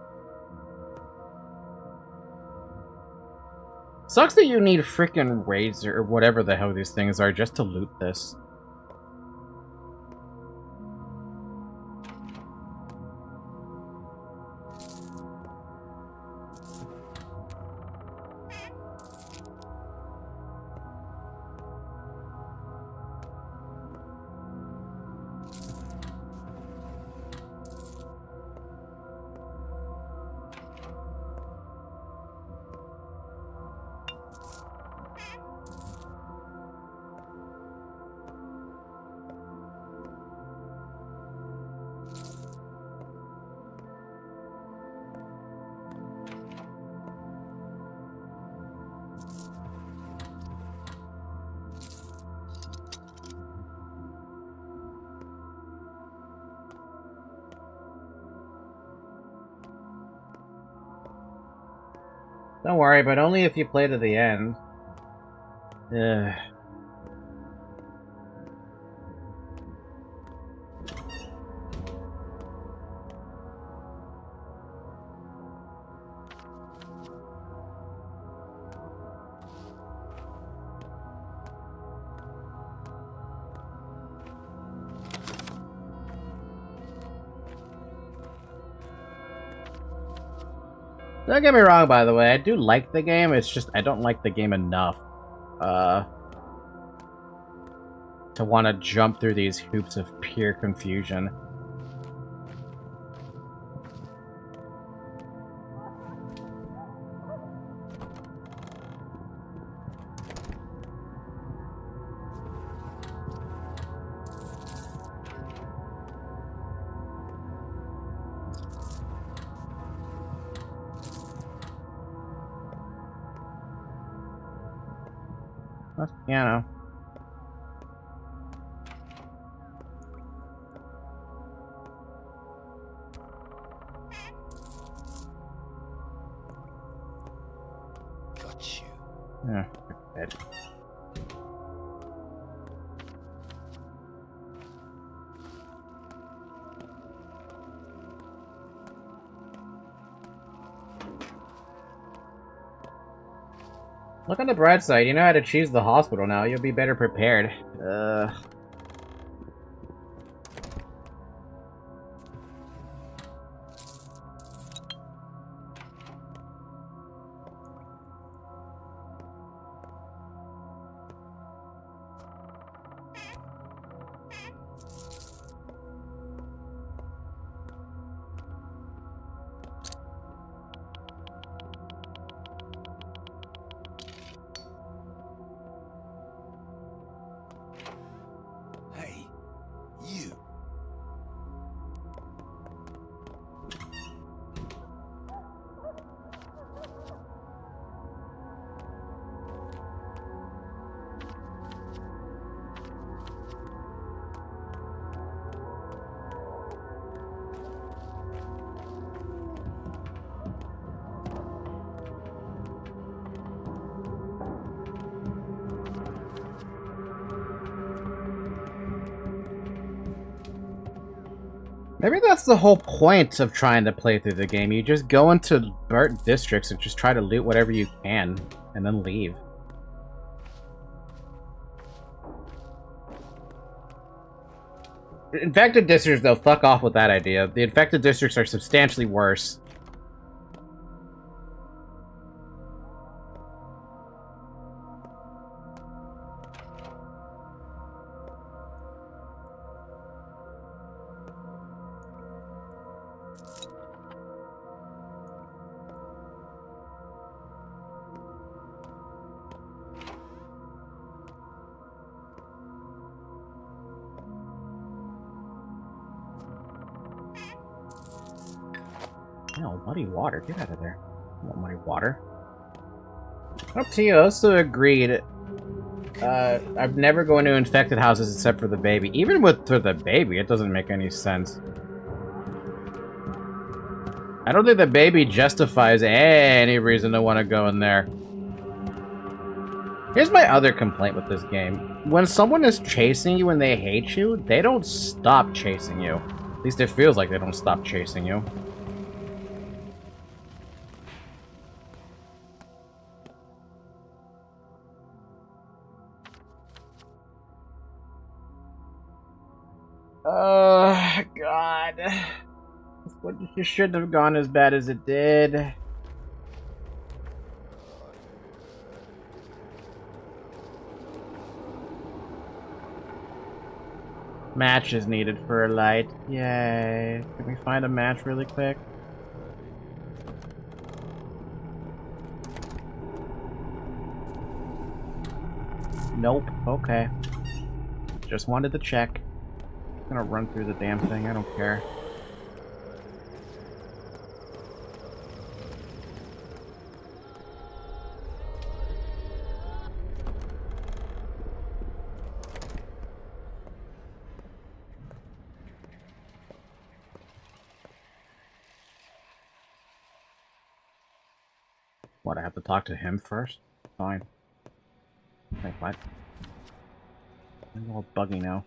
Sucks that you need freaking razor or whatever the hell these things are just to loot this. Don't worry, but only if you play to the end. Ugh. Don't get me wrong, by the way, I do like the game, it's just I don't like the game enough, to want to jump through these hoops of pure confusion. That's piano. Got you. Yeah, good. Look on the bright side, you know how to choose the hospital now, you'll be better prepared. Hey, you. Maybe that's the whole point of trying to play through the game. You just go into burnt districts and just try to loot whatever you can, and then leave. Infected districts, though, fuck off with that idea. The infected districts are substantially worse. No, muddy water. Get out of there. I want muddy water. Up to you. I also agreed. I've never go into infected houses except for the baby. Even for the baby, it doesn't make any sense. I don't think the baby justifies any reason to want to go in there. Here's my other complaint with this game. When someone is chasing you and they hate you, they don't stop chasing you. At least it feels like they don't stop chasing you. Oh, God. It shouldn't have gone as bad as it did. Match is needed for a light. Yay. Can we find a match really quick? Nope. Okay. Just wanted to check. I'm gonna run through the damn thing. I don't care. What, I have to talk to him first? Fine. Wait, what? I'm all buggy now.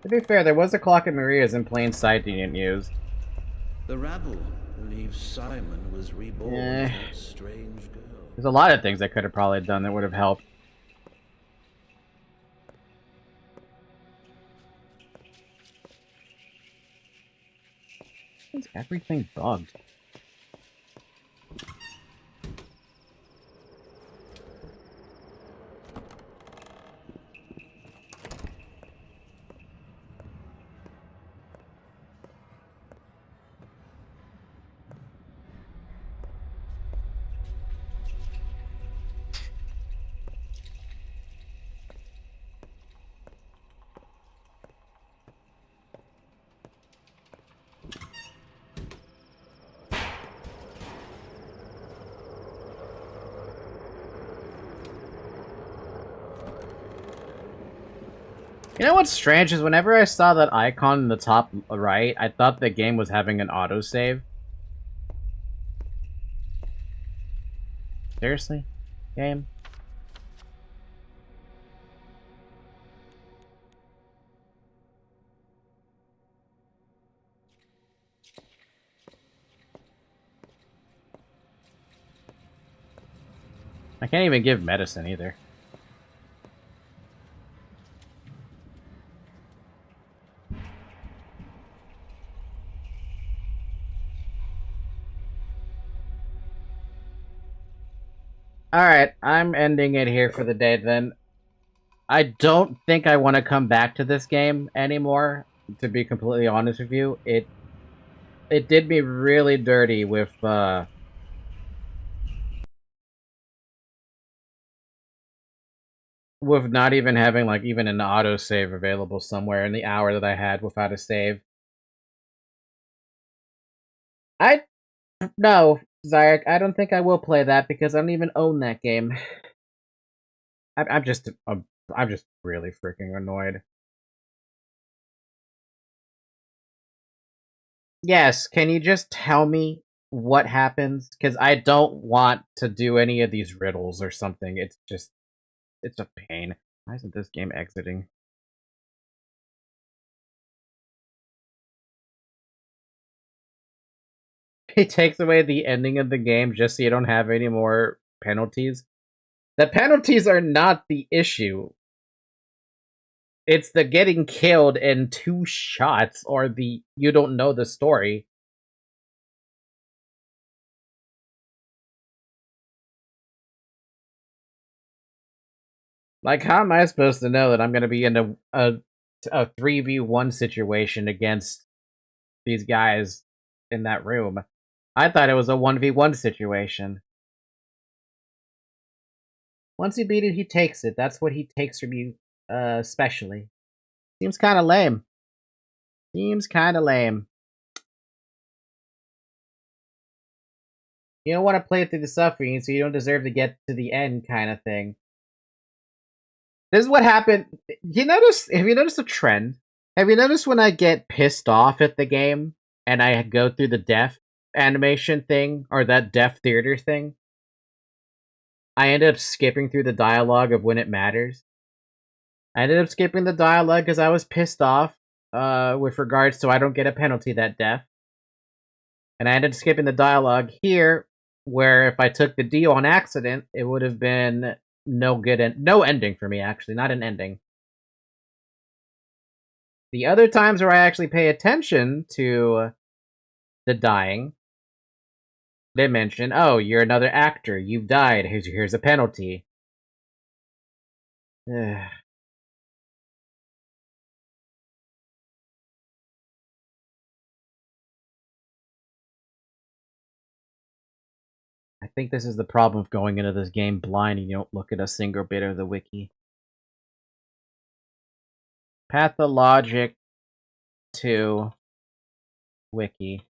To be fair, there was a clock at Maria's in plain sight you didn't use. The rabble believes Simon was reborn as that strange girl. There's a lot of things I could have probably done that would have helped. Is everything bugged? You know what's strange is whenever I saw that icon in the top right, I thought the game was having an autosave. Seriously? Game? I can't even give medicine either. Alright, I'm ending it here for the day then. I don't think I want to come back to this game anymore, to be completely honest with you. It did me really dirty with not even having like even an autosave available somewhere in the hour that I had without a save. No, Zyark, I don't think I will play that because I don't even own that game. I'm just really freaking annoyed. Yes, can you just tell me what happens? Because I don't want to do any of these riddles or something. It's a pain. Why isn't this game exiting? It takes away the ending of the game just so you don't have any more penalties. The penalties are not the issue. It's the getting killed in 2 shots or the you don't know the story. Like, how am I supposed to know that I'm going to be in a 3v1 situation against these guys in that room? I thought it was a 1v1 situation. Once you beat it, he takes it. That's what he takes from you especially. Seems kind of lame. Seems kind of lame. You don't want to play through the suffering, so you don't deserve to get to the end kind of thing. This is what happened. Have you noticed a trend? Have you noticed when I get pissed off at the game and I go through the death animation thing or that death theater thing? I end up skipping through the dialogue of when it matters. I ended up skipping the dialogue because I was pissed off with regards to I don't get a penalty that death. And I ended up skipping the dialogue here, where if I took the deal on accident, it would have been no good and no ending for me, actually, not an ending. The other times where I actually pay attention to the dying, they mention, oh, you're another actor, you've died, here's a penalty. I think this is the problem of going into this game blind and you don't look at a single bit of the wiki. Pathologic 2 wiki.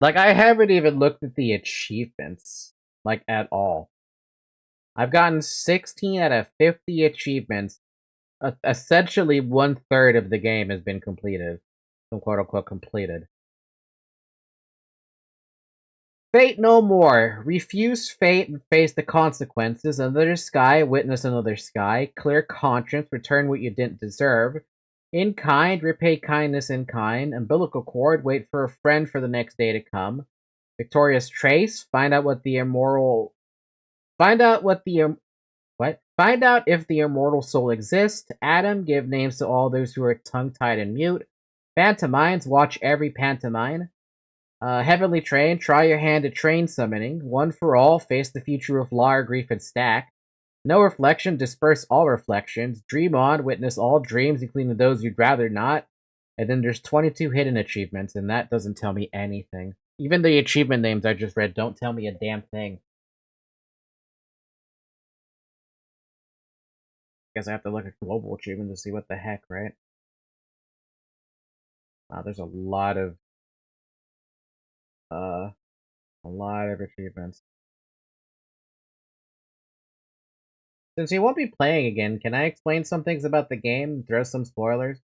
Like, I haven't even looked at the achievements, like, at all. I've gotten 16 out of 50 achievements. Essentially, 1/3 of the game has been completed. Quote-unquote completed. Fate no more. Refuse fate and face the consequences. Another sky, witness another sky. Clear conscience, return what you didn't deserve. In kind, repay kindness in kind. Umbilical cord, wait for a friend for the next day to come. Victorious trace, find out if the immortal soul exists. Adam, give names to all those who are tongue-tied and mute. Pantomimes, watch every pantomime. Heavenly Train, try your hand at train summoning. One for all, face the future with law, grief, and stack. No reflection, disperse all reflections. Dream on, witness all dreams, including those you'd rather not. And then there's 22 hidden achievements, and that doesn't tell me anything. Even the achievement names I just read don't tell me a damn thing. Guess I have to look at global achievement to see what the heck, right? Wow, there's a lot of achievements. Since you won't be playing again, can I explain some things about the game and throw some spoilers?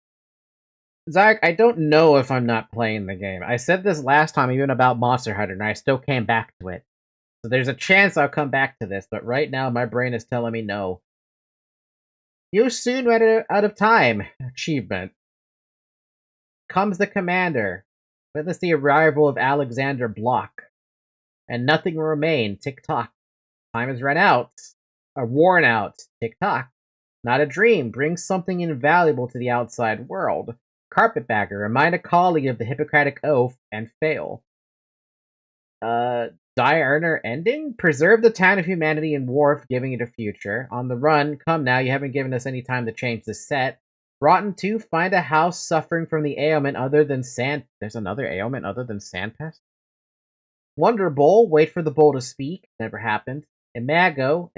Zach, I don't know if I'm not playing the game. I said this last time even about Monster Hunter, and I still came back to it. So there's a chance I'll come back to this, but right now my brain is telling me no. You soon ran out of time. Achievement. Comes the commander. Witness the arrival of Alexander Block. And nothing will remain. Tick-tock. Time has run out. Or worn out. Tick-tock. Not a dream. Bring something invaluable to the outside world. Carpetbagger. Remind a colleague of the Hippocratic Oath and fail. Die Earner ending? Preserve the town of humanity in war, giving it a future. On the run. Come now, you haven't given us any time to change the set. Rotten 2, find a house suffering from the ailment other than sand. There's another ailment other than sandpest? Wonder Bowl, wait for the bowl to speak. Never happened. Imago?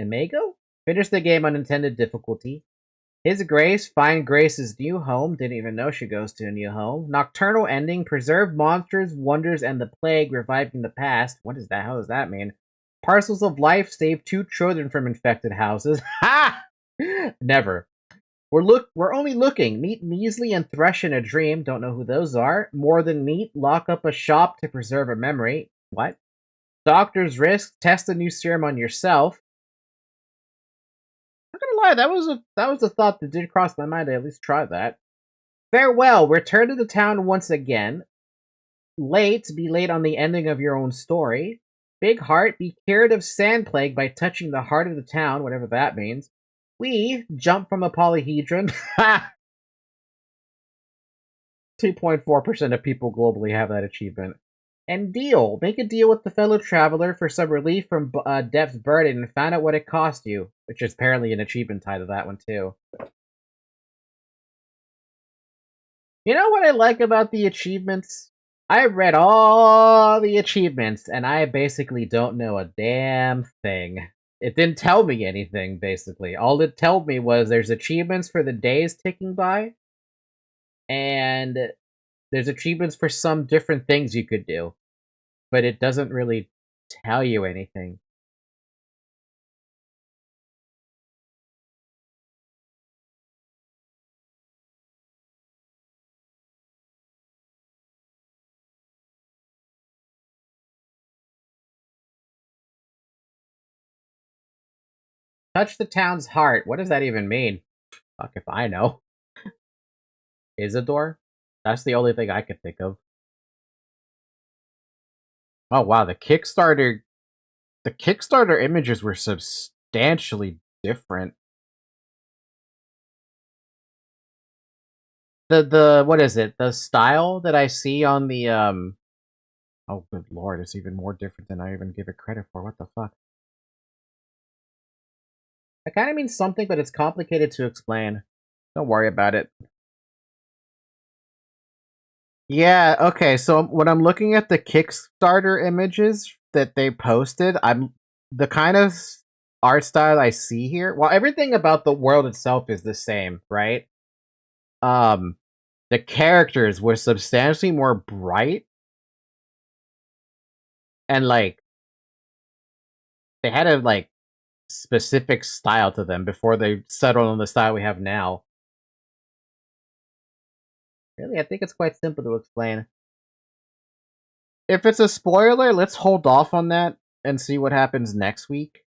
Finish the game on intended difficulty. His Grace, find Grace's new home. Didn't even know she goes to a new home. Nocturnal ending, preserve monsters, wonders, and the plague, reviving the past. What is that? How does that mean? Parcels of life, save 2 children from infected houses. Ha! Never. We're only looking. Meet Measly and Thresh in a dream. Don't know who those are. More than meat. Lock up a shop to preserve a memory. What? Doctor's risk. Test a new serum on yourself. I'm not gonna lie, that was a thought that did cross my mind. I at least try that. Farewell. Return to the town once again. Late. Be late on the ending of your own story. Big heart. Be cured of sand plague by touching the heart of the town, whatever that means. We jump from a polyhedron. 2.4% of people globally have that achievement. And deal. Make a deal with the fellow traveler for some relief from Death's burden and find out what it cost you. Which is apparently an achievement tied to that one, too. You know what I like about the achievements? I read all the achievements, and I basically don't know a damn thing. It didn't tell me anything, basically. All it told me was there's achievements for the days ticking by, and there's achievements for some different things you could do, but it doesn't really tell you anything. Touch the town's heart. What does that even mean? Fuck if I know. Isidore? That's the only thing I could think of. Oh wow, the Kickstarter images were substantially different. The what is it? The style that I see on the oh good lord, it's even more different than I even give it credit for. What the fuck? That kind of means something, but it's complicated to explain. Don't worry about it. Yeah, okay, so when I'm looking at the Kickstarter images that they posted, I'm the kind of art style I see here. Well, everything about the world itself is the same, right? The characters were substantially more bright and like they had a like specific style to them before they settled on the style we have now. Really, I think it's quite simple to explain. If it's a spoiler, let's hold off on that and see what happens next week.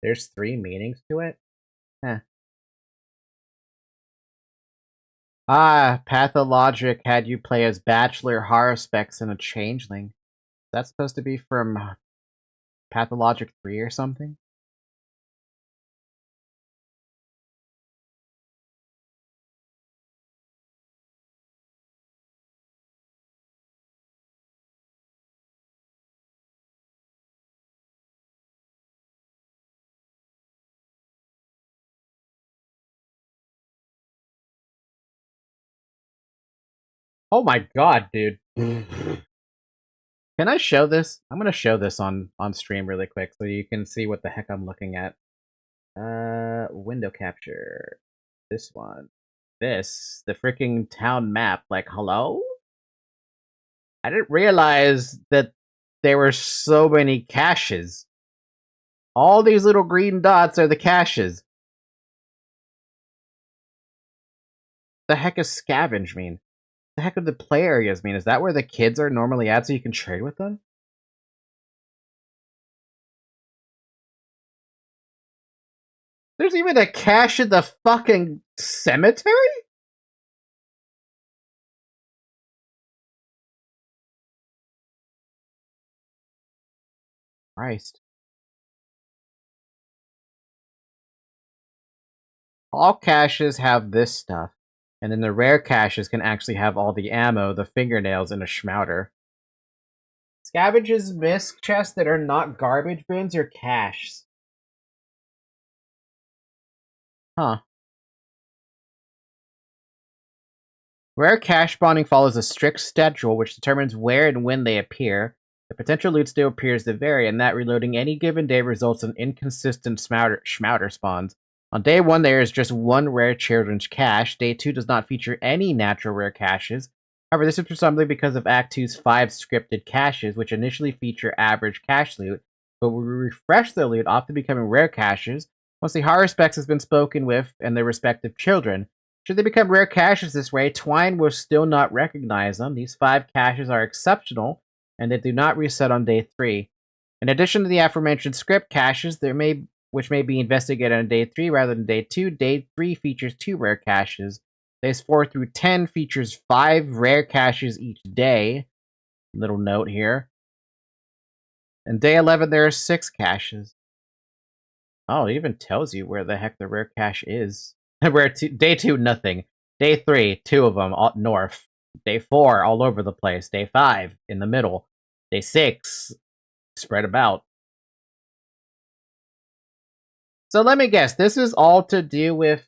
There's 3 meanings to it? Huh. Pathologic had you play as Bachelor Haruspex and a Changeling. That's supposed to be from Pathologic 3 or something? Oh my god, dude. Can I show this? I'm gonna show this on stream really quick so you can see what the heck I'm looking at. Window capture. This one. This. The freaking town map. Like, hello? I didn't realize that there were so many caches. All these little green dots are the caches. The heck does scavenge mean? The heck do the play areas mean? Is that where the kids are normally at so you can trade with them? There's even a cache in the fucking cemetery? Christ. All caches have this stuff, and then the rare caches can actually have all the ammo, the fingernails, and a schmouter. Scavenges miss chests that are not garbage bins or caches. Huh. Rare cache spawning follows a strict schedule which determines where and when they appear. The potential loot still appears to vary, and that reloading any given day results in inconsistent schmouter spawns. On day 1, there is just one rare children's cache. Day 2 does not feature any natural rare caches. However, this is presumably because of Act 2's 5 scripted caches, which initially feature average cache loot, but will refresh the loot, often becoming rare caches, once the Haruspex has been spoken with and their respective children. Should they become rare caches this way, Twine will still not recognize them. These 5 caches are exceptional, and they do not reset on day 3. In addition to the aforementioned script caches, which may be investigated on day 3 rather than day 2, day 3 features 2 rare caches. Days 4 through 10 features 5 rare caches each day. Little note here. And day 11, there are 6 caches. Oh, it even tells you where the heck the rare cache is. Day 2, nothing. Day 3, 2 of them, all north. Day 4, all over the place. Day 5, in the middle. Day 6, spread about. So let me guess, this is all to do with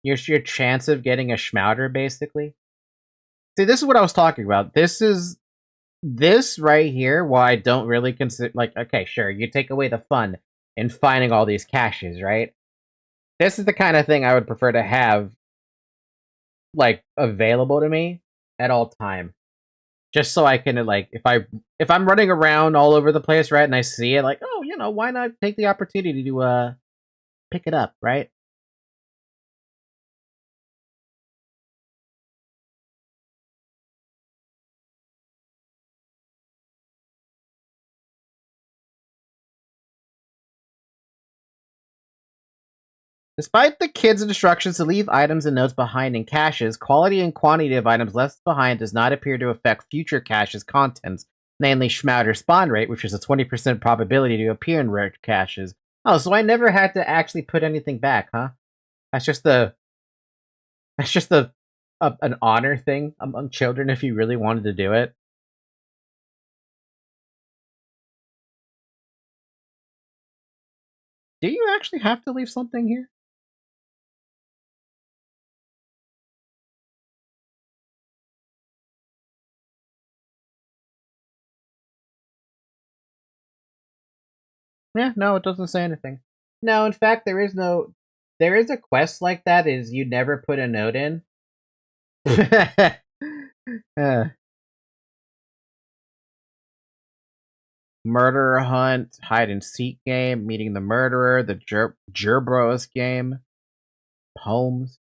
your chance of getting a Schmouder, basically? See, this is what I was talking about. This right here, why I don't really consider, like, okay, sure, you take away the fun in finding all these caches, right? This is the kind of thing I would prefer to have, like, available to me at all time. Just so I can, like, if I'm running around all over the place, right, and I see it, like, oh, you know, why not take the opportunity to, pick it up, right? Despite the kids' instructions to leave items and notes behind in caches, quality and quantity of items left behind does not appear to affect future caches' contents, namely Schmouder spawn rate, which is a 20% probability to appear in rare caches. Oh, so I never had to actually put anything back, huh? That's just an honor thing among children if you really wanted to do it. Do you actually have to leave something here? Yeah, no, it doesn't say anything. No, in fact, there is a quest like that, is you never put a note in. Murderer hunt, hide and seek game, meeting the murderer, the Gerbros game, poems.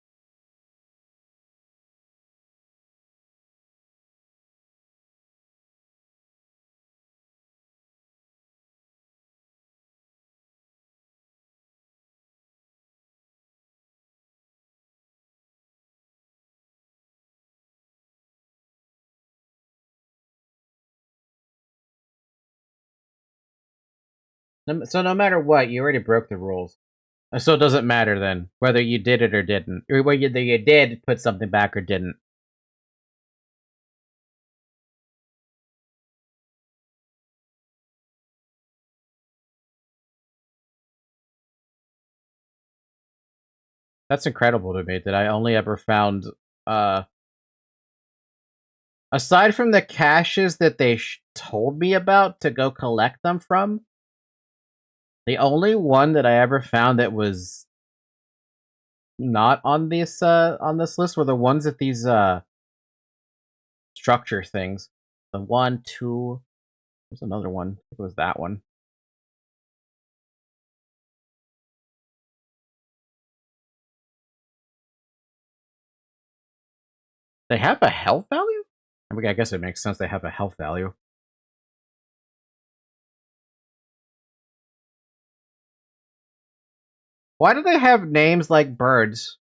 So no matter what, you already broke the rules. So it doesn't matter then, whether you did it or didn't. Or whether you did put something back or didn't. That's incredible to me that I only ever found, aside from the caches that they told me about to go collect them from, the only one that I ever found that was not on this list were the ones at these structure things. The 1, 2. There's another one. It was that one. They have a health value? I mean, I guess it makes sense they have a health value. Why do they have names like birds?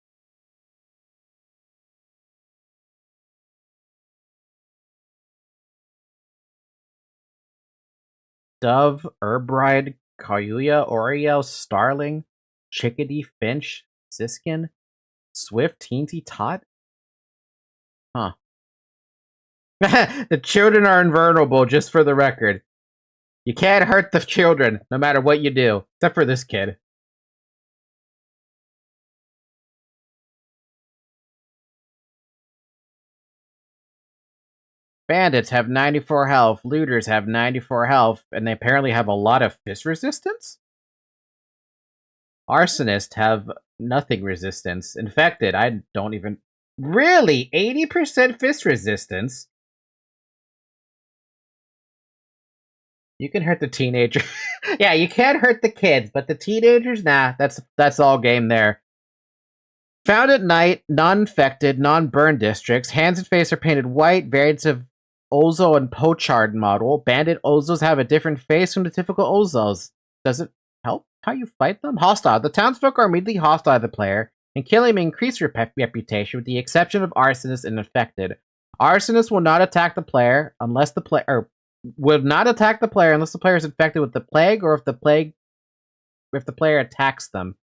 Dove, Herbride, Cayuya, Oreo, Starling, Chickadee, Finch, Siskin, Swift, Teensy, Tot? Huh. The children are invulnerable, just for the record. You can't hurt the children, no matter what you do. Except for this kid. Bandits have 94 health, looters have 94 health, and they apparently have a lot of fist resistance? Arsonists have nothing resistance. Infected, I don't even... Really? 80% fist resistance? You can hurt the teenager. Yeah, you can't hurt the kids, but the teenagers, nah, that's all game there. Found at night, non-infected, non-burned districts. Hands and face are painted white. Variants of Ozo and Pochard model. Bandit Ozos have a different face from the typical Ozos. Does it help how you fight them? Hostile. The townsfolk are immediately hostile to the player. and killing may increase your reputation with the exception of arsonists and infected. Arsonists will not attack the player unless the player is infected with the plague or if the player attacks them.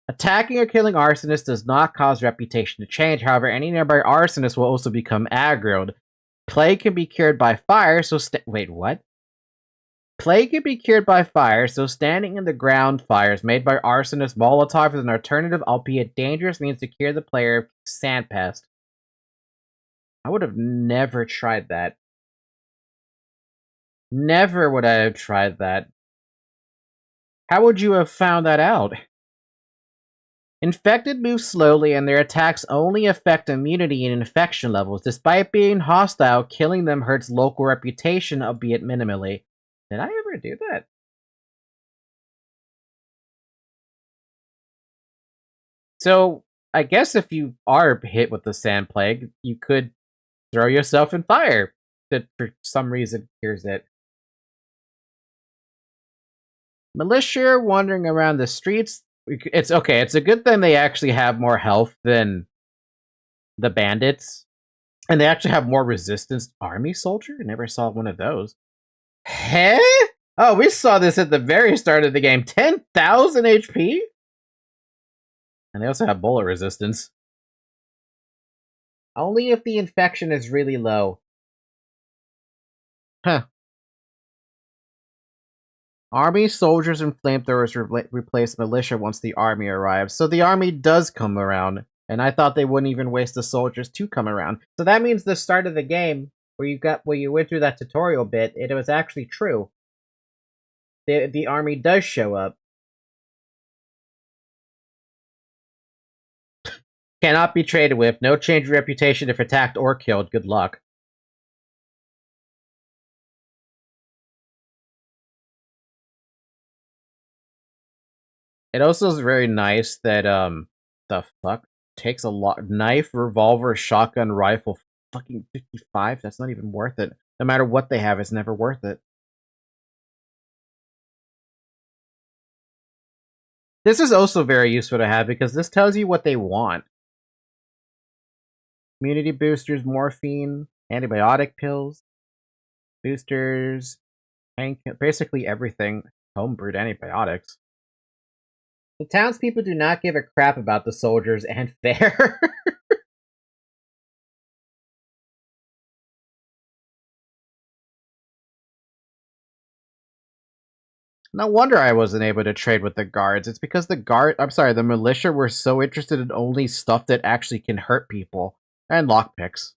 Attacking or killing arsonists does not cause reputation to change. However, any nearby arsonist will also become aggroed. Plague can be cured by fire, so wait, what? Plague can be cured by fire, so standing in the ground fires made by arsonist Molotov is an alternative, albeit dangerous, means to cure the player of sandpest. I would have never tried that. Never would I have tried that. How would you have found that out? Infected move slowly, and their attacks only affect immunity and infection levels. Despite being hostile, killing them hurts local reputation, albeit minimally. Did I ever do that? So, I guess if you are hit with the sand plague, you could throw yourself in fire. That for some reason cures it. Militia wandering around the streets. It's okay. It's a good thing they actually have more health than the bandits. And they actually have more resistance. Army soldier? Never saw one of those. Heh? Oh, we saw this at the very start of the game. 10,000 HP? And they also have bullet resistance. Only if the infection is really low. Huh. Army soldiers and flamethrowers replace militia once the army arrives. So the army does come around. And I thought they wouldn't even waste the soldiers to come around. So that means the start of the game, where you went through that tutorial bit, it was actually true. The army does show up. Cannot be traded with. No change in reputation if attacked or killed. Good luck. It also is very nice that, the fuck? Takes a lot. Knife, revolver, shotgun, rifle. Fucking 55? That's not even worth it. No matter what they have, it's never worth it. This is also very useful to have because this tells you what they want. Immunity boosters, morphine, antibiotic pills, boosters, basically everything. Homebrewed antibiotics. The townspeople do not give a crap about the soldiers, and fair. No wonder I wasn't able to trade with the guards. It's because the militia were so interested in only stuff that actually can hurt people. And lockpicks.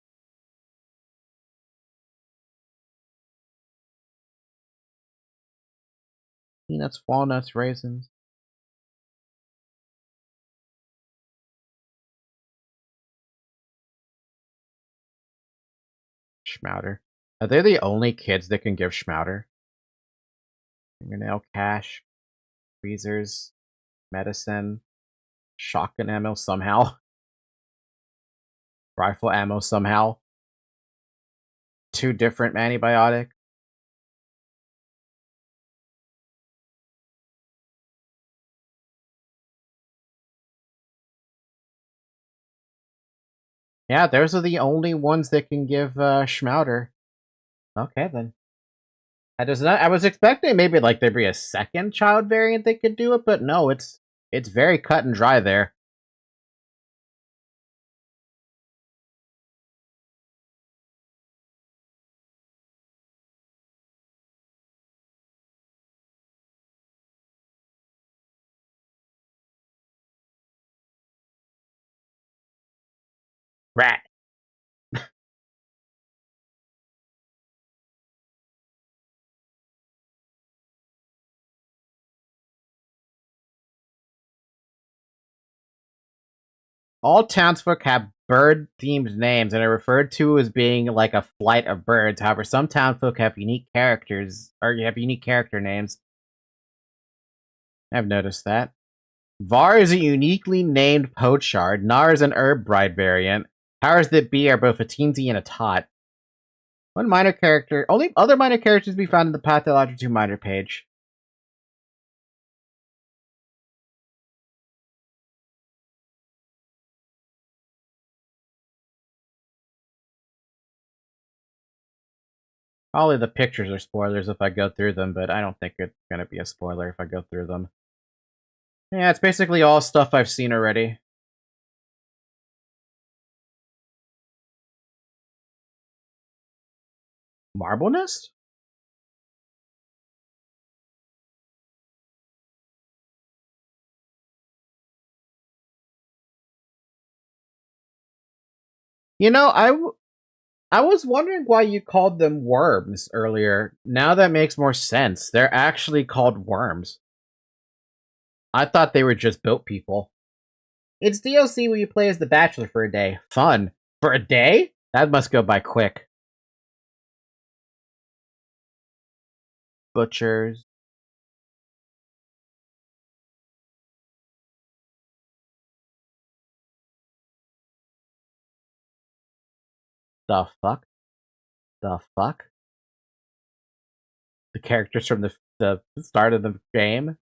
Peanuts, walnuts, raisins. Schmouter. Are they the only kids that can give Schmouter? Fingernail cash. Freezers. Medicine. Shotgun ammo somehow. Rifle ammo somehow. 2 different antibiotic. Yeah, those are the only ones that can give Schmouter. Okay, then. I was expecting maybe like there'd be a second child variant that could do it, but no, it's very cut and dry there. Rat. All townsfolk have bird-themed names and are referred to as being like a flight of birds. However, some townsfolk have unique characters, or you have unique character names. I've noticed that. Var is a uniquely named pochard. Nar is an herb bride variant. Powers that be are both a teensy and a tot. One minor character. Only other minor characters to be found in the Pathologic 2 minor page. Probably the pictures are spoilers if I go through them, but I don't think it's gonna be a spoiler if I go through them. Yeah, it's basically all stuff I've seen already. Marble Nest? You know, I was wondering why you called them worms earlier. Now that makes more sense. They're actually called worms. I thought they were just boat people. It's DLC where you play as the Bachelor for a day. Fun. For a day? That must go by quick. Butchers. The fuck? The fuck? The characters from the start of the game?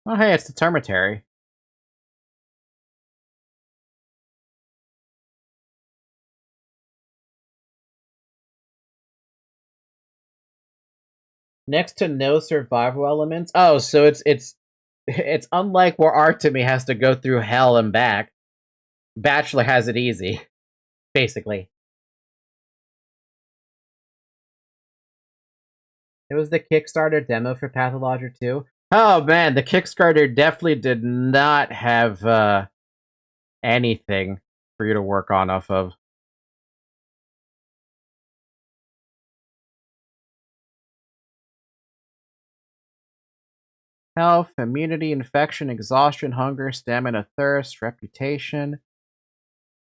Oh hey, it's the Termitary. Next to no survival elements. Oh, so it's unlike where Artemy has to go through hell and back. Bachelor has it easy, basically. It was the Kickstarter demo for Pathologic 2. Oh man, the Kickstarter definitely did not have anything for you to work on off of. Health, immunity, infection, exhaustion, hunger, stamina, thirst, reputation.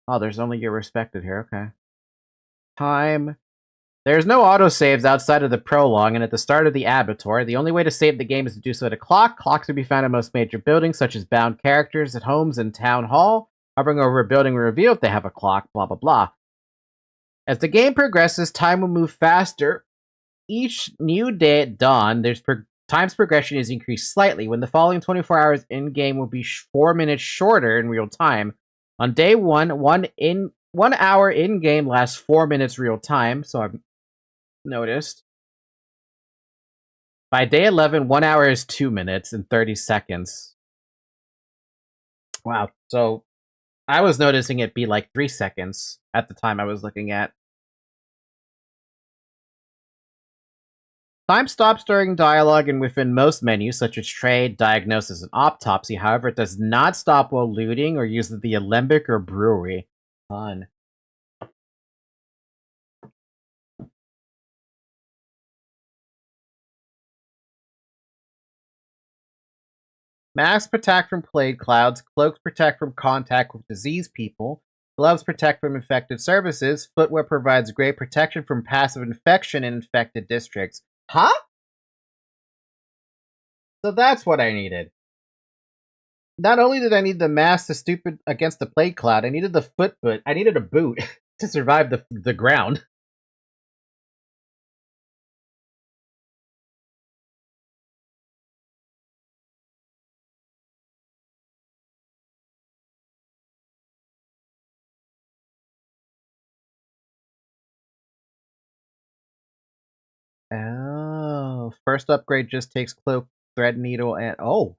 Oh, there's only your respected here, okay. Time. There's no autosaves outside of the prologue, and at the start of the abattoir, the only way to save the game is to do so at a clock. Clocks can be found in most major buildings, such as bound characters at homes and town hall. Hovering over a building will reveal if they have a clock, blah blah blah. As the game progresses, time will move faster. Each new day at dawn, time's progression is increased slightly. When the following 24 hours in-game will be 4 minutes shorter in real time. On day 1, 1 hour in-game lasts 4 minutes real time, so I've noticed. By day 11, 1 hour is 2 minutes and 30 seconds. Wow, so I was noticing it be like 3 seconds at the time I was looking at. Time stops during dialogue and within most menus, such as trade, diagnosis, and autopsy. However, it does not stop while looting or using the alembic or brewery. Fun. Masks protect from plague clouds, cloaks protect from contact with diseased people, gloves protect from infected surfaces, footwear provides great protection from passive infection in infected districts. Huh? So that's what I needed. Not only did I need the mask to stupid against the plague cloud, I needed the foot boot. I needed a boot to survive the ground. Oh, first upgrade just takes cloak, thread needle, and oh,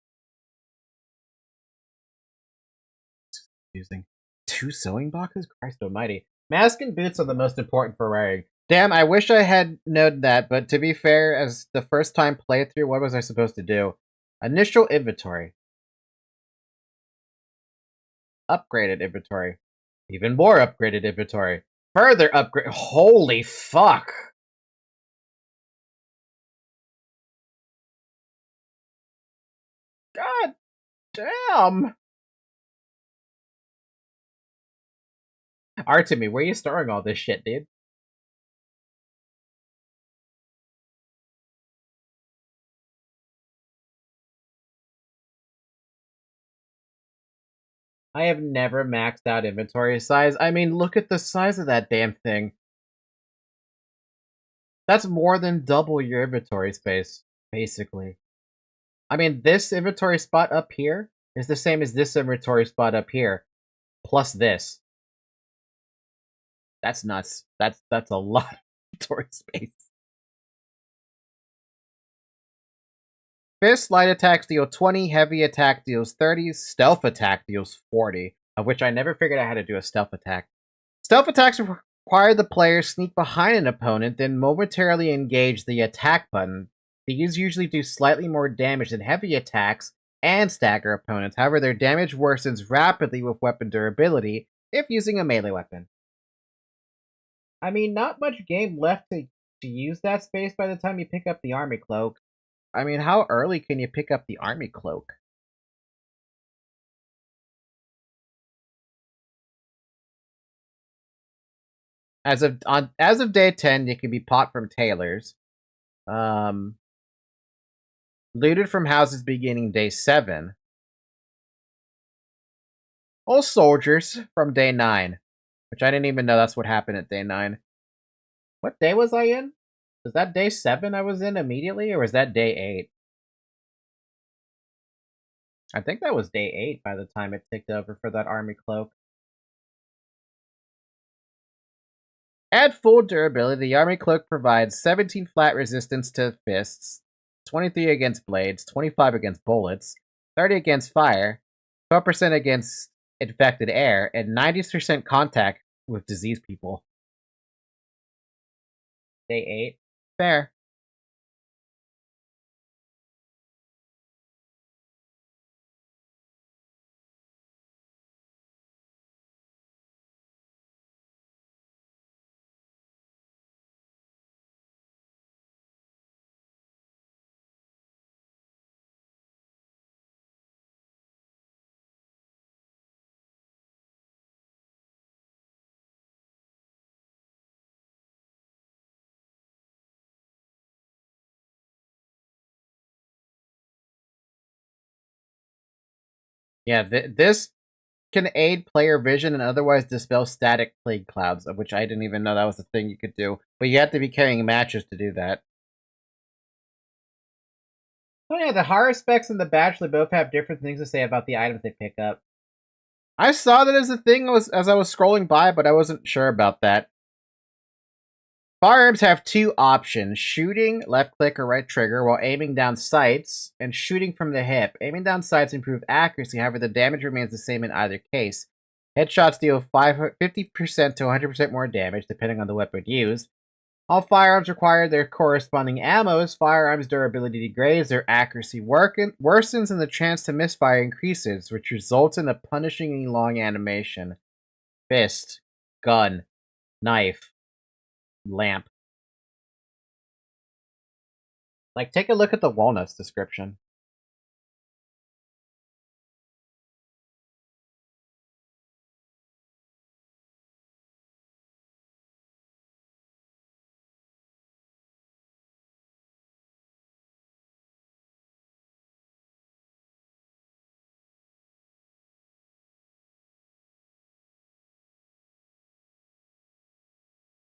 using 2 sewing boxes. Christ Almighty! Mask and boots are the most important for wearing. Damn, I wish I had known that. But to be fair, as the first time playthrough, what was I supposed to do? Initial inventory, upgraded inventory, even more upgraded inventory, further upgrade. Holy fuck! God damn! Artemy, where are you storing all this shit, dude? I have never maxed out inventory size. I mean, look at the size of that damn thing. That's more than double your inventory space, basically. I mean, this inventory spot up here is the same as this inventory spot up here, plus this. That's nuts. That's a lot of inventory space. Fist light attacks deal 20, heavy attack deals 30, stealth attack deals 40, of which I never figured out how to do a stealth attack. Stealth attacks require the player sneak behind an opponent, then momentarily engage the attack button. These usually do slightly more damage than heavy attacks and stagger opponents. However, their damage worsens rapidly with weapon durability if using a melee weapon. I mean, not much game left to use that space by the time you pick up the army cloak. I mean, how early can you pick up the army cloak? As of day 10, you can be bought from tailors. Looted from houses beginning day 7. All soldiers from day 9. Which I didn't even know that's what happened at day 9. What day was I in? Was that day 7 I was in immediately, or was that day 8? I think that was day 8 by the time it ticked over for that army cloak. At full durability, the army cloak provides 17 flat resistance to fists, 23 against blades, 25 against bullets, 30 against fire, 12% against infected air, and 90% contact with diseased people. Day 8. Fair. Yeah, this can aid player vision and otherwise dispel static plague clouds, of which I didn't even know that was a thing you could do. But you have to be carrying matches to do that. Oh yeah, the horror specs and the Bachelor both have different things to say about the items they pick up. I saw that as a thing as I was scrolling by, but I wasn't sure about that. Firearms have two options: shooting, left click or right trigger, while aiming down sights, and shooting from the hip. Aiming down sights improve accuracy, however the damage remains the same in either case. Headshots deal 50% to 100% more damage, depending on the weapon used. All firearms require their corresponding ammo. As firearms' durability degrades, their accuracy worsens and the chance to misfire increases, which results in a punishingly long animation. Fist, gun, knife, lamp. Like, take a look at the Walnuts description.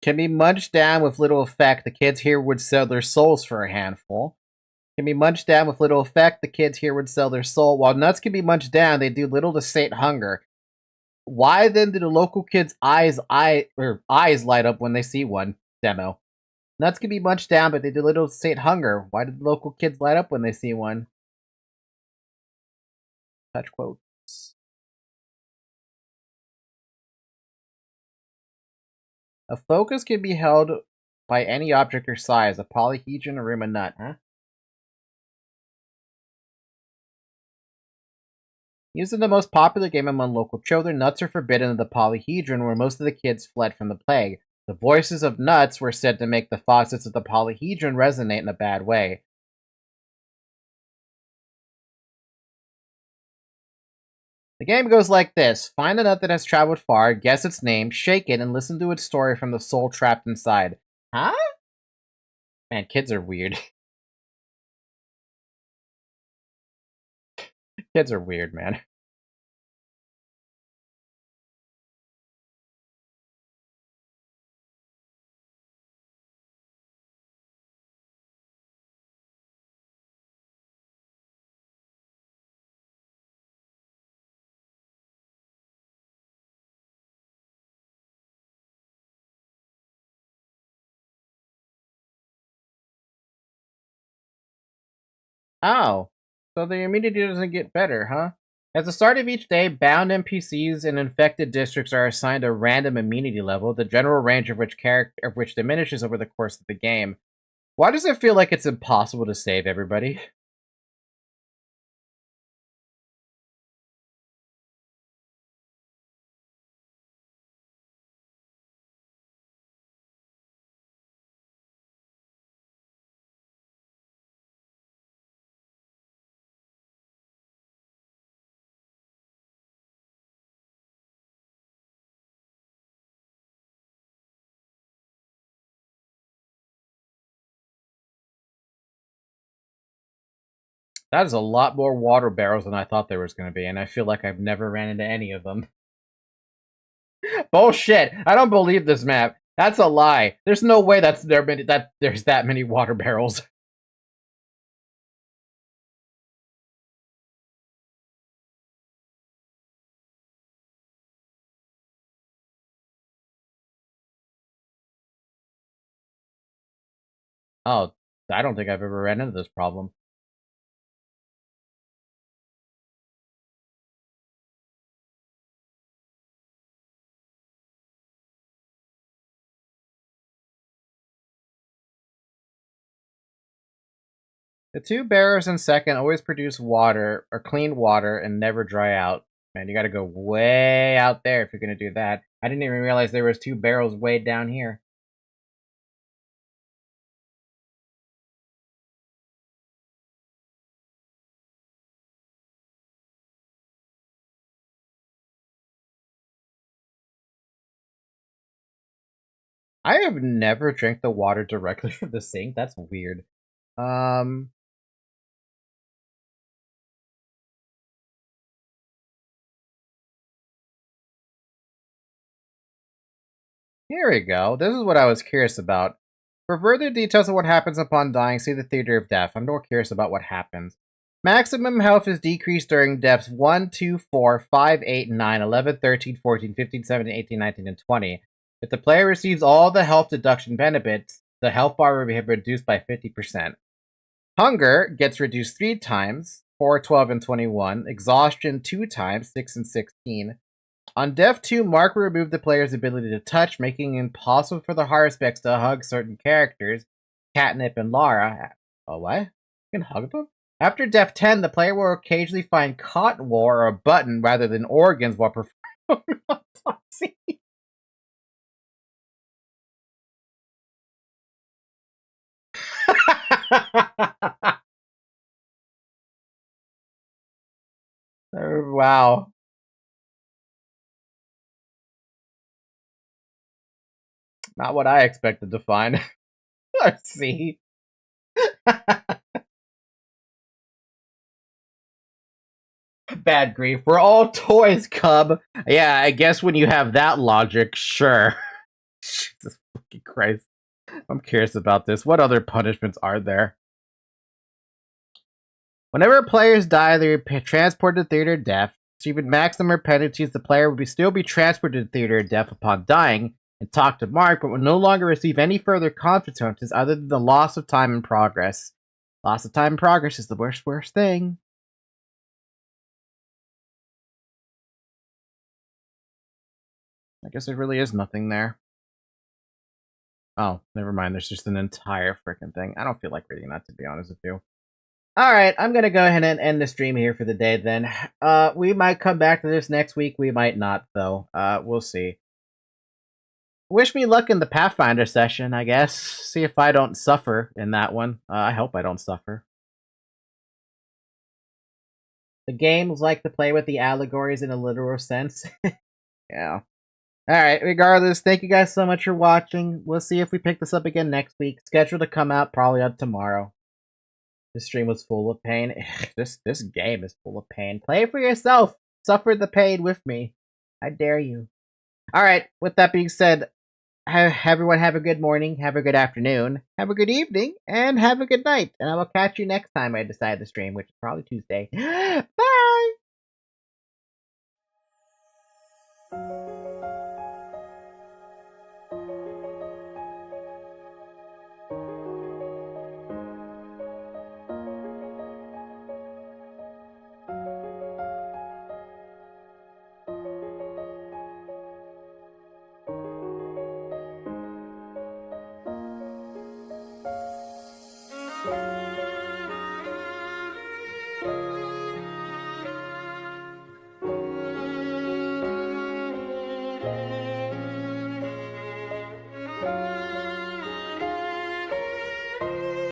Can be munched down with little effect. The kids here would sell their souls for a handful. Can be munched down with little effect. The kids here would sell their soul. While nuts can be munched down, they do little to sate hunger. Why then do the local kids' eyes light up when they see one? Demo. Nuts can be munched down, but they do little to sate hunger. Why do the local kids light up when they see one? Touch quotes. A focus can be held by any object or size. A polyhedron, a rim, a nut. Huh? Used in the most popular game among local children, nuts are forbidden in the polyhedron, where most of the kids fled from the plague. The voices of nuts were said to make the faucets of the polyhedron resonate in a bad way. The game goes like this. Find a nut that has traveled far, guess its name, shake it, and listen to its story from the soul trapped inside. Huh? Man, kids are weird. Kids are weird, man. Oh, so the immunity doesn't get better, huh? At the start of each day, bound NPCs in infected districts are assigned a random immunity level, the general range of which diminishes over the course of the game. Why does it feel like it's impossible to save everybody? That is a lot more water barrels than I thought there was going to be, and I feel like I've never ran into any of them. Bullshit! I don't believe this map. That's a lie. There's no way there's that many water barrels. Oh, I don't think I've ever ran into this problem. The two bearers in second always produce water, or clean water, and never dry out. Man, you gotta go way out there if you're gonna do that. I didn't even realize there was two barrels way down here. I have never drank the water directly from the sink. That's weird. Here we go. This is what I was curious about. For further details of what happens upon dying, see the Theater of Death. I'm more curious about what happens. Maximum health is decreased during deaths 1, 2, 4, 5, 8, 9, 11, 13, 14, 15, 17, 18, 19, and 20. If the player receives all the health deduction benefits, the health bar will be reduced by 50%. Hunger gets reduced 3 times, 4, 12, and 21. Exhaustion 2 times, 6 and 16. On Death 2, Mark will remove the player's ability to touch, making it impossible for the Harspecks to hug certain characters, Catnip and Lara. Oh, what? You can hug them? After Death 10, the player will occasionally find cotton wool or a button rather than organs while performing autopsy. Oh, wow. Not what I expected to find. Let's see. Bad grief. We're all toys, Cub. Yeah, I guess when you have that logic, sure. Jesus fucking Christ. I'm curious about this. What other punishments are there? Whenever players die, they are transported to Theater of Death. Achieving maximum penalties, the player will still be transported to Theater of Death upon dying and talk to Mark, but will no longer receive any further consequences other than the loss of time and progress. Loss of time and progress is the worst thing. I guess there really is nothing there. Oh, never mind. There's just an entire freaking thing. I don't feel like reading that, to be honest with you. Alright, I'm gonna go ahead and end the stream here for the day then. We might come back to this next week. We might not, though. We'll see. Wish me luck in the Pathfinder session, I guess. See if I don't suffer in that one. I hope I don't suffer. The games like to play with the allegories in a literal sense. Yeah. Alright, regardless, thank you guys so much for watching. We'll see if we pick this up again next week. Scheduled to come out probably up tomorrow. This stream was full of pain. This game is full of pain. Play it for yourself. Suffer the pain with me. I dare you. Alright, with that being said, everyone have a good morning, have a good afternoon, have a good evening, and have a good night. And I will catch you next time I decide to stream, which is probably Tuesday. Bye! Yeah.